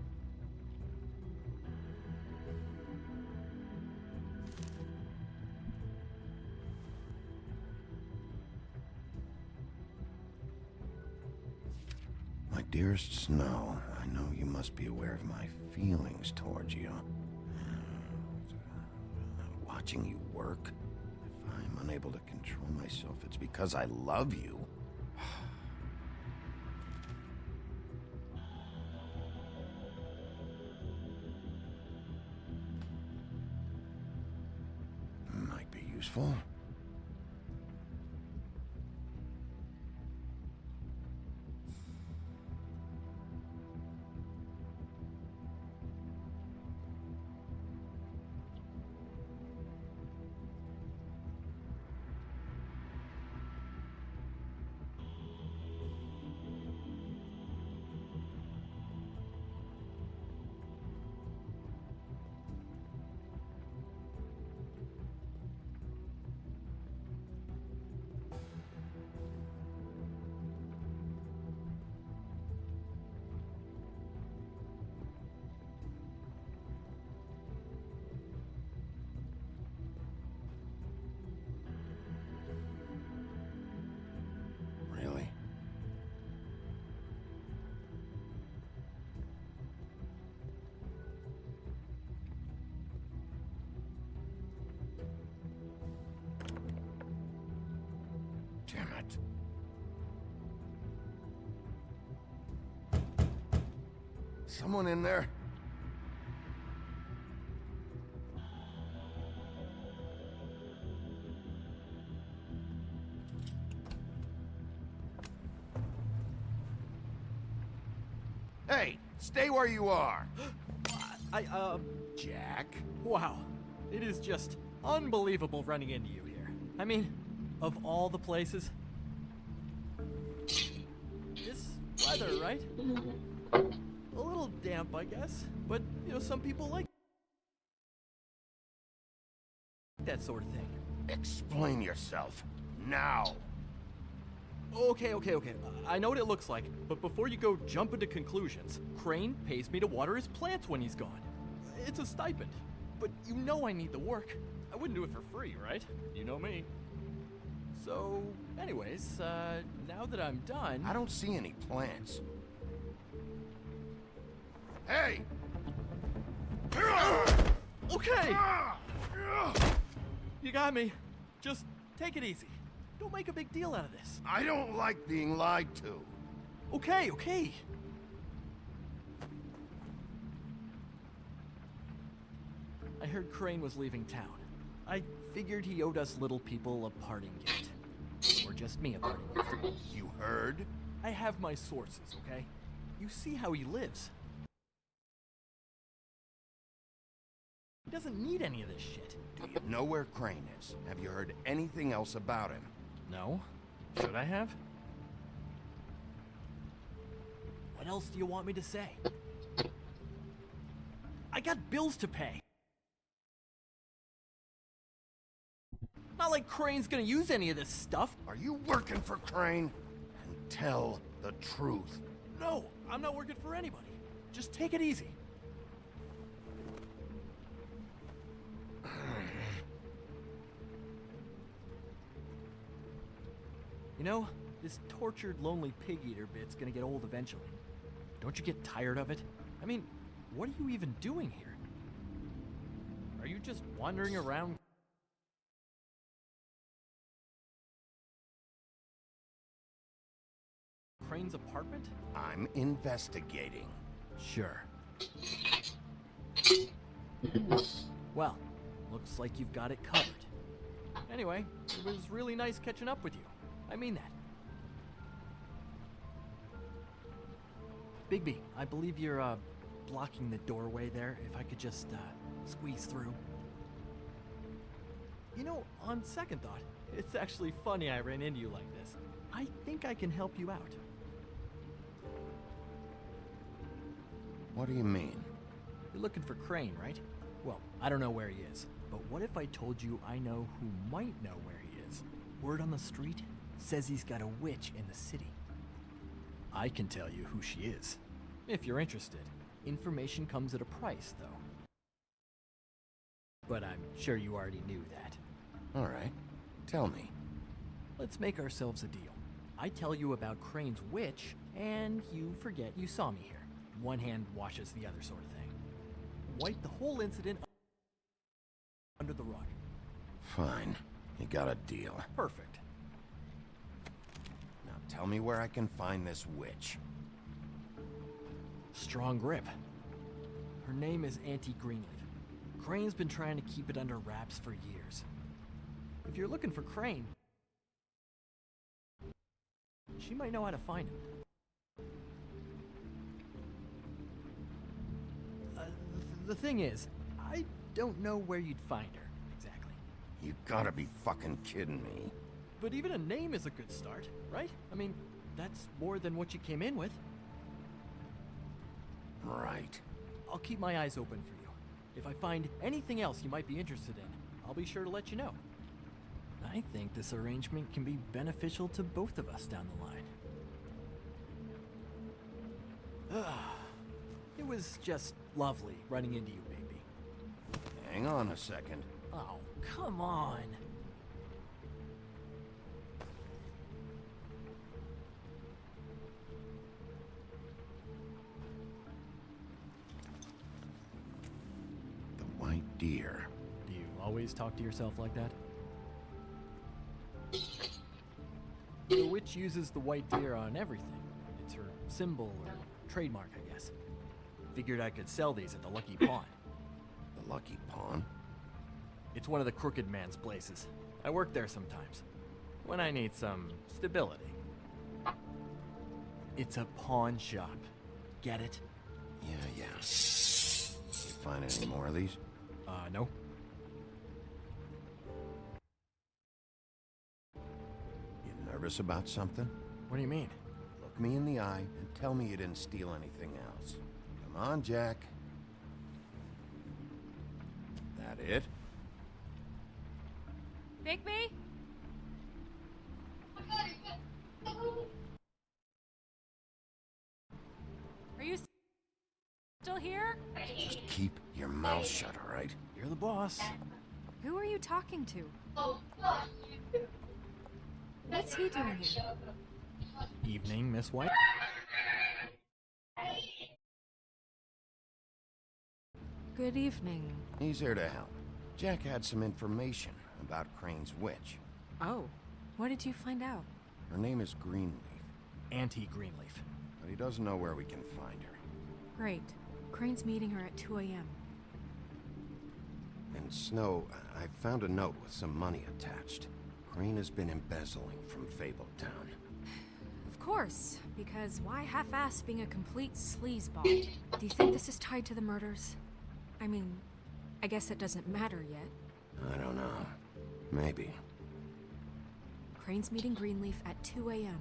S4: My dearest Snow, I know you must be aware of my feelings towards you. Watching you work, if I'm unable to control myself, it's because I love you. Might be useful. Damn it. Someone in there? Hey, stay where you are. Jack?
S22: Wow. It is just unbelievable running into you here. I mean, of all the places. This weather, right? A little damp, I guess. But, you know, some people like that sort of thing.
S4: Explain yourself. Now.
S22: Okay. I know what it looks like, but before you go jump into conclusions, Crane pays me to water his plants when he's gone. It's a stipend. But you know I need the work. I wouldn't do it for free, right? You know me. So, anyways, now that I'm done...
S4: I don't see any plants. Hey!
S22: Okay! You got me. Just take it easy. Don't make a big deal out of this.
S14: I don't like being lied to.
S22: Okay, okay. I heard Crane was leaving town. I figured he owed us little people a parting gift. Or just me a parting gift.
S14: You heard?
S22: I have my sources, okay? You see how he lives. He doesn't need any of this shit.
S4: Do you know where Crane is? Have you heard anything else about him?
S22: No? Should I have? What else do you want me to say? I got bills to pay. Not like Crane's gonna use any of this stuff.
S4: Are you working for Crane? And tell the truth.
S22: No, I'm not working for anybody. Just take it easy. You know, this tortured, lonely pig-eater bit's gonna get old eventually. Don't you get tired of it? I mean, what are you even doing here? Are you just wandering around? Crane's apartment?
S4: I'm investigating.
S22: Sure. Well, looks like you've got it covered. Anyway, it was really nice catching up with you. I mean that. Bigby, I believe you're, blocking the doorway there. If I could just, squeeze through. You know, on second thought, it's actually funny I ran into you like this. I think I can help you out.
S4: What do you mean?
S22: You're looking for Crane, right? Well, I don't know where he is, but what if I told you I know who might know where he is? Word on the street says he's got a witch in the city. I can tell you who she is, if you're interested. Information comes at a price, though. But I'm sure you already knew that.
S4: All right, tell me.
S22: Let's make ourselves a deal. I tell you about Crane's witch, and you forget you saw me here. One hand washes the other sort of thing. Wipe the whole incident under the rug.
S4: Fine, you got a deal.
S22: Perfect.
S4: Now tell me where I can find this witch.
S22: Strong grip. Her name is Auntie Greenleaf. Crane's been trying to keep it under wraps for years. If you're looking for Crane, she might know how to find him. The thing is, I don't know where you'd find her, exactly.
S4: You gotta be fucking kidding me.
S22: But even a name is a good start, right? I mean, that's more than what you came in with.
S4: Right.
S22: I'll keep my eyes open for you. If I find anything else you might be interested in, I'll be sure to let you know. I think this arrangement can be beneficial to both of us down the line. It was just lovely running into you, baby.
S4: Hang on a second.
S22: Oh, come on.
S4: The white deer.
S22: Do you always talk to yourself like that? The witch uses the white deer on everything. It's her symbol or trademark, I guess. Figured I could sell these at the Lucky Pawn.
S4: The Lucky Pawn?
S22: It's one of the crooked man's places. I work there sometimes, when I need some stability. It's a pawn shop. Get it?
S4: Yeah. You find any more of these?
S22: No.
S4: You nervous about something?
S22: What do you mean?
S4: Look me in the eye and tell me you didn't steal anything else. Come on, Jack. That it?
S15: Bigby? Are you still here?
S4: Just keep your mouth shut, all right?
S22: You're the boss.
S10: Who are you talking to? What's he doing here?
S22: Evening, Miss White.
S10: Good evening.
S4: He's here to help. Jack had some information about Crane's witch.
S10: Oh, what did you find out?
S4: Her name is Greenleaf.
S22: Auntie Greenleaf.
S4: But he doesn't know where we can find her.
S10: Great. Crane's meeting her at 2 a.m.
S4: And Snow, I found a note with some money attached. Crane has been embezzling from Fabletown.
S10: Of course, because why half-ass being a complete sleazeball? Do you think this is tied to the murders? I mean, I guess it doesn't matter yet.
S4: I don't know. Maybe.
S10: Crane's meeting Greenleaf at 2 a.m.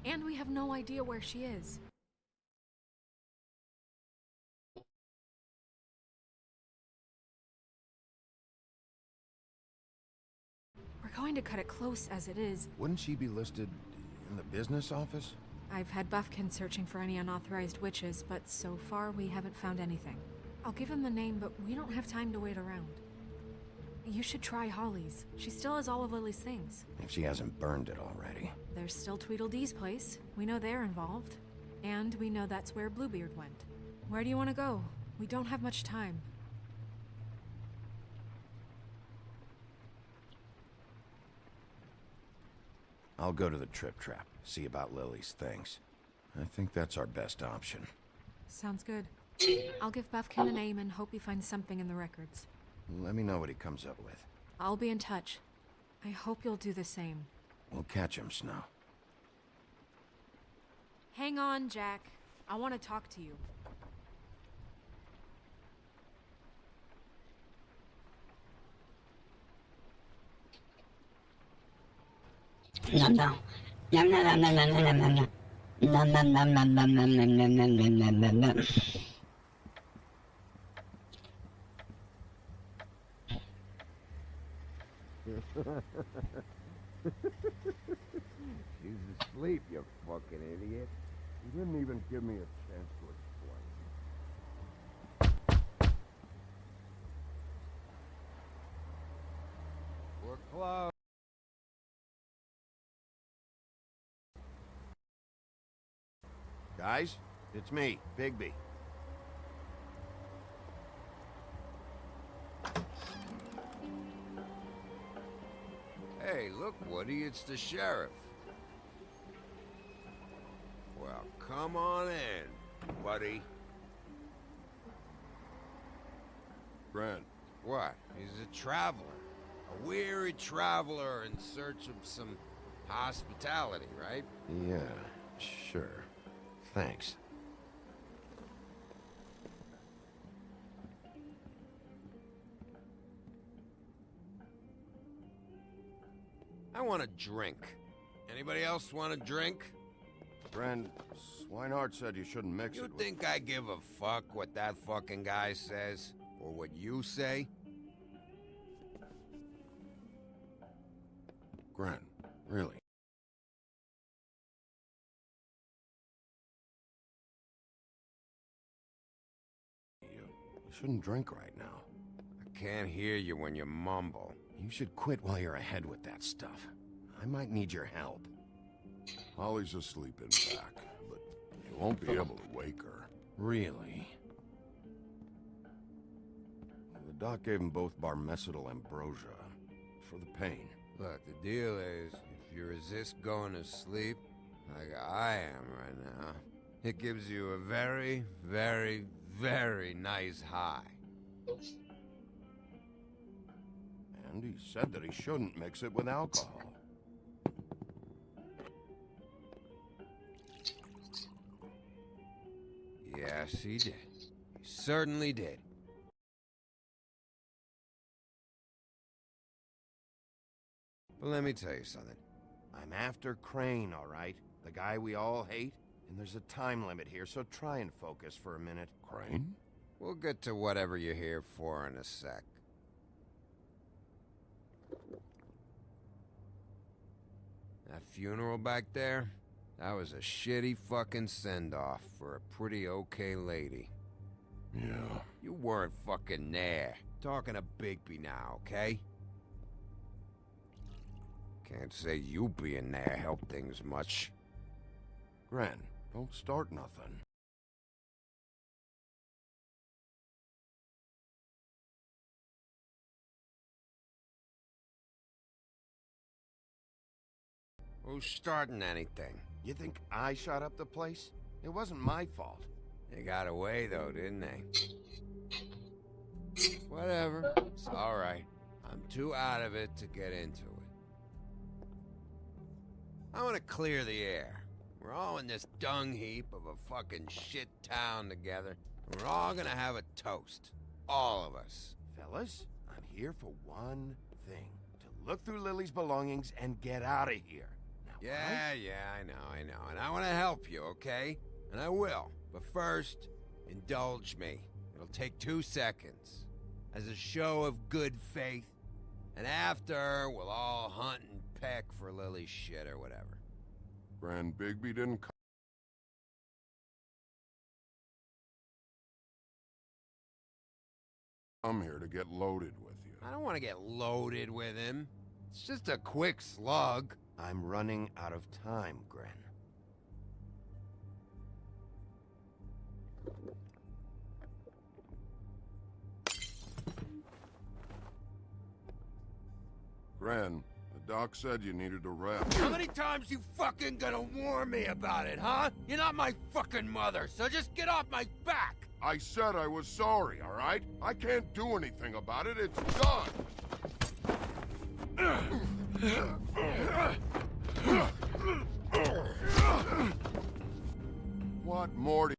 S10: And we have no idea where she is. We're going to cut it close as it is.
S4: Wouldn't she be listed in the business office?
S10: I've had Buffkin searching for any unauthorized witches, but so far we haven't found anything. I'll give him the name, but we don't have time to wait around. You should try Holly's. She still has all of Lily's things.
S4: If she hasn't burned it already.
S10: There's still Tweedledee's place. We know they're involved. And we know that's where Bluebeard went. Where do you want to go? We don't have much time.
S4: I'll go to the Trip Trap, see about Lily's things. I think that's our best option.
S10: Sounds good. I'll give Buffkin a name and hope he finds something in the records.
S4: Let me know what he comes up with.
S10: I'll be in touch. I hope you'll do the same.
S4: We'll catch him, Snow.
S10: Hang on, Jack. I want to talk to you.
S1: Nom nom. Nom nom nom nom nom nom nom nom. Nom nom nom nom nom nom nom nom nom nom nom nom.
S11: She's asleep, you fucking idiot.
S14: You didn't even give me a chance to explain.
S11: We're closed.
S4: Guys, it's me, Bigby.
S11: Hey, look, Woody, it's the sheriff. Well, come on in, buddy.
S14: Grant.
S11: What? He's a traveler. A weary traveler in search of some hospitality, right?
S4: Yeah, sure. Thanks.
S11: I want a drink. Anybody else want a drink?
S4: Friend, Swinehart said you shouldn't mix
S11: You
S4: it with...
S11: think I give a fuck what that fucking guy says? Or what you say?
S4: Grant, really? You shouldn't drink right now.
S11: I can't hear you when you mumble.
S4: You should quit while you're ahead with that stuff. I might need your help.
S14: Holly's asleep in back, but you won't be able to wake her.
S4: Really? The doc gave them both Barmecidal ambrosia for the pain.
S11: Look, the deal is, if you resist going to sleep, like I am right now, it gives you a very, very, very nice high.
S4: And he said that he shouldn't mix it with alcohol.
S11: Yes, he did. He certainly did. But let me tell you something.
S4: I'm after Crane, all right? The guy we all hate? And there's a time limit here, so try and focus for a minute.
S14: Crane?
S11: We'll get to whatever you're here for in a sec. That funeral back there? That was a shitty fucking send-off for a pretty okay lady.
S14: Yeah.
S11: You weren't fucking there. Talking to Bigby now, okay? Can't say you being there helped things much.
S4: Gran, don't start nothing.
S11: Who's starting anything?
S4: You think I shot up the place? It wasn't my fault.
S11: They got away, though, didn't they? Whatever. It's all right. I'm too out of it to get into it. I want to clear the air. We're all in this dung heap of a fucking shit town together. And we're all gonna have a toast. All of us.
S4: Fellas, I'm here for one thing. To look through Lily's belongings and get out of here. Now,
S11: Yeah, I know. And I want to help you, okay? And I will. But first, indulge me. It'll take 2 seconds. As a show of good faith. And after, we'll all hunt and peck for Lily's shit or whatever.
S14: Grand Bigby didn't come here to get loaded with you.
S11: I don't want to get loaded with him. It's just a quick slug.
S4: I'm running out of time, Gren.
S14: Gren, the doc said you needed a rest.
S11: How many times you fucking gonna warn me about it, huh? You're not my fucking mother, so just get off my back!
S14: I said I was sorry, all right? I can't do anything about it. It's done. What more do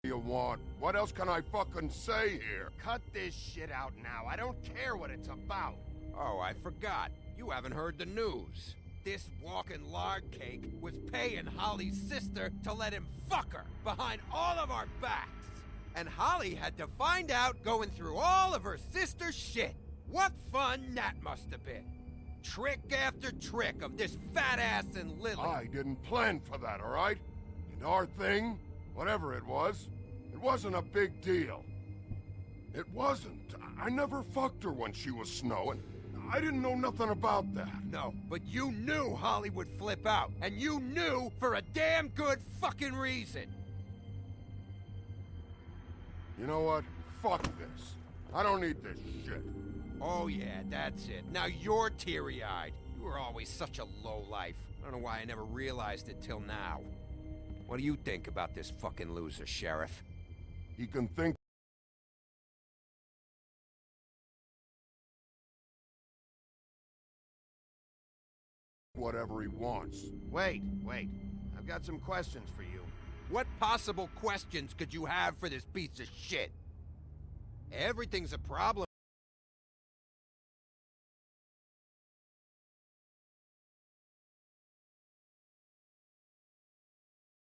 S14: you want? What else can I fucking say here?
S4: Cut this shit out now. I don't care what it's about.
S11: Oh, I forgot. You haven't heard the news. This walking lard cake was paying Holly's sister to let him fuck her behind all of our backs. And Holly had to find out going through all of her sister's shit. What fun that must have been. Trick after trick of this fat ass and Lily.
S14: I didn't plan for that, all right? And our thing, whatever it wasn't a big deal. It wasn't. I never fucked her when she was snowing. I didn't know nothing about that.
S11: No, but you knew Holly would flip out. And you knew for a damn good fucking reason.
S14: You know what? Fuck this. I don't need this shit.
S11: Oh yeah, that's it. Now you're teary-eyed. You were always such a lowlife. I don't know why I never realized it till now. What do you think about this fucking loser, Sheriff?
S14: He can think whatever he wants.
S4: Wait. I've got some questions for you.
S11: What possible questions could you have for this piece of shit? Everything's a problem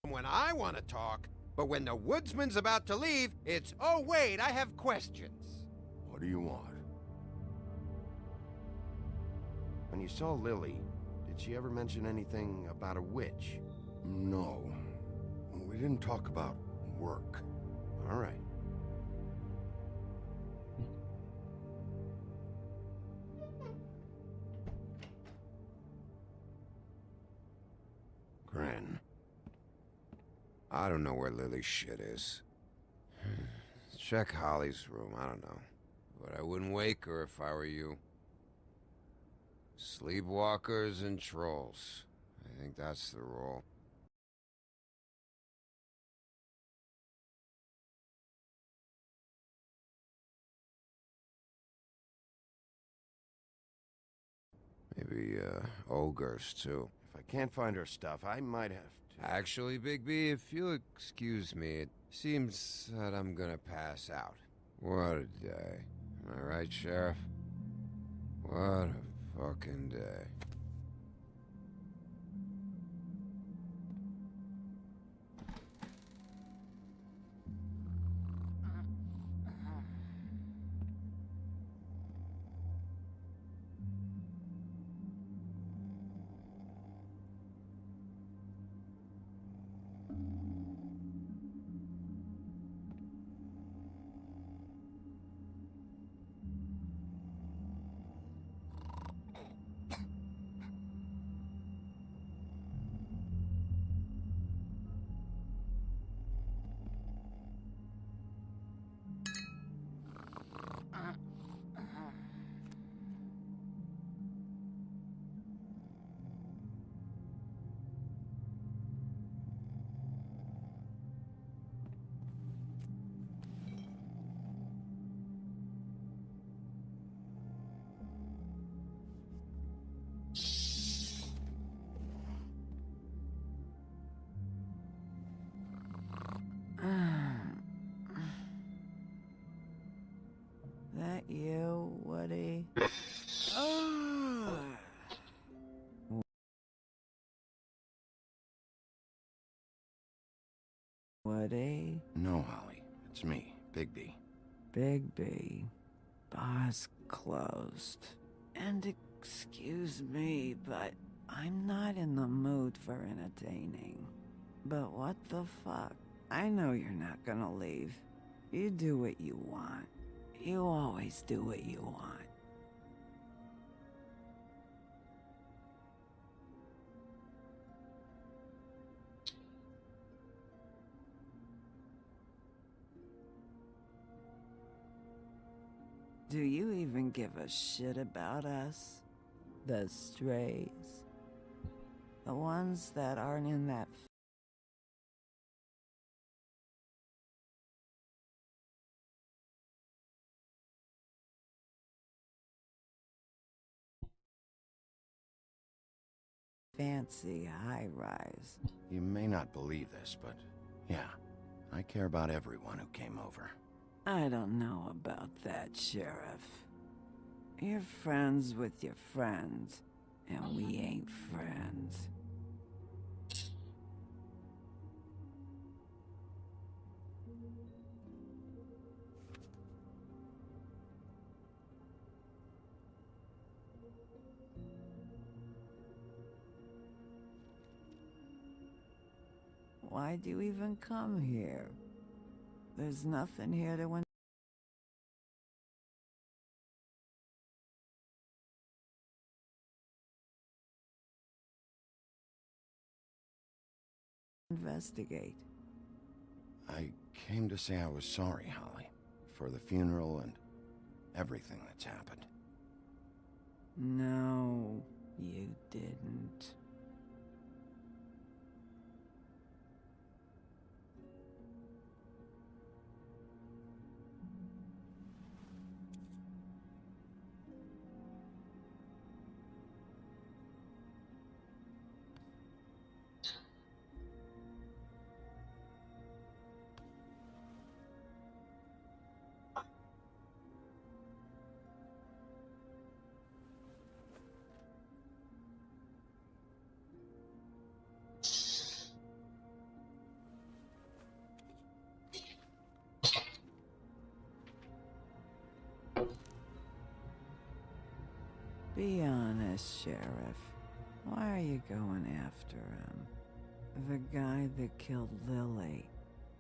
S11: when I want to talk, but when the woodsman's about to leave, it's, oh wait, I have questions.
S14: What do you want?
S4: When you saw Lily, did she ever mention anything about a witch?
S14: No. We didn't talk about work.
S4: All right.
S14: Gren.
S11: I don't know where Lily's shit is. Check Holly's room, I don't know. But I wouldn't wake her if I were you. Sleepwalkers and trolls. I think that's the rule. Maybe, ogres, too.
S4: If I can't find her stuff, I might have to...
S11: Actually, Bigby, if you'll excuse me, it seems that I'm gonna pass out. What a day. Am I right, Sheriff? What a fucking day.
S17: Woody?
S4: No, Holly. It's me, Bigby.
S17: Bigby. Bar's closed. And excuse me, but I'm not in the mood for entertaining. But what the fuck? I know you're not gonna leave. You do what you want. You always do what you want. Do you even give a shit about us? The strays? The ones that aren't in that fancy high-rise.
S4: You may not believe this, but yeah, I care about everyone who came over.
S17: I don't know about that, Sheriff. You're friends with your friends, and we ain't friends. Why'd you even come here? There's nothing here to investigate.
S4: I came to say I was sorry, Holly, for the funeral and everything that's happened.
S17: No, you didn't. Be honest, Sheriff. Why are you going after him? The guy that killed Lily.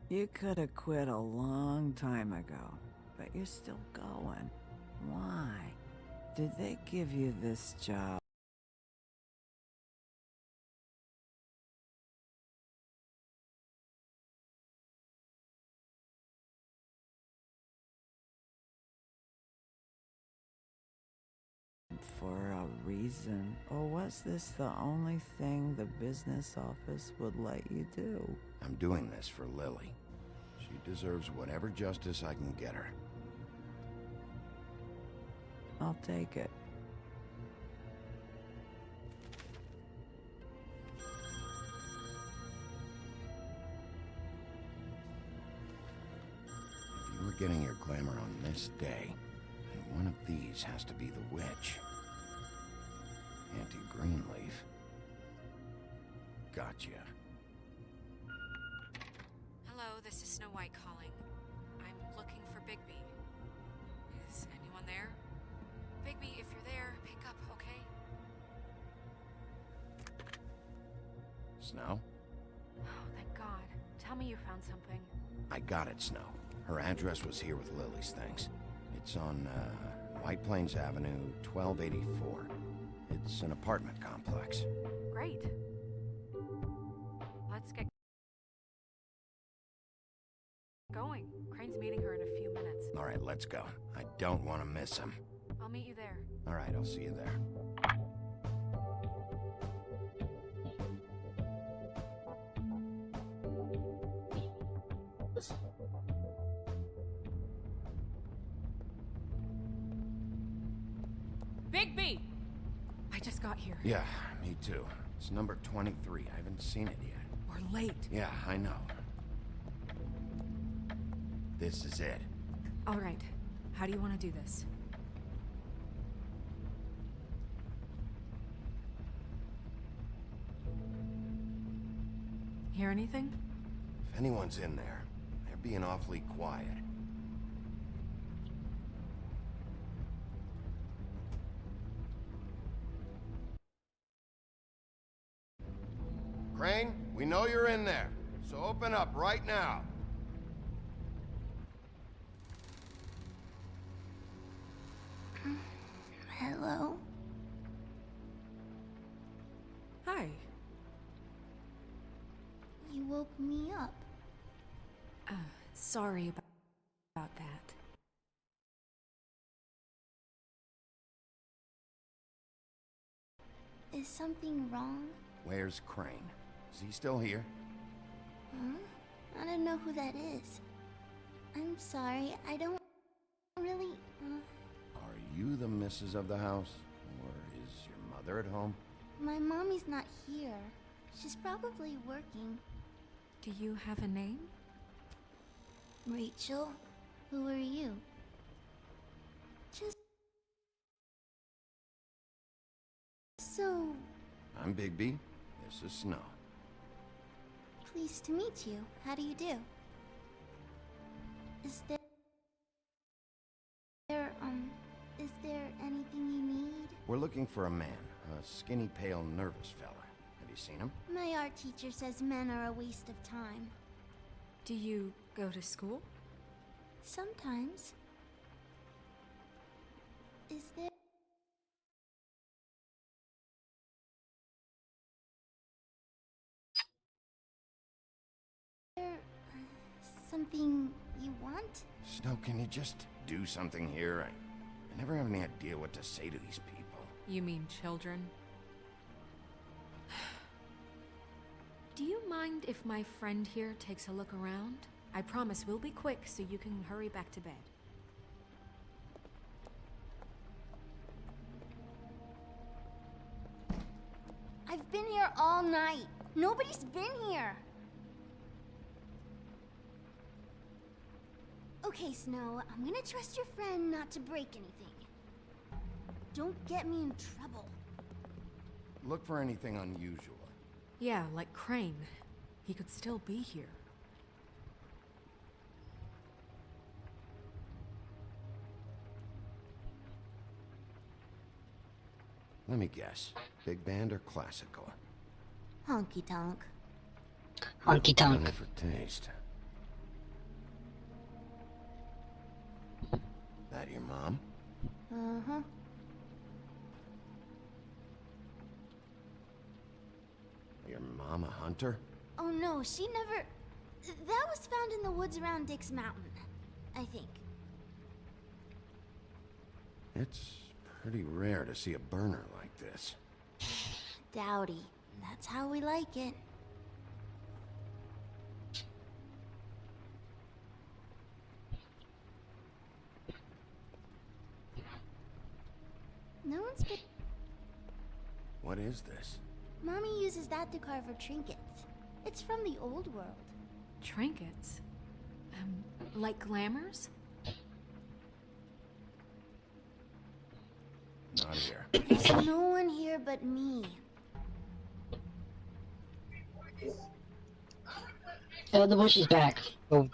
S17: You could have quit a long time ago, but you're still going. Why? Did they give you this job for a reason? Or was this the only thing the business office would let you do?
S4: I'm doing this for Lily. She deserves whatever justice I can get her.
S17: I'll take it.
S4: If you were getting your glamour on this day, then one of these has to be the witch. Auntie Greenleaf. Gotcha.
S10: Hello, this is Snow White calling. I'm looking for Bigby. Is anyone there? Bigby, if you're there, pick up, okay?
S4: Snow?
S10: Oh, thank God. Tell me you found something.
S4: I got it, Snow. Her address was here with Lily's things. It's on, White Plains Avenue, 1284. It's an apartment complex.
S10: Great. Let's get going. Crane's meeting her in a few minutes.
S4: All right, let's go. I don't want to miss him.
S10: I'll meet you there.
S4: All right, I'll see you there.
S10: Bigby! I just got here.
S4: Yeah, me too. It's number 23. I haven't seen it yet.
S10: We're late.
S4: Yeah, I know. This is it.
S10: All right. How do you want to do this? Hear anything?
S4: If anyone's in there, they're being awfully quiet. Crane, we know you're in there, so open up right now.
S15: Hello?
S10: Hi.
S15: You woke me up.
S10: Sorry about that.
S15: Is something wrong?
S4: Where's Crane? Is he still here?
S15: Huh? I don't know who that is. I'm sorry, I don't really...
S4: Are you the missus of the house? Or is your mother at home?
S15: My mommy's not here. She's probably working.
S10: Do you have a name?
S15: Rachel, who are you? Just... So...
S4: I'm Bigby. This is Snow.
S15: Pleased to meet you. How do you do? Is there anything you need?
S4: We're looking for a man. A skinny, pale, nervous fella. Have you seen him?
S15: My art teacher says men are a waste of time.
S10: Do you go to school?
S15: Sometimes. Is there... something you want?
S4: Snow, can you just do something here? I never have any idea what to say to these people.
S10: You mean children? Do you mind if my friend here takes a look around? I promise we'll be quick so you can hurry back to bed.
S15: I've been here all night. Nobody's been here. Okay, Snow, I'm gonna trust your friend not to break anything. Don't get me in trouble.
S4: Look for anything unusual.
S10: Yeah, like Crane. He could still be here.
S4: Let me guess. Big band or classical?
S15: Honky tonk.
S1: Honky tonk.
S4: Only for taste. That your mom?
S15: Uh-huh.
S4: Your mom a hunter?
S15: Oh no, she never... That was found in the woods around Dick's Mountain, I think.
S4: It's pretty rare to see a burner like this.
S15: Dowdy. That's how we like it. No one's been...
S4: What is this?
S15: Mommy uses that to carve her trinkets. It's from the old world.
S10: Trinkets? Like glamours?
S4: Not here.
S15: There's no one here but me.
S1: Oh, the bush is back.
S7: What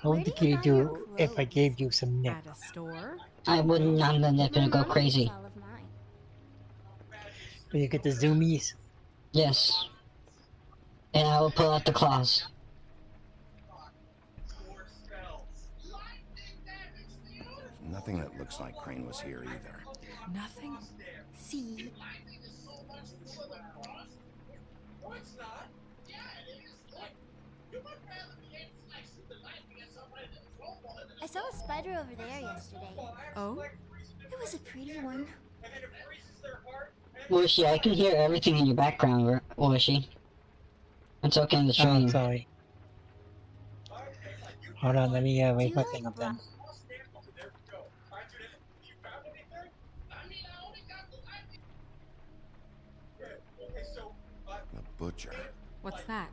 S7: would you do if I gave you some nip?
S10: At a store?
S1: I wouldn't. I'm the nip and go crazy.
S7: Do you get the zoomies?
S1: Yes. And I will pull out the claws.
S4: Nothing that looks like Crane was here either.
S10: Nothing?
S15: See? I saw a spider over there yesterday.
S10: Oh?
S15: It was a pretty one.
S1: Wishy, I can hear everything in your background, Wishy. It's okay in the stream.
S7: Oh, sorry. Hold on, let me make my thing up then.
S4: The butcher.
S10: What's that?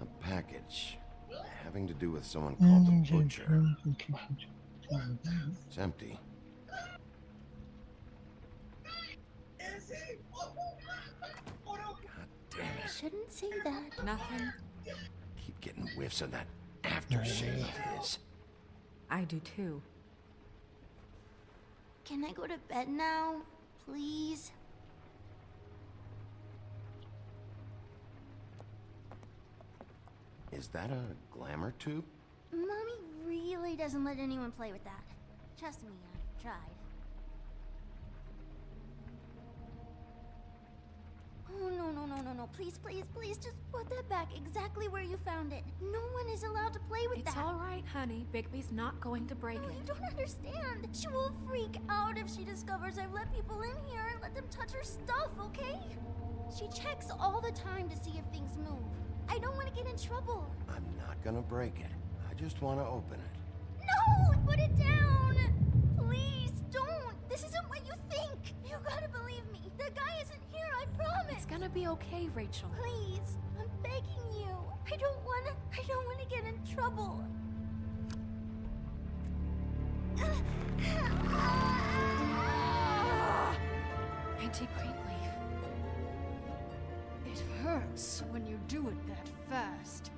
S4: A package. Having to do with someone called the butcher. It's empty. God damn it.
S15: Shouldn't say that.
S10: Nothing?
S4: Keep getting whiffs of that aftershave of his.
S10: I do too.
S15: Can I go to bed now? Please?
S4: Is that a glamour tube?
S15: Mommy really doesn't let anyone play with that. Trust me, I've tried. Oh, no. Please, just put that back exactly where you found it. No one is allowed to play with that.
S10: It's all right, honey. Bigby's not going to break
S15: No,
S10: it.
S15: you don't understand. She will freak out if she discovers I've let people in here and let them touch her stuff, okay? She checks all the time to see if things move. I don't want to get in trouble.
S4: I'm not gonna break it. I just want to open it.
S15: No! Put it down! Please, don't! This isn't what you think! You gotta believe me. The guy isn't here, I promise!
S10: It's gonna be okay, Rachel.
S15: Please, I'm begging you. I don't wanna get in trouble.
S10: Auntie Greenleaf.
S6: It hurts when you do it that fast.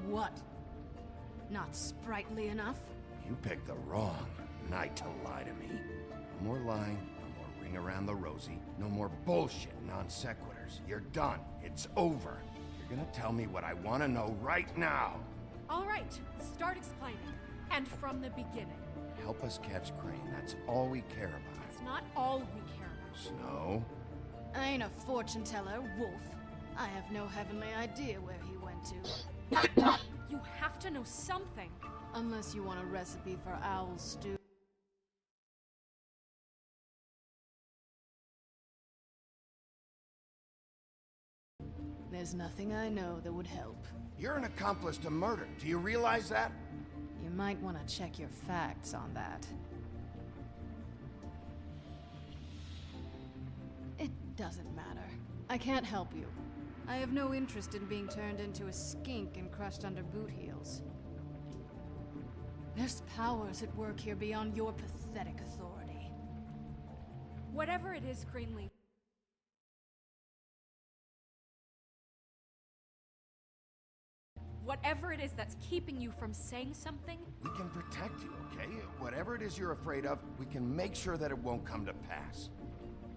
S6: What? Not sprightly enough?
S4: You picked the wrong night to lie to me. No more lying, no more ring around the rosy, no more bullshit non sequiturs. You're done. It's over. You're gonna tell me what I want to know right now.
S10: All right, start explaining. And from the beginning.
S4: Help us catch Crane. That's all we care about.
S10: It's not all we care about.
S4: Snow?
S6: I ain't a fortune teller, Wolf. I have no heavenly idea where he went to.
S10: You have to know something.
S6: Unless you want a recipe for owl stew. There's nothing I know that would help.
S4: You're an accomplice to murder. Do you realize that?
S6: You might want to check your facts on that. It doesn't matter. I can't help you. I have no interest in being turned into a skink and crushed under boot heels. There's powers at work here beyond your pathetic authority.
S10: Whatever it is, Greenleaf. Whatever it is that's keeping you from saying something,
S4: we can protect you, okay? Whatever it is you're afraid of, we can make sure that it won't come to pass.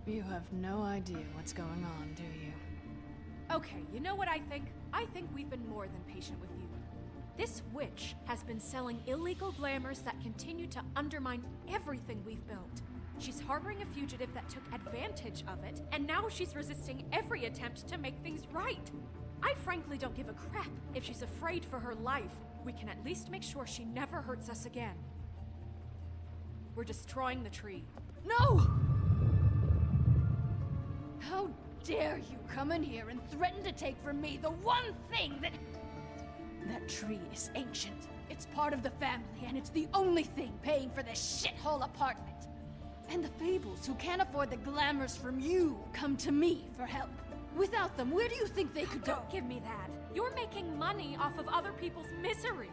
S6: You have no idea what's going on, do you?
S10: Okay, you know what I think? I think we've been more than patient with you. This witch has been selling illegal glamours that continue to undermine everything we've built. She's harboring a fugitive that took advantage of it, and now she's resisting every attempt to make things right. I frankly don't give a crap. If she's afraid for her life, we can at least make sure she never hurts us again. We're destroying the tree.
S6: No! How dare you come in here and threaten to take from me the one thing that... That tree is ancient. It's part of the family, and it's the only thing paying for this shithole apartment. And the Fables, who can't afford the glamours from you, come to me for help. Without them, where do you think they could go?
S10: Don't give me that. You're making money off of other people's misery.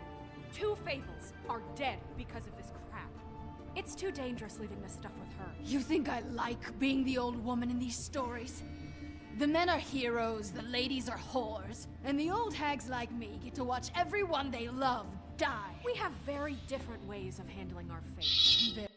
S10: 2 Fables are dead because of this crap. It's too dangerous leaving this stuff with her.
S6: You think I like being the old woman in these stories? The men are heroes, the ladies are whores, and the old hags like me get to watch everyone they love die.
S10: We have very different ways of handling our fate.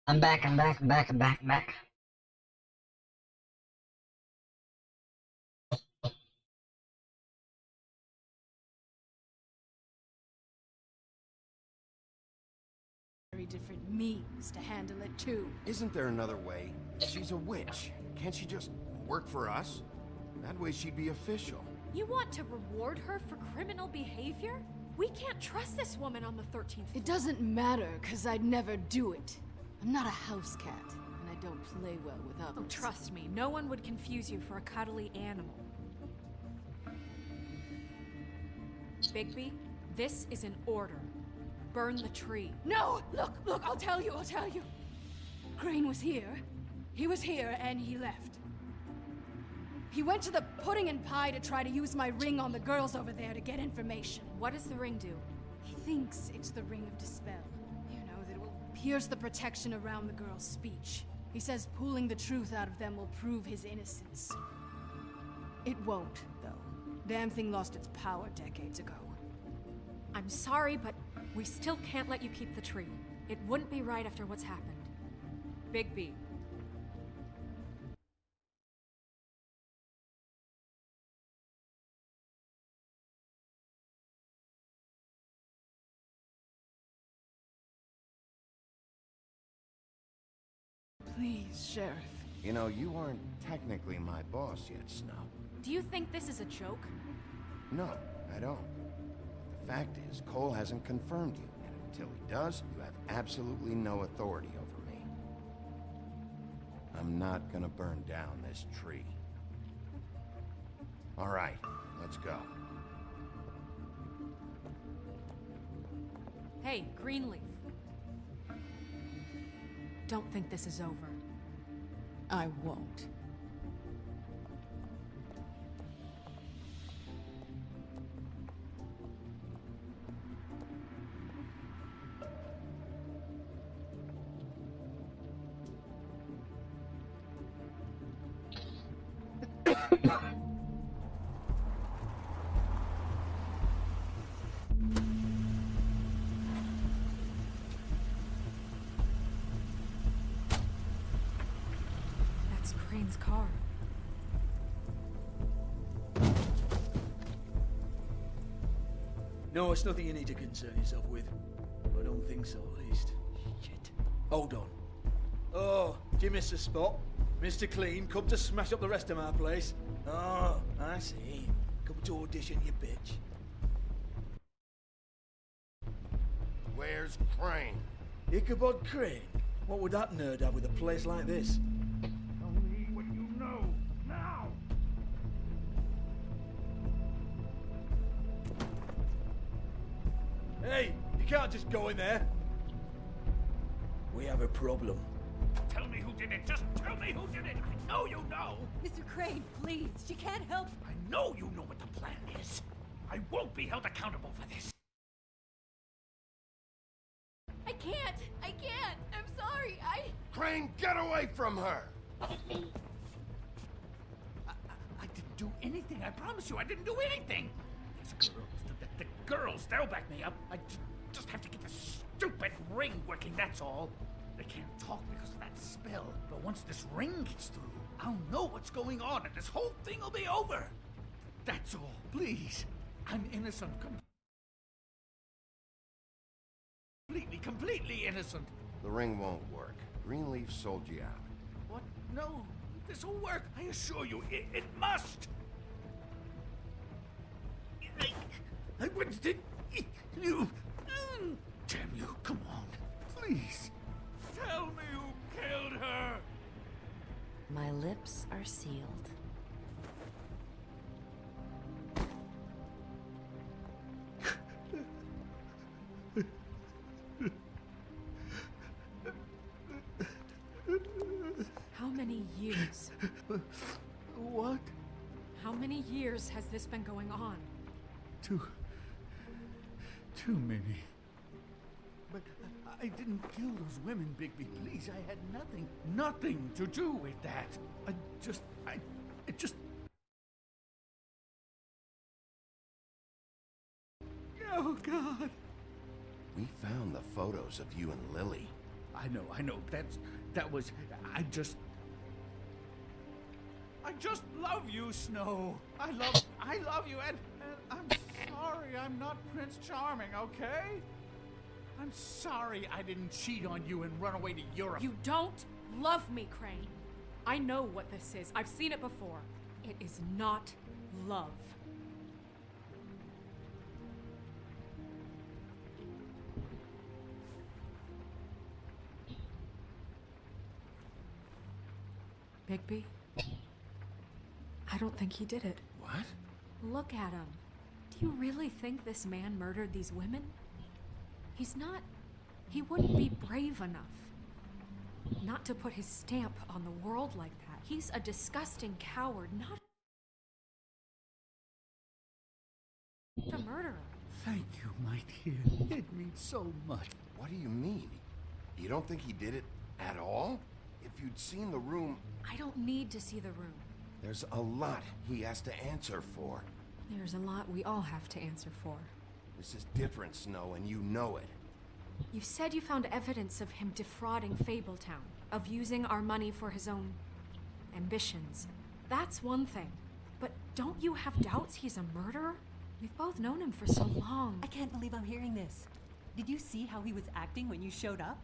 S1: I'm back, I'm back, I'm back, I'm back, I'm back.
S6: Very different means to handle it too.
S4: Isn't there another way? She's a witch. Can't she just work for us? That way she'd be official.
S10: You want to reward her for criminal behavior? We can't trust this woman on the 13th floor.
S6: It doesn't matter, because I'd never do it. I'm not a house cat, and I don't play well with others.
S10: Oh, trust me, no one would confuse you for a cuddly animal. Bigby, this is an order. Burn the tree.
S6: No! Look, I'll tell you. Crane was here. He was here, and he left. He went to the pudding and pie to try to use my ring on the girls over there to get information.
S10: What does the ring do?
S6: He thinks it's the ring of dispel. You know, that it will pierce the protection around the girls' speech. He says pulling the truth out of them will prove his innocence. It won't, though. Damn thing lost its power decades ago.
S10: I'm sorry, but we still can't let you keep the tree. It wouldn't be right after what's happened. Bigby.
S6: Please, Sheriff.
S4: You know, you aren't technically my boss yet, Snow.
S10: Do you think this is a joke?
S4: No, I don't. The fact is, Cole hasn't confirmed you, and until he does, you have absolutely no authority over me. I'm not gonna burn down this tree. All right, let's go.
S10: Hey, Greenleaf. Don't think this is over.
S6: I won't.
S10: That's Crane's car.
S3: No, it's nothing you need to concern yourself with. I don't think so, at least. Shit. Hold on. Oh, do you miss a spot? Mr. Clean, come to smash up the rest of my place. Oh, I see. Come to audition, you bitch.
S4: Where's Crane?
S3: Ichabod Crane? What would that nerd have with a place like this?
S12: Tell me what you know, now!
S3: Hey, you can't just go in there. We have a problem.
S12: Tell me who did it, just tell me who did it! I know you know!
S10: Mr. Crane, please, she can't help.
S12: I know you know what the plan is. I won't be held accountable for this.
S10: I can't! I'm sorry,
S4: Crane, get away from her!
S12: I didn't do anything, I promise you, I didn't do anything! These girls, the girls, they'll back me up. I just have to get this stupid ring working, that's all. They can't talk because of that spell, but once this ring gets through, I'll know what's going on and this whole thing will be over. That's all, please. I'm innocent, completely innocent.
S4: The ring won't work. Greenleaf sold you out.
S12: What? No, this will work. I assure you, it must. I wouldn't did you. Damn you! Come on, please. Tell me who killed her.
S21: My lips are sealed.
S10: How many years?
S12: What?
S10: How many years has this been going on?
S12: Too many. But I didn't kill those women, Bigby. Please, I had nothing to do with that. I just... Oh, God.
S4: We found the photos of you and Lily.
S12: I know. That was... I just love you, Snow. I love you, and I'm sorry I'm not Prince Charming, okay? I'm sorry I didn't cheat on you and run away to Europe.
S10: You don't love me, Crane. I know what this is. I've seen it before. It is not love. Bigby? I don't think he did it.
S12: What?
S10: Look at him. Do you really think this man murdered these women? He's not... He wouldn't be brave enough. Not to put his stamp on the world like that. He's a disgusting coward, not a murderer.
S12: Thank you, my dear. It means so much.
S4: What do you mean? You don't think he did it at all? If you'd seen the room...
S10: I don't need to see the room.
S4: There's a lot he has to answer for.
S10: There's a lot we all have to answer for.
S4: This is different, Snow, and you know it.
S10: You said you found evidence of him defrauding Fabletown, of using our money for his own ambitions. That's one thing. But don't you have doubts he's a murderer? We've both known him for so long.
S9: I can't believe I'm hearing this. Did you see how he was acting when you showed up?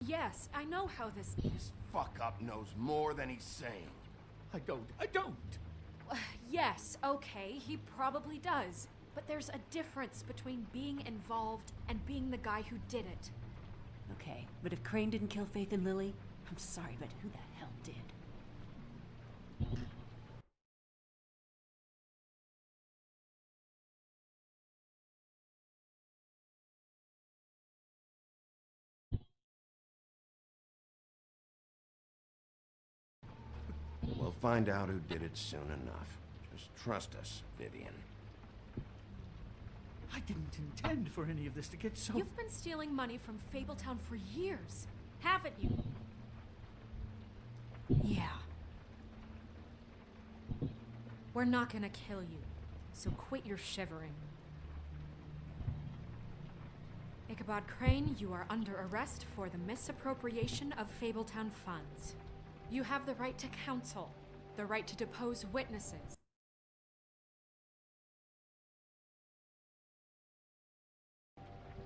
S10: Yes, I know how this...
S4: This fuck-up knows more than he's saying.
S12: I don't.
S10: Yes, okay, he probably does. But there's a difference between being involved and being the guy who did it.
S9: Okay, but if Crane didn't kill Faith and Lily, I'm sorry, but who the hell did?
S4: We'll find out who did it soon enough. Just trust us, Vivian.
S12: I didn't intend for any of this to get so...
S10: You've been stealing money from Fabletown for years, haven't you? Yeah. We're not gonna kill you, so quit your shivering. Ichabod Crane, you are under arrest for the misappropriation of Fabletown funds. You have the right to counsel, the right to depose witnesses.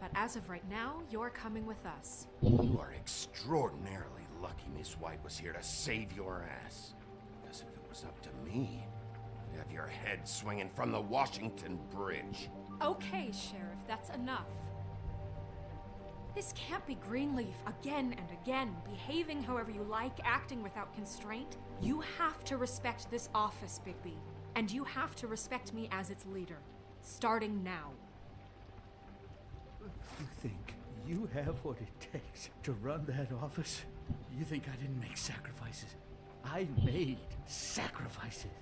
S10: But as of right now, you're coming with us.
S4: You are extraordinarily lucky Miss White was here to save your ass. Because if it was up to me, you'd have your head swinging from the Washington Bridge.
S10: Okay, Sheriff, that's enough. This can't be Greenleaf again and again, behaving however you like, acting without constraint. You have to respect this office, Bigby. And you have to respect me as its leader. Starting now.
S12: You think you have what it takes to run that office? You think I didn't make sacrifices? I made sacrifices.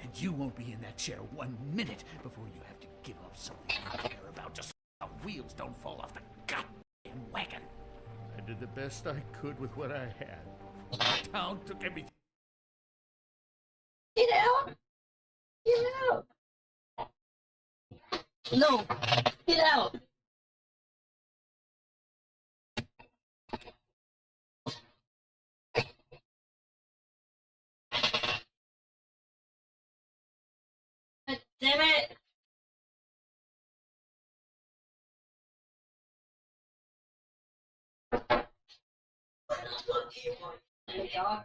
S12: And you won't be in that chair 1 minute before you have to give up something you care about just so the wheels don't fall off the goddamn wagon. I did the best I could with what I had. The town took everything.
S1: Get out! Get out! No! Get out! Damn it! What do you want? Yeah.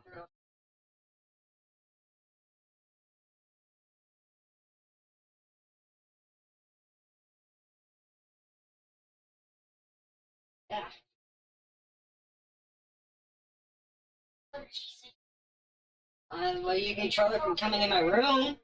S1: Well, you control it from coming in my room.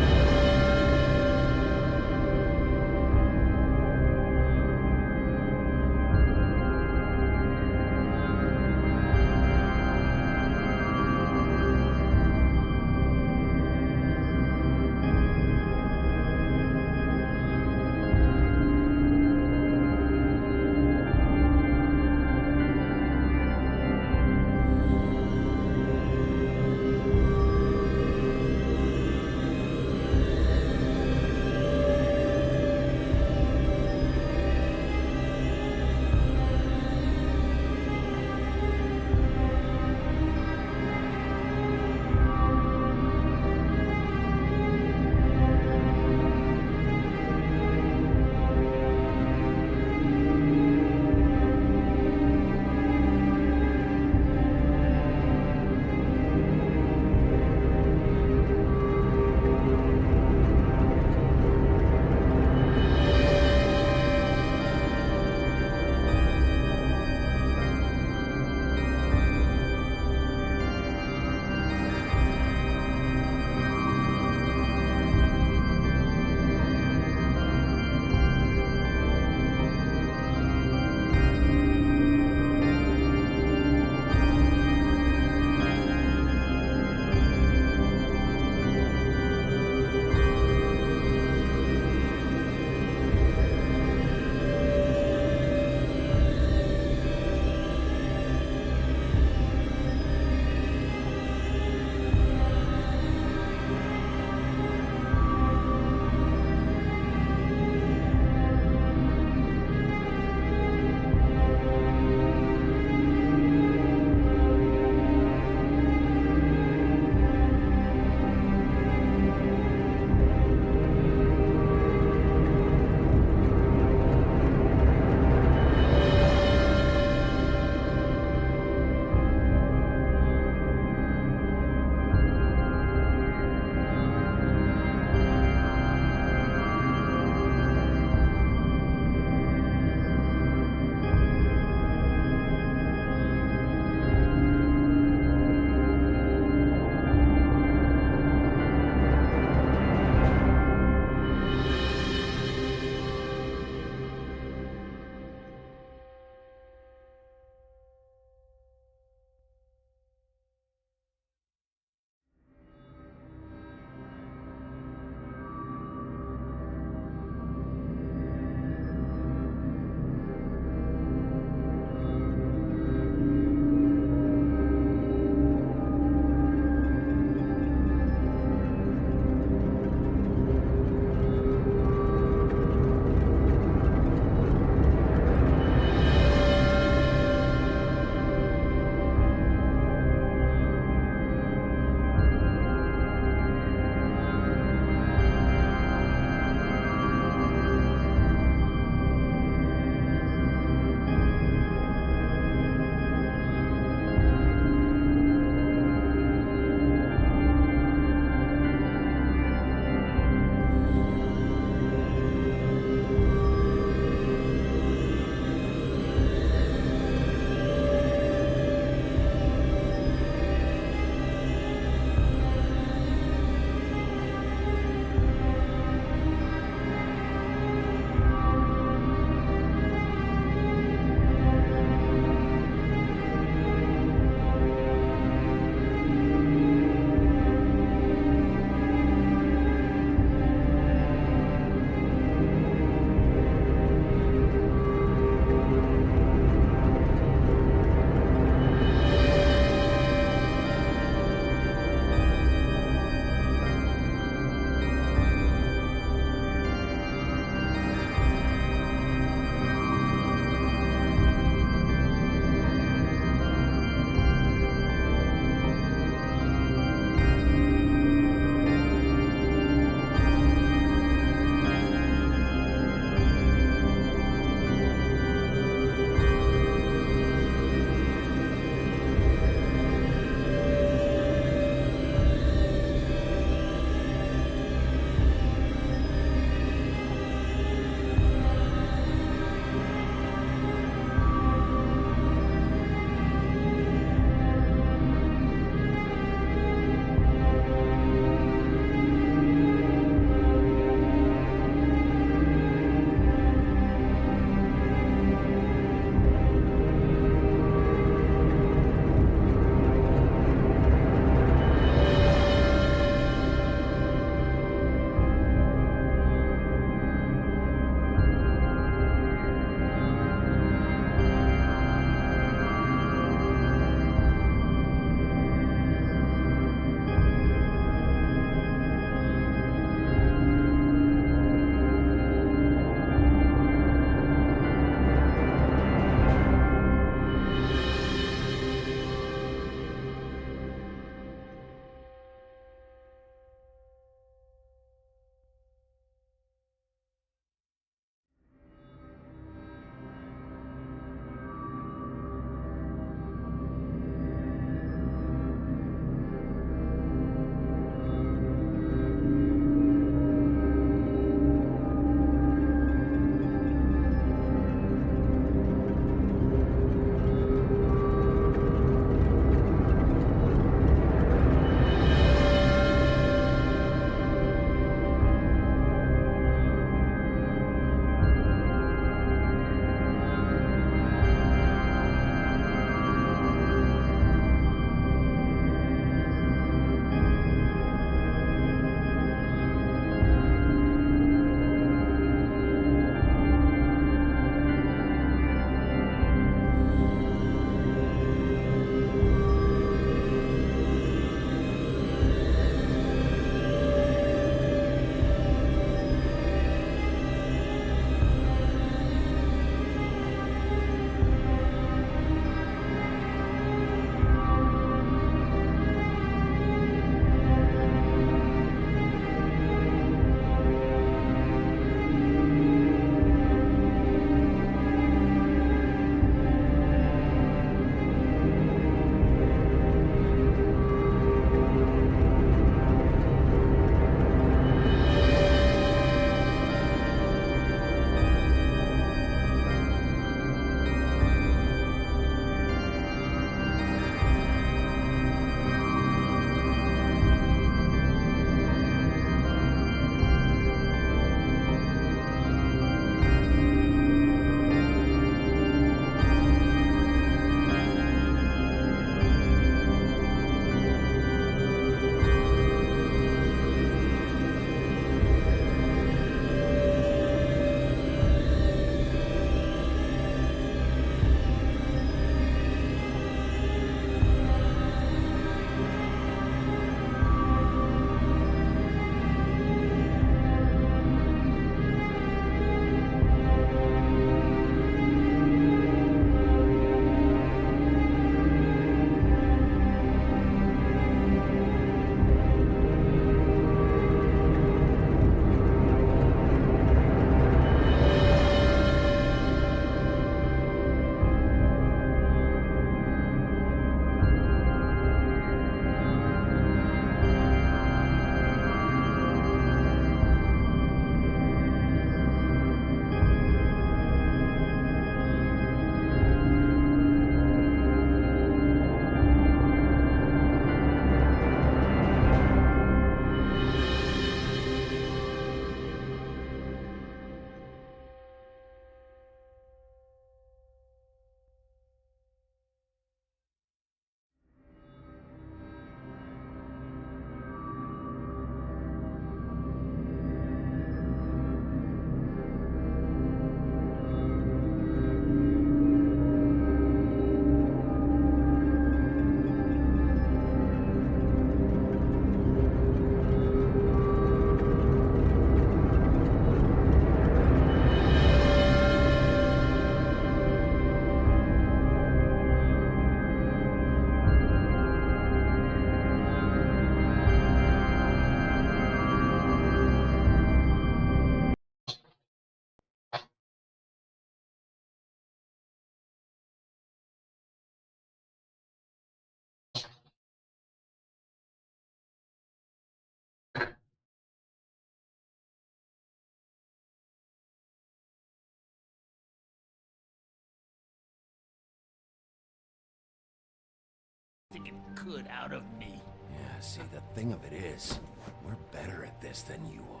S12: it could out of me.
S4: Yeah, see, the thing of it is, we're better at this than you are.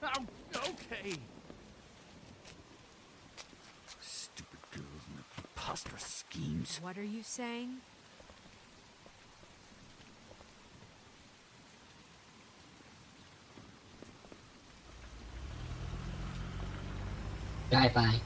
S12: Oh, okay. Stupid girls and their preposterous schemes.
S10: What are you saying?
S1: Drive-by.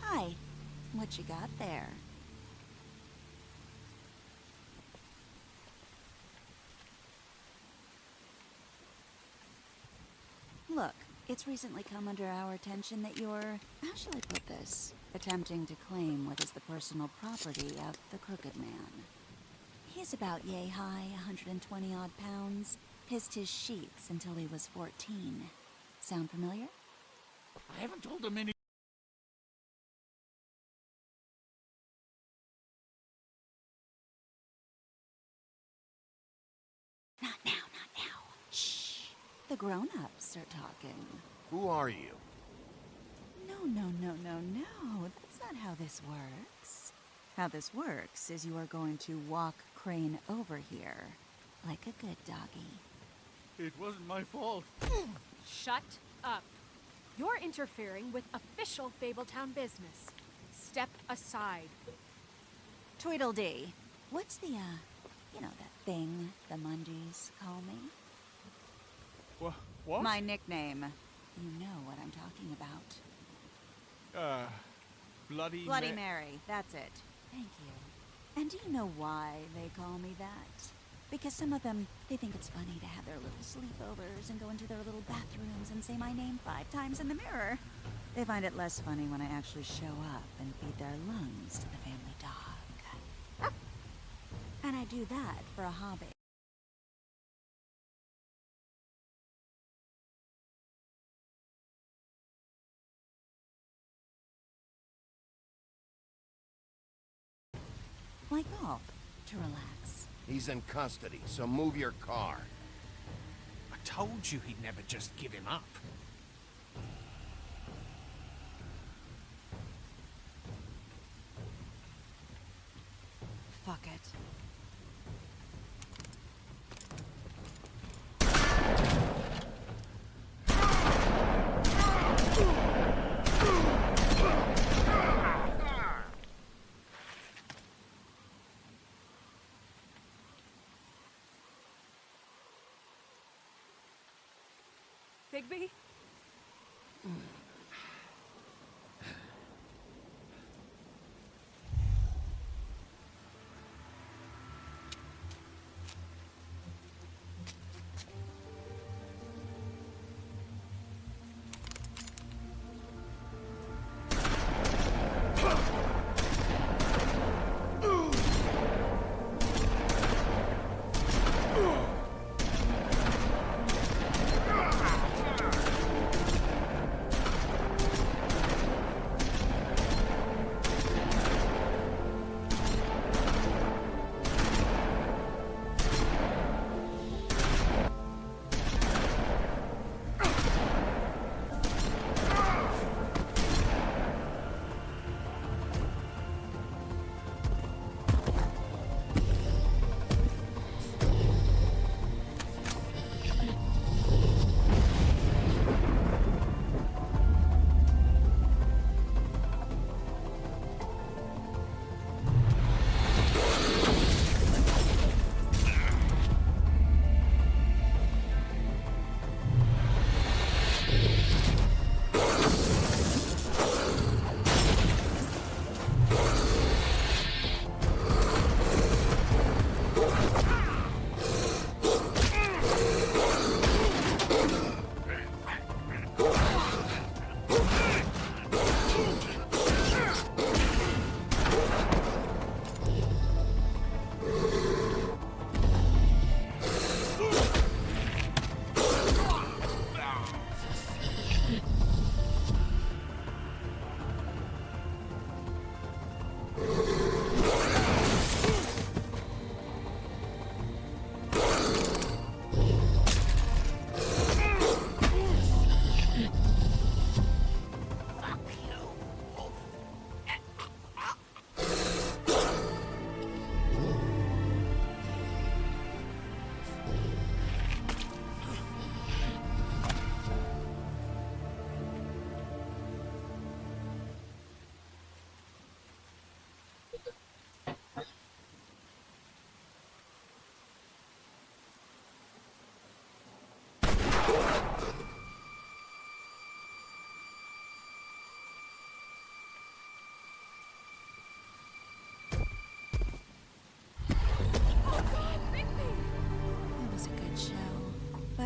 S2: Hi. What you got there? Look, it's recently come under our attention that you're, how shall I put this, attempting to claim what is the personal property of the Crooked Man. He's about yay high, 120 odd pounds, pissed his sheets until he was 14. Sound familiar?
S12: I haven't told him any.
S2: Not now, not now. Shh. The grown-ups are talking.
S4: Who are you?
S2: No. That's not how this works. How this works is you are going to walk Crane over here, like a good doggy.
S12: It wasn't my fault.
S10: Shut up. You're interfering with official Fabletown business. Step aside.
S2: Tweedledee. What's the, you know, that thing the Mundies call me?
S12: What?
S2: My nickname. You know what I'm talking about.
S12: Bloody
S2: Mary, that's it. Thank you. And do you know why they call me that? Because some of them, they think it's funny to have their little sleepovers and go into their little bathrooms and say my name 5 times in the mirror. They find it less funny when I actually show up and feed their lungs to the family dog. And I do that for a hobby. Like golf, to relax.
S4: He's in custody, so move your car.
S18: I told you he'd never just give him up.
S2: Fuck it.
S10: Bigby?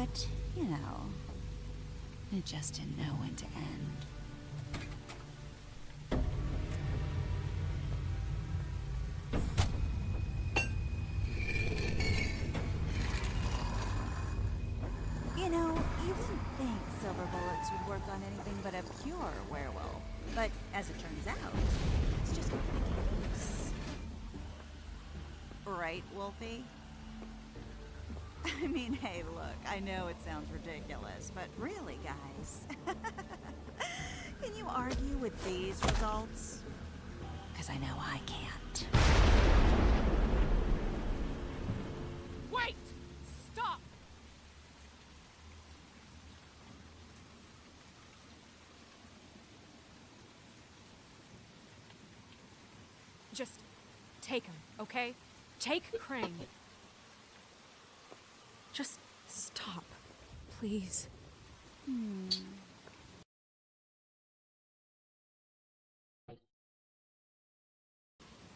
S2: But, you know, it just didn't know when to end. You know, you wouldn't think silver bullets would work on anything but a pure werewolf. But as it turns out, it's just not the case. Right, Wolfie? I mean, hey, look, I know it sounds ridiculous, but really, guys, can you argue with these results? Because I know I can't.
S10: Wait! Stop! Just take him, okay? Take Crane. Just stop, please.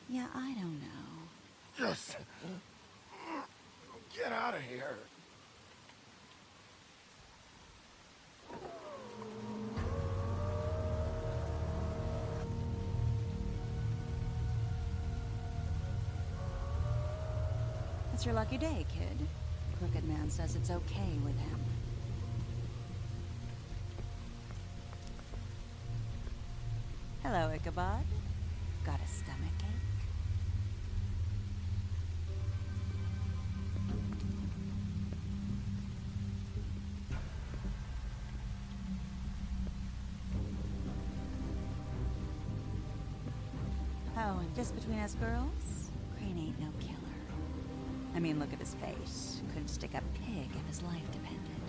S2: Yeah, I don't know.
S14: Just get out of here.
S2: It's your lucky day, kid. Crooked Man says it's okay with him. Hello, Ichabod. Got a stomachache? Oh, and just between us girls, Crane ain't no killer. I mean, look at his face. Couldn't stick a pig if his life depended.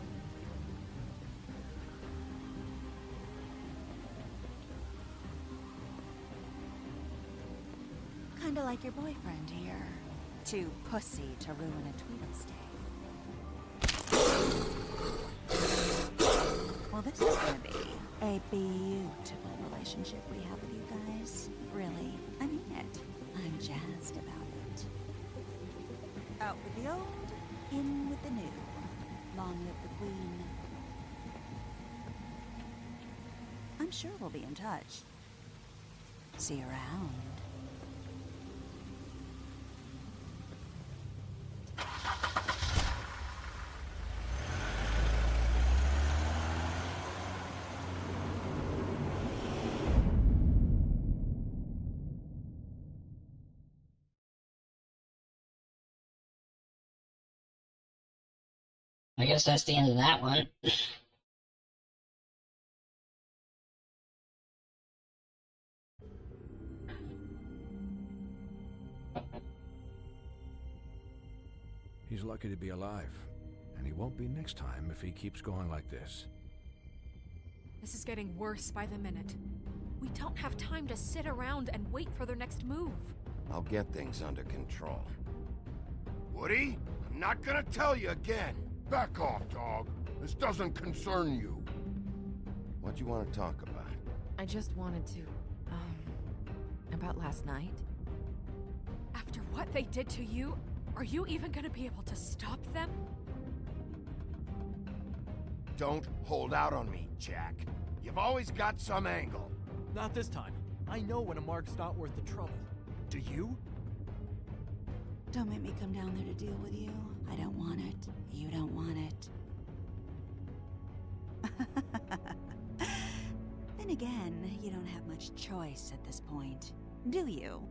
S2: Kinda like your boyfriend here. Too pussy to ruin a Tweedlestay. Well, this is gonna be a beautiful relationship we have with you guys. Really, I mean it. I'm jazzed about it. Out with the old, in with the new. Long live the Queen. I'm sure we'll be in touch. See you around.
S1: I guess that's the end of that one.
S8: He's lucky to be alive, and he won't be next time if he keeps going like this.
S10: This is getting worse by the minute. We don't have time to sit around and wait for their next move.
S4: I'll get things under control.
S14: Woody, I'm not gonna tell you again. Back off, dog. This doesn't concern you.
S4: What do you want to talk about?
S10: I just wanted to, about last night. After what they did to you, are you even gonna be able to stop them?
S14: Don't hold out on me, Jack. You've always got some angle.
S22: Not this time. I know when a mark's not worth the trouble. Do you?
S2: Don't make me come down there to deal with you. I don't want it. You don't want it. Then again, you don't have much choice at this point, do you?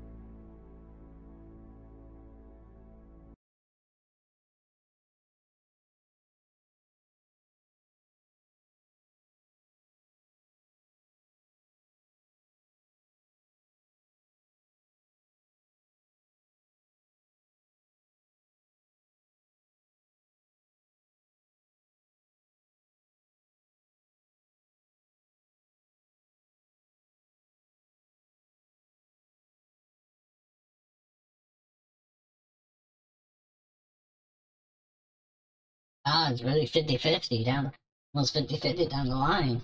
S1: Ah, it's really 50-50 down, almost 50-50 down the line.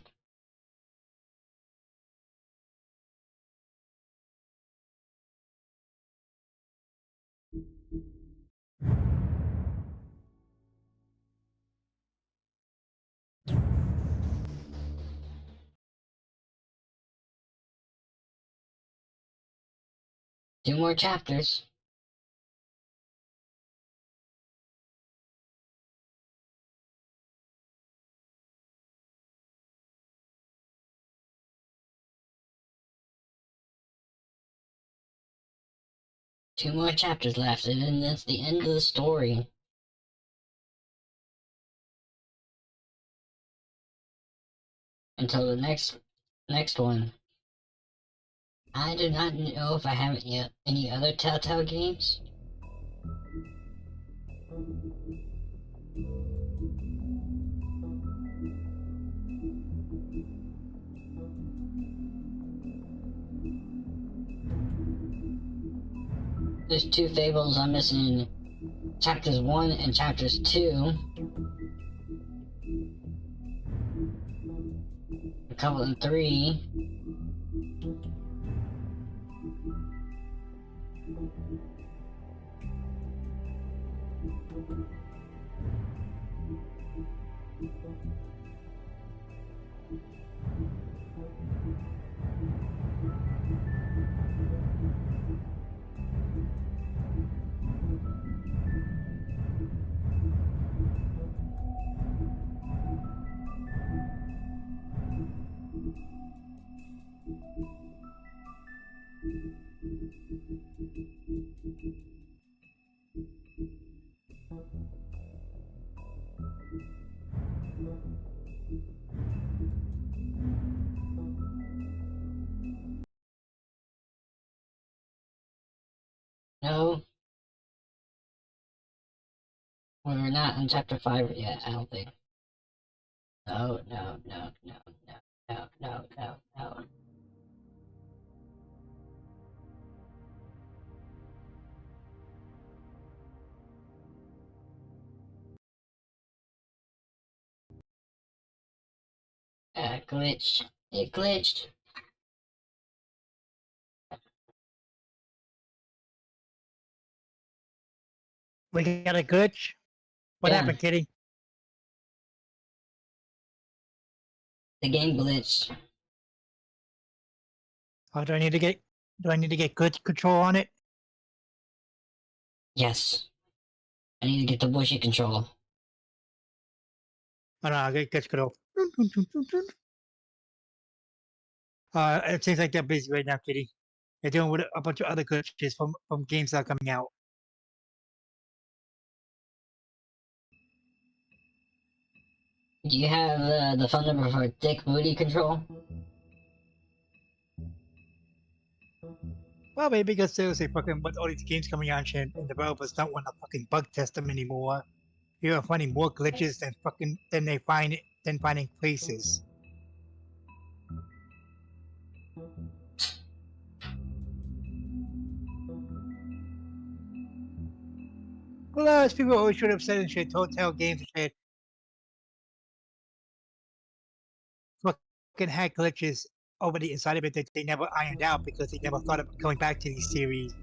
S1: 2 more chapters. Two more chapters left, and then that's the end of the story. Until the next one. I do not know if I have any other Telltale games. There's 2 fables I'm missing, chapters 1 and chapters 2. A couple in 3. No. We're not in chapter 5 yet, I don't think. No. Glitched. It glitched.
S7: We got a glitch? What
S1: Yeah.
S7: happened, Kitty?
S1: The game glitched.
S7: Oh, do I need to get glitch control on it?
S1: Yes. I need to get the bushy control.
S7: Oh no, I'll get glitch control. It seems like they're busy right now, Kitty. They're doing with a bunch of other glitches from games that are coming out.
S1: Do you have the phone number for Dick Booty Control?
S7: Well, maybe because seriously, fucking with all these games coming out and developers don't want to fucking bug test them anymore. You're finding more glitches than they find than finding places. Well, as people always should have said in shit, Hotel games and shit, fucking had glitches over the inside of it that they never ironed out because they never thought of going back to these series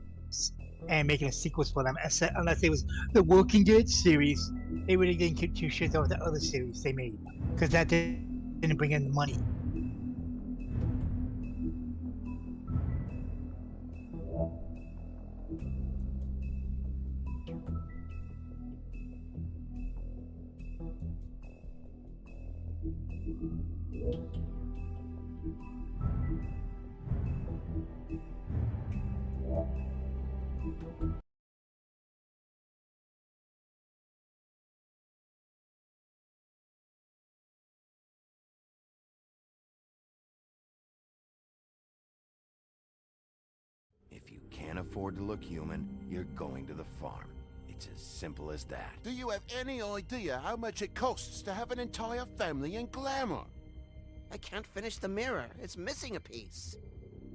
S7: and making a sequels for them. Unless it was the Walking Dead series, they really didn't give 2 shits over the other series they made because that didn't bring in the money.
S4: If you can't afford to look human, you're going to the farm. It's as simple as that.
S13: Do you have any idea how much it costs to have an entire family in glamour?
S20: I can't finish the mirror. It's missing a piece.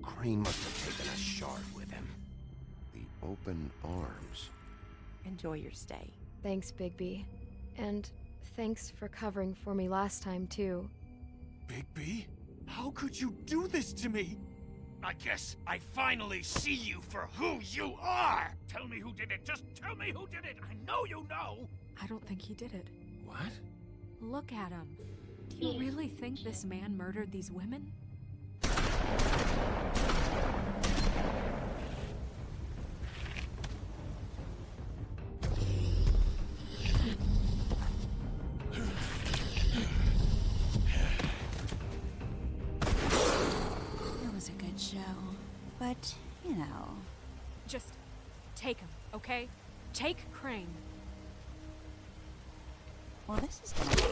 S4: Crane must have taken a shard with him. The open arms.
S10: Enjoy your stay.
S16: Thanks, Bigby. And thanks for covering for me last time, too.
S12: Bigby? How could you do this to me? I guess I finally see you for who you are! Tell me who did it! Just tell me who did it! I know you know!
S10: I don't think he did it.
S12: What?
S10: Look at him. Do you really think this man murdered these women?
S2: but, you know.
S10: Just take him, okay? Take Crane.
S2: Well, this is gonna be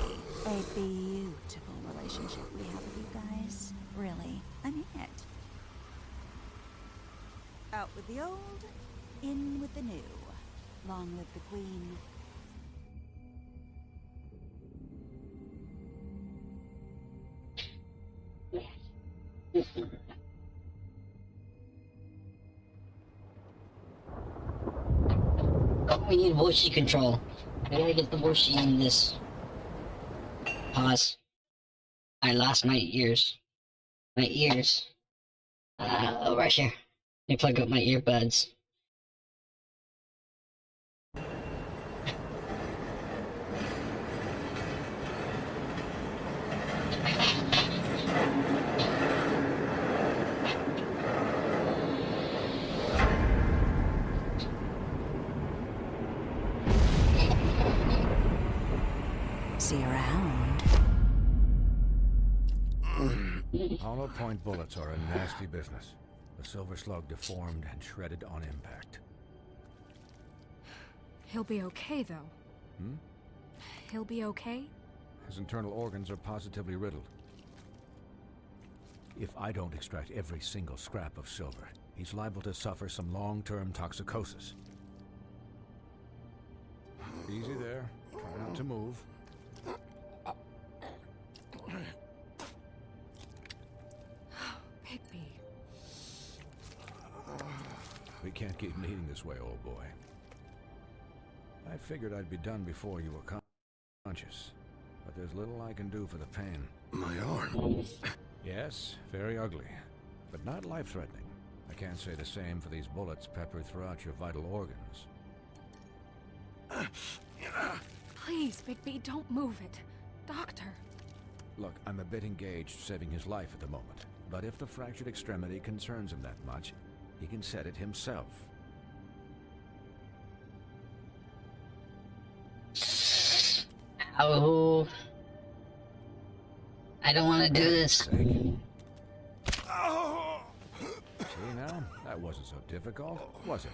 S2: a beautiful relationship we have with you guys. Really, I mean it. Out with the old, in with the new. Long live the Queen.
S1: Oh, we need Woshi control. I gotta get the Woshi in this. Pause. I lost my ears. My ears. Oh, right here. Let me plug up my earbuds.
S2: See you around.
S8: Hollow point bullets are a nasty business. The silver slug deformed and shredded on impact.
S10: He'll be okay, though.
S8: Hmm?
S10: He'll be okay?
S8: His internal organs are positively riddled. If I don't extract every single scrap of silver, he's liable to suffer some long-term toxicosis. Easy there. Try not to move.
S10: Bigby.
S8: We can't keep meeting this way, old boy. I figured I'd be done before you were conscious, but there's little I can do for the pain.
S14: My arm.
S8: Yes, very ugly, but not life-threatening. I can't say the same for these bullets peppered throughout your vital organs.
S10: Please, Bigby, don't move it. Doctor.
S8: Look, I'm a bit engaged saving his life at the moment, but if the fractured extremity concerns him that much, he can set it himself.
S1: Ow. I don't want to do this.
S8: See now? That wasn't so difficult, was it?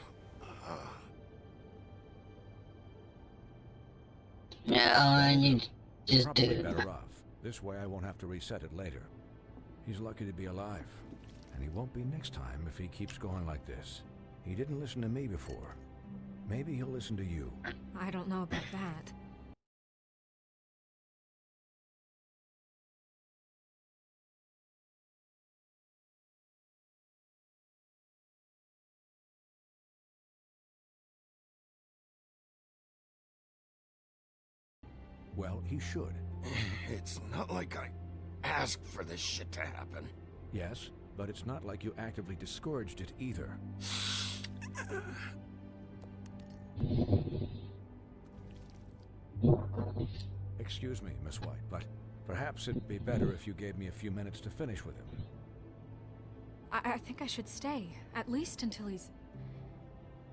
S1: No, I need to just
S8: Probably
S1: do
S8: better off. This way I won't have to reset it later. He's lucky to be alive, and he won't be next time if he keeps going like this. He didn't listen to me before. Maybe he'll listen to you.
S10: I don't know about that.
S8: Well, he should.
S14: It's not like I asked for this shit to happen.
S8: Yes, but it's not like you actively discouraged it either. Excuse me, Miss White, but perhaps it'd be better if you gave me a few minutes to finish with him.
S10: I think I should stay, at least until he's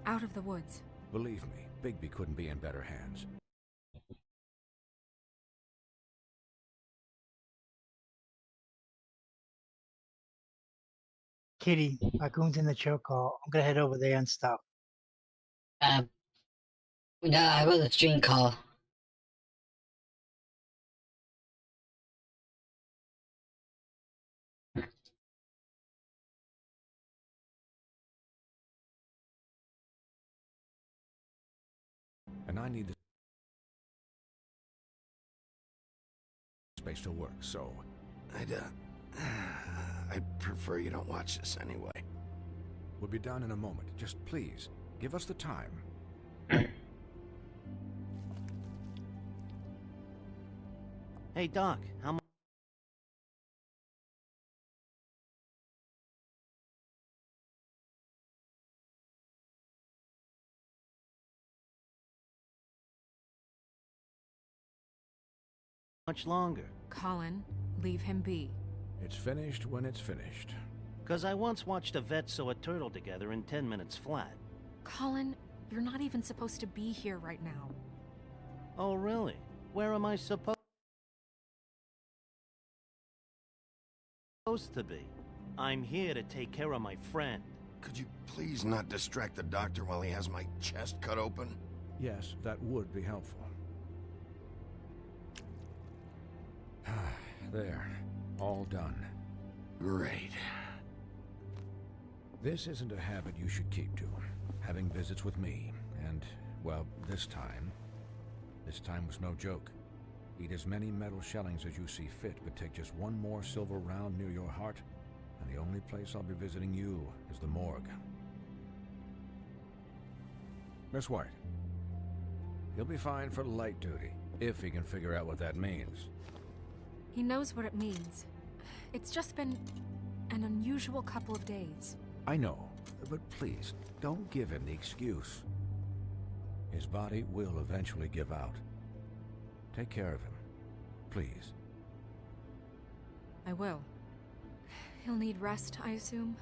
S10: out of the woods.
S8: Believe me, Bigby couldn't be in better hands.
S7: Kitty, Raccoon's in the choke hall. I'm gonna head over there and stop.
S1: No, I was a stream call.
S8: And I need the space to work, so...
S14: I'd prefer you don't watch this anyway.
S8: We'll be done in a moment. Just please, give us the time.
S5: Hey, Doc, how much longer?
S10: Colin, leave him be.
S8: It's finished when it's finished.
S5: 'Cause I once watched a vet sew a turtle together in 10 minutes flat.
S10: Colin, you're not even supposed to be here right now.
S5: Oh, really? Where am I supposed to be? I'm here to take care of my friend.
S4: Could you please not distract the doctor while he has my chest cut open?
S8: Yes, that would be helpful. There. All done.
S4: Great.
S8: This isn't a habit you should keep to. Having visits with me, and, well, this time was no joke. Eat as many metal shellings as you see fit, but take just one more silver round near your heart, and the only place I'll be visiting you is the morgue. Miss White. He'll be fine for light duty, if he can figure out what that means.
S10: He knows what it means. It's just been an unusual couple of days.
S8: I know, but please, don't give him the excuse. His body will eventually give out. Take care of him, please.
S10: I will. He'll need rest, I assume?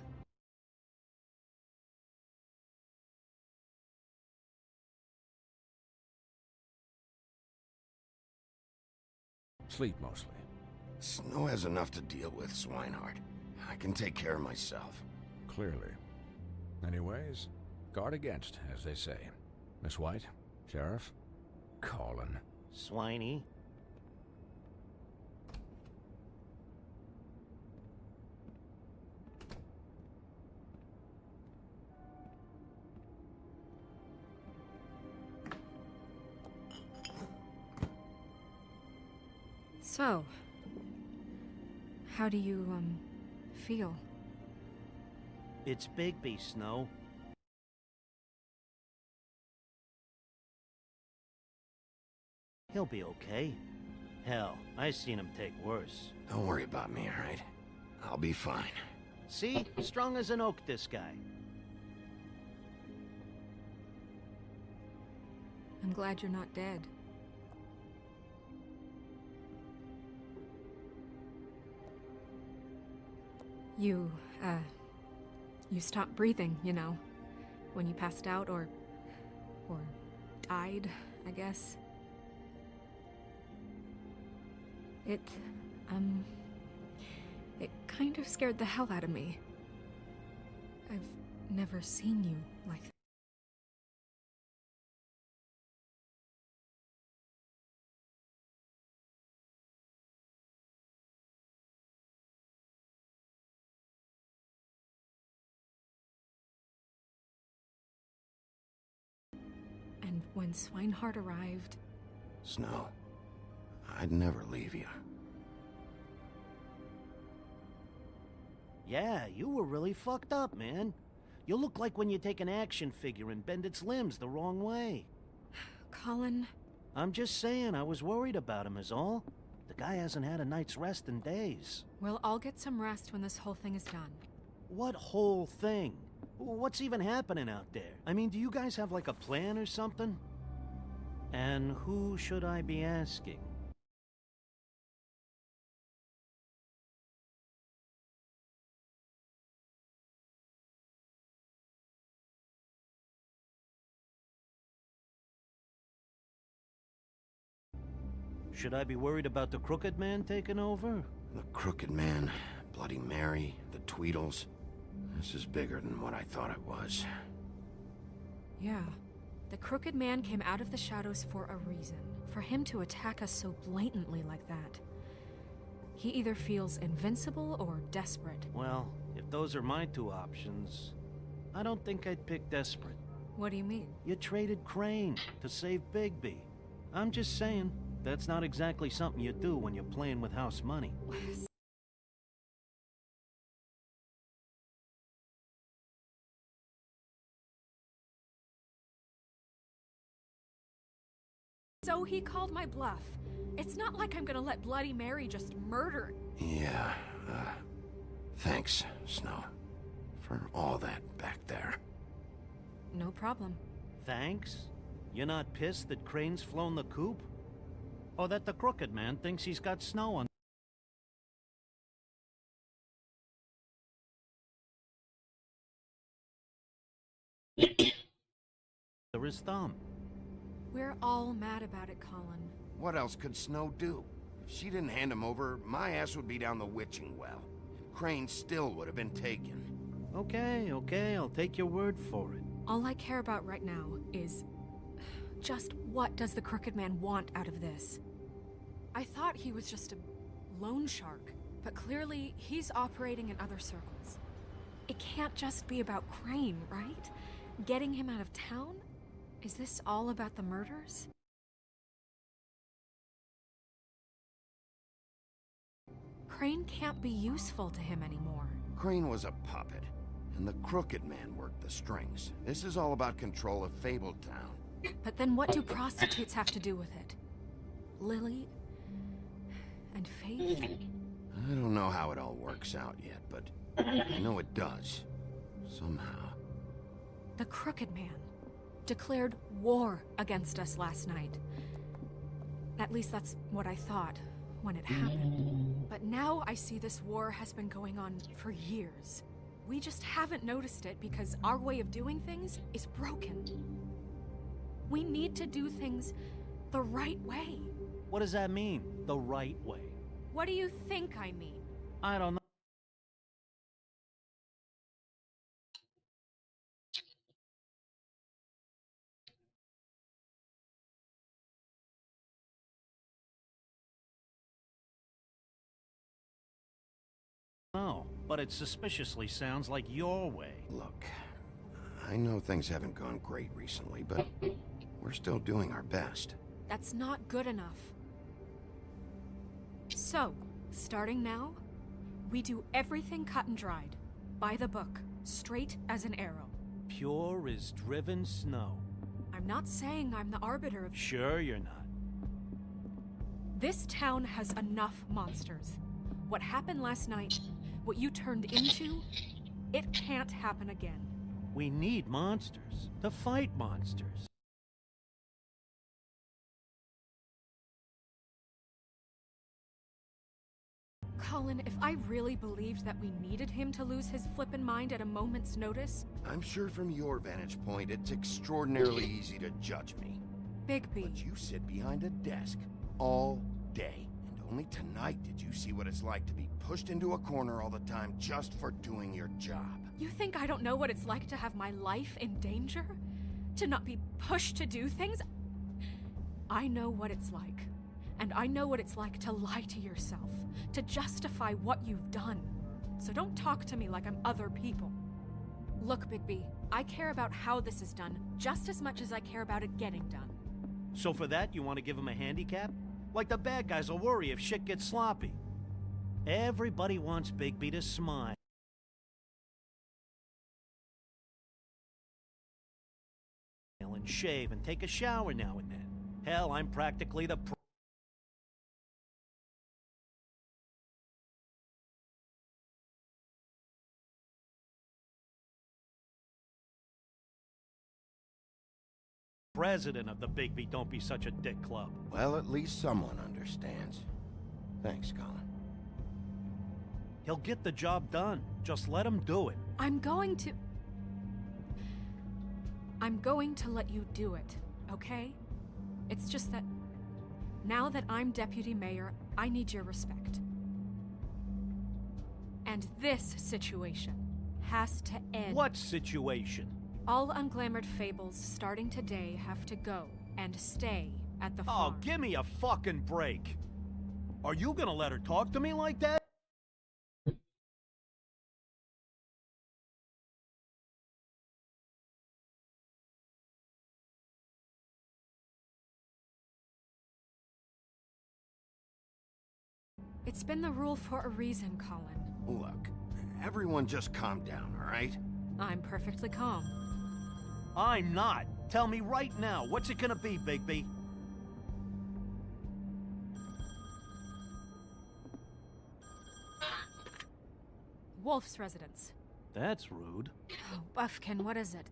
S8: Sleep, mostly.
S4: Snow has enough to deal with, Swinehart. I can take care of myself.
S8: Clearly. Anyways, guard against, as they say. Miss White, Sheriff, Colin.
S5: Swiney.
S10: So, how do you, feel?
S5: It's Bigby, Snow. He'll be okay. Hell, I seen him take worse.
S4: Don't worry about me, all right? I'll be fine.
S5: See? Strong as an oak, this guy.
S10: I'm glad you're not dead. You stopped breathing, you know, when you passed out or died, I guess. It kind of scared the hell out of me. I've never seen you like that. And when Swinehart arrived...
S4: Snow, I'd never leave you.
S5: Yeah, you were really fucked up, man. You look like when you take an action figure and bend its limbs the wrong way.
S10: Colin...
S5: I'm just saying, I was worried about him is all. The guy hasn't had a night's rest in days.
S10: Well, I'll get some rest when this whole thing is done.
S5: What whole thing? What's even happening out there? I mean, do you guys have like a plan or something? And who should I be asking? Should I be worried about the Crooked Man taking over?
S4: The Crooked Man, Bloody Mary, the Tweedles. This is bigger than what I thought it was.
S10: Yeah. The Crooked Man came out of the shadows for a reason. For him to attack us so blatantly like that. He either feels invincible or desperate.
S5: Well, if those are my two options, I don't think I'd pick desperate.
S10: What do you mean?
S5: You traded Crane to save Bigby. I'm just saying, that's not exactly something you do when you're playing with house money.
S10: So he called my bluff. It's not like I'm gonna let Bloody Mary just murder...
S4: Yeah, thanks, Snow, for all that back there.
S10: No problem.
S5: Thanks? You're not pissed that Crane's flown the coop? Or that the Crooked Man thinks he's got Snow on... his thumb.
S10: We're all mad about it, Colin.
S4: What else could Snow do? If she didn't hand him over, my ass would be down the witching well. Crane still would have been taken.
S5: Okay, I'll take your word for it.
S10: All I care about right now is just what does the Crooked Man want out of this? I thought he was just a loan shark, but clearly he's operating in other circles. It can't just be about Crane, right? Getting him out of town? Is this all about the murders? Crane can't be useful to him anymore.
S4: Crane was a puppet, and the Crooked Man worked the strings. This is all about control of Fabletown.
S10: But then what do prostitutes have to do with it? Lily? And Faith?
S4: I don't know how it all works out yet, but I know it does. Somehow.
S10: The Crooked Man declared war against us last night. At least that's what I thought when it happened. But now I see this war has been going on for years. We just haven't noticed it because our way of doing things is broken. We need to do things the right way.
S5: What does that mean, the right way?
S10: What do you think I mean?
S5: I don't know. No, but it suspiciously sounds like your way.
S4: Look, I know things haven't gone great recently, but we're still doing our best.
S10: That's not good enough. So, starting now, we do everything cut and dried, by the book, straight as an arrow.
S5: Pure as driven snow.
S10: I'm not saying I'm the arbiter of...
S5: Sure you're not.
S10: This town has enough monsters. What happened last night, what you turned into, it can't happen again.
S5: We need monsters to fight monsters.
S10: Colin, if I really believed that we needed him to lose his flippin' mind at a moment's notice...
S4: I'm sure from your vantage point, it's extraordinarily easy to judge me.
S10: Bigby.
S4: But you sit behind a desk all day. And only tonight did you see what it's like to be pushed into a corner all the time just for doing your job.
S10: You think I don't know what it's like to have my life in danger? To not be pushed to do things? I know what it's like. And I know what it's like to lie to yourself, to justify what you've done. So don't talk to me like I'm other people. Look, Bigby, I care about how this is done just as much as I care about it getting done.
S5: So for that, you want to give him a handicap? Like the bad guys will worry if shit gets sloppy. Everybody wants Bigby to smile. And shave and take a shower now and then. Hell, I'm practically the president of the Bigby Don't Be Such a Dick Club.
S4: Well, at least someone understands. Thanks, Colin.
S5: He'll get the job done. Just let him do it.
S10: I'm going to let you do it, okay? It's just that now that I'm deputy mayor, I need your respect. And this situation has to end.
S5: What situation?
S10: All unglamored fables starting today have to go and stay at the farm.
S5: Oh, give me a fucking break. Are you gonna let her talk to me like that?
S10: It's been the rule for a reason, Colin.
S4: Look, everyone just calm down, all right?
S10: I'm perfectly calm.
S5: I'm not. Tell me right now, what's it gonna be, Bigby?
S10: Wolf's residence.
S5: That's rude.
S10: Oh, Buffkin, what is it?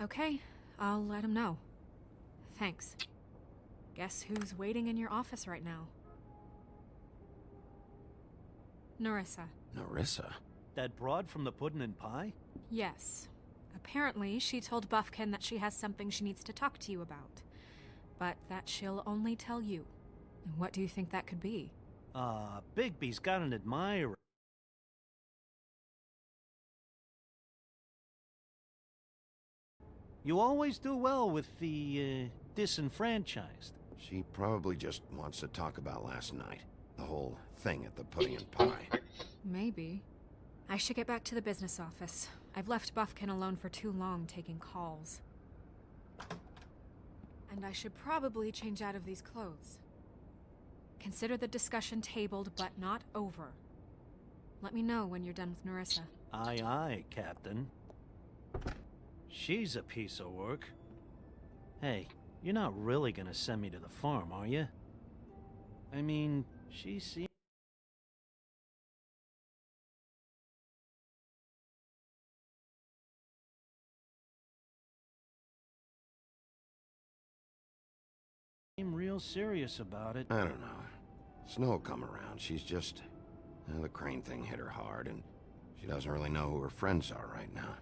S10: Okay, I'll let him know. Thanks. Guess who's waiting in your office right now? Nerissa.
S4: Nerissa?
S5: That broad from the Puddin' and Pie?
S10: Yes. Apparently, she told Buffkin that she has something she needs to talk to you about. But that she'll only tell you. And what do you think that could be?
S5: Bigby's got an admirer. You always do well with the, disenfranchised.
S4: She probably just wants to talk about last night. The whole thing at the Pudding and Pie.
S10: Maybe. I should get back to the business office. I've left Buffkin alone for too long taking calls. And I should probably change out of these clothes. Consider the discussion tabled, but not over. Let me know when you're done with Nerissa.
S5: Aye, aye, Captain. She's a piece of work. Hey, you're not really gonna send me to the farm, are you? I mean, she seems... I'm real serious about it.
S4: I don't know. Snow will come around. She's just... the Crane thing hit her hard, and she doesn't really know who her friends are right now.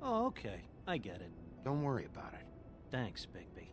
S5: Oh, okay. I get it.
S4: Don't worry about it.
S5: Thanks, Bigby.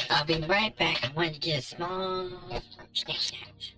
S1: I'll be right back. I want to get a small snatch.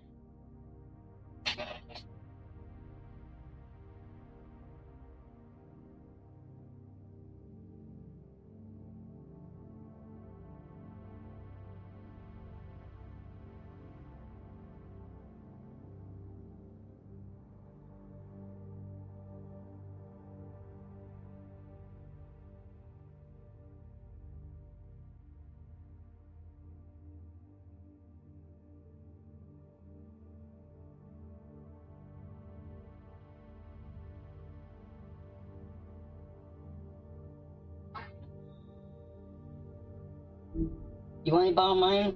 S1: You want to borrow mine?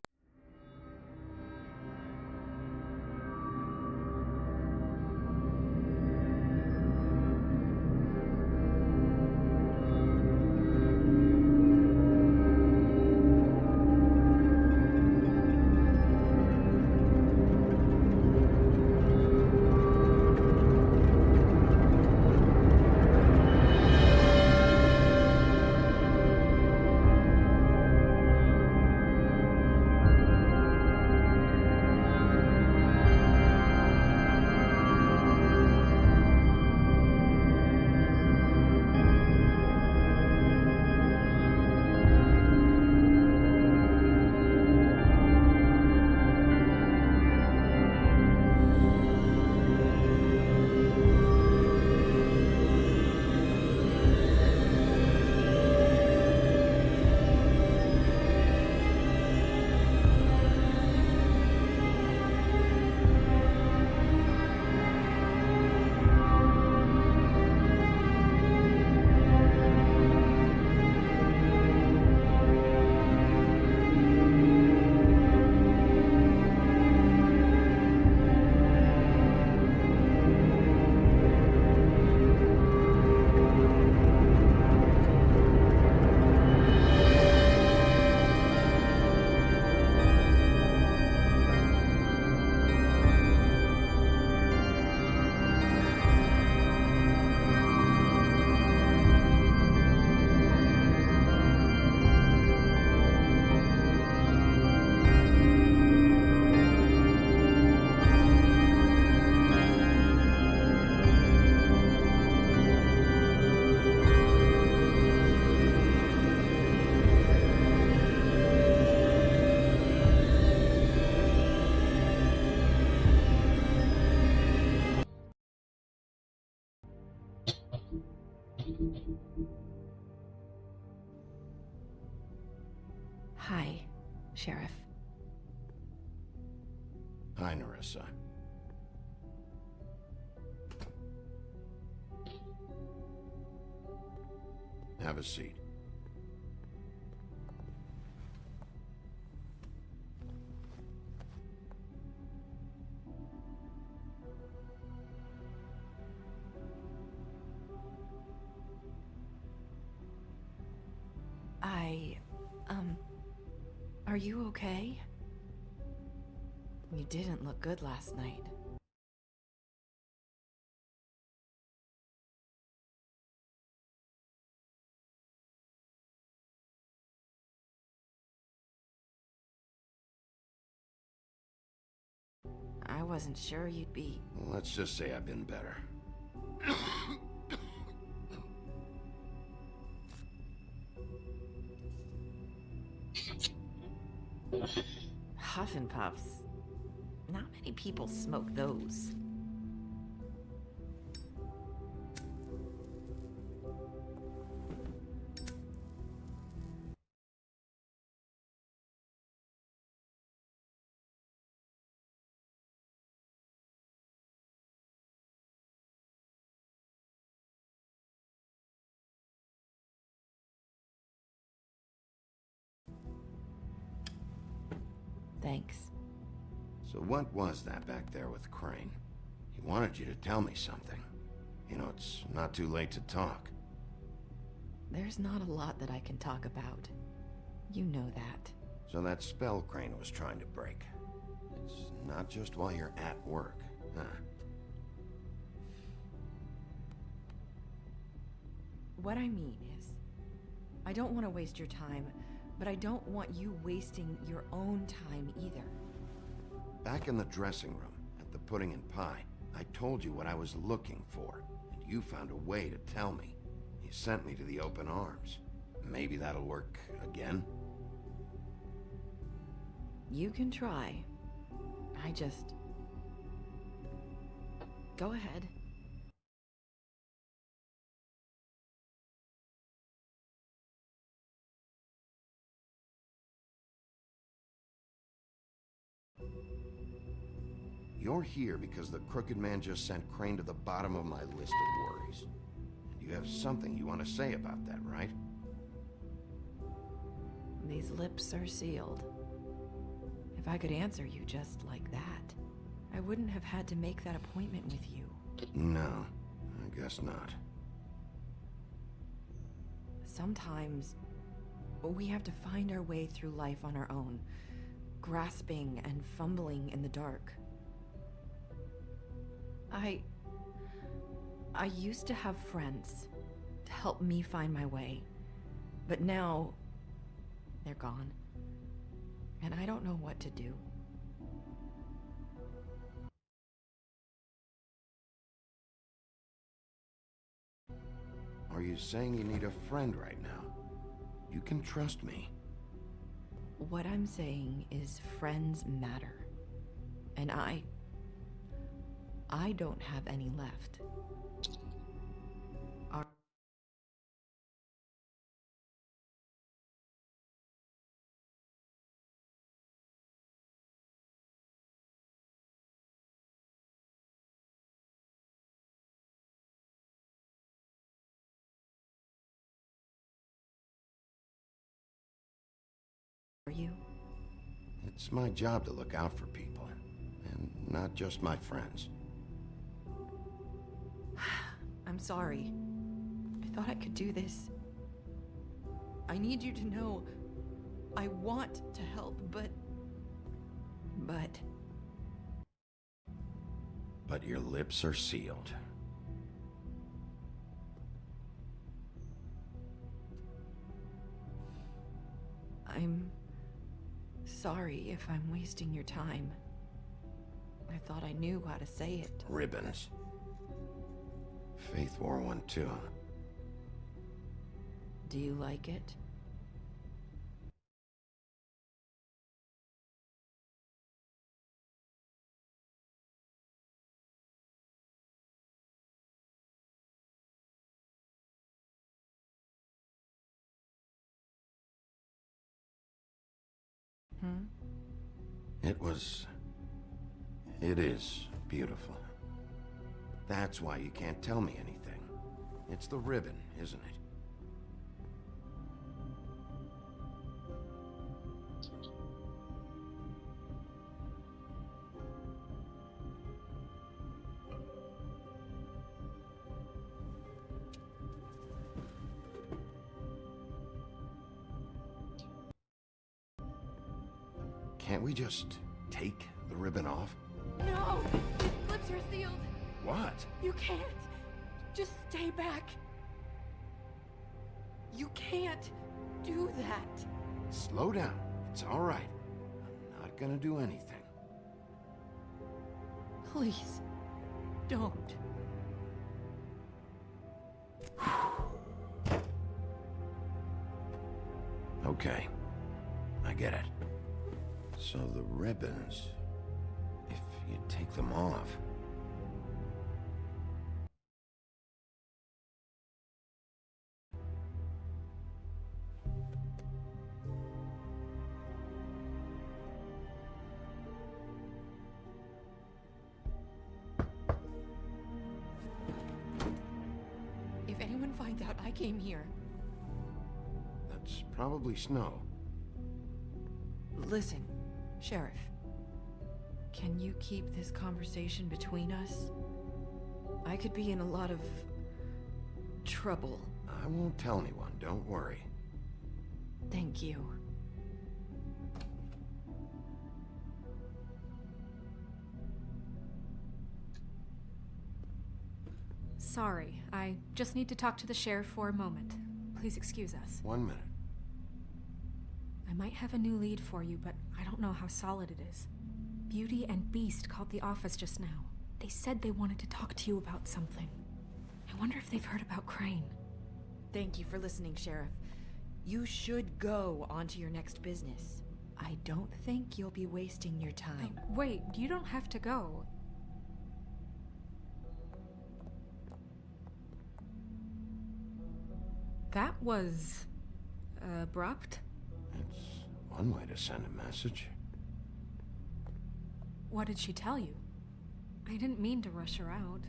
S16: Hi, Sheriff.
S4: Hi, Nerissa. Have a seat.
S16: Are you okay? You didn't look good last night. I wasn't sure you'd be...
S4: Let's just say I've been better.
S16: Huff and Puffs. Not many people smoke those. Thanks.
S4: So what was that back there with Crane? He wanted you to tell me something. You know, it's not too late to talk.
S16: There's not a lot that I can talk about. You know that.
S4: So that spell Crane was trying to break. It's not just while you're at work, huh?
S16: What I mean is, I don't want to waste your time, but I don't want you wasting your own time either.
S4: Back in the dressing room, at the pudding and pie, I told you what I was looking for, and you found a way to tell me. You sent me to the open arms. Maybe that'll work again?
S16: You can try. I just... Go ahead.
S4: You're here because the crooked man just sent Crane to the bottom of my list of worries. And you have something you want to say about that, right?
S16: These lips are sealed. If I could answer you just like that, I wouldn't have had to make that appointment with you.
S4: No, I guess not.
S16: Sometimes, we have to find our way through life on our own, grasping and fumbling in the dark. I used to have friends to help me find my way, but now they're gone, and I don't know what to do.
S4: Are you saying you need a friend right now? You can trust me.
S16: What I'm saying is friends matter, and I don't have any left. Are you?
S4: It's my job to look out for people, and not just my friends.
S16: I'm sorry. I thought I could do this. I need you to know I want to help, but...
S4: But your lips are sealed.
S16: I'm sorry if I'm wasting your time. I thought I knew how to say it.
S4: Ribbons. Faith wore one too.
S16: Do you like it?
S4: It is beautiful. That's why you can't tell me anything. It's the ribbon, isn't it? Can't we just take the ribbon off?
S6: No! His lips are sealed!
S4: What?
S6: You can't! Just stay back! You can't do that!
S4: Slow down. It's all right. I'm not gonna do anything.
S6: Please, don't.
S4: Okay. I get it. So the ribbons, if you take them off...
S6: If anyone finds out I came here...
S4: That's probably Snow.
S16: Listen, Sheriff. Can you keep this conversation between us? I could be in a lot of... trouble.
S4: I won't tell anyone, don't worry.
S16: Thank you.
S10: Sorry, I just need to talk to the sheriff for a moment. Please excuse us.
S4: 1 minute.
S10: I might have a new lead for you, but I don't know how solid it is. Beauty and Beast called the office just now. They said they wanted to talk to you about something. I wonder if they've heard about Crane.
S16: Thank you for listening, Sheriff. You should go on to your next business. I don't think you'll be wasting your time.
S10: Wait, you don't have to go. That was... abrupt?
S4: It's one way to send a message.
S10: What did she tell you? I didn't mean to rush her out.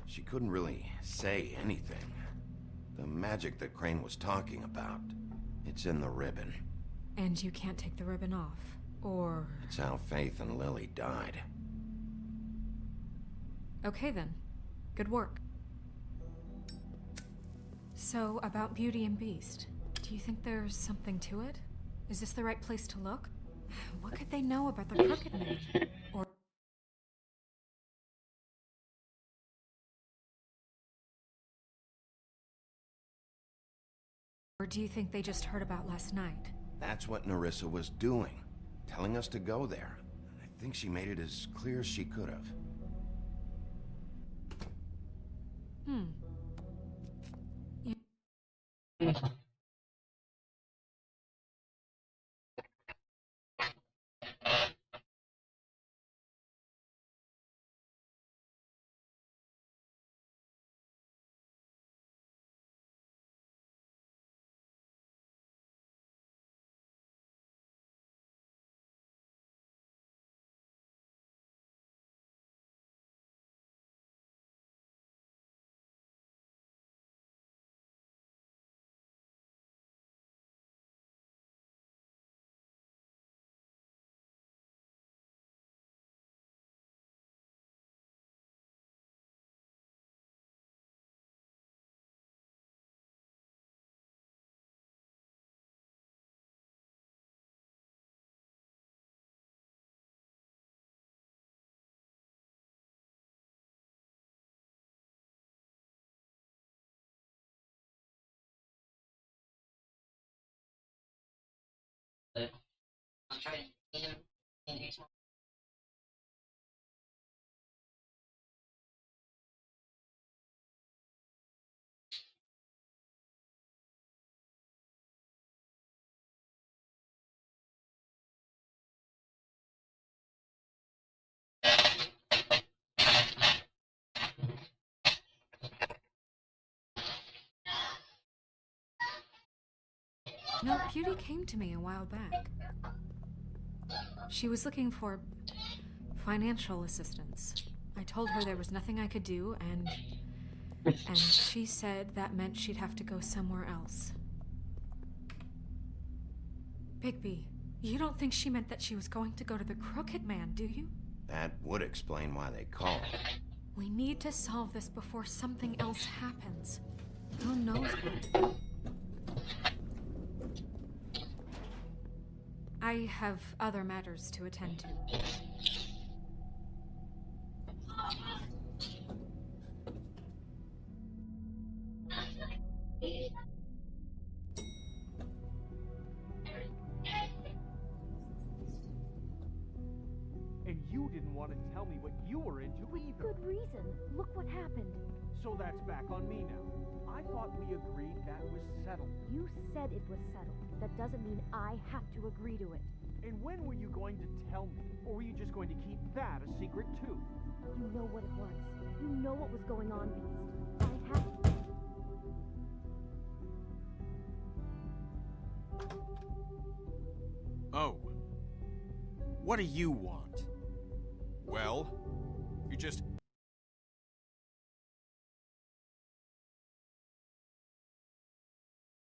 S4: She couldn't really say anything. The magic that Crane was talking about, it's in the ribbon.
S10: And you can't take the ribbon off, or...
S4: It's how Faith and Lily died.
S10: Okay then. Good work. So, about Beauty and Beast, do you think there's something to it? Is this the right place to look? What could they know about the Crooked Man? Or do you think they just heard about last night?
S4: That's what Nerissa was doing, telling us to go there. I think she made it as clear as she could have.
S1: I'll try to,
S10: No, Beauty came to me a while back. She was looking for financial assistance. I told her there was nothing I could do, and she said that meant she'd have to go somewhere else. Bigby, you don't think she meant that she was going to go to the Crooked Man, do you?
S4: That would explain why they called.
S10: We need to solve this before something else happens. Who knows what? I have other matters to attend to.
S18: And you didn't want to tell me what you were into either.
S11: Good reason. Look what happened.
S18: So that's back on me now. I thought we agreed that was settled.
S11: You said it was settled. That doesn't mean I have to agree to it.
S18: And when were you going to tell me? Or were you just going to keep that a secret too?
S11: You know what it was. You know what was going on, Beast. I had...
S18: Oh. What do you want? Well, you just...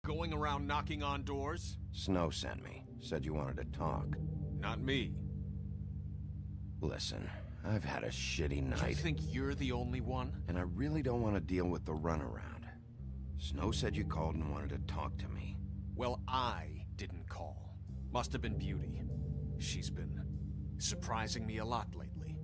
S18: going around knocking on doors?
S4: Snow sent me. Said you wanted to talk.
S18: Not me.
S4: Listen, I've had a shitty night.
S18: You think you're the only one?
S4: And I really don't want to deal with the runaround. Snow said you called and wanted to talk to me.
S18: Well, I didn't call. Must have been Beauty. She's been surprising me a lot lately.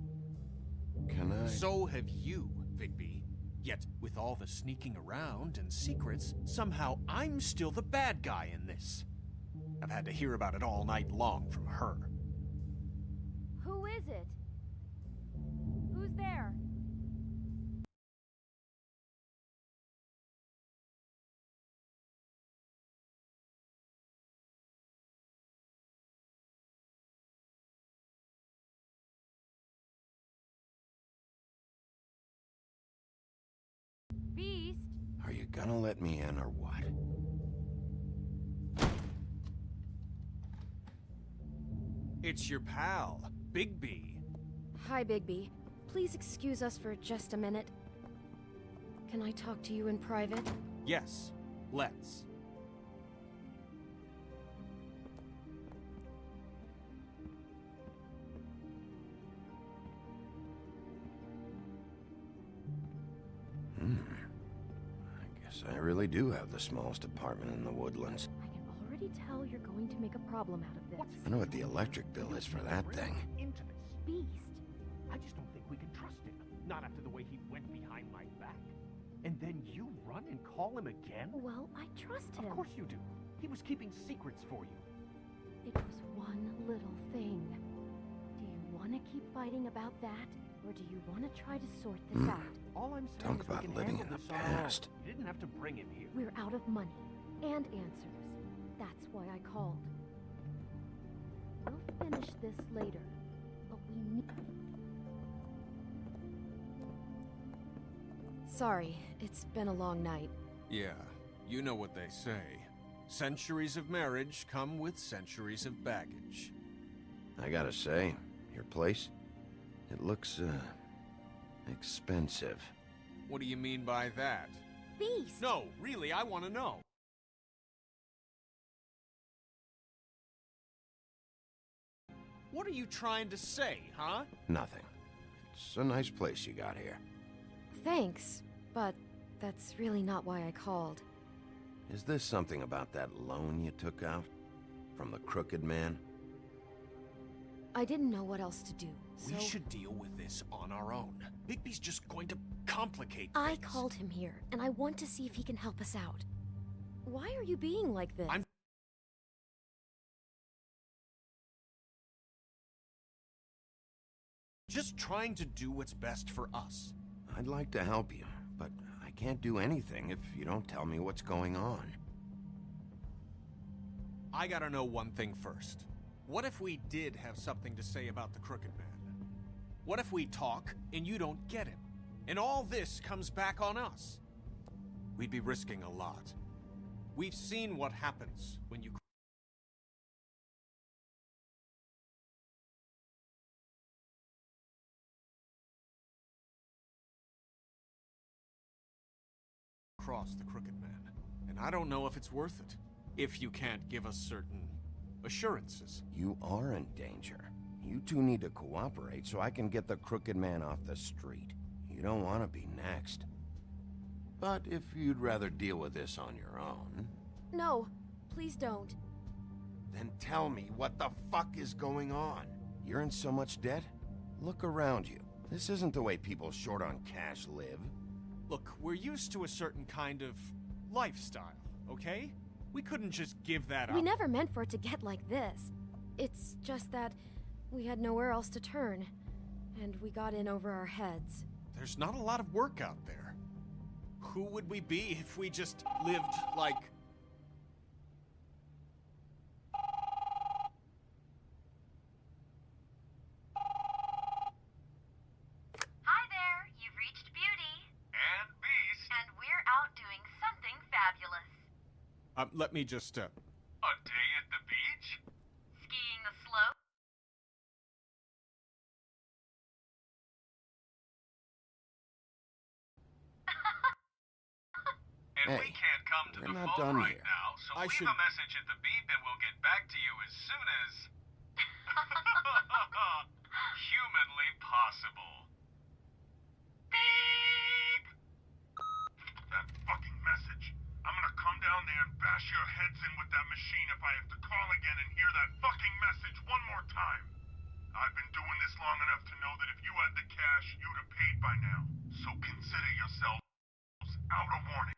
S4: Can I?
S18: So have you, Bigby. Yet, with all the sneaking around and secrets, somehow I'm still the bad guy in this. I've had to hear about it all night long from her.
S11: Who is it? Who's there? Beast?
S4: Are you gonna let me in or what?
S18: It's your pal, Bigby.
S11: Hi, Bigby. Please excuse us for just a minute. Can I talk to you in private?
S18: Yes, let's.
S4: I guess I really do have the smallest apartment in the Woodlands.
S11: I can already tell you're going to make a problem out of this.
S4: I know what the electric bill is for that thing.
S18: Into this.
S11: Beast.
S18: I just don't think we can trust him. Not after the way he went behind my back. And then you run and call him again?
S11: Well, I trust him.
S18: Of course you do. He was keeping secrets for you.
S11: It was one little thing. Do you want to keep fighting about that? Or do you want to try to sort this out?
S18: All I'm saying
S4: Talk
S18: is we
S4: about
S18: can
S4: living
S18: handle
S4: in the
S18: this on our own.
S4: past.
S18: You didn't have to bring him here.
S11: We're out of money and answers. That's why I called. We'll finish this later, but we need... Sorry, it's been a long night.
S18: Yeah, you know what they say. Centuries of marriage come with centuries of baggage.
S4: I gotta say, your place, it looks, expensive.
S18: What do you mean by that?
S11: Beast!
S18: No, really, I want to know. What are you trying to say, huh?
S4: Nothing. It's a nice place you got here.
S11: Thanks, but that's really not why I called.
S4: Is this something about that loan you took out? From the Crooked Man?
S11: I didn't know what else to do, so...
S18: We should deal with this on our own. Bigby's just going to complicate things.
S11: I called him here, and I want to see if he can help us out. Why are you being like this?
S18: I'm just trying to do what's best for us.
S4: I'd like to help you, but I can't do anything if you don't tell me what's going on.
S18: I gotta know one thing first. What if we did have something to say about the Crooked Man? What if we talk and you don't get him? And all this comes back on us? We'd be risking a lot. We've seen what happens when you cross the Crooked Man, and I don't know if it's worth it, if you can't give us certain assurances.
S4: You are in danger. You two need to cooperate so I can get the Crooked Man off the street. You don't want to be next. But if you'd rather deal with this on your own...
S15: No, please don't.
S4: Then tell me what the fuck is going on. You're in so much debt? Look around you. This isn't the way people short on cash live.
S18: Look, we're used to a certain kind of lifestyle, okay? We couldn't just give that up.
S11: We never meant for it to get like this. It's just that we had nowhere else to turn, and we got in over our heads.
S18: There's not a lot of work out there. Who would we be if we just lived like...
S2: Hi there, you've reached Beauty.
S17: And Beast.
S2: And we're out doing something fabulous.
S18: Let me just,
S17: A day at the beach?
S2: Skiing the slope.
S17: And
S4: Hey,
S17: we can't come to
S4: we're
S17: the
S4: not
S17: phone
S4: done
S17: right
S4: here.
S17: now, so
S18: I
S17: leave
S18: should-
S17: a message at the beep and we'll get back to you as soon as... humanly possible. Beep! That fucking message. I'm gonna come down there and bash your heads in with that machine if I have to call again and hear that fucking message one more time. I've been doing this long enough to know that if you had the cash, you'd have paid by now. So consider yourselves out a warning.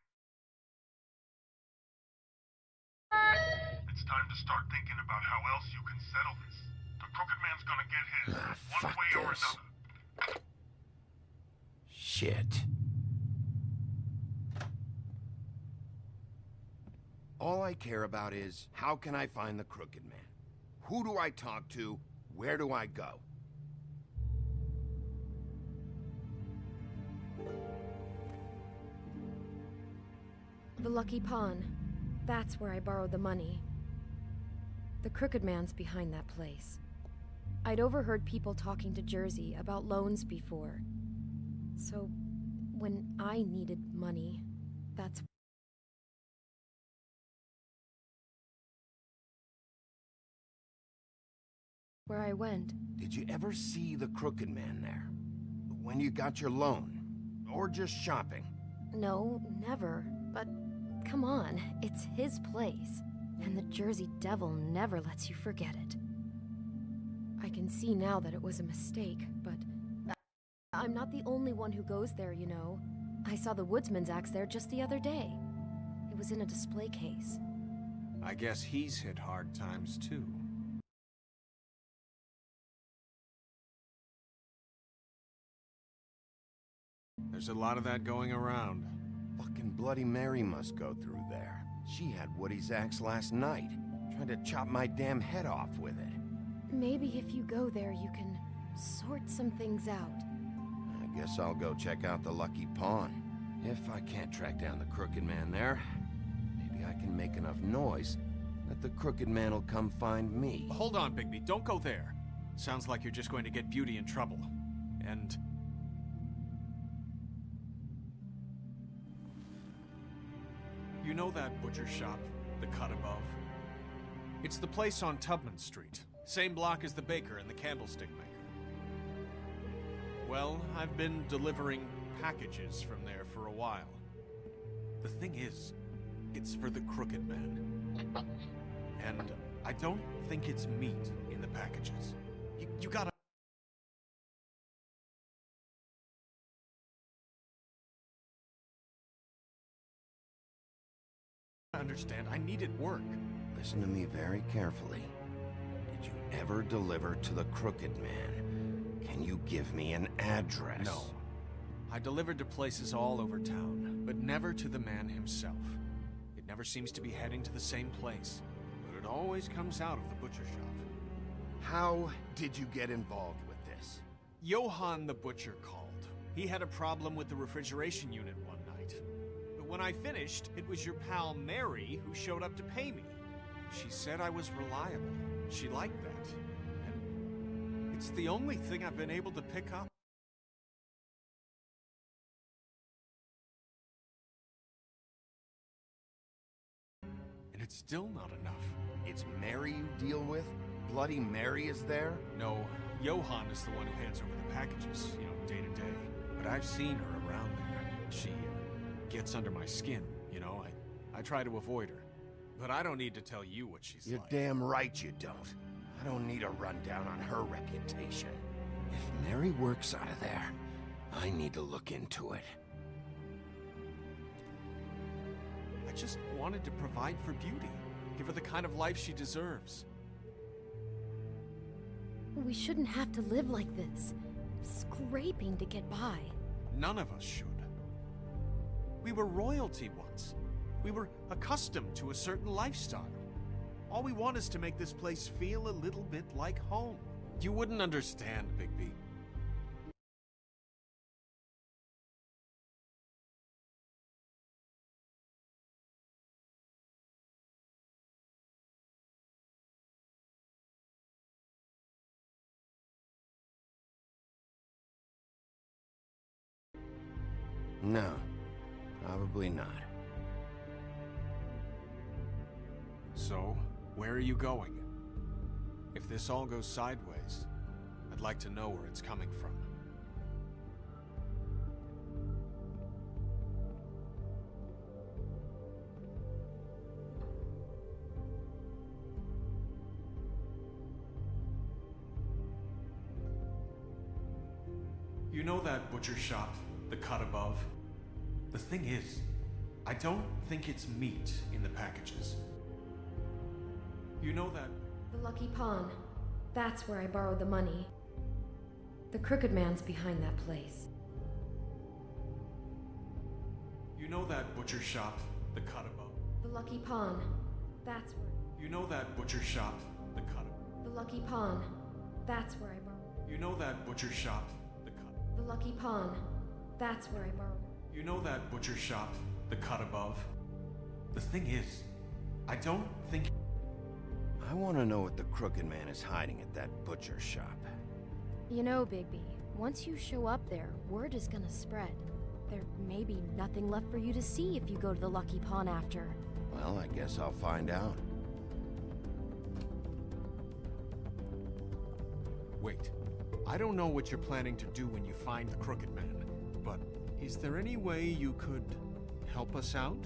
S17: It's time to start thinking about how else you can settle this. The Crooked Man's gonna get his, one
S4: fuck
S17: way or
S4: this.
S17: another.
S4: Shit. All I care about is, how can I find the Crooked Man? Who do I talk to? Where do I go?
S11: The Lucky Pawn. That's where I borrowed the money. The Crooked Man's behind that place. I'd overheard people talking to Jersey about loans before. So, when I needed money, that's where I went.
S4: Did you ever see the Crooked Man there? When you got your loan? Or just shopping?
S11: No, never. But come on, it's his place. And the Jersey Devil never lets you forget it. I can see now that it was a mistake, but I'm not the only one who goes there, you know. I saw the Woodsman's axe there just the other day. It was in a display case.
S18: I guess he's hit hard times too. There's a lot of that going around.
S4: Fucking Bloody Mary must go through there. She had Woody's axe last night. Tried to chop my damn head off with it.
S11: Maybe if you go there, you can sort some things out.
S4: I guess I'll go check out the Lucky Pawn. If I can't track down the Crooked Man there, maybe I can make enough noise that the Crooked Man will come find me.
S18: Hold on, Bigby. Don't go there. Sounds like you're just going to get Beauty in trouble. And... you know that butcher shop, the cut above? It's the place on Tubman Street. Same block as the baker and the candlestick maker. Well, I've been delivering packages from there for a while. The thing is, it's for the Crooked Man. And I don't think it's meat in the packages. You gotta... understand, I needed work.
S4: Listen to me very carefully. Did you ever deliver to the Crooked Man? Can you give me an address?
S18: No. I delivered to places all over town, but never to the man himself. It never seems to be heading to the same place, but it always comes out of the butcher shop.
S4: How did you get involved with this?
S18: Johann the butcher called. He had a problem with the refrigeration unit one night. When I finished, it was your pal Mary who showed up to pay me. She said I was reliable. She liked that. And it's the only thing I've been able to pick up. And it's still not enough.
S4: It's Mary you deal with? Bloody Mary is there?
S18: No, Johann is the one who hands over the packages, day to day. But I've seen her around there. She gets under my skin, I try to avoid her. But I don't need to tell you what she's
S4: You're
S18: like.
S4: damn right you don't. I don't need a rundown on her reputation. If Mary works out of there, I need to look into it.
S18: I just wanted to provide for Beauty. Give her the kind of life she deserves.
S11: We shouldn't have to live like this, scraping to get by.
S18: None of us should. We were royalty once. We were accustomed to a certain lifestyle. All we want is to make this place feel a little bit like home. You wouldn't understand, Bigby.
S4: No, probably not.
S18: So, where are you going? If this all goes sideways, I'd like to know where it's coming from. You know that butcher shop, the cut above? The thing is, I don't think it's meat in the packages. You know that...
S11: The Lucky Pawn. That's where I borrowed the money. The Crooked Man's behind that place.
S18: You know that butcher shop, the cut above?
S11: The Lucky Pawn. That's where...
S18: You know that butcher shop, the cut above?
S11: The Lucky Pawn. That's where I borrowed...
S18: You know that butcher shop, the cut...
S11: The Lucky Pawn. That's where I borrowed...
S18: You know that butcher shop, the cut above? The thing is, I don't think...
S4: I want to know what the Crooked Man is hiding at that butcher shop.
S11: You know, Bigby, once you show up there, word is gonna spread. There may be nothing left for you to see if you go to the Lucky Pawn after.
S4: Well, I guess I'll find out.
S18: Wait, I don't know what you're planning to do when you find the Crooked Man, but is there any way you could help us out?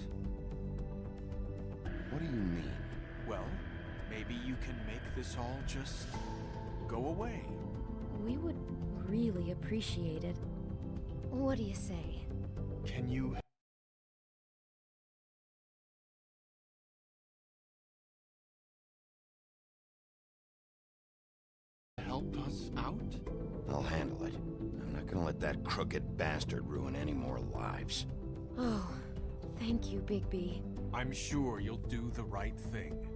S4: What do you mean?
S18: Well, maybe you can make this all just go away.
S11: We would really appreciate it. What do you say?
S18: Can you... help us out?
S4: I'll handle it. I'm not gonna let that crooked bastard ruin any more lives.
S11: Oh, thank you, Bigby.
S18: I'm sure you'll do the right thing.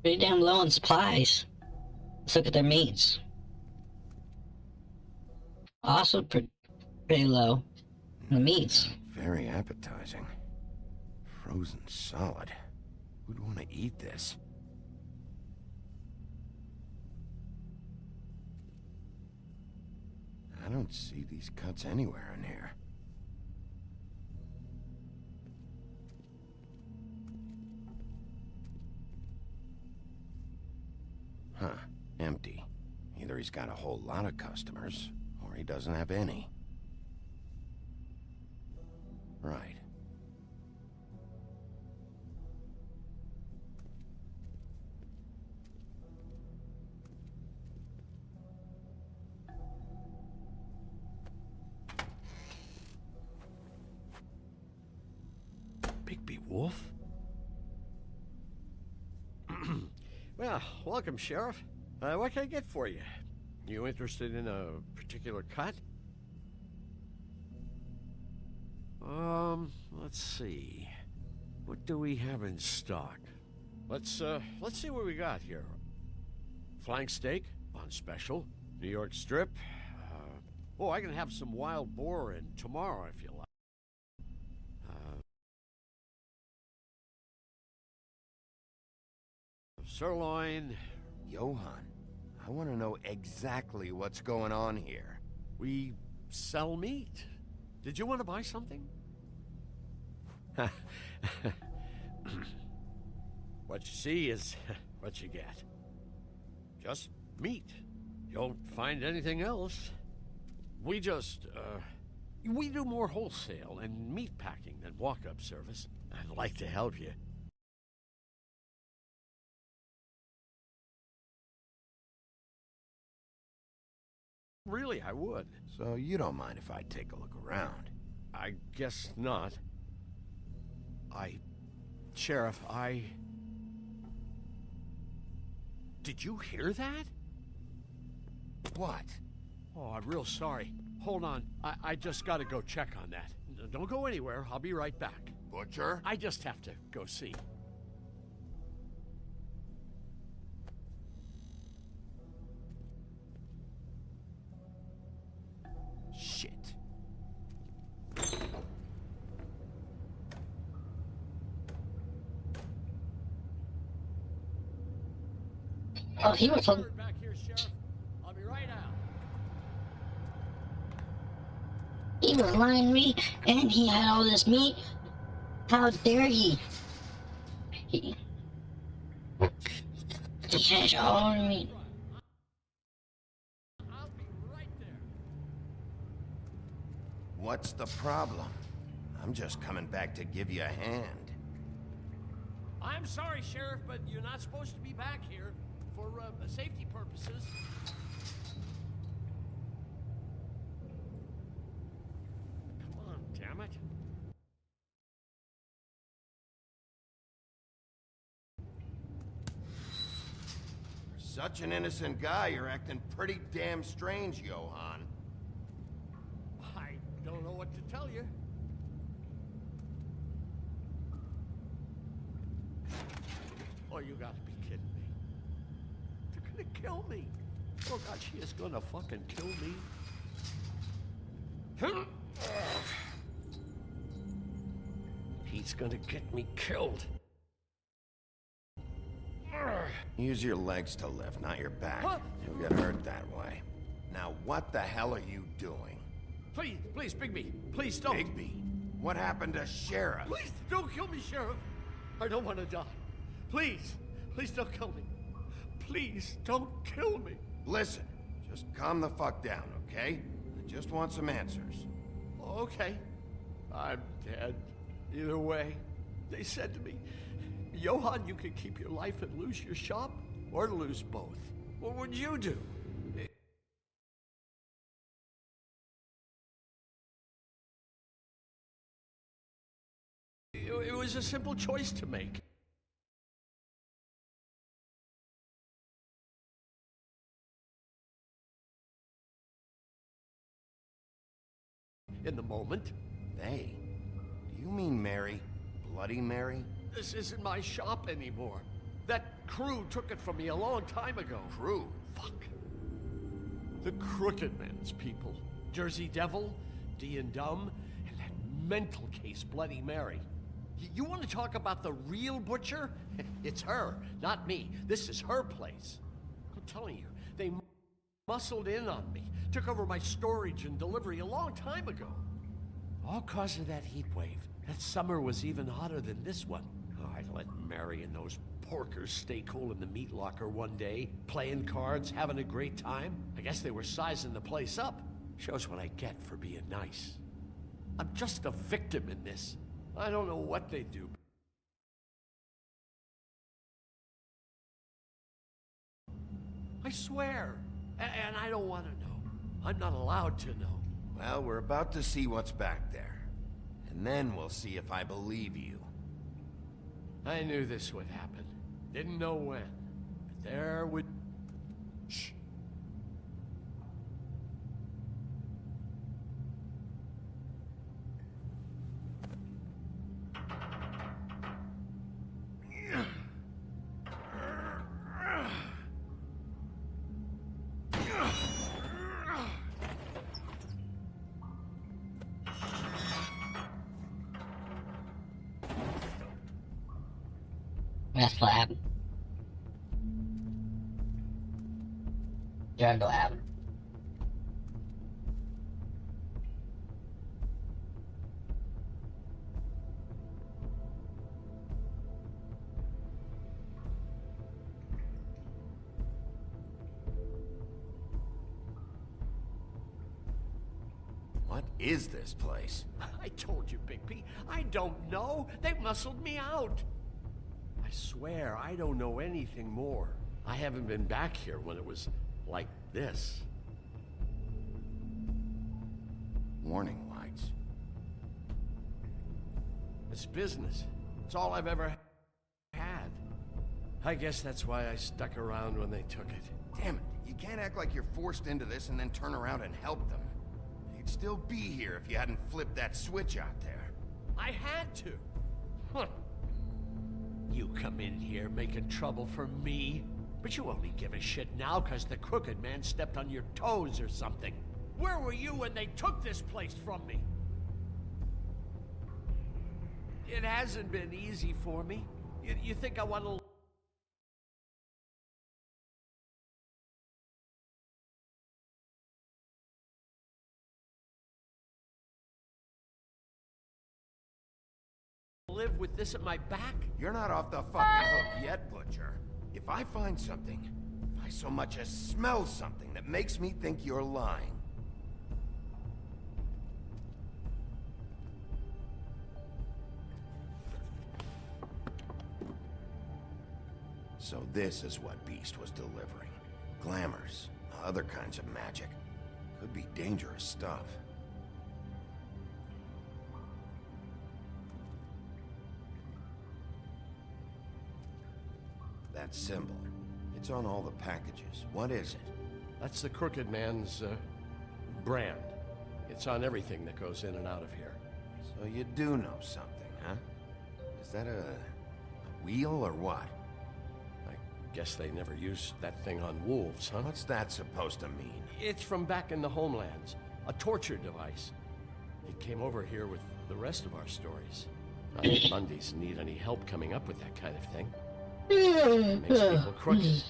S1: Pretty damn low on supplies. Let's look at their meats. Also pretty low on the meats.
S4: Very appetizing. Frozen solid. Who'd want to eat this? I don't see these cuts anywhere in here. Huh. Empty. Either he's got a whole lot of customers, or he doesn't have any. Right.
S3: Wolf? Well, welcome, Sheriff. What can I get for you? You interested in a particular cut? Let's see. What do we have in stock? Let's see what we got here. Flank steak on special. New York strip. I can have some wild boar in tomorrow if you like. Sirloin.
S4: Johann, I want to know exactly what's going on here.
S3: We sell meat. Did you want to buy something? What you see is what you get. Just meat. You don't find anything else. We just, we do more wholesale and meat packing than walk-up service. I'd like to help you. Really, I would.
S4: So you don't mind if I take a look around?
S3: I guess not. Sheriff, Did you hear that?
S4: What?
S3: Oh, I'm real sorry. Hold on. I just gotta go check on that. Don't go anywhere. I'll be right back.
S4: Butcher?
S3: I just have to go see.
S4: Shit.
S1: Oh, he was on.
S3: Back here, Sheriff. I'll be right out.
S1: He was lying to me, and he had all this meat. How dare he? He has all the meat.
S4: What's the problem? I'm just coming back to give you a hand.
S3: I'm sorry, Sheriff, but you're not supposed to be back here for safety purposes. Come on, damn it.
S4: For such an innocent guy, you're acting pretty damn strange, Johann.
S3: I don't know what to tell you. Oh, you gotta be kidding me. They're gonna kill me. Oh God, she is gonna fucking kill me. He's gonna get me killed.
S4: Use your legs to lift, not your back.
S3: Huh?
S4: You'll get hurt that way. Now, what the hell are you doing?
S3: Please, please, Bigby, please don't.
S4: Bigby? What happened to Sheriff?
S3: Please don't kill me, Sheriff. I don't want to die. Please, please don't kill me. Please don't kill me.
S4: Listen, just calm the fuck down, okay? I just want some answers.
S3: Okay. I'm dead. Either way, they said to me, Johann, you can keep your life and lose your shop, or lose both. What would you do? It was a simple choice to make. In the moment.
S4: They? Do you mean Mary? Bloody Mary?
S3: This isn't my shop anymore. That crew took it from me a long time ago.
S4: Crew?
S3: Fuck. The Crooked Man's people. Jersey Devil, D and Dumb, and that mental case, Bloody Mary. You want to talk about the real butcher? It's her, not me. This is her place. I'm telling you, they muscled in on me, took over my storage and delivery a long time ago. All cause of that heat wave. That summer was even hotter than this one. Oh, I let Mary and those porkers stay cool in the meat locker one day, playing cards, having a great time. I guess they were sizing the place up. Shows what I get for being nice. I'm just a victim in this. I don't know what they do. I swear. And I don't want to know. I'm not allowed to know.
S4: Well, we're about to see what's back there. And then we'll see if I believe you.
S3: I knew this would happen. Didn't know when. But there would... Shh.
S1: Meth lab. Drug lab.
S4: What is this place?
S3: I told you, Bigby. I don't know. They muscled me out. I swear, I don't know anything more. I haven't been back here when it was like this.
S4: Warning lights.
S3: It's business. It's all I've ever had. I guess that's why I stuck around when they took it.
S4: Damn it, you can't act like you're forced into this and then turn around and help them. You'd still be here if you hadn't flipped that switch out there.
S3: I had to. Huh. You come in here making trouble for me, but you only give a shit now because the crooked man stepped on your toes or something. Where were you when they took this place from me? It hasn't been easy for me. You think I want to... live with this at my back?
S4: You're not off the fucking hook yet, Butcher. If I find something, if I so much as smell something that makes me think you're lying... So this is what Beast was delivering. Glamours, other kinds of magic. Could be dangerous stuff. That symbol. It's on all the packages. What is it?
S3: That's the crooked man's, brand. It's on everything that goes in and out of here.
S4: So you do know something, huh? Is that a wheel or what?
S3: I guess they never used that thing on wolves, huh?
S4: What's that supposed to mean?
S3: It's from back in the homelands. A torture device. It came over here with the rest of our stories. Not that Bundys need any help coming up with that kind of thing. It makes people crooked.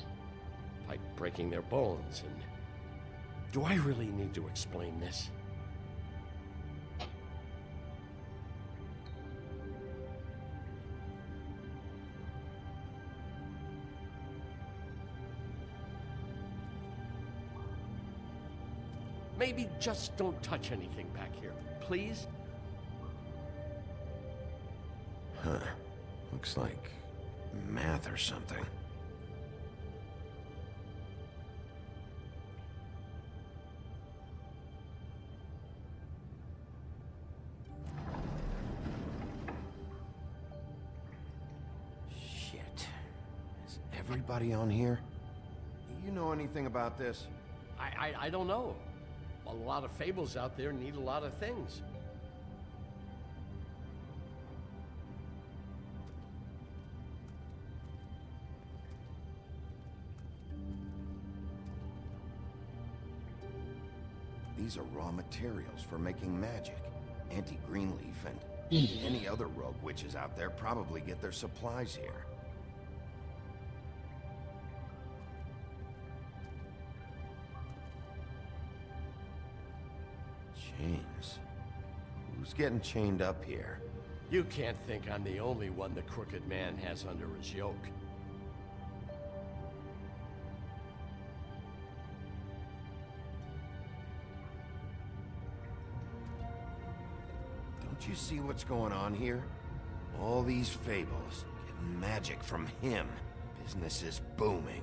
S3: Like breaking their bones and... Do I really need to explain this? Maybe just don't touch anything back here, please?
S4: Huh. Looks like math or something. Shit. Is everybody on here? You know anything about this?
S3: I don't know. A lot of fables out there need a lot of things.
S4: These are raw materials for making magic. Auntie Greenleaf and any other rogue witches out there probably get their supplies here. Chains. Who's getting chained up here?
S3: You can't think I'm the only one the crooked man has under his yoke.
S4: Don't you see what's going on here? All these fables, getting magic from him. Business is booming.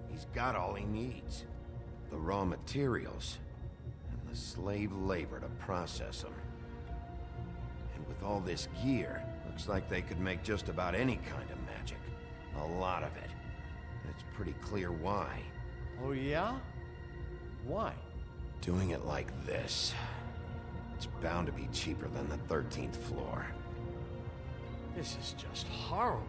S4: He's got all he needs. The raw materials, and the slave labor to process them. And with all this gear, look Looks like they could make just about any kind of magic. A lot of it. It's pretty clear why.
S3: Oh, yeah? Why?
S4: Doing it like this. It's bound to be cheaper than the 13th floor.
S3: This is just horrible.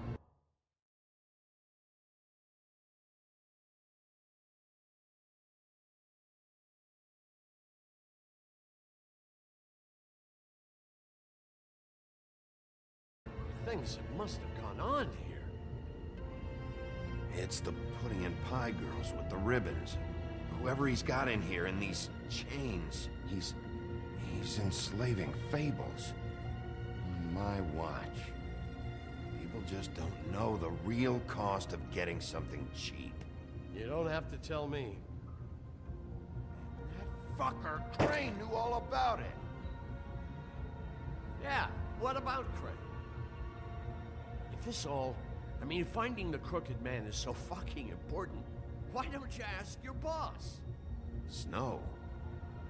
S3: Things that must have gone on here.
S4: It's the pudding and pie girls with the ribbons. Whoever he's got in here in these chains, he's enslaving fables. On my watch. People just don't know the real cost of getting something cheap.
S3: You don't have to tell me.
S4: That fucker Crane knew all about it.
S3: Yeah, what about Crane? If this all... I mean, finding the crooked man is so fucking important, why don't you ask your boss?
S4: Snow?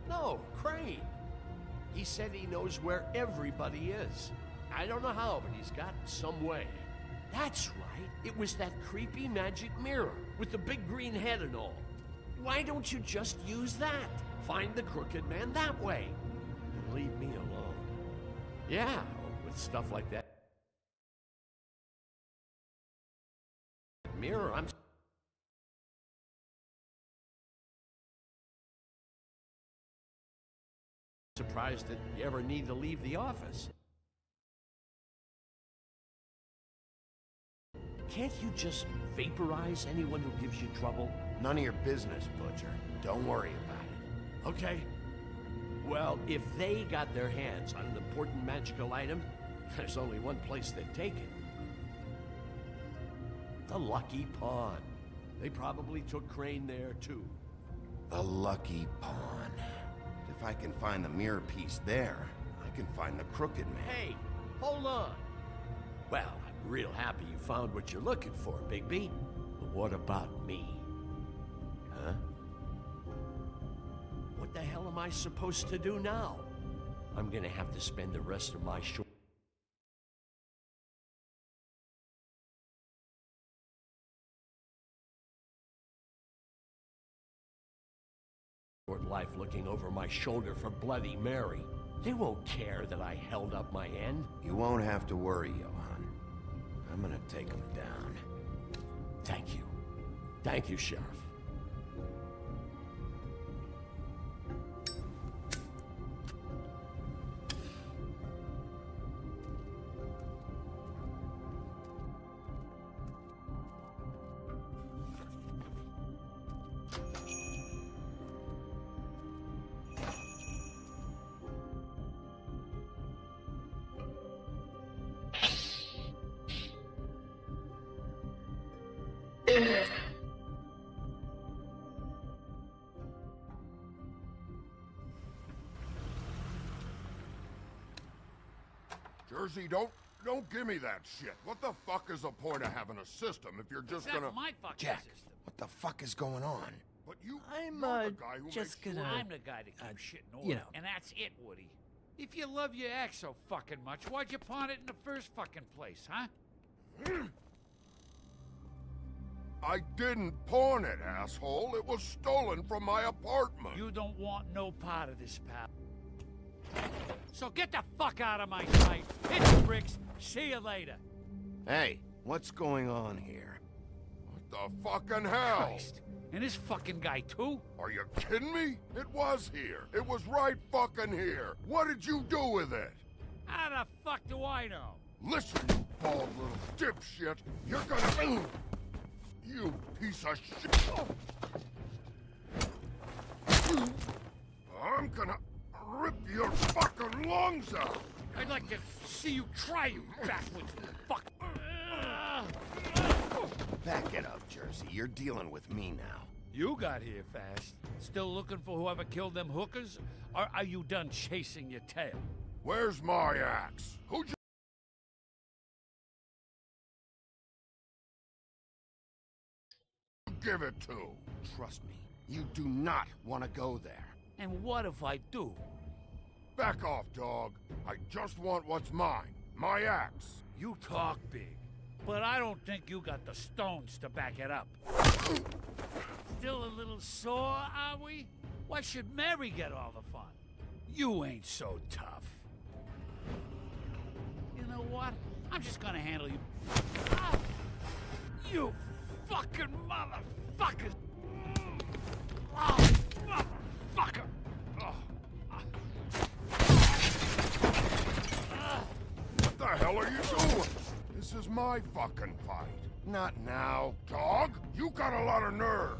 S3: No, Crane. He said he knows where everybody is. I don't know how, but he's got some way. That's right. It was that creepy magic mirror with the big green head and all. Why don't you just use that? Find the crooked man that way. And leave me alone. Yeah, with stuff like that. Mirror, I'm surprised that you ever need to leave the office. Can't you just vaporize anyone who gives you trouble?
S4: None of your business, Butcher. Don't worry about it.
S3: Okay. Well, if they got their hands on an important magical item, there's only one place they'd take it. The Lucky Pawn. They probably took Crane there, too.
S4: The Lucky Pawn. If I can find the mirror piece there, I can find the crooked man.
S3: Hey, hold on. Well, I'm real happy you found what you're looking for, Bigby. But what about me? Huh? What the hell am I supposed to do now? I'm gonna have to spend the rest of my short life looking over my shoulder for Bloody Mary. They won't care that I held up my end.
S4: You won't have to worry, Johan. I'm gonna take him down.
S3: Thank you. Thank you, Sheriff.
S14: Jersey, don't give me that shit. What the fuck is the point of having a system if you're just gonna...
S12: my fucking
S4: Jack,
S12: system.
S4: what the fuck is going on?
S14: But you...
S12: I'm,
S14: you're the guy who
S12: just
S14: makes
S12: gonna...
S14: sure-
S12: I'm the guy that keeps shit in order.
S14: you know.
S12: And that's it, Woody. If you love your ex so fucking much, why'd you pawn it in the first fucking place, huh?
S14: I didn't pawn it, asshole. It was stolen from my apartment.
S12: You don't want no part of this, pal. So get the fuck out of my sight. Hit the bricks. See you later.
S4: Hey, what's going on here?
S14: What the fucking hell?
S12: Christ. And this fucking guy, too?
S14: Are you kidding me? It was here. It was right fucking here. What did you do with it?
S12: How the fuck do I know?
S14: Listen, you bald little dipshit. You're gonna... You piece of shit. I'm gonna rip your fucking lungs out.
S12: I'd like to see you try, you backwards fuck.
S4: Back it up, Jersey. You're dealing with me now.
S12: You got here fast. Still looking for whoever killed them hookers? Or are you done chasing your tail?
S14: Where's my axe? Who'd you... give it to?
S4: Trust me, you do not want to go there.
S12: And what if I do?
S14: Back off, dog. I just want what's mine. My axe.
S12: You talk big, but I don't think you got the stones to back it up. Still a little sore, are we? Why should Mary get all the fun? You ain't so tough. You know what? I'm just gonna handle you. Ah! You fucking motherfucker! Oh, motherfucker! Oh.
S14: What the hell are you doing? This is my fucking fight. Not now. Dog, you got a lot of nerve.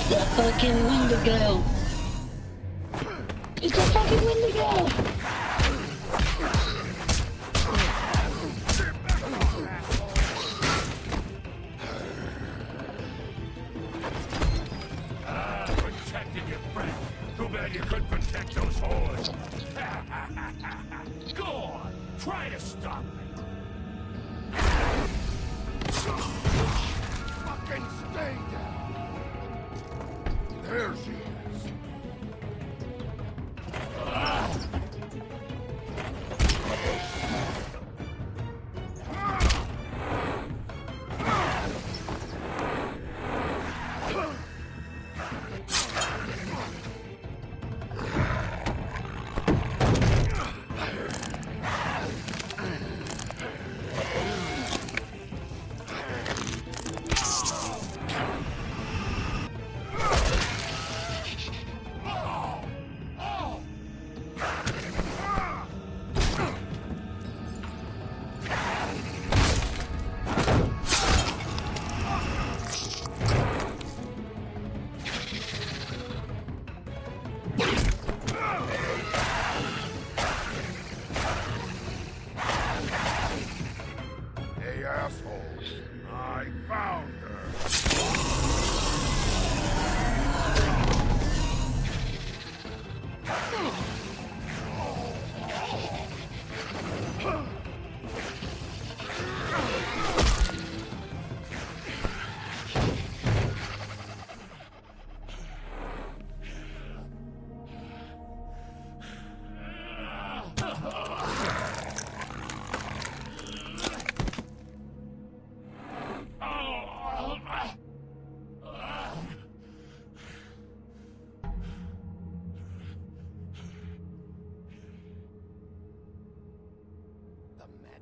S1: The fucking Wendigo! It's a fucking Wendigo!
S12: Protected your friend. Too bad you couldn't protect those whores. Go on, try to stop me.
S14: Fucking stay down. There she is. Hey, assholes. I found her.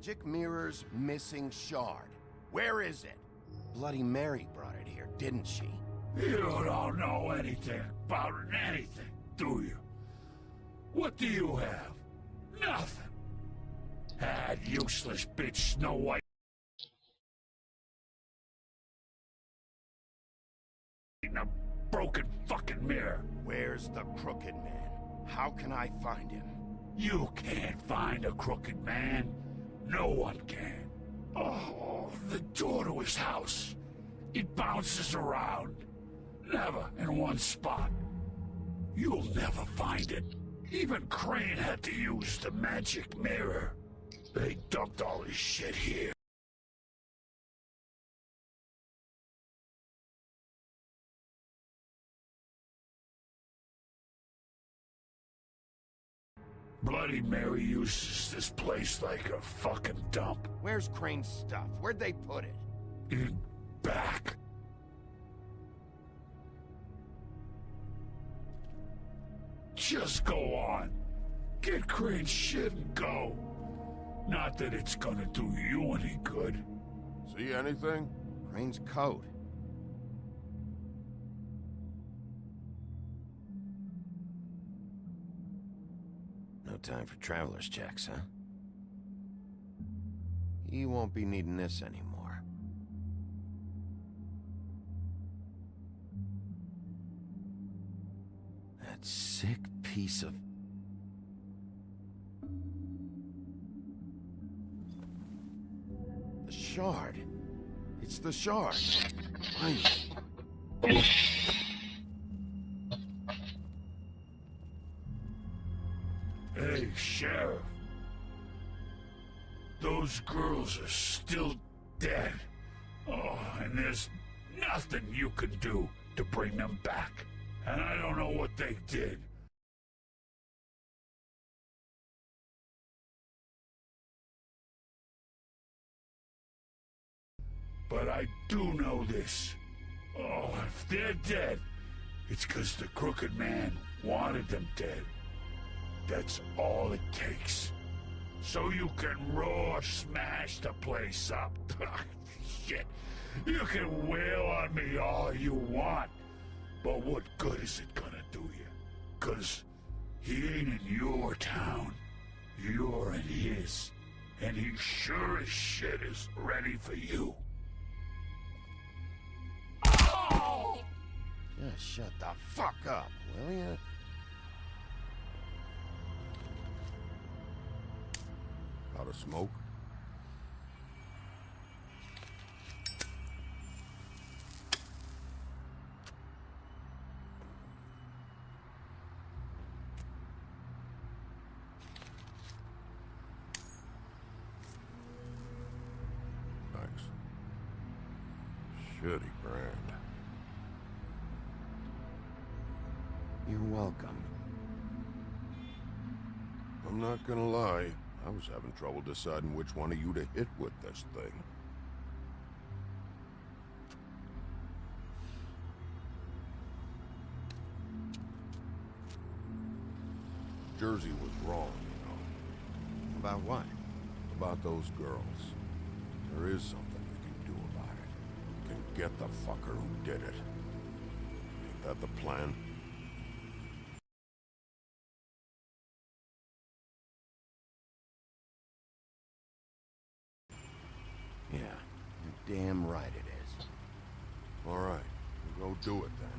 S14: Magic mirror's missing shard. Where is it? Bloody Mary brought it here, didn't she?
S12: You don't know anything about anything, do you? What do you have? Nothing. That useless bitch Snow White. In a broken fucking mirror.
S14: Where's the crooked man? How can I find him?
S12: You can't find a crooked man. No one can. Oh, the door to his house. It bounces around. Never in one spot. You'll never find it. Even Crane had to use the magic mirror. They dumped all his shit here. Bloody Mary uses this place like a fucking dump.
S14: Where's Crane's stuff? Where'd they put it?
S12: In back. Just go on. Get Crane's shit and go. Not that it's gonna do you any good.
S14: See anything?
S4: Crane's coat. No time for traveler's checks, huh? You won't be needing this anymore. That sick piece of...
S14: The shard. It's the shard. Finally.
S12: Hey, Sheriff. Those girls are still dead. Oh, and there's nothing you can do to bring them back. And I don't know what they did,
S17: But I do know this. Oh, if they're dead, it's 'cause the Crooked Man wanted them dead. That's all it takes. So you can raw smash the place up. Shit. You can wail on me all you want. But what good is it gonna do you? 'Cause he ain't in your town. You're in his. And he sure as shit is ready for you. Oh!
S4: Just shut the fuck up, will ya? Out of smoke? Thanks. Shitty brand. You're welcome. I'm not gonna lie. I was having trouble deciding which one of you to hit with this thing. Jersey was wrong, you know. About what? About those girls. There is something you can do about it. You can get the fucker who did it. Ain't that the plan? Yeah, you're damn right it is. All right, we'll go do it then.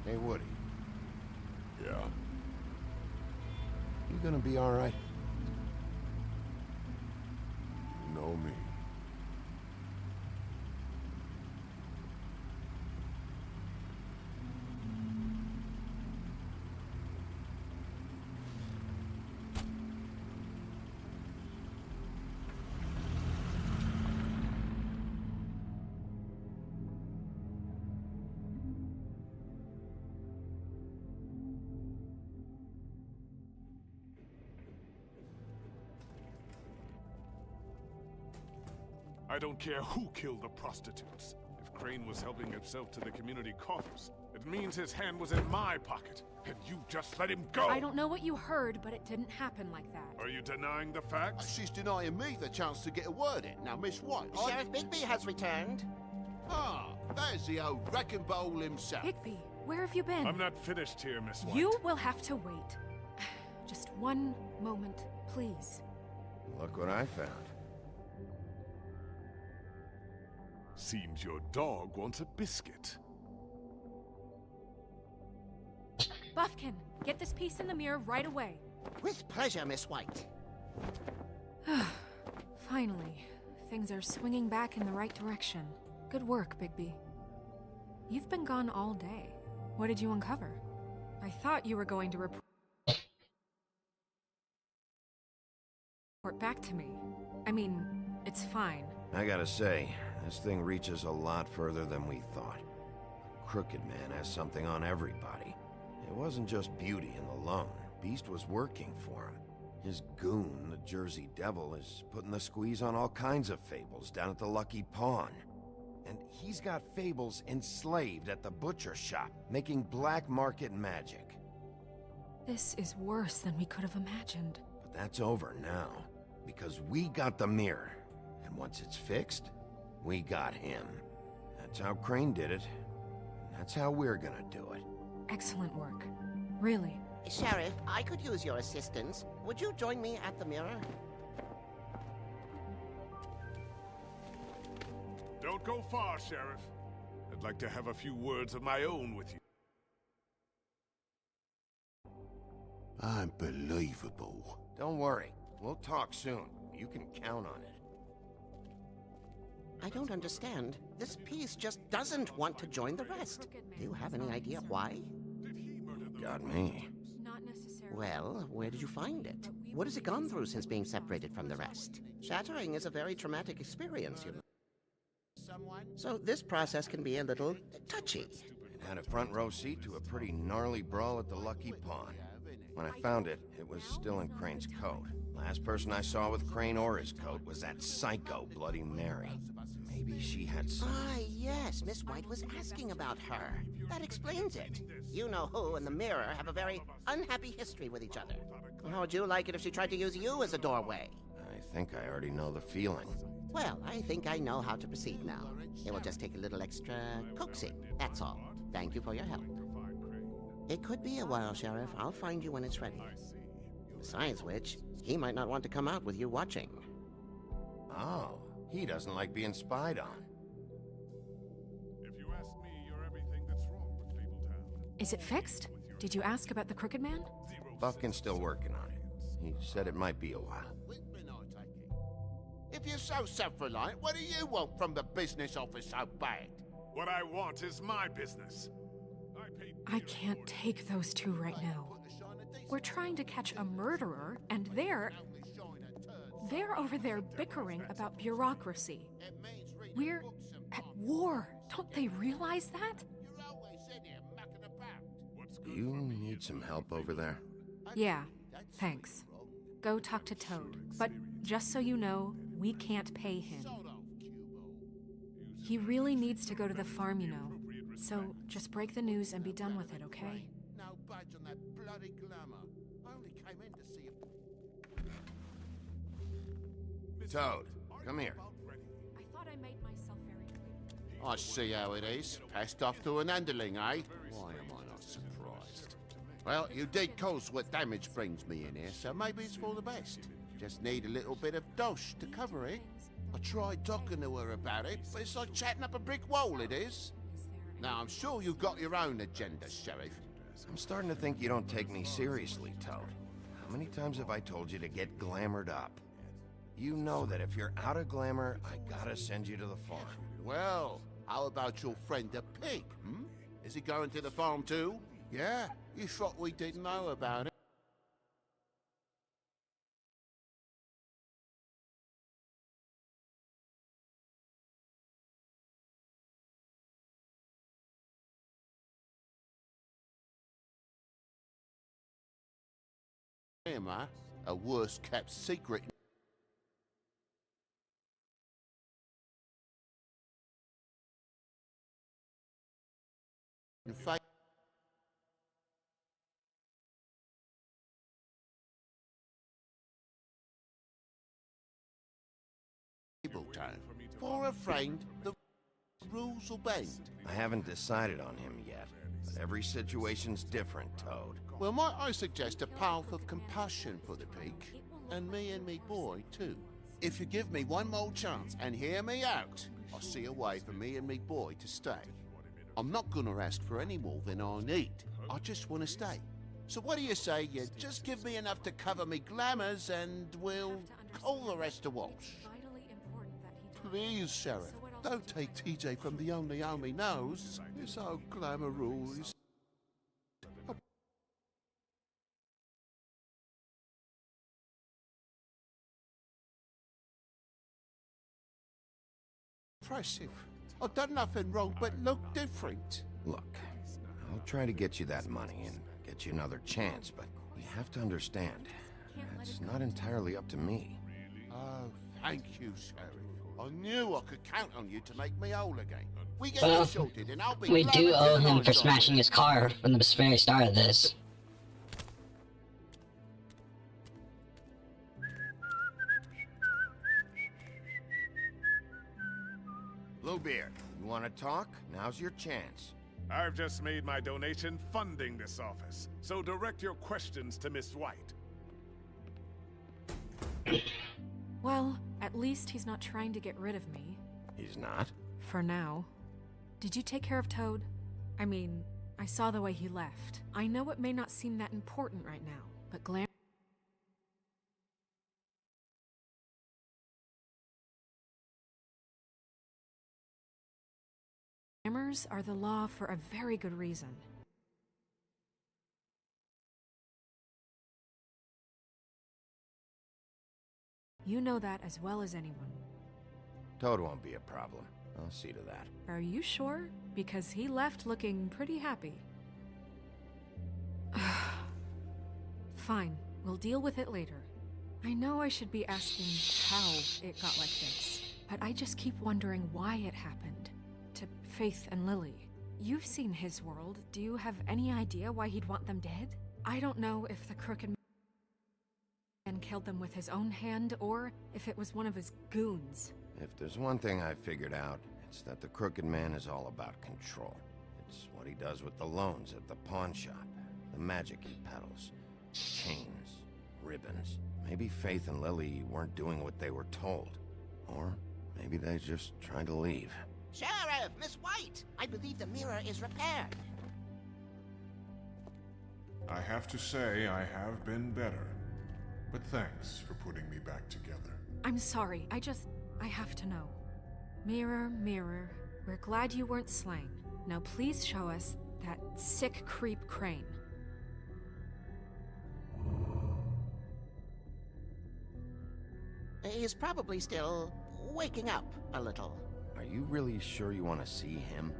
S4: Hey, Woody. Yeah? You gonna be all right? You know me.
S17: I don't care who killed the prostitutes. If Crane was helping himself to the community coffers, it means his hand was in my pocket, and you just let him go!
S10: I don't know what you heard, but it didn't happen like that.
S17: Are you denying the facts?
S13: She's denying me the chance to get a word in. Now, Miss White,
S20: Sheriff Bigby has returned.
S13: Ah, there's the old wrecking bowl himself.
S10: Bigby, where have you been?
S17: I'm not finished here, Miss White.
S10: You will have to wait. Just one moment, please.
S4: Look what I found.
S17: Seems your dog wants a biscuit.
S10: Buffkin, get this piece in the mirror right away.
S20: With pleasure, Miss White.
S10: Finally, things are swinging back in the right direction. Good work, Bigby. You've been gone all day. What did you uncover? I thought you were going to report back to me. I mean, it's fine.
S4: I gotta say, this thing reaches a lot further than we thought. The Crooked Man has something on everybody. It wasn't just Beauty and the Lone. Beast was working for him. His goon, the Jersey Devil, is putting the squeeze on all kinds of fables down at the Lucky Pawn. And he's got fables enslaved at the butcher shop, making black market magic.
S10: This is worse than we could have imagined.
S4: But that's over now, because we got the mirror. And once it's fixed, we got him. That's how Crane did it. That's how we're gonna do it.
S10: Excellent work. Really.
S20: Sheriff, I could use your assistance. Would you join me at the mirror?
S17: Don't go far, Sheriff. I'd like to have a few words of my own with you.
S13: Unbelievable.
S4: Don't worry. We'll talk soon. You can count on it.
S20: I don't understand. This piece just doesn't want to join the rest. Do you have any idea why?
S4: Got me.
S10: Not necessarily.
S20: Well, where did you find it? What has it gone through since being separated from the rest? Shattering is a very traumatic experience, you know. So this process can be a little touchy.
S4: It had a front row seat to a pretty gnarly brawl at the Lucky Pond. When I found it, it was still in Crane's coat. Last person I saw with Crane or his coat was that psycho Bloody Mary. Maybe she had some...
S20: Ah, yes, Miss White was asking about her. That explains it. You know who and the Mirror have a very unhappy history with each other. How would you like it if she tried to use you as a doorway?
S4: I think I already know the feeling.
S20: Well, I think I know how to proceed now. It will just take a little extra coaxing, that's all. Thank you for your help. It could be a while, Sheriff. I'll find you when it's ready. Besides which, he might not want to come out with you watching.
S4: Oh, he doesn't like being spied on.
S17: If you ask me, you're everything that's wrong with Fabletown.
S10: Is it fixed? Did you ask about the Crooked Man?
S4: Buffkin's still working on it. He said it might be a while.
S13: If you're so self-reliant, what do you want from the business office so bad?
S17: What I want is my business.
S10: I can't take those two right now. We're trying to catch a murderer, and they're over there bickering about bureaucracy. We're at war. Don't they realize that?
S4: Do you need some help over there?
S10: Yeah, thanks. Go talk to Toad. But just so you know, we can't pay him. He really needs to go to the farm, you know. So just break the news and be done with it, okay?
S13: No budge on that bloody glamour. I only came in to see if...
S4: Toad, come here.
S10: I thought I made myself very clear.
S13: I see how it is. Passed off to an underling, eh? Why am I not surprised? Well, you did cause what damage brings me in here, so maybe it's for the best. Just need a little bit of dosh to cover it. I tried talking to her about it, but it's like chatting up a brick wall, it is. Now, I'm sure you've got your own agenda, Sheriff.
S4: I'm starting to think you don't take me seriously, Toad. How many times have I told you to get glamored up? You know that if you're out of glamour, I gotta send you to the farm.
S13: Well, how about your friend the pig, hmm? Is he going to the farm too? Yeah? You thought we didn't know about it? Him, huh? A worse-kept secret. In fact, Town. For a friend, the rules will bend.
S4: I haven't decided on him yet, but every situation's different, Toad.
S13: Well, might I suggest a path of compassion for the pig? And me boy, too. If you give me one more chance and hear me out, I'll see a way for me and me boy to stay. I'm not gonna ask for any more than I need. I just want to stay. So what do you say you just give me enough to cover me glamours and we'll call the rest a wash? Please, Sheriff, don't take TJ from the only home he knows. This old glamour rule is... impressive. I've done nothing wrong but look different.
S4: Look, I'll try to get you that money and get you another chance, but you have to understand, it's not entirely up to me.
S13: Oh, thank you, Sheriff. I knew I could count on you to make me whole again. We get
S1: Well,
S13: you sorted and I'll be
S1: we do
S13: glad
S1: owe
S13: to
S1: him
S13: the
S1: for
S13: night
S1: smashing his car from the very start of this.
S4: Bluebeard, you want to talk? Now's your chance.
S17: I've just made my donation funding this office, so direct your questions to Miss White.
S10: Well, at least he's not trying to get rid of me.
S4: He's not?
S10: For now. Did you take care of Toad? I mean, I saw the way he left. I know it may not seem that important right now, but glamours are the law for a very good reason. You know that as well as anyone.
S4: Toad won't be a problem. I'll see to that.
S10: Are you sure? Because he left looking pretty happy. Fine, we'll deal with it later. I know I should be asking how it got like this, but I just keep wondering why it happened. To Faith and Lily. You've seen his world. Do you have any idea why he'd want them dead? I don't know if the Crooked Man killed them with his own hand, or if it was one of his goons.
S4: If there's one thing I figured out, it's that the Crooked Man is all about control. It's what he does with the loans at the pawn shop, the magic he peddles, chains, ribbons. Maybe Faith and Lily weren't doing what they were told. Or maybe they just tried to leave.
S20: Sheriff, Miss White! I believe the mirror is repaired.
S17: I have to say, I have been better. But thanks for putting me back together.
S10: I'm sorry, I have to know. Mirror, mirror, we're glad you weren't slain. Now please show us that sick creep Crane.
S20: He's probably still waking up a little.
S4: Are you really sure you want to see him?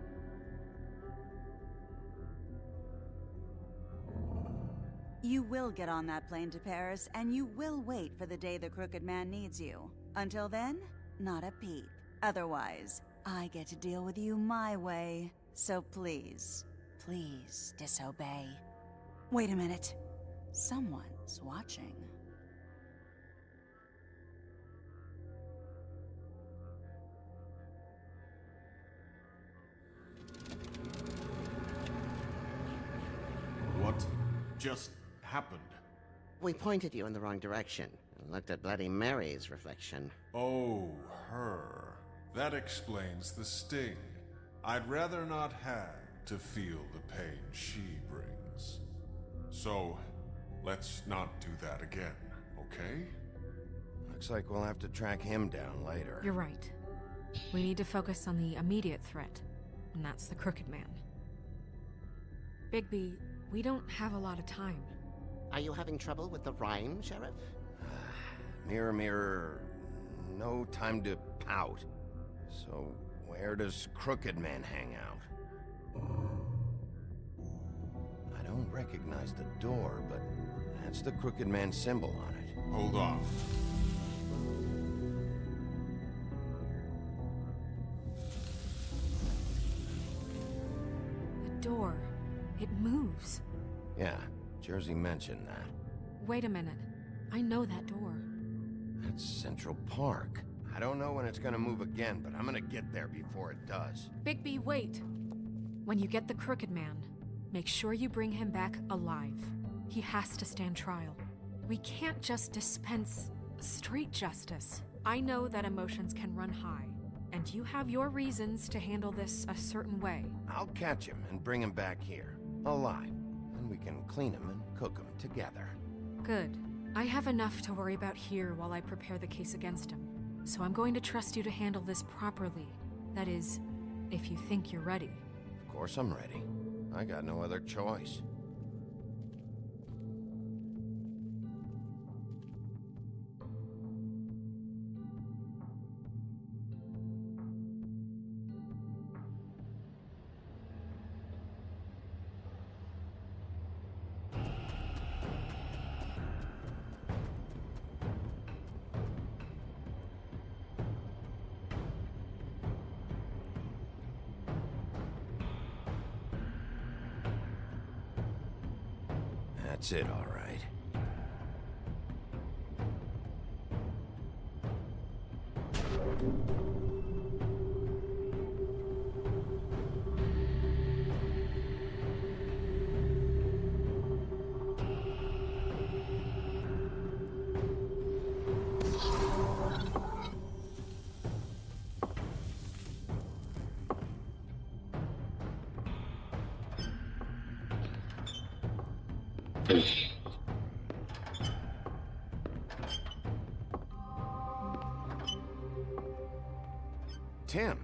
S19: You will get on that plane to Paris, and you will wait for the day the Crooked Man needs you. Until then, not a peep. Otherwise, I get to deal with you my way. So please, please disobey. Wait a minute. Someone's watching.
S3: What just happened?
S20: We pointed you in the wrong direction and looked at Bloody Mary's reflection.
S17: Oh, her. That explains the sting. I'd rather not have to feel the pain she brings. So, let's not do that again, okay?
S4: Looks like we'll have to track him down later.
S10: You're right. We need to focus on the immediate threat, and that's the Crooked Man. Bigby, we don't have a lot of time.
S20: Are you having trouble with the rhyme, Sheriff?
S4: Mirror, mirror, no time to pout. So, where does Crooked Man hang out? I don't recognize the door, but that's the Crooked Man symbol on it.
S17: Hold on.
S10: The door. It moves.
S4: Yeah, Jersey mentioned that.
S10: Wait a minute. I know that door.
S4: That's Central Park. I don't know when it's gonna move again, but I'm gonna get there before it does.
S10: Bigby, wait! When you get the Crooked Man, make sure you bring him back alive. He has to stand trial. We can't just dispense street justice. I know that emotions can run high, and you have your reasons to handle this a certain way.
S4: I'll catch him and bring him back here, alive, and we can clean him and cook him together.
S10: Good. I have enough to worry about here while I prepare the case against him. So I'm going to trust you to handle this properly. That is, if you think you're ready.
S4: Of course I'm ready. I got no other choice. That's it, all right. Tim,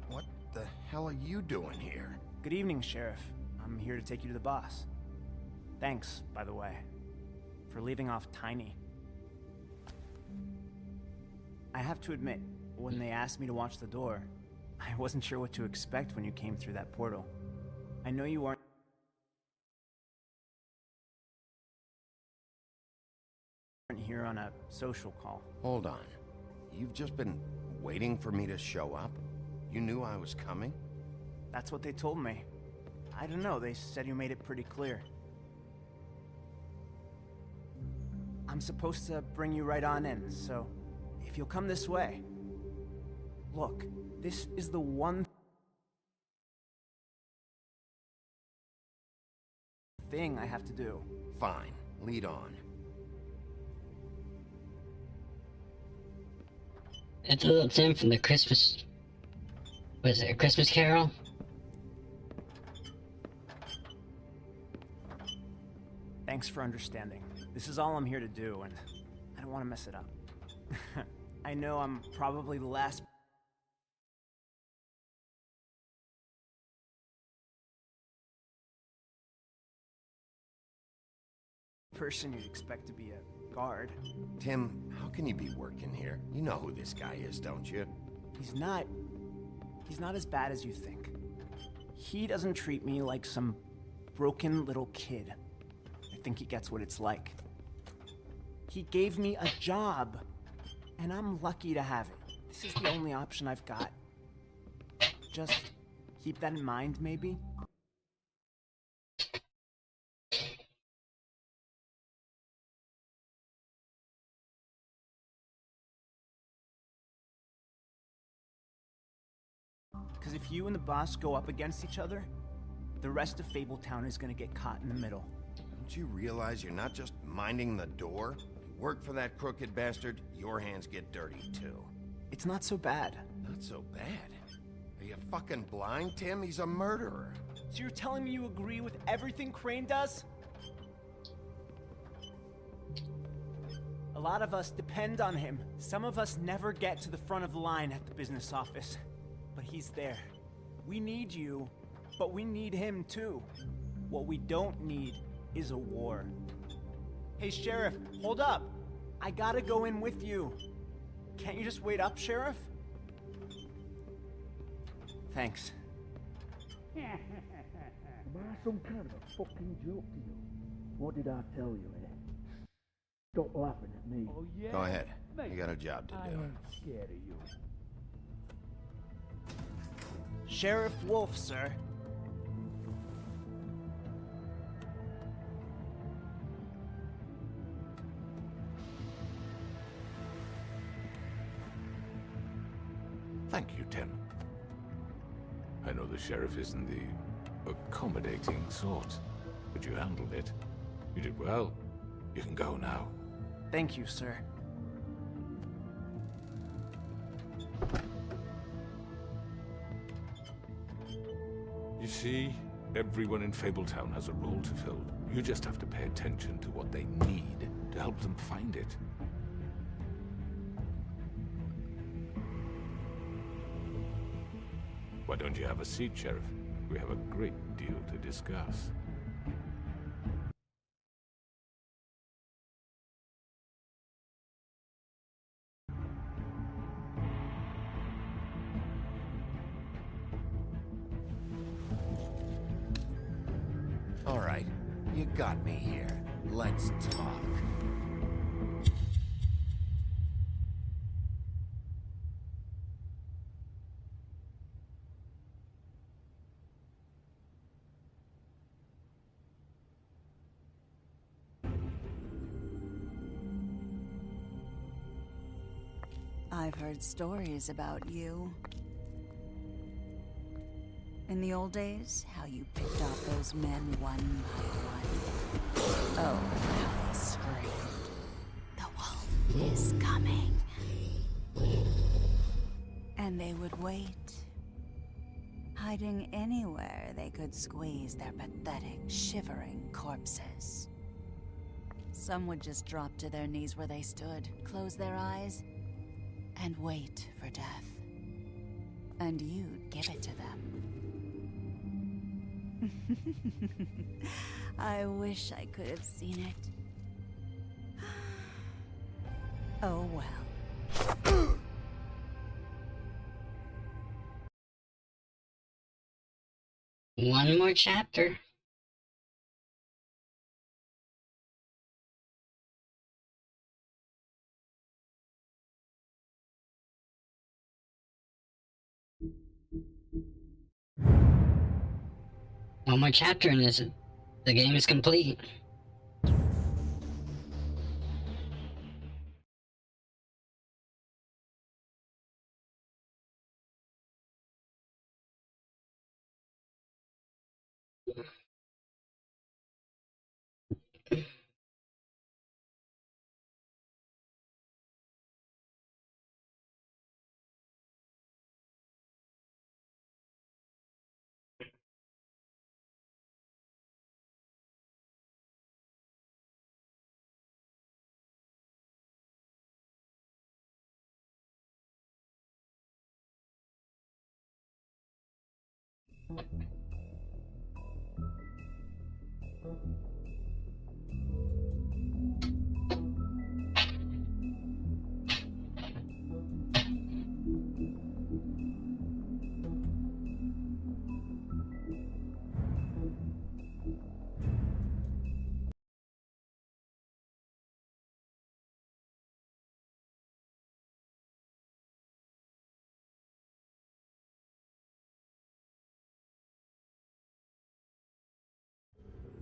S4: what the hell are you doing here?
S21: Good evening, Sheriff. I'm here to take you to the boss. Thanks, by the way, for leaving off Tiny. I have to admit, when they asked me to watch the door, I wasn't sure what to expect when you came through that portal. I know you aren't here on a social call.
S4: Hold on. You've just been waiting for me to show up? You knew I was coming?
S21: That's what they told me. I don't know, they said you made it pretty clear. I'm supposed to bring you right on in, so if you'll come this way. Look, this is the one thing I have to do.
S4: Fine, lead on.
S1: It's a little Tim from the Christmas... Was it a Christmas Carol?
S21: Thanks for understanding. This is all I'm here to do, and I don't want to mess it up. I know I'm probably the last person you'd expect to be a guard.
S4: Tim, how can you be working here? You know who this guy is, don't you?
S21: He's not as bad as you think. He doesn't treat me like some broken little kid. I think he gets what it's like. He gave me a job, and I'm lucky to have it. This is the only option I've got. Just keep that in mind, maybe? Because if you and the boss go up against each other, the rest of Fabletown is gonna get caught in the middle.
S4: Don't you realize you're not just minding the door? You work for that crooked bastard, your hands get dirty too.
S21: It's not so bad.
S4: Not so bad? Are you fucking blind, Tim? He's a murderer.
S21: So you're telling me you agree with everything Crane does? A lot of us depend on him. Some of us never get to the front of the line at the business office. But he's there. We need you, but we need him too. What we don't need is a war. Hey, Sheriff, hold up. I gotta go in with you. Can't you just wait up, Sheriff? Thanks.
S9: Am I some kind of a fucking joke to you? What did I tell you, eh? Stop laughing at me. Oh, yeah?
S4: Go ahead. You got a job to
S9: I
S4: do.
S9: ain't scared of you.
S21: Sheriff Wolf, sir.
S22: Thank you, Tim. I know the sheriff isn't the accommodating sort, but you handled it. You did well. You can go now.
S21: Thank you, sir.
S22: You see, everyone in Fabletown has a role to fill. You just have to pay attention to what they need to help them find it. Why don't you have a seat, Sheriff? We have a great deal to discuss.
S4: All right, you got me here. Let's talk.
S19: I've heard stories about you. In the old days, how you picked off those men one by one. Oh, how they screamed. The wolf is coming. And they would wait, hiding anywhere they could squeeze their pathetic, shivering corpses. Some would just drop to their knees where they stood, close their eyes, and wait for death. And you'd give it to them. I wish I could have seen it. Oh well.
S1: One more chapter. One more chapter and the game is complete.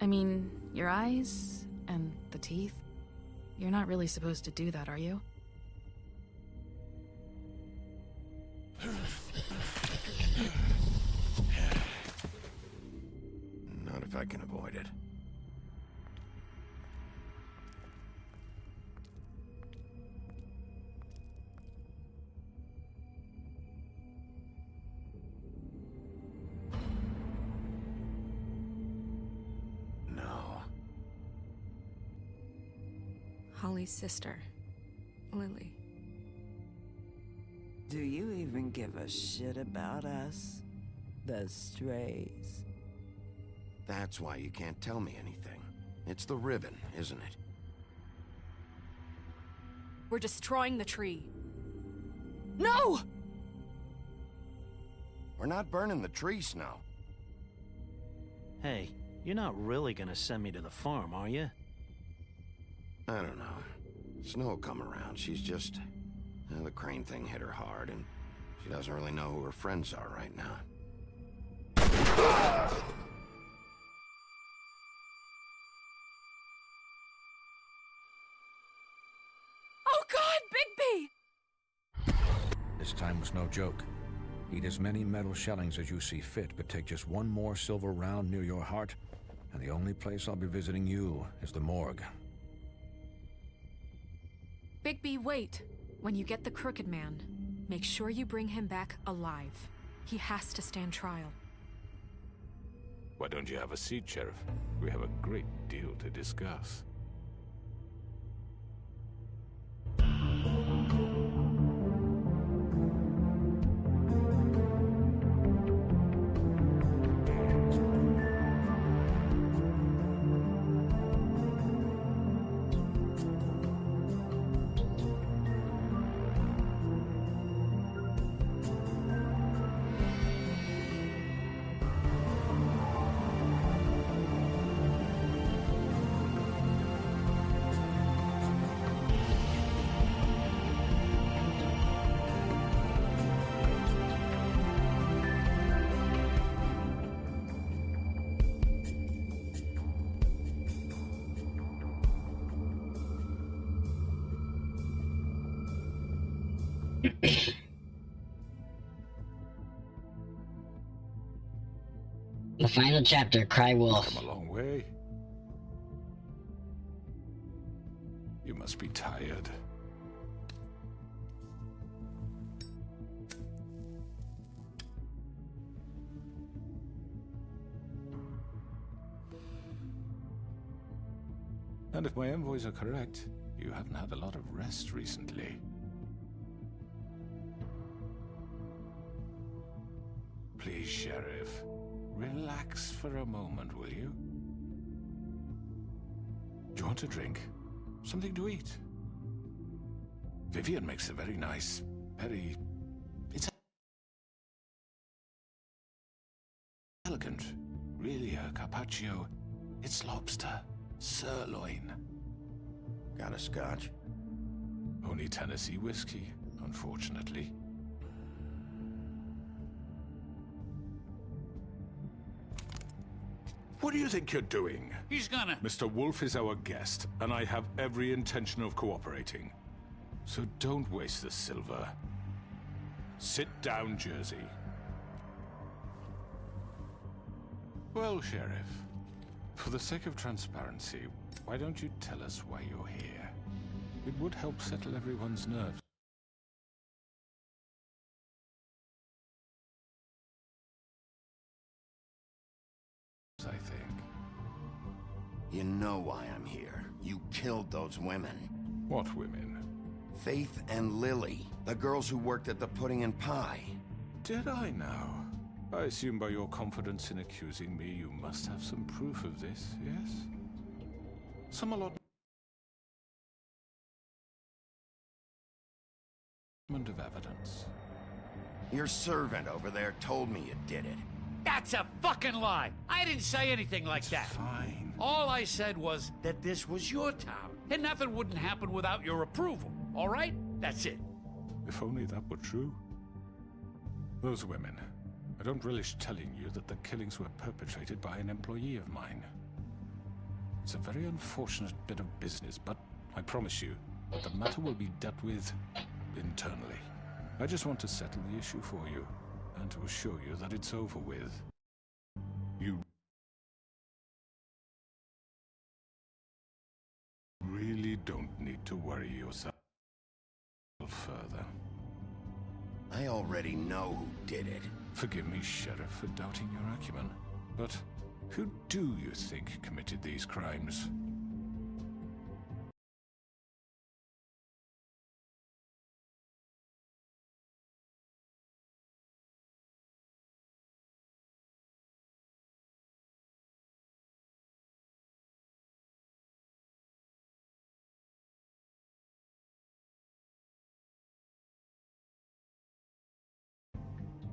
S7: I mean, your eyes and the teeth. You're not really supposed to do that, are you?
S4: Not if I can avoid it. No.
S10: Holly's sister, Lily.
S8: Do you even give a shit about us? The strays.
S4: That's why you can't tell me anything. It's the ribbon, isn't it?
S10: We're destroying the tree. No!
S4: We're not burning the tree, Snow.
S5: Hey, you're not really gonna send me to the farm, are you?
S4: I don't know. Snow will come around. She's just... the crane thing hit her hard, and she doesn't really know who her friends are right now.
S10: Oh God, Bigby!
S23: This time was no joke. Eat as many metal shellings as you see fit, but take just one more silver round near your heart, and the only place I'll be visiting you is the morgue.
S10: Bigby, wait. When you get the Crooked Man, make sure you bring him back alive. He has to stand trial.
S22: Why don't you have a seat, Sheriff? We have a great deal to discuss.
S1: The final chapter, Cry Wolf.
S22: Come a long way. You must be tired. And if my envoys are correct, you haven't had a lot of rest recently. Please, Sheriff, relax for a moment, will you? Do you want a drink? Something to eat? Vivian makes a very nice, it's elegant. carpaccio. It's lobster. Sirloin.
S4: Got a scotch?
S22: Only Tennessee whiskey, unfortunately. What do you think you're doing?
S12: He's gonna...
S22: Mr. Wolf is our guest, and I have every intention of cooperating. So don't waste the silver. Sit down, Jersey. Well, Sheriff, for the sake of transparency, why don't you tell us why you're here? It would help settle everyone's nerves. I think.
S4: You know why I'm here. You killed those women.
S22: What women?
S4: Faith and Lily, the girls who worked at the Pudding and Pie.
S22: Did I now? I assume by your confidence in accusing me, you must have some proof of this, yes? Some allotment of evidence.
S4: Your servant over there told me you did it.
S12: That's a fucking lie! I didn't say anything like that.
S22: Fine.
S12: All I said was that this was your town, and nothing wouldn't happen without your approval, all right? That's it.
S22: If only that were true. Those women. I don't relish telling you that the killings were perpetrated by an employee of mine. It's a very unfortunate bit of business, but I promise you that the matter will be dealt with internally. I just want to settle the issue for you, and to assure you that it's over with. You really don't need to worry yourself further.
S4: I already know who did it.
S22: Forgive me, Sheriff, for doubting your acumen, but who do you think committed these crimes?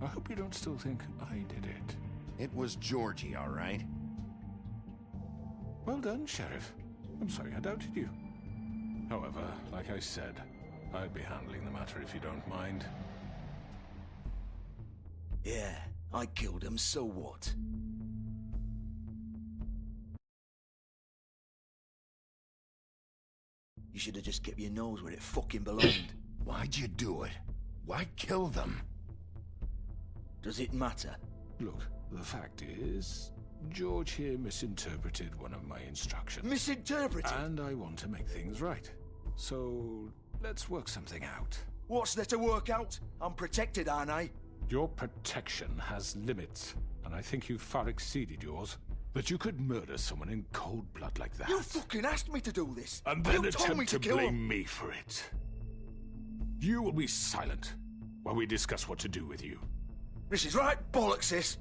S22: I hope you don't still think I did it.
S4: It was Georgie, all right?
S22: Well done, Sheriff. I'm sorry I doubted you. However, like I said, I'd be handling the matter if you don't mind.
S9: Yeah, I killed him, so what? You should have just kept your nose where it fucking belonged.
S4: Why'd you do it? Why kill them?
S9: Does it matter?
S22: Look, the fact is, George here misinterpreted one of my instructions.
S9: Misinterpreted?
S22: And I want to make things right. So, let's work something out.
S9: What's there to work out? I'm protected, aren't I?
S22: Your protection has limits, and I think you've far exceeded yours. That you could murder someone in cold blood like that.
S9: You fucking asked me to do this!
S22: And then
S9: you told me
S22: attempt to
S9: kill
S22: blame
S9: him.
S22: me for it. You will be silent while we discuss what to do with you.
S9: This is right bollocks, this!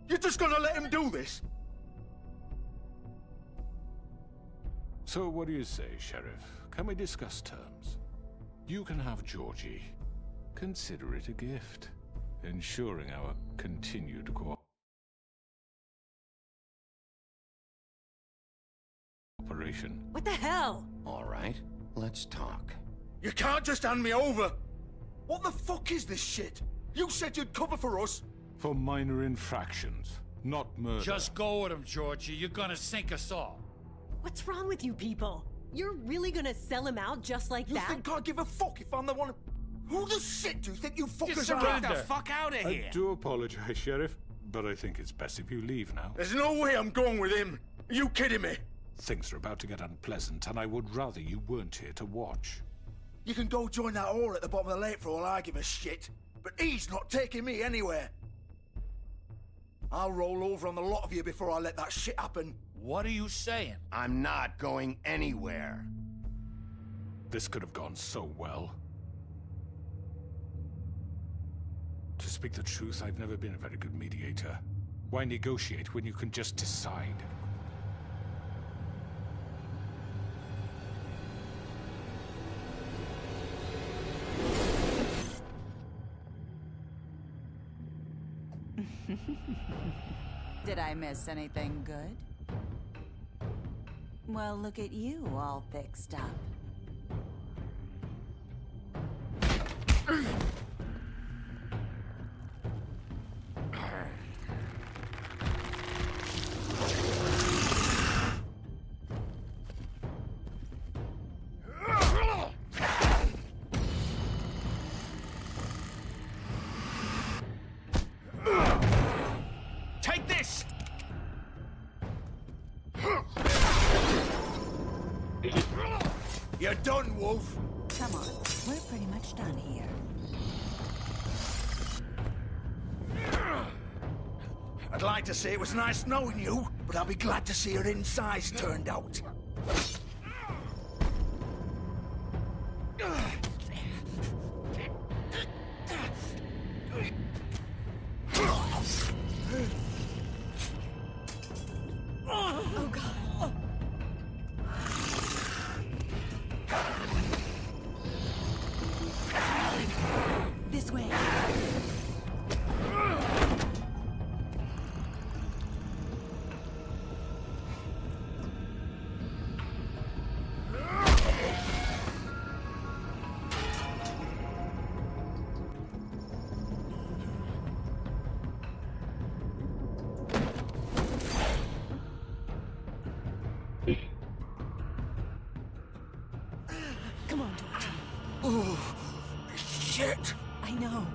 S9: You're just gonna let him do this?
S22: So what do you say, Sheriff? Can we discuss terms? You can have Georgie. Consider it a gift, ensuring our continued cooperation.
S6: What the hell?
S4: All right, let's talk.
S9: You can't just hand me over! What the fuck is this shit? You said you'd cover for us!
S22: For minor infractions, not murder.
S12: Just go with him, Georgie. You're gonna sink us all.
S6: What's wrong with you people? You're really gonna sell him out just like
S9: You
S6: that?
S9: think I give a fuck if I'm the one? Who the shit do you think you fuckers are?
S12: surrender.
S9: Get the fuck out of here!
S22: I do apologize, Sheriff, but I think it's best if you leave now.
S9: There's no way I'm going with him! Are you kidding me?
S22: Things are about to get unpleasant, and I would rather you weren't here to watch.
S9: You can go join that whore at the bottom of the lake for all I give a shit. But he's not taking me anywhere. I'll roll over on the lot of you before I let that shit happen.
S12: What are you saying?
S4: I'm not going anywhere.
S22: This could have gone so well. To speak the truth, I've never been a very good mediator. Why negotiate when you can just decide?
S19: Did I miss anything good? Well, look at you, all fixed up.
S12: Take this! You're done, Wolf.
S19: Come on, we're pretty much done here.
S12: I'd like to say it was nice knowing you, but I'll be glad to see your insides turned out.
S6: Oh, God. This way. Come on, George.
S12: Oh, shit!
S6: I know.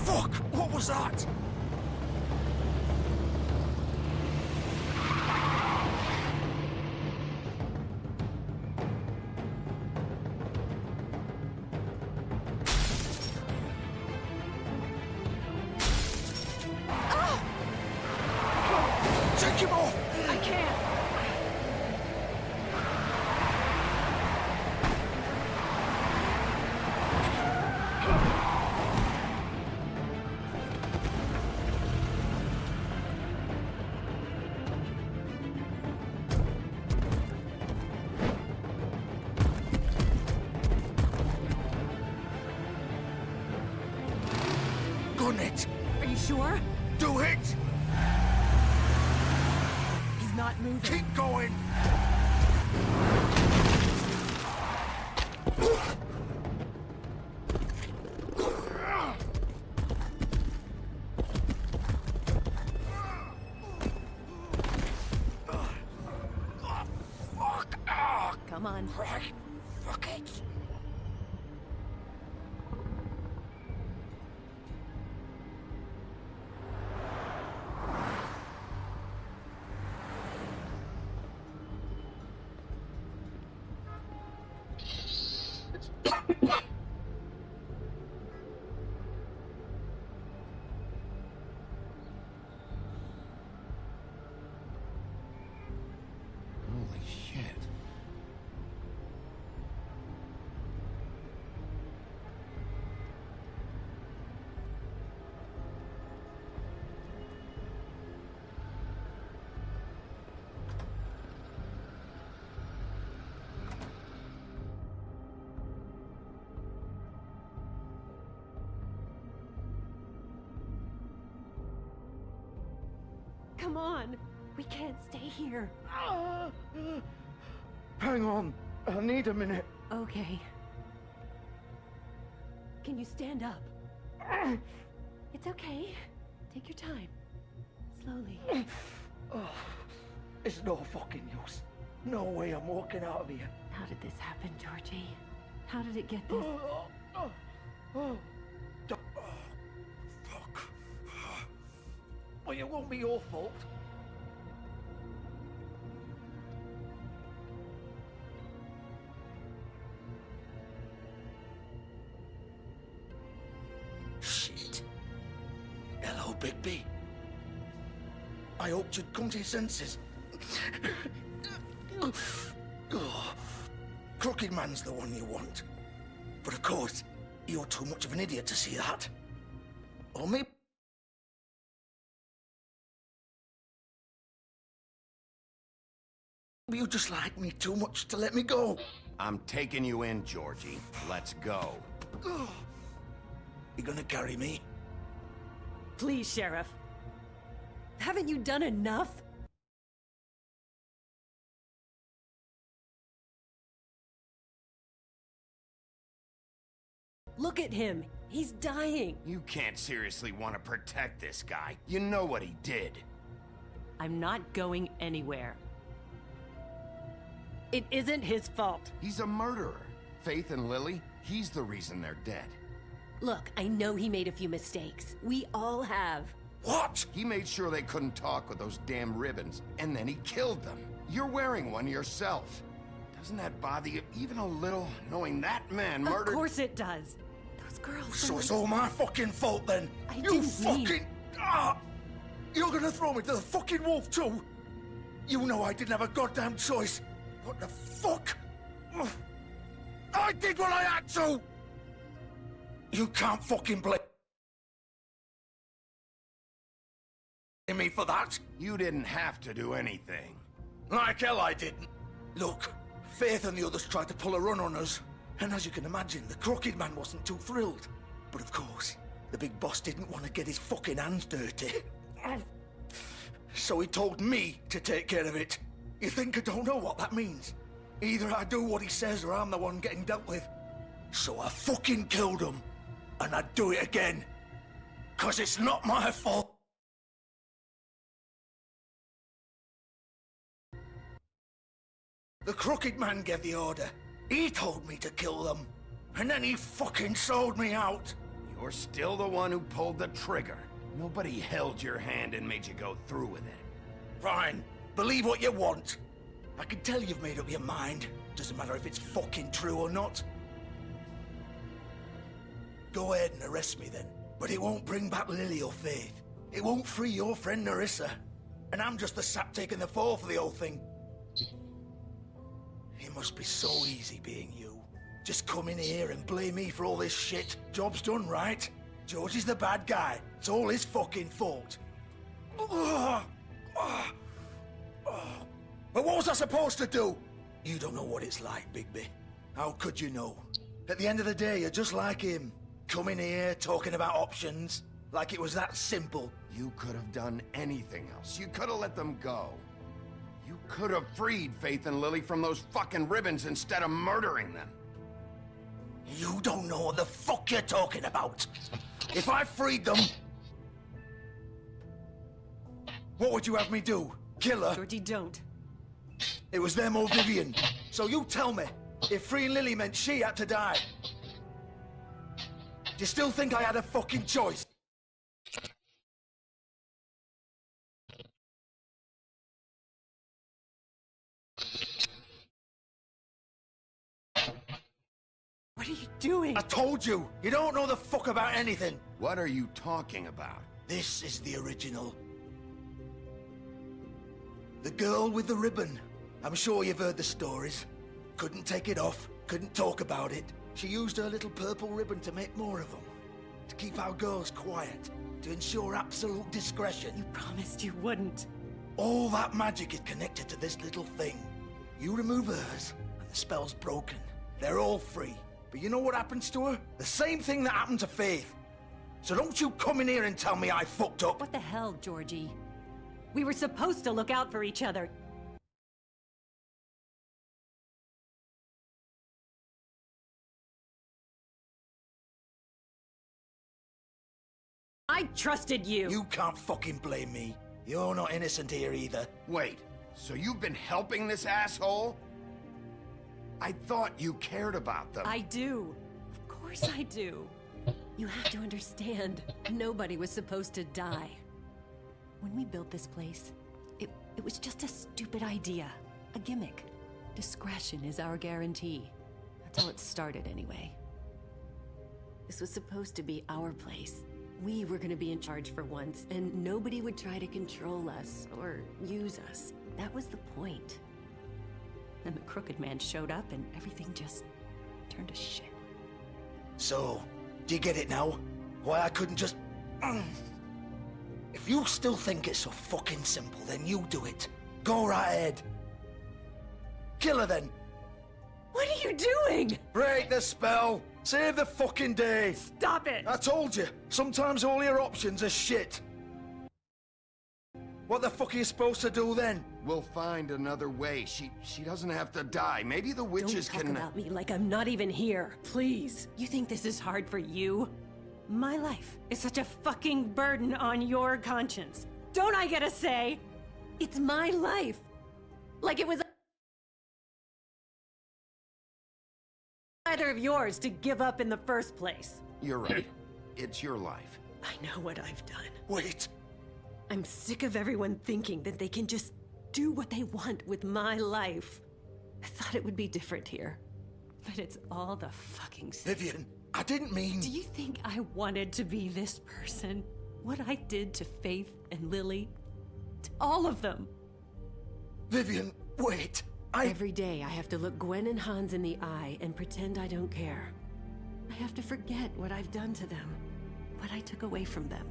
S12: Fuck! What was that? Take him off!
S6: I can't.
S12: Gun it!
S6: Are you sure?
S12: Do it!
S6: He's not moving.
S12: Keep going!
S6: Come on.
S12: Right. Fuck it.
S4: Holy shit.
S6: Come on. We can't stay here.
S9: Hang on. I need a minute.
S6: Okay. Can you stand up? It's okay. Take your time. Slowly.
S9: Oh, it's no fucking use. No way I'm walking out of here.
S6: How did this happen, Georgie? How did it get this?
S9: Fuck. Well, it won't be your fault. Shit. Hello, Bigby. I hoped you'd come to your senses. Oh, Crooked Man's the one you want. But of course, you're too much of an idiot to see that. Or maybe you just like me too much to let me go.
S4: I'm taking you in, Georgie. Let's go.
S9: You gonna carry me?
S6: Please, Sheriff. Haven't you done enough? Look at him. He's dying.
S4: You can't seriously want to protect this guy. You know what he did.
S6: I'm not going anywhere. It isn't his fault.
S4: He's a murderer. Faith and Lily, he's the reason they're dead.
S6: Look, I know he made a few mistakes. We all have.
S4: What? He made sure they couldn't talk with those damn ribbons, and then he killed them. You're wearing one yourself. Doesn't that bother you even a little, knowing that man murdered—
S6: Of course it does. Those girls—
S9: So it's all my fucking fault then?
S6: I
S9: You
S6: didn't
S9: fucking—
S6: mean—
S9: You're gonna throw me to the fucking wolf too? You know I didn't have a goddamn choice. What the fuck? I did what I had to! You can't fucking blame me for that.
S4: You didn't have to do anything.
S9: Like hell I didn't. Look, Faith and the others tried to pull a run on us. And as you can imagine, the Crooked Man wasn't too thrilled. But of course, the big boss didn't want to get his fucking hands dirty. So he told me to take care of it. You think I don't know what that means? Either I do what he says or I'm the one getting dealt with. So I fucking killed him. And I'd do it again. 'Cause it's not my fault. The Crooked Man gave the order. He told me to kill them. And then he fucking sold me out.
S4: You're still the one who pulled the trigger. Nobody held your hand and made you go through with it.
S9: Fine. Believe what you want. I can tell you've made up your mind. Doesn't matter if it's fucking true or not. Go ahead and arrest me then. But it won't bring back Lily or Faith. It won't free your friend Narissa. And I'm just the sap taking the fall for the whole thing. It must be so easy being you. Just come in here and blame me for all this shit. Job's done, right? George is the bad guy. It's all his fucking fault. But what was I supposed to do? You don't know what it's like, Bigby. How could you know? At the end of the day, you're just like him. Coming here, talking about options. Like it was that simple.
S4: You could have done anything else. You could have let them go. You could have freed Faith and Lily from those fucking ribbons instead of murdering them.
S9: You don't know what the fuck you're talking about. If I freed them... What would you have me do? Kill her?
S6: Georgie, don't.
S9: It was them or Vivian. So you tell me, if freeing Lily meant she had to die. Do you still think I had a fucking choice?
S6: What are you doing?
S9: I told you! You don't know the fuck about anything!
S4: What are you talking about?
S9: This is the original. The girl with the ribbon. I'm sure you've heard the stories. Couldn't take it off, couldn't talk about it. She used her little purple ribbon to make more of them. To keep our girls quiet. To ensure absolute discretion.
S6: You promised you wouldn't.
S9: All that magic is connected to this little thing. You remove hers, and the spell's broken. They're all free. But you know what happens to her? The same thing that happened to Faith. So don't you come in here and tell me I fucked up.
S6: What the hell, Georgie? We were supposed to look out for each other. I trusted you!
S9: You can't fucking blame me. You're not innocent here either.
S4: Wait, so you've been helping this asshole? I thought you cared about them.
S6: I do. Of course I do. You have to understand, nobody was supposed to die. When we built this place, it was just a stupid idea. A gimmick. Discretion is our guarantee. That's how it started anyway. This was supposed to be our place. We were gonna be in charge for once, and nobody would try to control us or use us. That was the point. Then the Crooked Man showed up and everything just turned to shit.
S9: So, do you get it now? Why I couldn't just... If you still think it's so fucking simple, then you do it. Go right ahead. Kill her then.
S6: What are you doing?
S9: Break the spell. Save the fucking day.
S6: Stop it.
S9: I told you. Sometimes all your options are shit. What the fuck are you supposed to do then?
S4: We'll find another way. She doesn't have to die. Maybe the witches
S6: Don't talk
S4: can...
S6: about me like I'm not even here, please. You think this is hard for you? My life is such a fucking burden on your conscience. Don't I get a say? It's my life. Like it was either of yours to give up in the first place.
S4: You're right. It's your life.
S6: I know what I've done.
S9: Wait.
S6: I'm sick of everyone thinking that they can just do what they want with my life. I thought it would be different here. But it's all the fucking same.
S9: Vivian, I didn't mean...
S6: Do you think I wanted to be this person? What I did to Faith and Lily? To all of them?
S9: Vivian, wait.
S6: Every day I have to look Gwen and Hans in the eye and pretend I don't care. I have to forget what I've done to them. What I took away from them.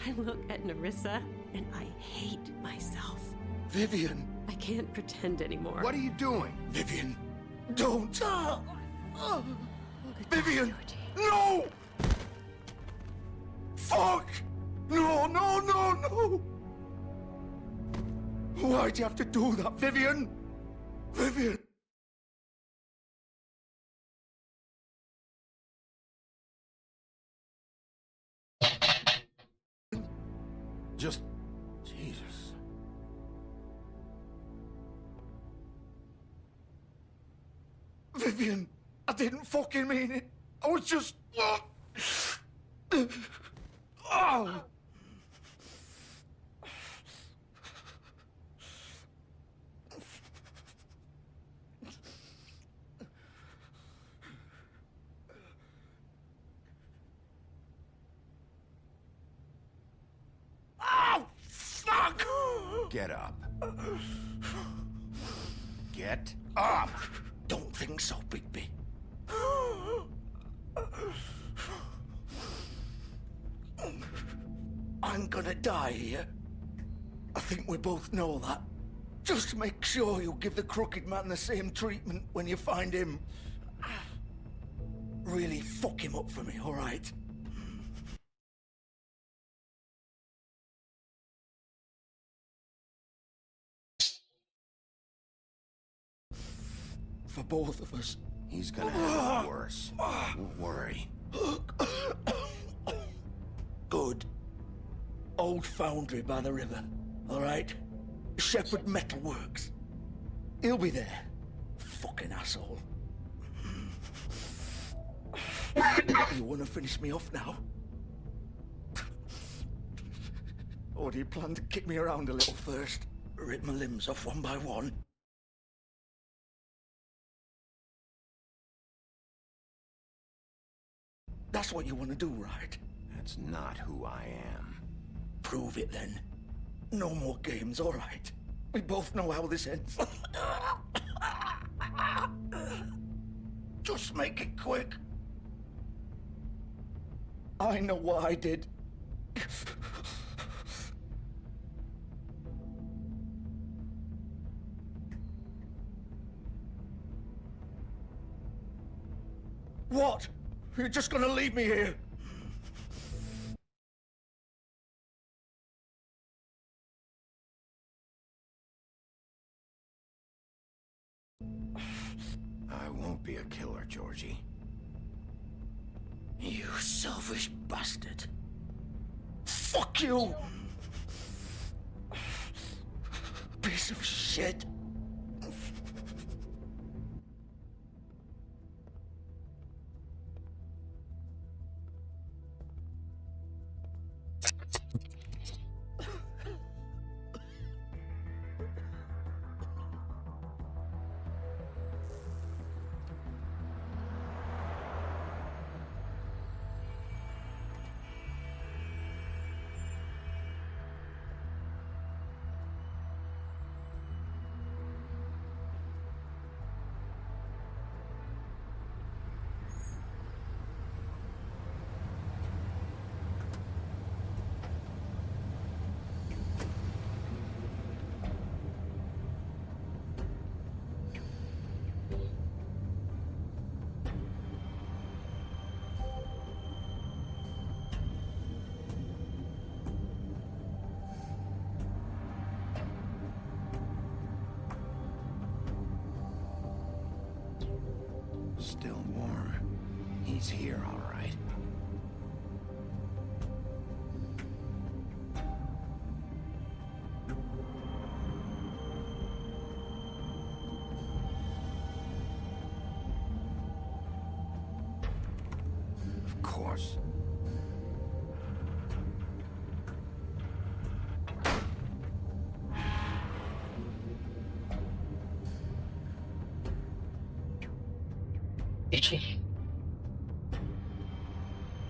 S6: I look at Nerissa and I hate myself.
S9: Vivian.
S6: I can't pretend anymore.
S4: What are you doing?
S9: Vivian, don't. Vivian, no! Fuck! No, no, no, no! Why'd you have to do that, Vivian? Vivian!
S4: Just... Jesus.
S9: Vivian, I didn't fucking mean it. I was just... Oh! Oh, fuck!
S4: Get up. Get up!
S9: Don't think so, Bigby. I'm gonna die here. I think we both know that. Just make sure you give the Crooked Man the same treatment when you find him. Really fuck him up for me, all right? For both of us.
S4: He's gonna have it worse. Don't worry.
S9: Good. Old foundry by the river, all right? Shepherd Metalworks. He'll be there. Fucking asshole. You wanna finish me off now? Or do you plan to kick me around a little first? Rip my limbs off one by one? That's what you want to do, right?
S4: That's not who I am.
S9: Prove it then. No more games, all right? We both know how this ends. Just make it quick. I know what I did. What? You're just gonna leave me here?
S4: I won't be a killer, Georgie.
S9: You selfish bastard. Fuck you! Piece of shit.
S4: Still warm. He's here, all right. Of course.
S1: Itchy.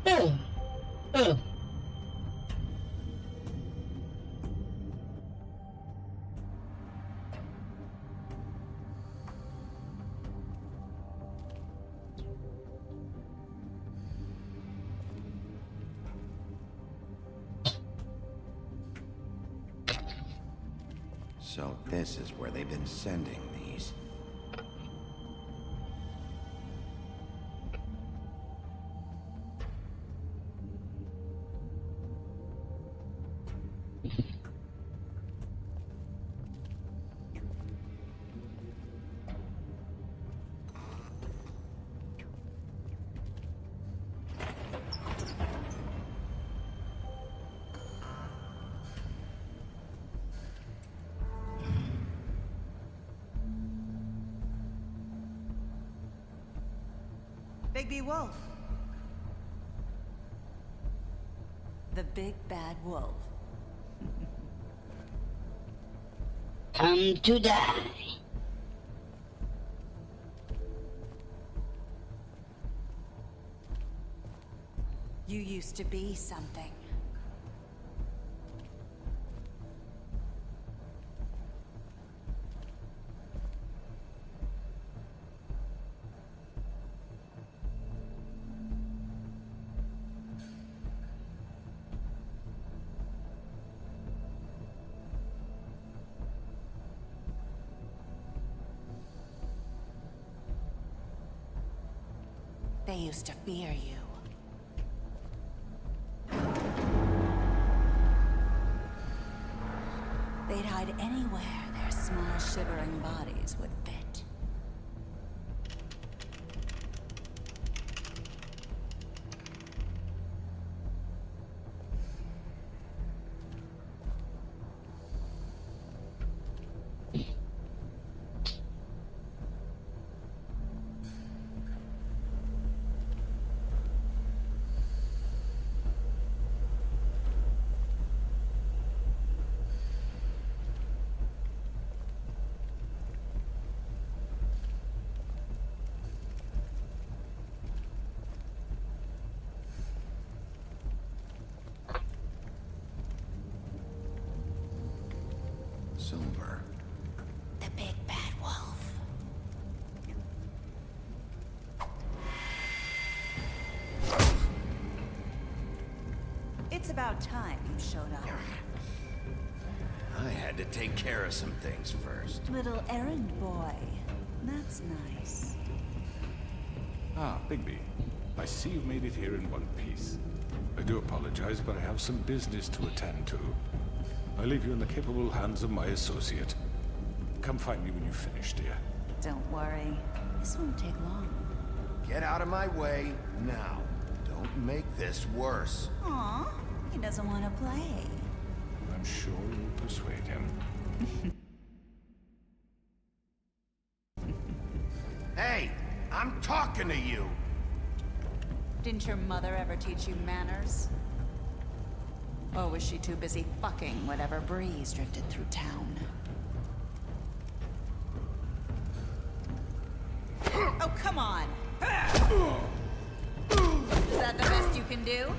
S1: Oh. Oh.
S4: So this is where they've been sending these.
S19: Bigby Wolf. The big bad wolf.
S1: Come to die.
S19: You used to be something. They used to fear you. They'd hide anywhere their small, shivering bodies would fit.
S4: Silver.
S19: The big bad wolf. It's about time you showed up.
S4: I had to take care of some things first.
S19: Little errand boy. That's nice.
S22: Ah, Bigby. I see you made it here in one piece. I do apologize, but I have some business to attend to. I leave you in the capable hands of my associate. Come find me when you've finished, dear.
S19: Don't worry. This won't take long.
S4: Get out of my way now. Don't make this worse.
S19: Aw, he doesn't want to play.
S22: I'm sure you'll persuade him.
S4: Hey, I'm talking to you!
S19: Didn't your mother ever teach you manners? Or was she too busy fucking whatever breeze drifted through town? Oh, come on! Is that the best you can do?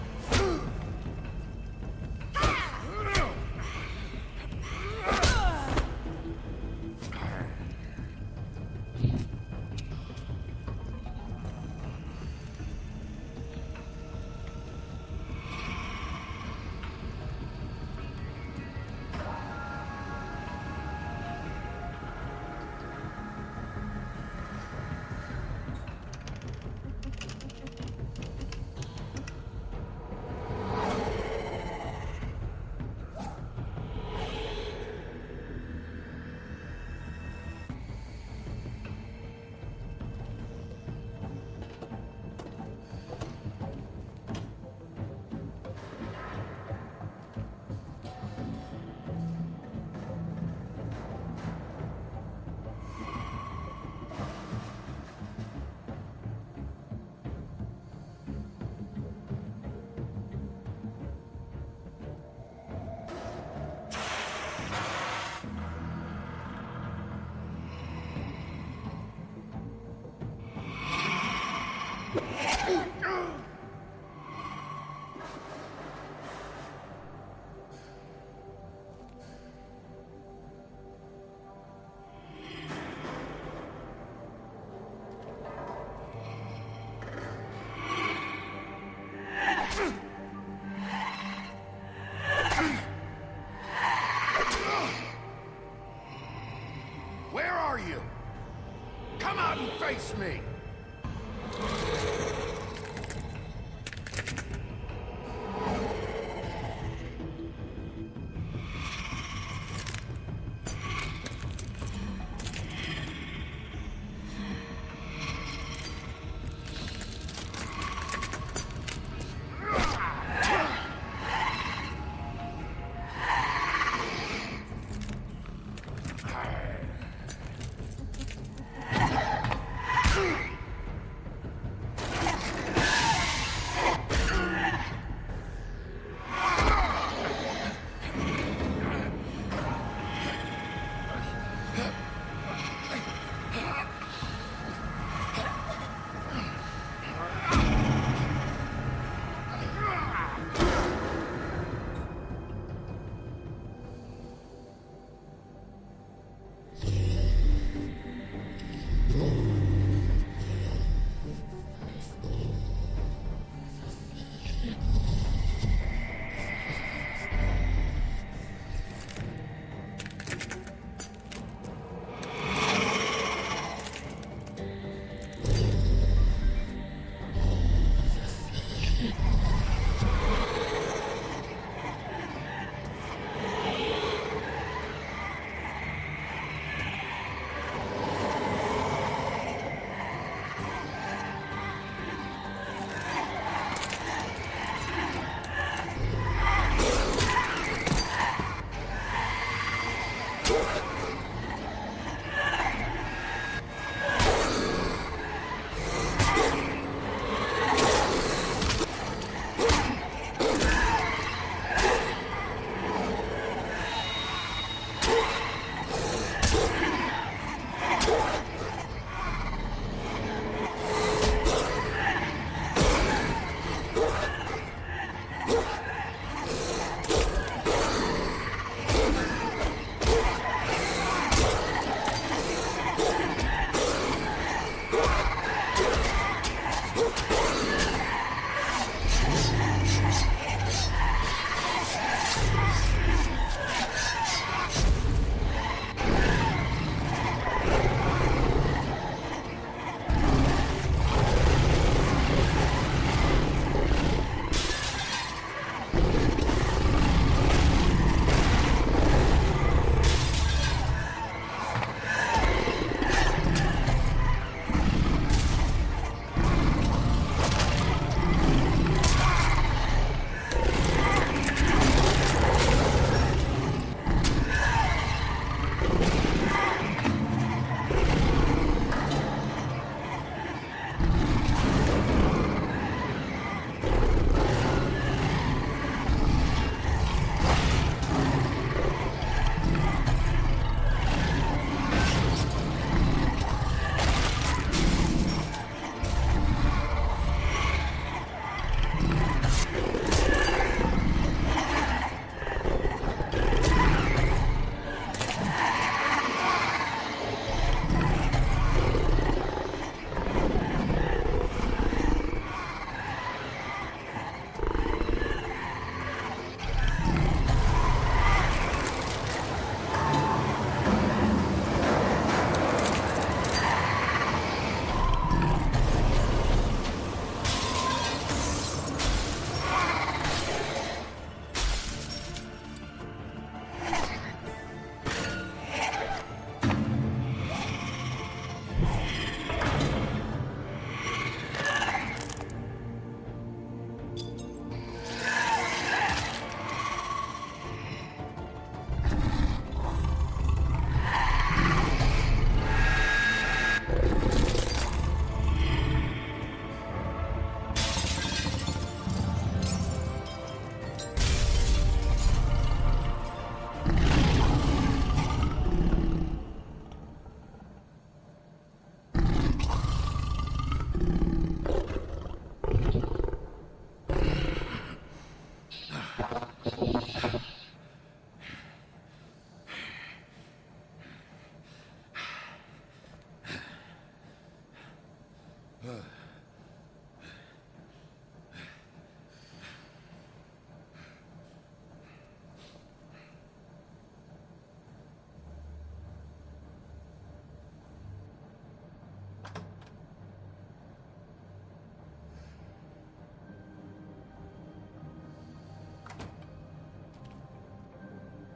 S4: Where are you? Come out and face me!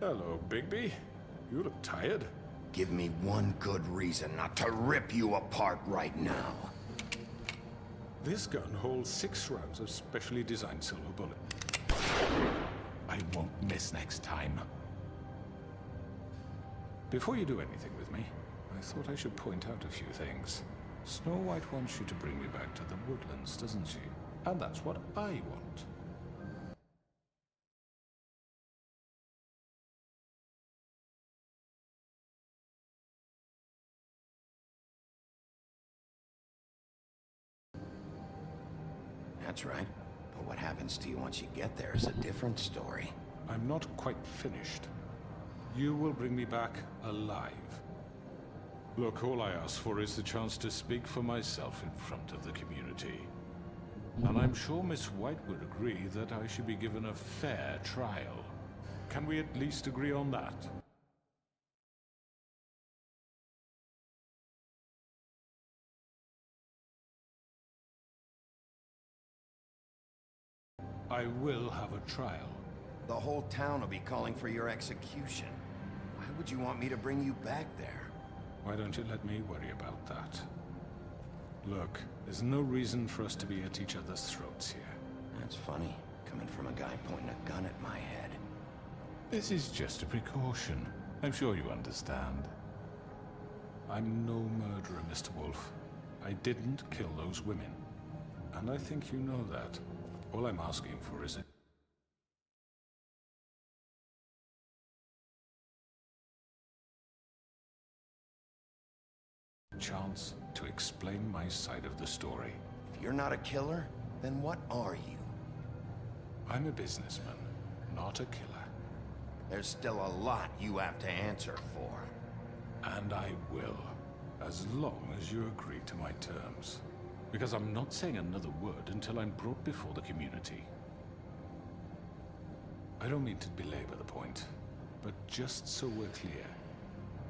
S14: Hello, Bigby. You look tired.
S4: Give me one good reason not to rip you apart right now.
S14: This gun holds 6 rounds of specially designed silver bullet.
S22: I won't miss next time.
S14: Before you do anything with me, I thought I should point out a few things. Snow White wants you to bring me back to the woodlands, doesn't she? And that's what I want.
S4: That's right. But what happens to you once you get there is a different story.
S14: I'm not quite finished. You will bring me back alive. Look, all I ask for is the chance to speak for myself in front of the community. And I'm sure Miss White would agree that I should be given a fair trial. Can we at least agree on that? I will have a trial.
S4: The whole town will be calling for your execution. Why would you want me to bring you back there?
S14: Why don't you let me worry about that? Look, there's no reason for us to be at each other's throats here.
S4: That's funny, coming from a guy pointing a gun at my head.
S22: This is just a precaution. I'm sure you understand.
S14: I'm no murderer, Mr. Wolf. I didn't kill those women. And I think you know that. All I'm asking for is a chance to explain my side of the story.
S4: If you're not a killer, then what are you?
S14: I'm a businessman, not a killer.
S4: There's still a lot you have to answer for.
S14: And I will, as long as you agree to my terms. Because I'm not saying another word until I'm brought before the community. I don't mean to belabor the point, but just so we're clear,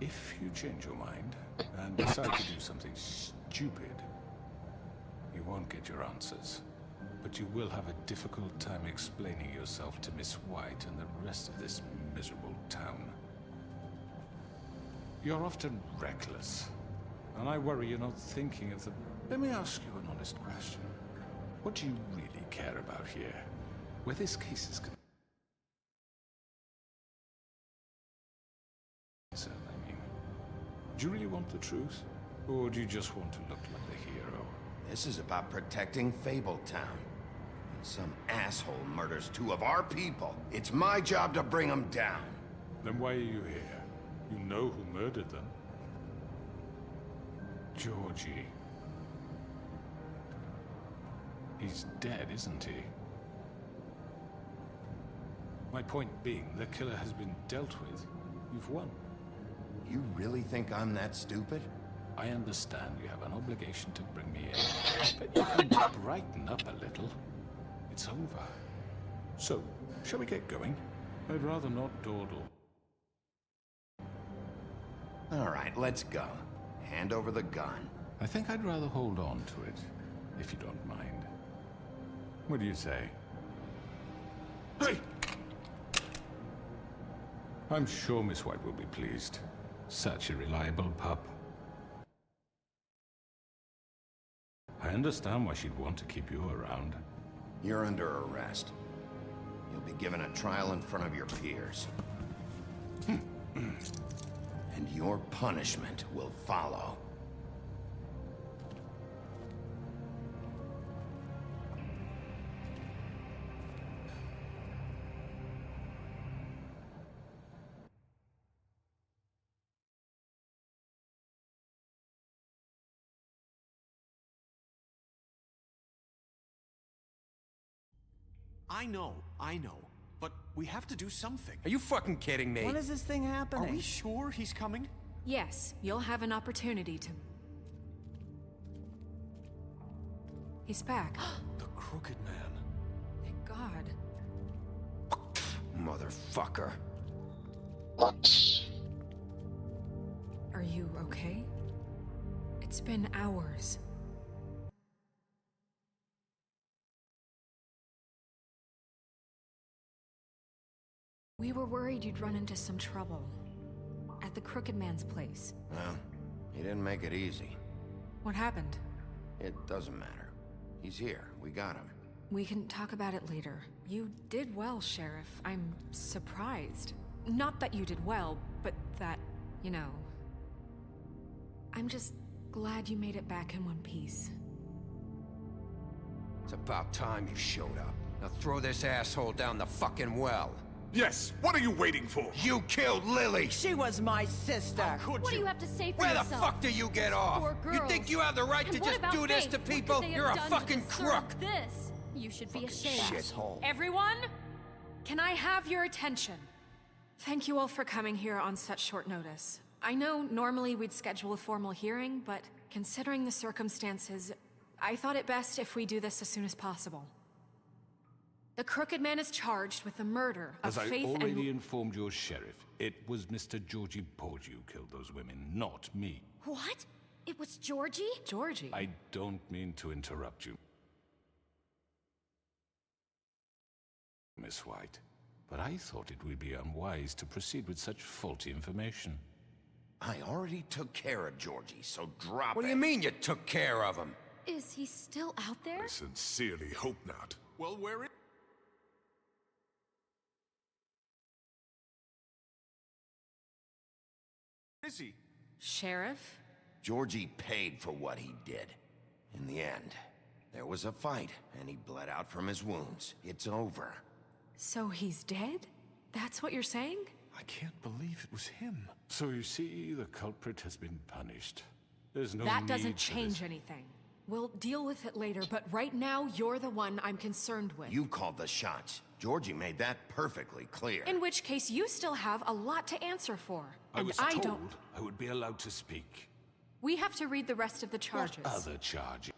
S14: if you change your mind and decide to do something stupid, you won't get your answers. But you will have a difficult time explaining yourself to Miss White and the rest of this miserable town. You're often reckless, and I worry you're not thinking of the... Let me ask you an honest question. What do you really care about here? Where this case is concerned, I mean. Do you really want the truth? Or do you just want to look like the hero?
S4: This is about protecting Fabletown. And some asshole murders 2 of our people. It's my job to bring them down.
S14: Then why are you here? You know who murdered them. Georgie. He's dead, isn't he? My point being, the killer has been dealt with. You've won.
S4: You really think I'm that stupid?
S14: I understand you have an obligation to bring me in, but you can brighten up a little. It's over. So, shall we get going? I'd rather not dawdle.
S4: All right, let's go. Hand over the gun.
S22: I think I'd rather hold on to it, if you don't mind. What do you say?
S14: Hey! I'm sure Miss White will be pleased. Such a reliable pup. I understand why she'd want to keep you around.
S4: You're under arrest. You'll be given a trial in front of your peers. And your punishment will follow.
S18: I know. But we have to do something.
S2: Are you fucking kidding me?
S21: When is this thing happening?
S18: Are we sure he's coming?
S10: Yes, you'll have an opportunity to... He's back.
S18: The Crooked Man.
S10: Thank God.
S4: Motherfucker.
S10: Are you okay? It's been hours. We were worried you'd run into some trouble. At the Crooked Man's place.
S4: Well, he didn't make it easy.
S10: What happened?
S4: It doesn't matter. He's here. We got him.
S10: We can talk about it later. You did well, Sheriff. I'm surprised. Not that you did well, but that, you know... I'm just glad you made it back in one piece.
S2: It's about time you showed up. Now throw this asshole down the fucking well.
S17: Yes, what are you waiting for?
S2: You killed Lily!
S8: She was my sister.
S6: What do you have to say for
S2: Where
S6: yourself?
S2: the fuck do you get off?
S6: Poor
S2: You
S6: girls.
S2: think you have the right
S6: And
S2: to
S6: what
S2: just
S6: about
S2: do this
S6: Faith?
S2: to
S6: What could
S2: people?
S6: they have
S2: You're a
S6: done to
S2: fucking
S6: deserve
S2: crook!
S6: This. You should be ashamed.
S2: Shithole.
S10: Everyone? Can I have your attention? Thank you all for coming here on such short notice. I know normally we'd schedule a formal hearing, but considering the circumstances, I thought it best if we do this as soon as possible. The Crooked Man is charged with the murder of
S22: As
S10: Faith
S22: I already
S10: and...
S22: informed your sheriff, it was Mr. Georgie Porgy who killed those women, not me.
S6: What? It was Georgie?
S10: Georgie?
S22: I don't mean to interrupt you, Miss White, but I thought it would be unwise to proceed with such faulty information.
S4: I already took care of Georgie, so drop it.
S2: What do you mean you took care of him?
S6: Is he still out there?
S17: I sincerely hope not. Well, where is he?
S10: Sheriff?
S4: Georgie paid for what he did. In the end, there was a fight, and he bled out from his wounds. It's over.
S10: So he's dead? That's what you're saying?
S22: I can't believe it was him. So you see, the culprit has been punished. There's no
S10: That
S22: need
S10: doesn't
S22: for
S10: change
S22: this.
S10: anything. We'll deal with it later, but right now, you're the one I'm concerned with.
S4: You called the shots. Georgie made that perfectly clear.
S10: In which case, you still have a lot to answer for.
S22: I
S10: And
S22: was
S10: I
S22: told
S10: don't...
S22: I would be allowed to speak.
S10: We have to read the rest of the charges.
S22: What other charges?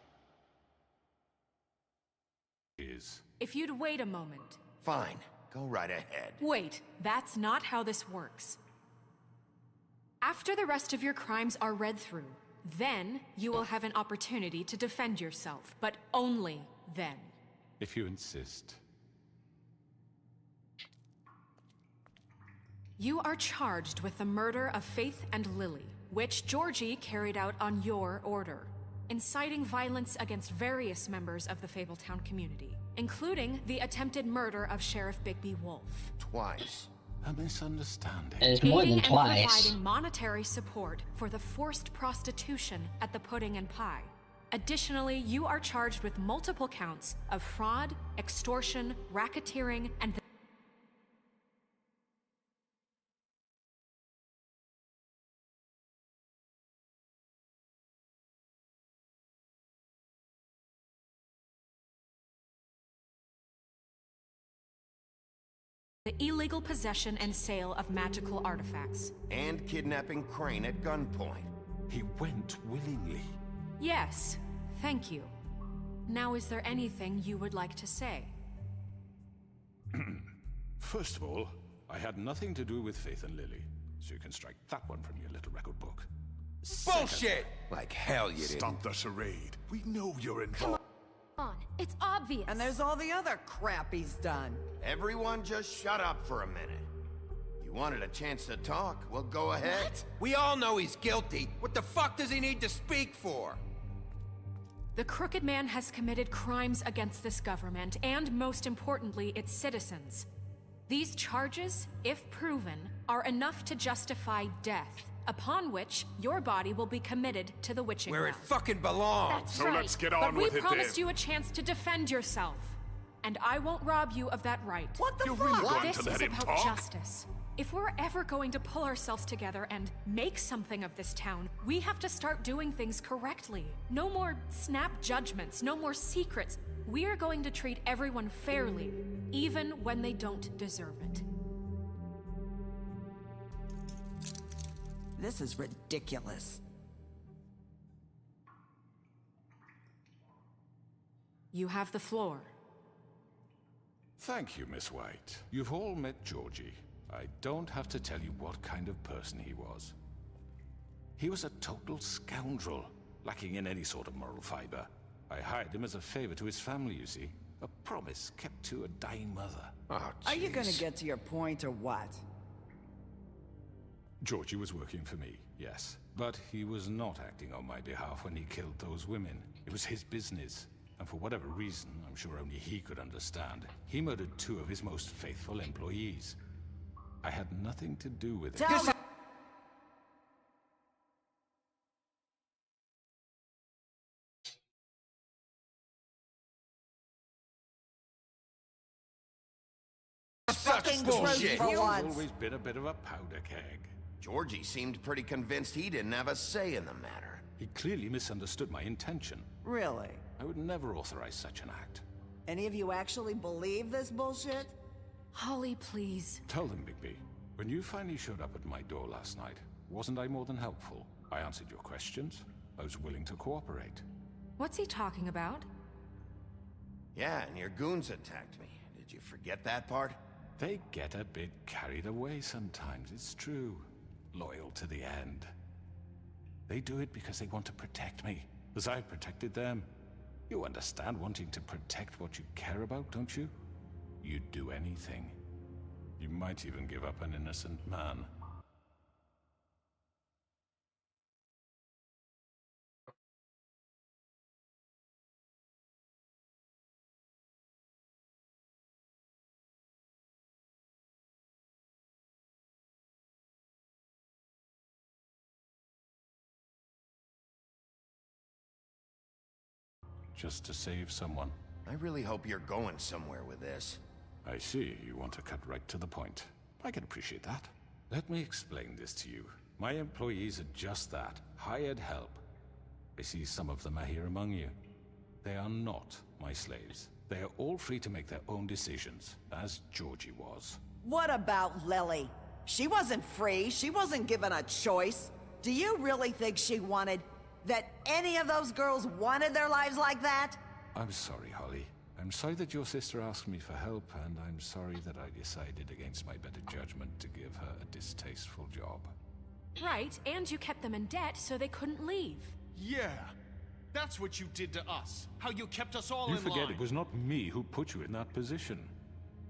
S10: If you'd wait a moment.
S4: Fine. Go right ahead.
S10: Wait, that's not how this works. After the rest of your crimes are read through, then you will have an opportunity to defend yourself, but only then.
S22: If you insist.
S10: You are charged with the murder of Faith and Lily, which Georgie carried out on your order, inciting violence against various members of the Fabletown community, including the attempted murder of Sheriff Bigby Wolf.
S4: Twice.
S22: A misunderstanding.
S1: There's more than
S10: Aiding and
S1: twice.
S10: providing monetary support for the forced prostitution at the Pudding and Pie. Additionally, you are charged with multiple counts of fraud, extortion, racketeering, and the illegal possession and sale of magical artifacts.
S4: And kidnapping Crane at gunpoint.
S22: He went willingly.
S10: Yes, thank you. Now, is there anything you would like to say?
S22: First of all, I had nothing to do with Faith and Lily, so you can strike that one from your little record book.
S2: Bullshit! Like hell you didn't.
S17: Stop the charade. We know you're involved.
S6: Come on, it's obvious.
S8: And there's all the other crap he's done.
S4: Everyone just shut up for a minute. You wanted a chance to talk? Well, go ahead.
S6: What?
S2: We all know he's guilty. What the fuck does he need to speak for?
S10: The Crooked Man has committed crimes against this government, and most importantly, its citizens. These charges, if proven, are enough to justify death, upon which your body will be committed to the witching
S2: Where it
S10: well.
S2: fucking belongs.
S10: That's
S17: So
S10: right.
S17: let's get on with
S10: But we
S17: it
S10: promised
S17: then.
S10: you a chance to defend yourself, and I won't rob you of that right.
S8: What the
S17: You're
S8: fuck?
S17: really going
S10: This
S17: to
S10: is
S17: let him
S10: about
S17: talk?
S10: justice. If we're ever going to pull ourselves together and make something of this town, we have to start doing things correctly. No more snap judgments, no more secrets. We are going to treat everyone fairly, even when they don't deserve it.
S8: This is ridiculous.
S10: You have the floor.
S22: Thank you, Miss White. You've all met Georgie. I don't have to tell you what kind of person he was. He was a total scoundrel, lacking in any sort of moral fiber. I hired him as a favor to his family, you see. A promise kept to a dying mother.
S13: Oh,
S8: Are you gonna get to your point or what?
S22: Georgie was working for me, yes. But he was not acting on my behalf when he killed those women. It was his business. And for whatever reason, I'm sure only he could understand, he murdered 2 of his most faithful employees. I had nothing to do with it.
S8: Fucking
S22: bullshit.
S8: truth for
S22: He's
S8: once.
S22: always been a bit of a powder keg.
S4: Georgie seemed pretty convinced he didn't have a say in the matter.
S22: He clearly misunderstood my intention.
S8: Really?
S22: I would never authorize such an act.
S8: Any of you actually believe this bullshit?
S7: Holly, please.
S22: Tell them, Bigby. When you finally showed up at my door last night, wasn't I more than helpful? I answered your questions. I was willing to cooperate.
S10: What's he talking about?
S4: Yeah, and your goons attacked me. Did you forget that part?
S22: They get a bit carried away sometimes, it's true. Loyal to the end. They do it because they want to protect me, as I've protected them. You understand wanting to protect what you care about, don't you? You'd do anything. You might even give up an innocent man. Just to save someone.
S4: I really hope you're going somewhere with this.
S22: I see, you want to cut right to the point. I can appreciate that. Let me explain this to you. My employees are just that, hired help. I see some of them are here among you. They are not my slaves. They are all free to make their own decisions, as Georgie was.
S8: What about Lily? She wasn't free. She wasn't given a choice. Do you really think she wanted... that any of those girls wanted their lives like that?
S22: I'm sorry, Holly. I'm sorry that your sister asked me for help, and I'm sorry that I decided against my better judgment to give her a distasteful job.
S10: Right, and you kept them in debt so they couldn't leave.
S3: Yeah, that's what you did to us. How you kept us all
S22: You
S3: in
S22: forget
S3: line.
S22: it was not me who put you in that position.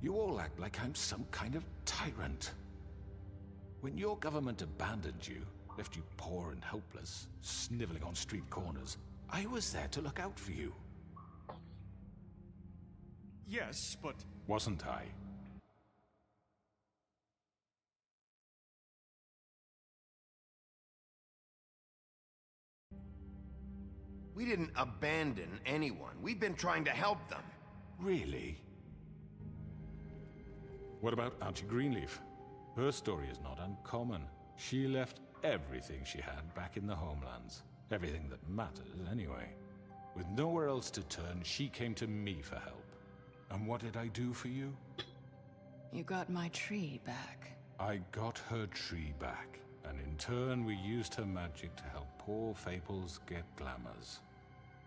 S22: You all act like I'm some kind of tyrant. When your government abandoned you, left you poor and helpless, sniveling on street corners, I was there to look out for you.
S3: Yes, but...
S22: Wasn't I?
S4: We didn't abandon anyone. We've been trying to help them.
S22: Really? What about Auntie Greenleaf? Her story is not uncommon. She left everything she had back in the homelands. Everything that matters, anyway. With nowhere else to turn, she came to me for help. And what did I do for you?
S7: You got my tree back.
S22: I got her tree back, and in turn we used her magic to help poor Fables get glamours.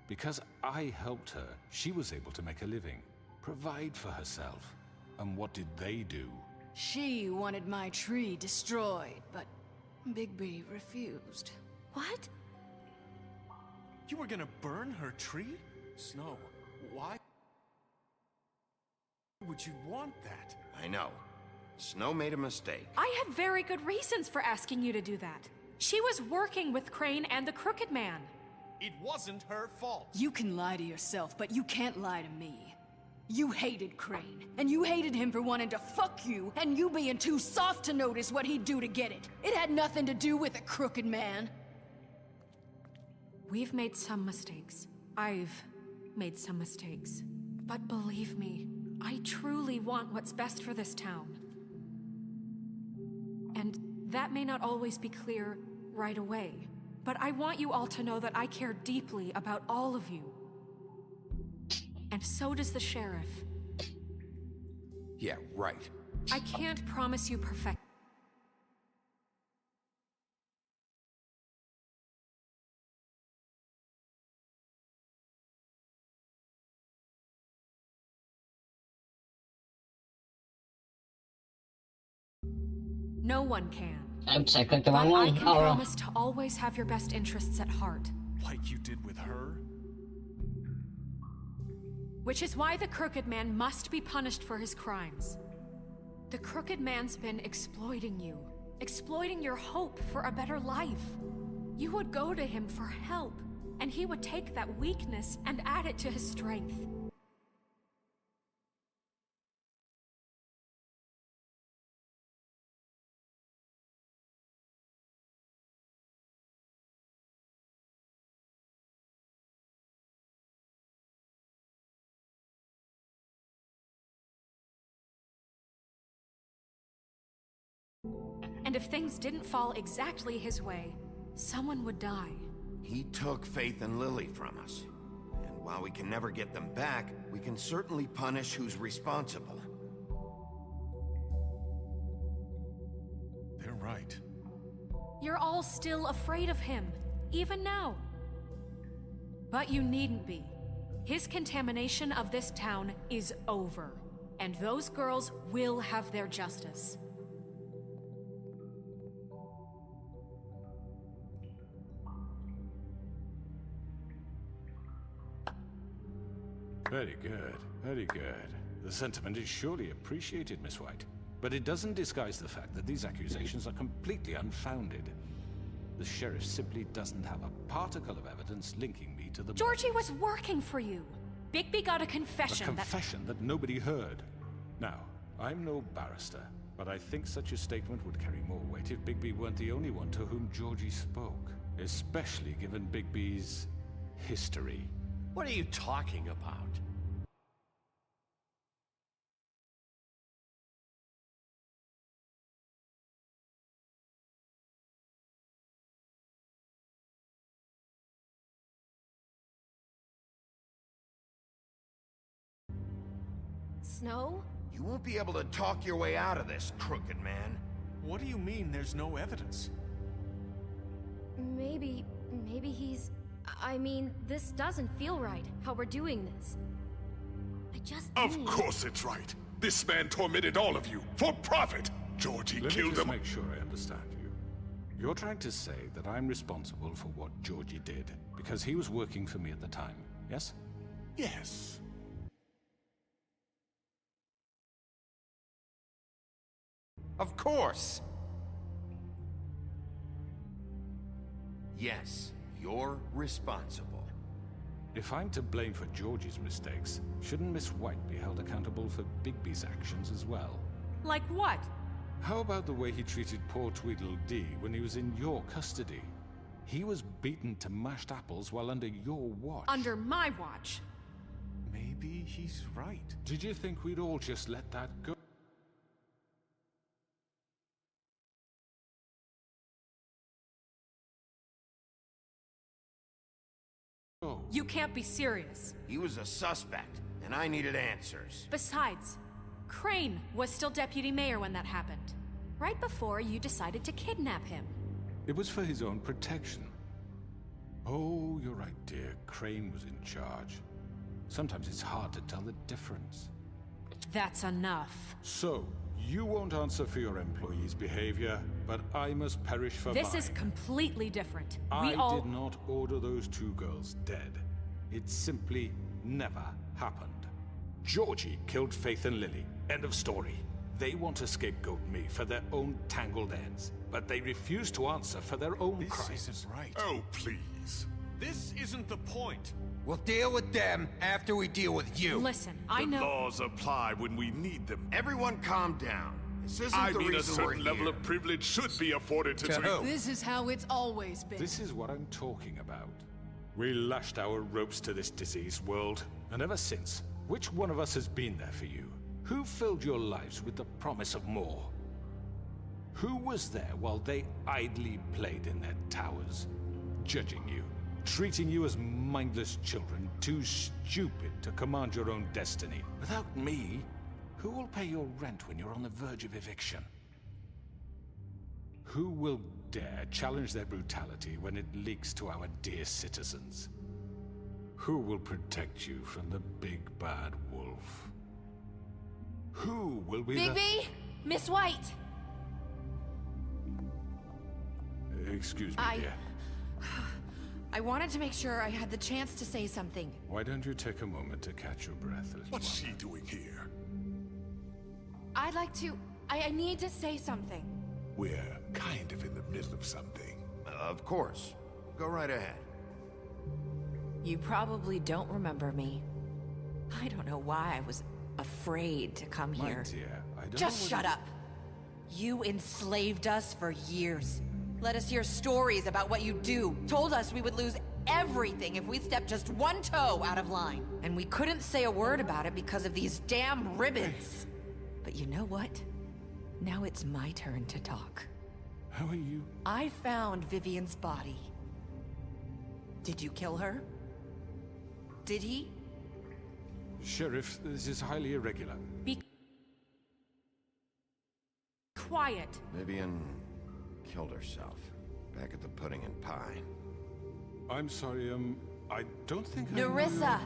S22: Because I helped her, she was able to make a living, provide for herself. And what did they do?
S7: She wanted my tree destroyed, but Bigby refused.
S10: What?
S3: You were gonna burn her tree? Snow, why would you want that?
S4: I know. Snow made a mistake.
S10: I had very good reasons for asking you to do that. She was working with Crane and the Crooked Man.
S3: It wasn't her fault.
S7: You can lie to yourself, but you can't lie to me. You hated Crane, and you hated him for wanting to fuck you, and you being too soft to notice what he'd do to get it. It had nothing to do with the Crooked Man.
S10: We've made some mistakes. I've made some mistakes. But believe me, I truly want what's best for this town. And that may not always be clear right away, but I want you all to know that I care deeply about all of you. And so does the sheriff.
S4: Yeah, right.
S10: I can't promise you perfection. No one can.
S1: Oops, I clicked the
S10: But
S1: wrong one.
S10: I can
S1: Oh, well.
S10: promise to always have your best interests at heart.
S3: Like you did with her?
S10: Which is why the Crooked Man must be punished for his crimes. The Crooked Man's been exploiting you, exploiting your hope for a better life. You would go to him for help, and he would take that weakness and add it to his strength. And if things didn't fall exactly his way, someone would die.
S4: He took Faith and Lily from us. And while we can never get them back, we can certainly punish who's responsible.
S11: They're right.
S10: You're all still afraid of him, even now. But you needn't be. His contamination of this town is over, and those girls will have their justice.
S22: Very good, very good. The sentiment is surely appreciated, Miss White. But it doesn't disguise the fact that these accusations are completely unfounded. The sheriff simply doesn't have a particle of evidence linking me to the...
S10: Georgie was working for you. Bigby got a confession
S22: A confession that nobody heard. Now, I'm no barrister, but I think such a statement would carry more weight if Bigby weren't the only one to whom Georgie spoke. Especially given Bigby's history.
S3: What are you talking about?
S15: Snow?
S4: You won't be able to talk your way out of this, Crooked Man.
S18: What do you mean there's no evidence?
S15: Maybe he's... I mean, this doesn't feel right, how we're doing this. I just
S17: Of course it's right. This man tormented all of you, for profit! Georgie killed them.
S22: Let me just make sure I understand you. You're trying to say that I'm responsible for what Georgie did, because he was working for me at the time, yes?
S17: Yes.
S4: Of course! Yes, you're responsible.
S22: If I'm to blame for Georgie's mistakes, shouldn't Miss White be held accountable for Bigby's actions as well?
S10: Like what?
S22: How about the way he treated poor Tweedledee when he was in your custody? He was beaten to mashed apples while under your watch.
S10: Under my watch.
S18: Maybe he's right.
S22: Did you think we'd all just let that go?
S10: You can't be serious.
S4: He was a suspect, and I needed answers.
S10: Besides, Crane was still deputy mayor when that happened. Right before you decided to kidnap him.
S22: It was for his own protection. Oh, you're right, dear. Crane was in charge. Sometimes it's hard to tell the difference.
S10: That's enough.
S22: So, you won't answer for your employees' behavior, but I must perish for
S10: This
S22: mine.
S10: is completely different.
S22: I did not order those two girls dead. It simply never happened. Georgie killed Faith and Lily. End of story. They want to scapegoat me for their own tangled ends, but they refuse to answer for their own crimes.
S18: This isn't right.
S17: Oh, please.
S18: This isn't the point.
S2: We'll deal with them after we deal with you.
S10: Listen, I know...
S17: The laws apply when we need them.
S4: Everyone calm down. This isn't
S17: I
S4: the
S17: mean, a
S4: reason we're
S17: certain level
S4: here.
S17: of privilege should be afforded to...
S2: who?
S7: This is how it's always been.
S22: This is what I'm talking about. We lashed our ropes to this diseased world, and ever since, which one of us has been there for you? Who filled your lives with the promise of more? Who was there while they idly played in their towers, judging you, treating you as mindless children, too stupid to command your own destiny? Without me, who will pay your rent when you're on the verge of eviction? Who will dare challenge their brutality when it leaks to our dear citizens? Who will protect you from the big bad wolf? Who will be
S15: Bigby! Miss White!
S22: Excuse me, dear.
S11: I wanted to make sure I had the chance to say something.
S22: Why don't you take a moment to catch your breath, little
S17: What's
S22: one?
S17: she doing here?
S11: I'd like to... I need to say something.
S17: We're kind of in the middle of something.
S4: Of course. Go right ahead.
S11: You probably don't remember me. I don't know why I was afraid to come
S22: My
S11: here.
S22: dear, I don't
S11: Just
S22: know
S11: shut up! You enslaved us for years. Let us hear stories about what you do. Told us we would lose everything if we stepped just one toe out of line. And we couldn't say a word about it because of these damn ribbons. But you know what? Now it's my turn to talk.
S22: How are you?
S11: I found Vivian's body. Did you kill her? Did he?
S22: Sheriff, this is highly irregular.
S10: Be quiet.
S4: Vivian killed herself. Back at the Pudding and Pie.
S22: I'm sorry, I don't think I know
S11: Nerissa!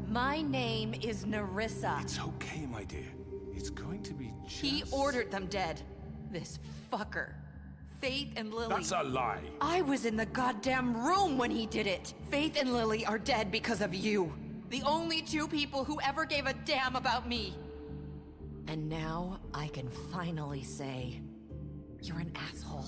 S11: My name is Nerissa.
S22: It's okay, my dear. It's going to be just...
S11: He ordered them dead. This fucker. Faith and Lily.
S22: That's a lie.
S11: I was in the goddamn room when he did it. Faith and Lily are dead because of you. The only two people who ever gave a damn about me. And now I can finally say, you're an asshole.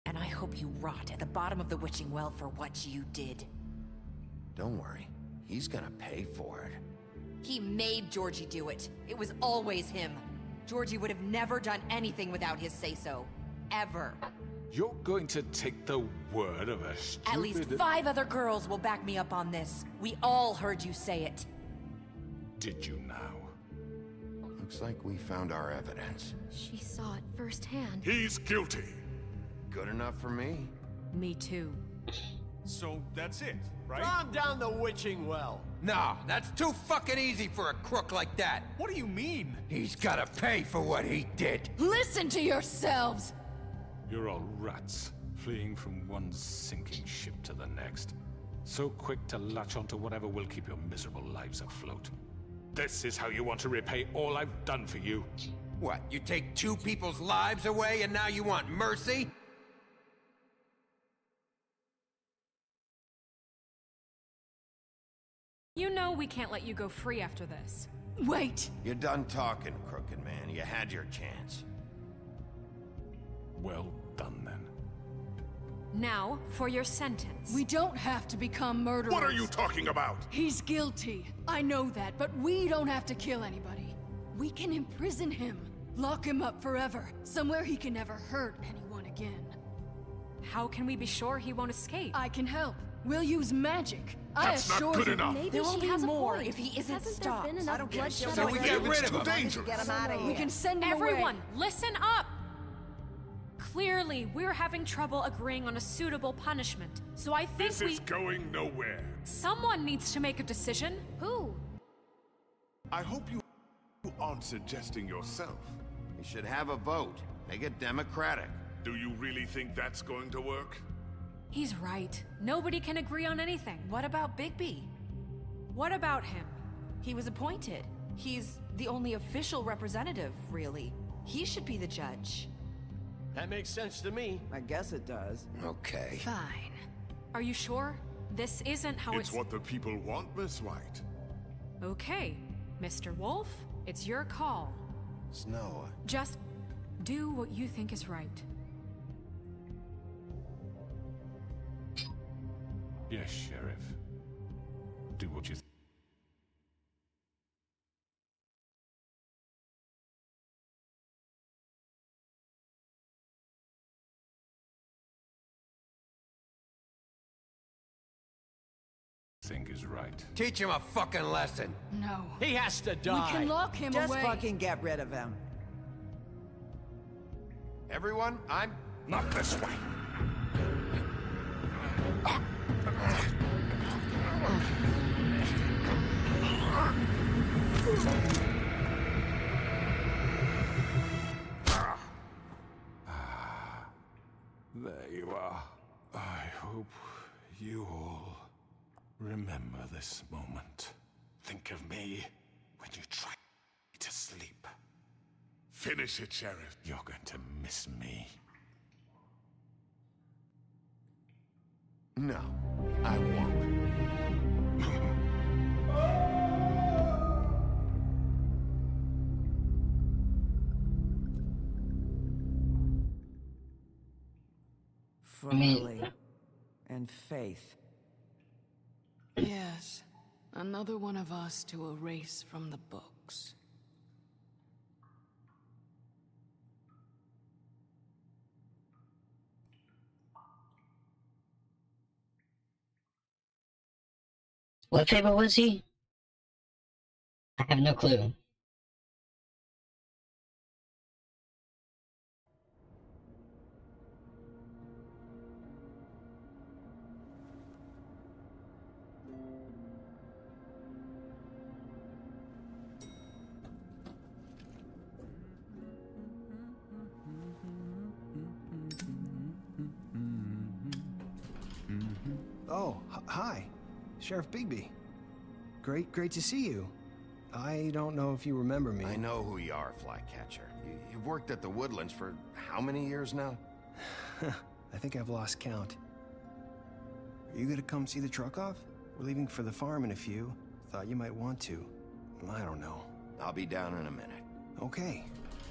S11: And I hope you rot at the bottom of the witching well for what you did.
S4: Don't worry. He's gonna pay for it.
S11: He made Georgie do it. It was always him. Georgie would have never done anything without his say-so. Ever.
S22: You're going to take the word of a stupid...
S11: At least 5 other girls will back me up on this. We all heard you say it.
S22: Did you now?
S4: Looks like we found our evidence.
S15: She saw it firsthand.
S17: He's guilty.
S4: Good enough for me.
S10: Me too.
S18: So that's it, right?
S3: Calm down the witching well.
S2: No, that's too fucking easy for a crook like that.
S18: What do you mean?
S2: He's gotta pay for what he did.
S7: Listen to yourselves!
S22: You're all rats, fleeing from one sinking ship to the next. So quick to latch onto whatever will keep your miserable lives afloat. This is how you want to repay all I've done for you?
S2: What, you take 2 people's lives away and now you want mercy?
S10: You know we can't let you go free after this.
S7: Wait!
S4: You're done talking, Crooked Man. You had your chance.
S22: Well done, then.
S10: Now, for your sentence.
S7: We don't have to become murderers.
S17: What are you talking about?
S7: He's guilty. I know that, but we don't have to kill anybody. We can imprison him. Lock him up forever. Somewhere he can never hurt anyone again.
S10: How can we be sure he won't escape?
S7: I can help. We'll use magic.
S17: That's
S7: I
S17: not
S7: assure
S17: good
S7: you.
S17: enough.
S15: Maybe
S11: There will
S15: she
S11: be
S15: has a
S11: more
S15: point.
S11: if he isn't
S15: Hasn't
S11: stopped.
S15: there been enough
S8: I don't care.
S15: bloodshed
S2: So we
S15: already?
S2: get rid of him.
S17: Dangerous.
S8: Get him out of here.
S7: We can send him
S10: Everyone,
S7: away.
S10: listen up! Clearly, we're having trouble agreeing on a suitable punishment. So I think
S17: This is going nowhere.
S10: someone needs to make a decision.
S15: Who?
S17: I hope you aren't suggesting yourself.
S4: We should have a vote. Make it democratic.
S17: Do you really think that's going to work?
S10: He's right. Nobody can agree on anything.
S11: What about Bigby?
S10: What about him?
S11: He was appointed. He's the only official representative, really. He should be the judge.
S3: That makes sense to me.
S8: I guess it does.
S4: Okay.
S11: Fine.
S10: Are you sure? This isn't how
S17: It's what the people want, Miss White.
S10: Okay, Mr. Wolf, it's your call.
S4: Snow.
S10: Just do what you think is right.
S22: Yes, Sheriff. Do what you think is right.
S2: Teach him a fucking lesson.
S7: No.
S3: He has to die.
S7: We can lock him
S8: Just
S7: away.
S8: fucking get rid of him.
S4: Everyone, I'm...
S22: Not this way. There you are. I hope you all remember this moment. Think of me
S12: when you try to sleep. Finish it, Sheriff. You're going to miss me.
S4: No, I won't.
S5: Farley and Faith.
S16: Yes, another one of us to erase from the books.
S1: What fable was he? I have no clue.
S20: Oh, hi. Sheriff Bigby. Great to see you. I don't know if you remember me.
S4: I know who you are, Flycatcher. You've worked at the Woodlands for how many years now?
S20: I think I've lost count. Are you gonna come see the truck off? We're leaving for the farm in a few. Thought you might want to. I don't know.
S4: I'll be down in a minute.
S20: Okay,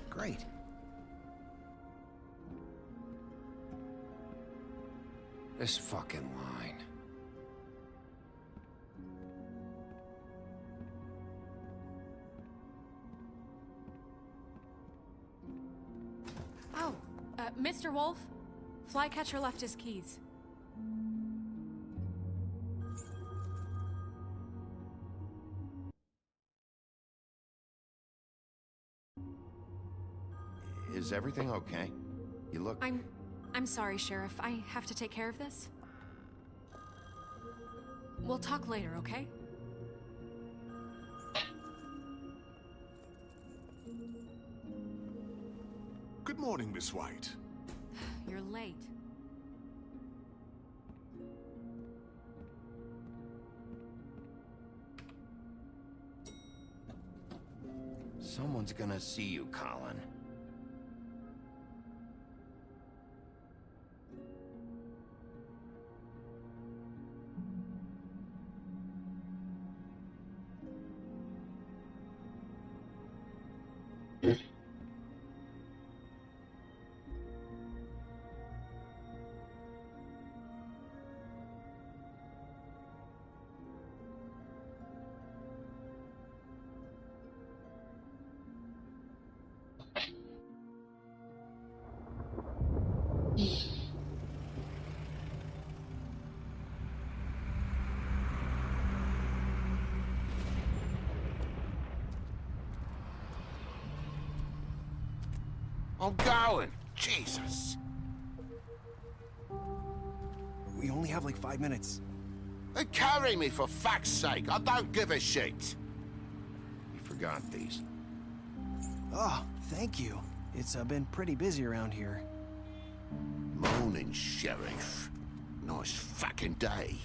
S20: great.
S4: This fucking line.
S10: Oh, Mr. Wolf? Flycatcher left his keys.
S4: Is everything okay? You look...
S10: I'm sorry, Sheriff. I have to take care of this. We'll talk later, okay?
S12: Good morning, Miss White.
S10: You're late.
S4: Someone's gonna see you, Colin.
S13: I'm going. Jesus.
S20: We only have like 5 minutes.
S13: They carry me for fuck's sake. I don't give a shit.
S4: You forgot these.
S20: Oh, thank you. It's been pretty busy around here.
S13: Morning, Sheriff. Nice fucking day.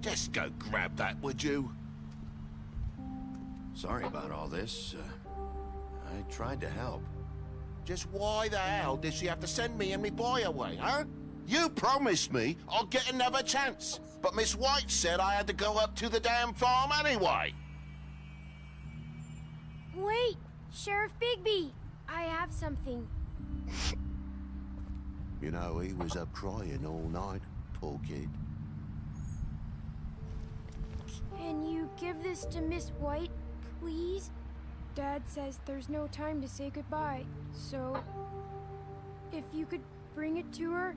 S13: Just go grab that, would you?
S4: Sorry about all this. I tried to help.
S13: Just why the hell did she have to send me and me boy away, huh? You promised me I'd get another chance, but Miss White said I had to go up to the damn farm anyway.
S15: Wait, Sheriff Bigby, I have something.
S13: You know, he was up crying all night, poor kid.
S15: Can you give this to Miss White, please? Dad says there's no time to say goodbye, so if you could bring it to her,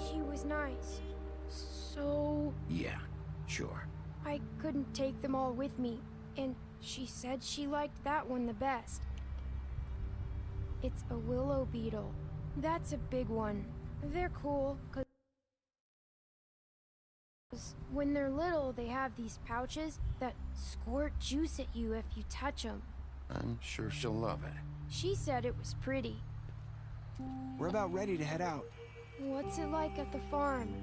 S15: she was nice. So...
S4: Yeah, sure.
S15: I couldn't take them all with me, and she said she liked that one the best. It's a willow beetle. That's a big one. They're cool, 'cause when they're little, they have these pouches that squirt juice at you if you touch them.
S4: I'm sure she'll love it.
S15: She said it was pretty.
S20: We're about ready to head out.
S15: What's it like at the farm?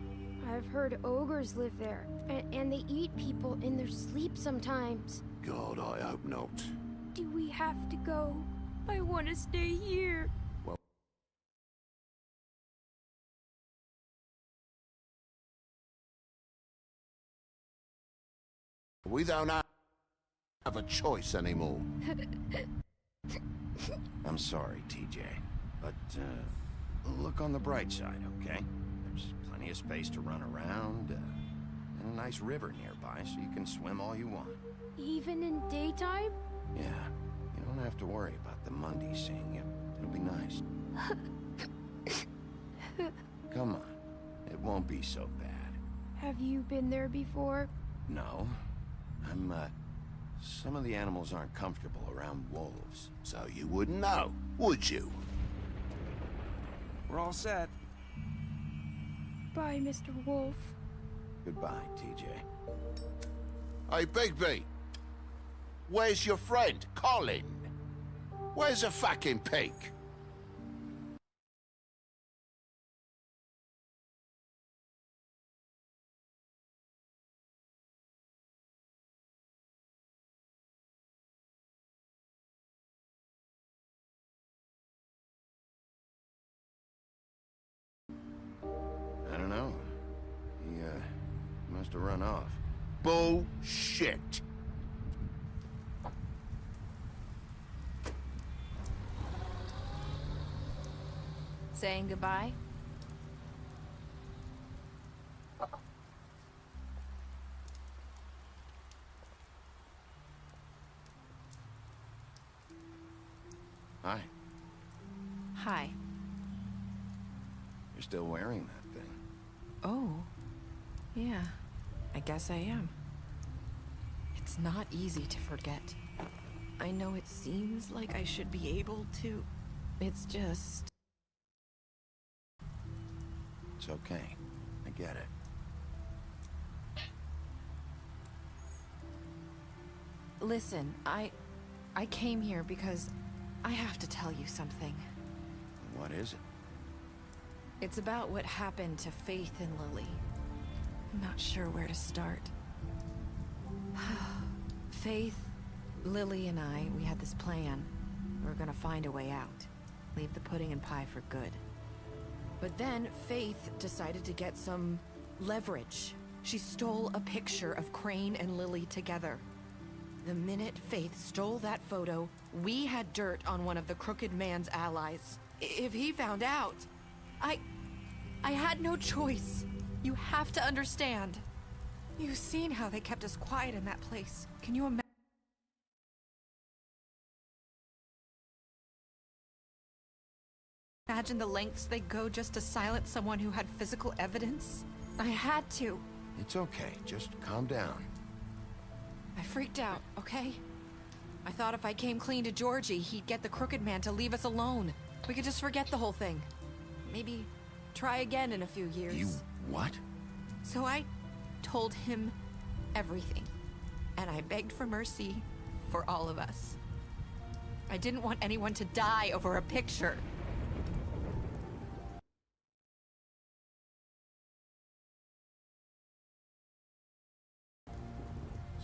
S15: I've heard ogres live there, and they eat people in their sleep sometimes.
S13: God, I hope not.
S15: Do we have to go? I want to stay here.
S13: Well, we don't have a choice anymore.
S4: I'm sorry, TJ, but look on the bright side, okay? There's plenty of space to run around, and a nice river nearby, so you can swim all you want.
S15: Even in daytime?
S4: Yeah, you don't have to worry about the Mundies seeing you. It'll be nice. Come on, it won't be so bad.
S15: Have you been there before?
S4: No, some of the animals aren't comfortable around wolves.
S13: So you wouldn't know, would you?
S20: We're all set.
S15: Bye, Mr. Wolf.
S4: Goodbye, TJ.
S13: Hey, Bigby. Where's your friend, Colin? Where's the fucking pig?
S4: I don't know. He must have run off.
S13: Bullshit.
S10: Saying goodbye?
S4: Hi.
S10: Hi.
S4: You're still wearing that thing.
S10: Oh. Yeah. I guess I am. It's not easy to forget. I know it seems like I should be able to. It's just...
S4: It's okay. I get it.
S10: Listen, I came here because I have to tell you something.
S4: What is it?
S10: It's about what happened to Faith and Lily. I'm not sure where to start. Faith, Lily, and I, we had this plan. We were gonna find a way out. Leave the pudding and pie for good. But then Faith decided to get some leverage. She stole a picture of Crane and Lily together. The minute Faith stole that photo, we had dirt on one of the Crooked Man's allies. If he found out, I had no choice. You have to understand. You've seen how they kept us quiet in that place. Can you imagine the lengths they go just to silence someone who had physical evidence? I had to.
S4: It's okay. Just calm down.
S10: I freaked out, okay? I thought if I came clean to Georgie, he'd get the Crooked Man to leave us alone. We could just forget the whole thing. Maybe try again in a few years.
S4: You what?
S10: So I told him everything. And I begged for mercy for all of us. I didn't want anyone to die over a picture.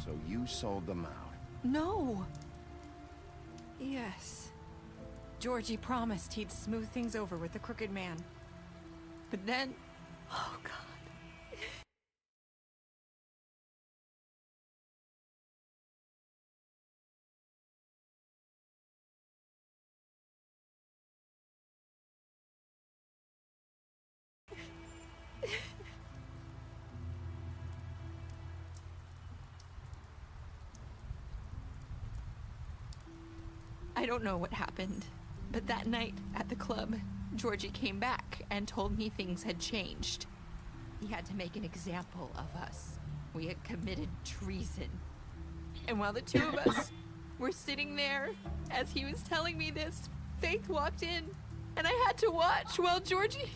S4: So you sold them out?
S10: No. Yes. Georgie promised he'd smooth things over with the Crooked Man. But then... Oh, God. I don't know what happened, but that night at the club, Georgie came back and told me things had changed. He had to make an example of us. We had committed treason. And while the two of us were sitting there, as he was telling me this, Faith walked in, and I had to watch while Georgie...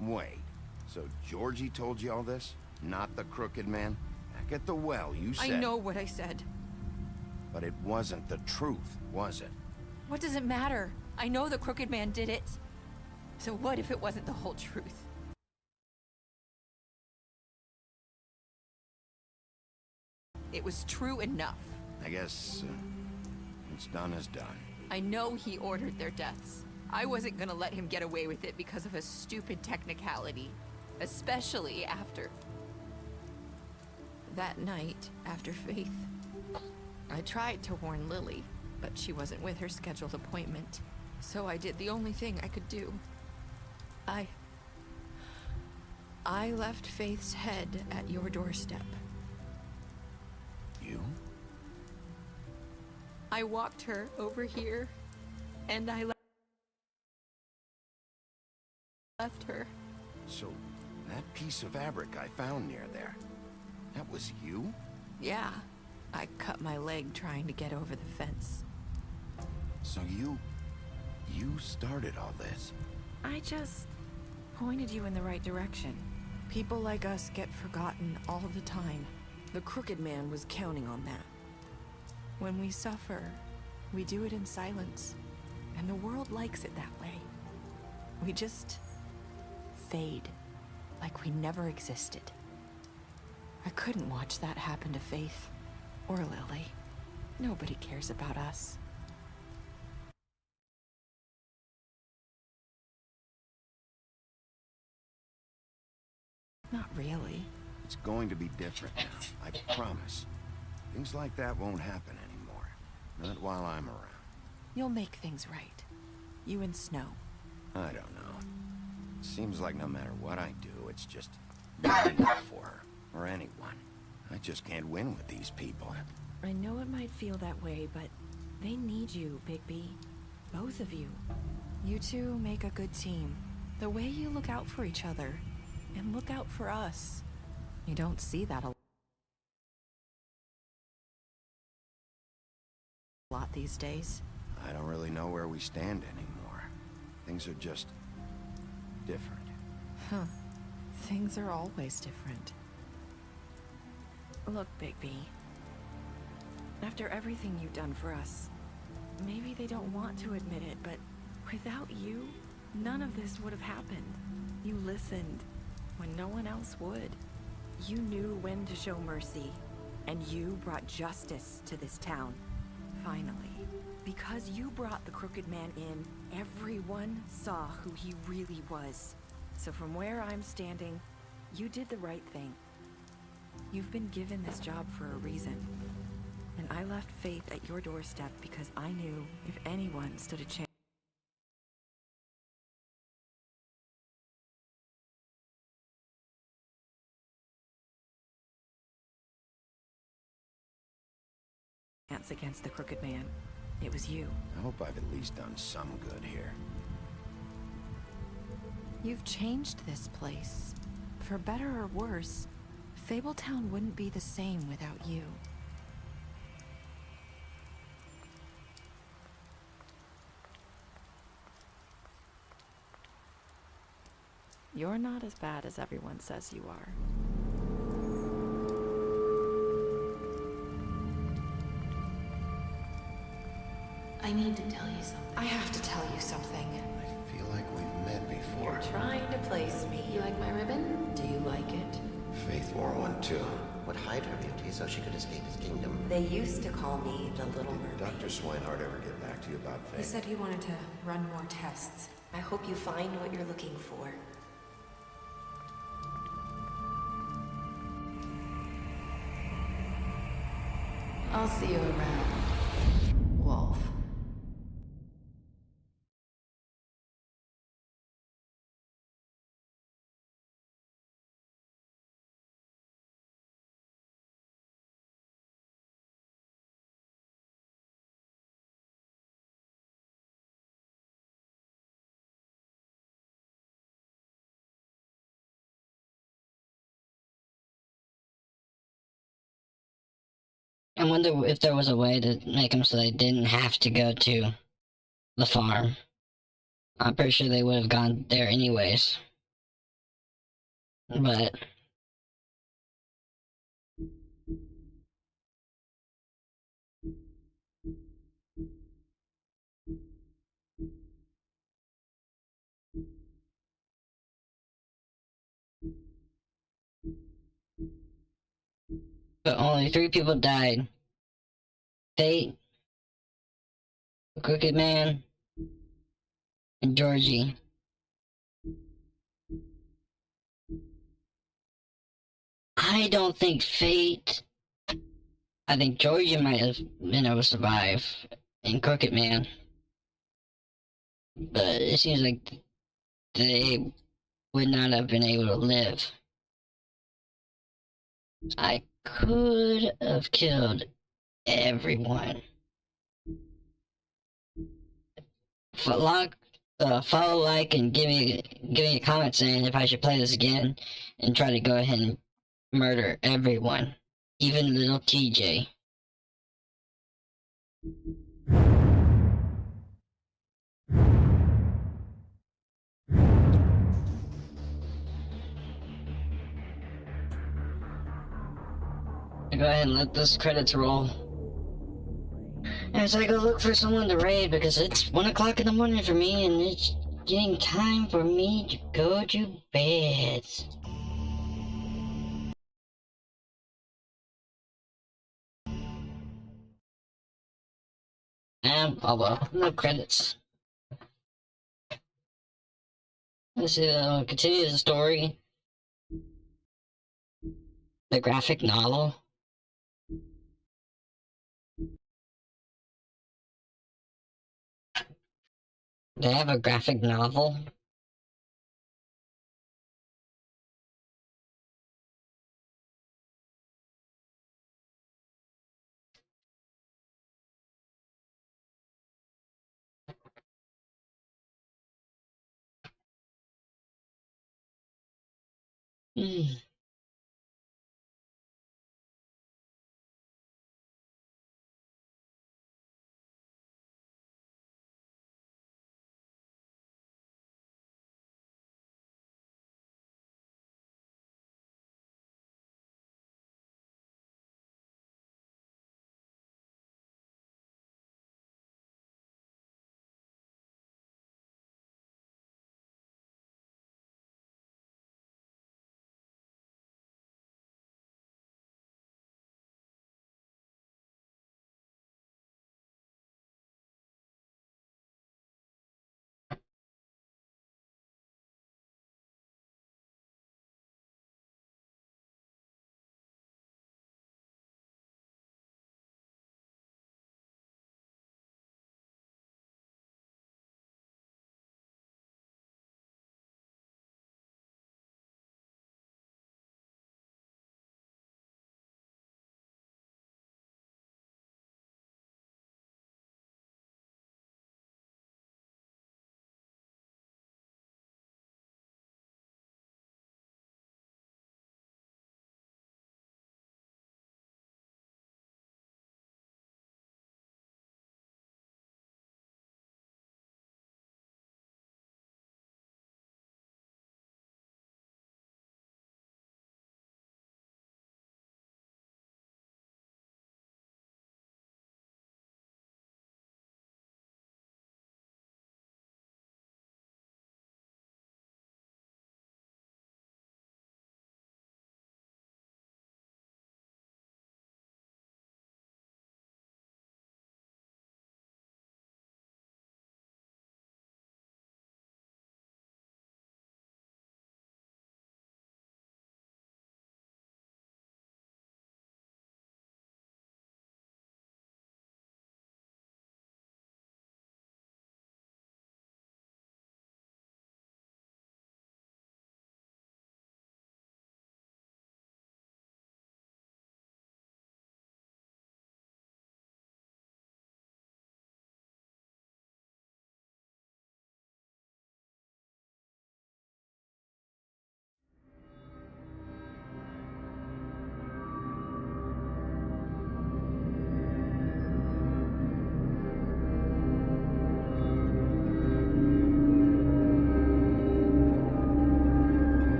S4: Wait, so Georgie told you all this? Not the Crooked Man? Back at the well, you said...
S10: I know what I said.
S4: But it wasn't the truth, was it?
S11: What does it matter? I know the Crooked Man did it. So what if it wasn't the whole truth? It was true enough.
S4: I guess what's done is done.
S11: I know he ordered their deaths. I wasn't gonna let him get away with it because of a stupid technicality. Especially after... that night, after Faith. I tried to warn Lily, but she wasn't with her scheduled appointment. So I did the only thing I could do. I left Faith's head at your doorstep.
S4: You?
S11: I walked her over here, and I left her.
S4: So, that piece of fabric I found near there, that was you?
S11: Yeah, I cut my leg trying to get over the fence.
S4: So you started all this?
S10: I just pointed you in the right direction. People like us get forgotten all the time. The Crooked Man was counting on that. When we suffer, we do it in silence, and the world likes it that way. We just fade, like we never existed. I couldn't watch that happen to Faith, or Lily. Nobody cares about us. Not really.
S4: It's going to be different now, I promise. Things like that won't happen anymore. Not while I'm around.
S10: You'll make things right. You and Snow.
S4: I don't know. It seems like no matter what I do, it's just not enough for her, or anyone. I just can't win with these people.
S10: I know it might feel that way, but they need you, Bigby. Both of you. You two make a good team. The way you look out for each other, and look out for us. You don't see that a lot these days.
S4: I don't really know where we stand anymore. Things are just different.
S10: Huh. Things are always different. Look, Bigby. After everything you've done for us, maybe they don't want to admit it, but without you, none of this would have happened. You listened when no one else would. You knew when to show mercy, and you brought justice to this town. Finally. Because you brought the Crooked Man in, everyone saw who he really was. So from where I'm standing, you did the right thing. You've been given this job for a reason. And I left Faith at your doorstep because I knew if anyone stood a chance against the Crooked Man, it was you.
S4: I hope I've at least done some good here.
S10: You've changed this place. For better or worse, Fabletown wouldn't be the same without you. You're not as bad as everyone says you are.
S9: I need to tell you something.
S10: I have to tell you something.
S4: I feel like we've met before.
S9: You're trying to place me. You like my ribbon? Do you like it?
S4: Faith wore one too.
S19: Would hide her beauty so she could escape his kingdom.
S9: They used to call me the Little Mermaid.
S4: Dr. Swinehart ever get back to you about Faith?
S10: He said he wanted to run more tests.
S9: I hope you find what you're looking for. I'll see you around, Wolf.
S1: I wonder if there was a way to make them so they didn't have to go to the farm. I'm pretty sure they would have gone there anyways. But but only 3 people died. Fate, the Crooked Man, and Georgie. I don't think Fate. I think Georgie might have been able to survive, and Crooked Man. But it seems like they would not have been able to live. I could have killed everyone. Follow, like, and give me a comment saying if I should play this again, and try to go ahead and murder everyone, even little TJ. Go ahead and let those credits roll. As I go look for someone to raid, because it's 1 o'clock in the morning for me, and it's getting time for me to go to bed. Oh well, no credits. Let's see, continue the story. The graphic novel. They have a graphic novel.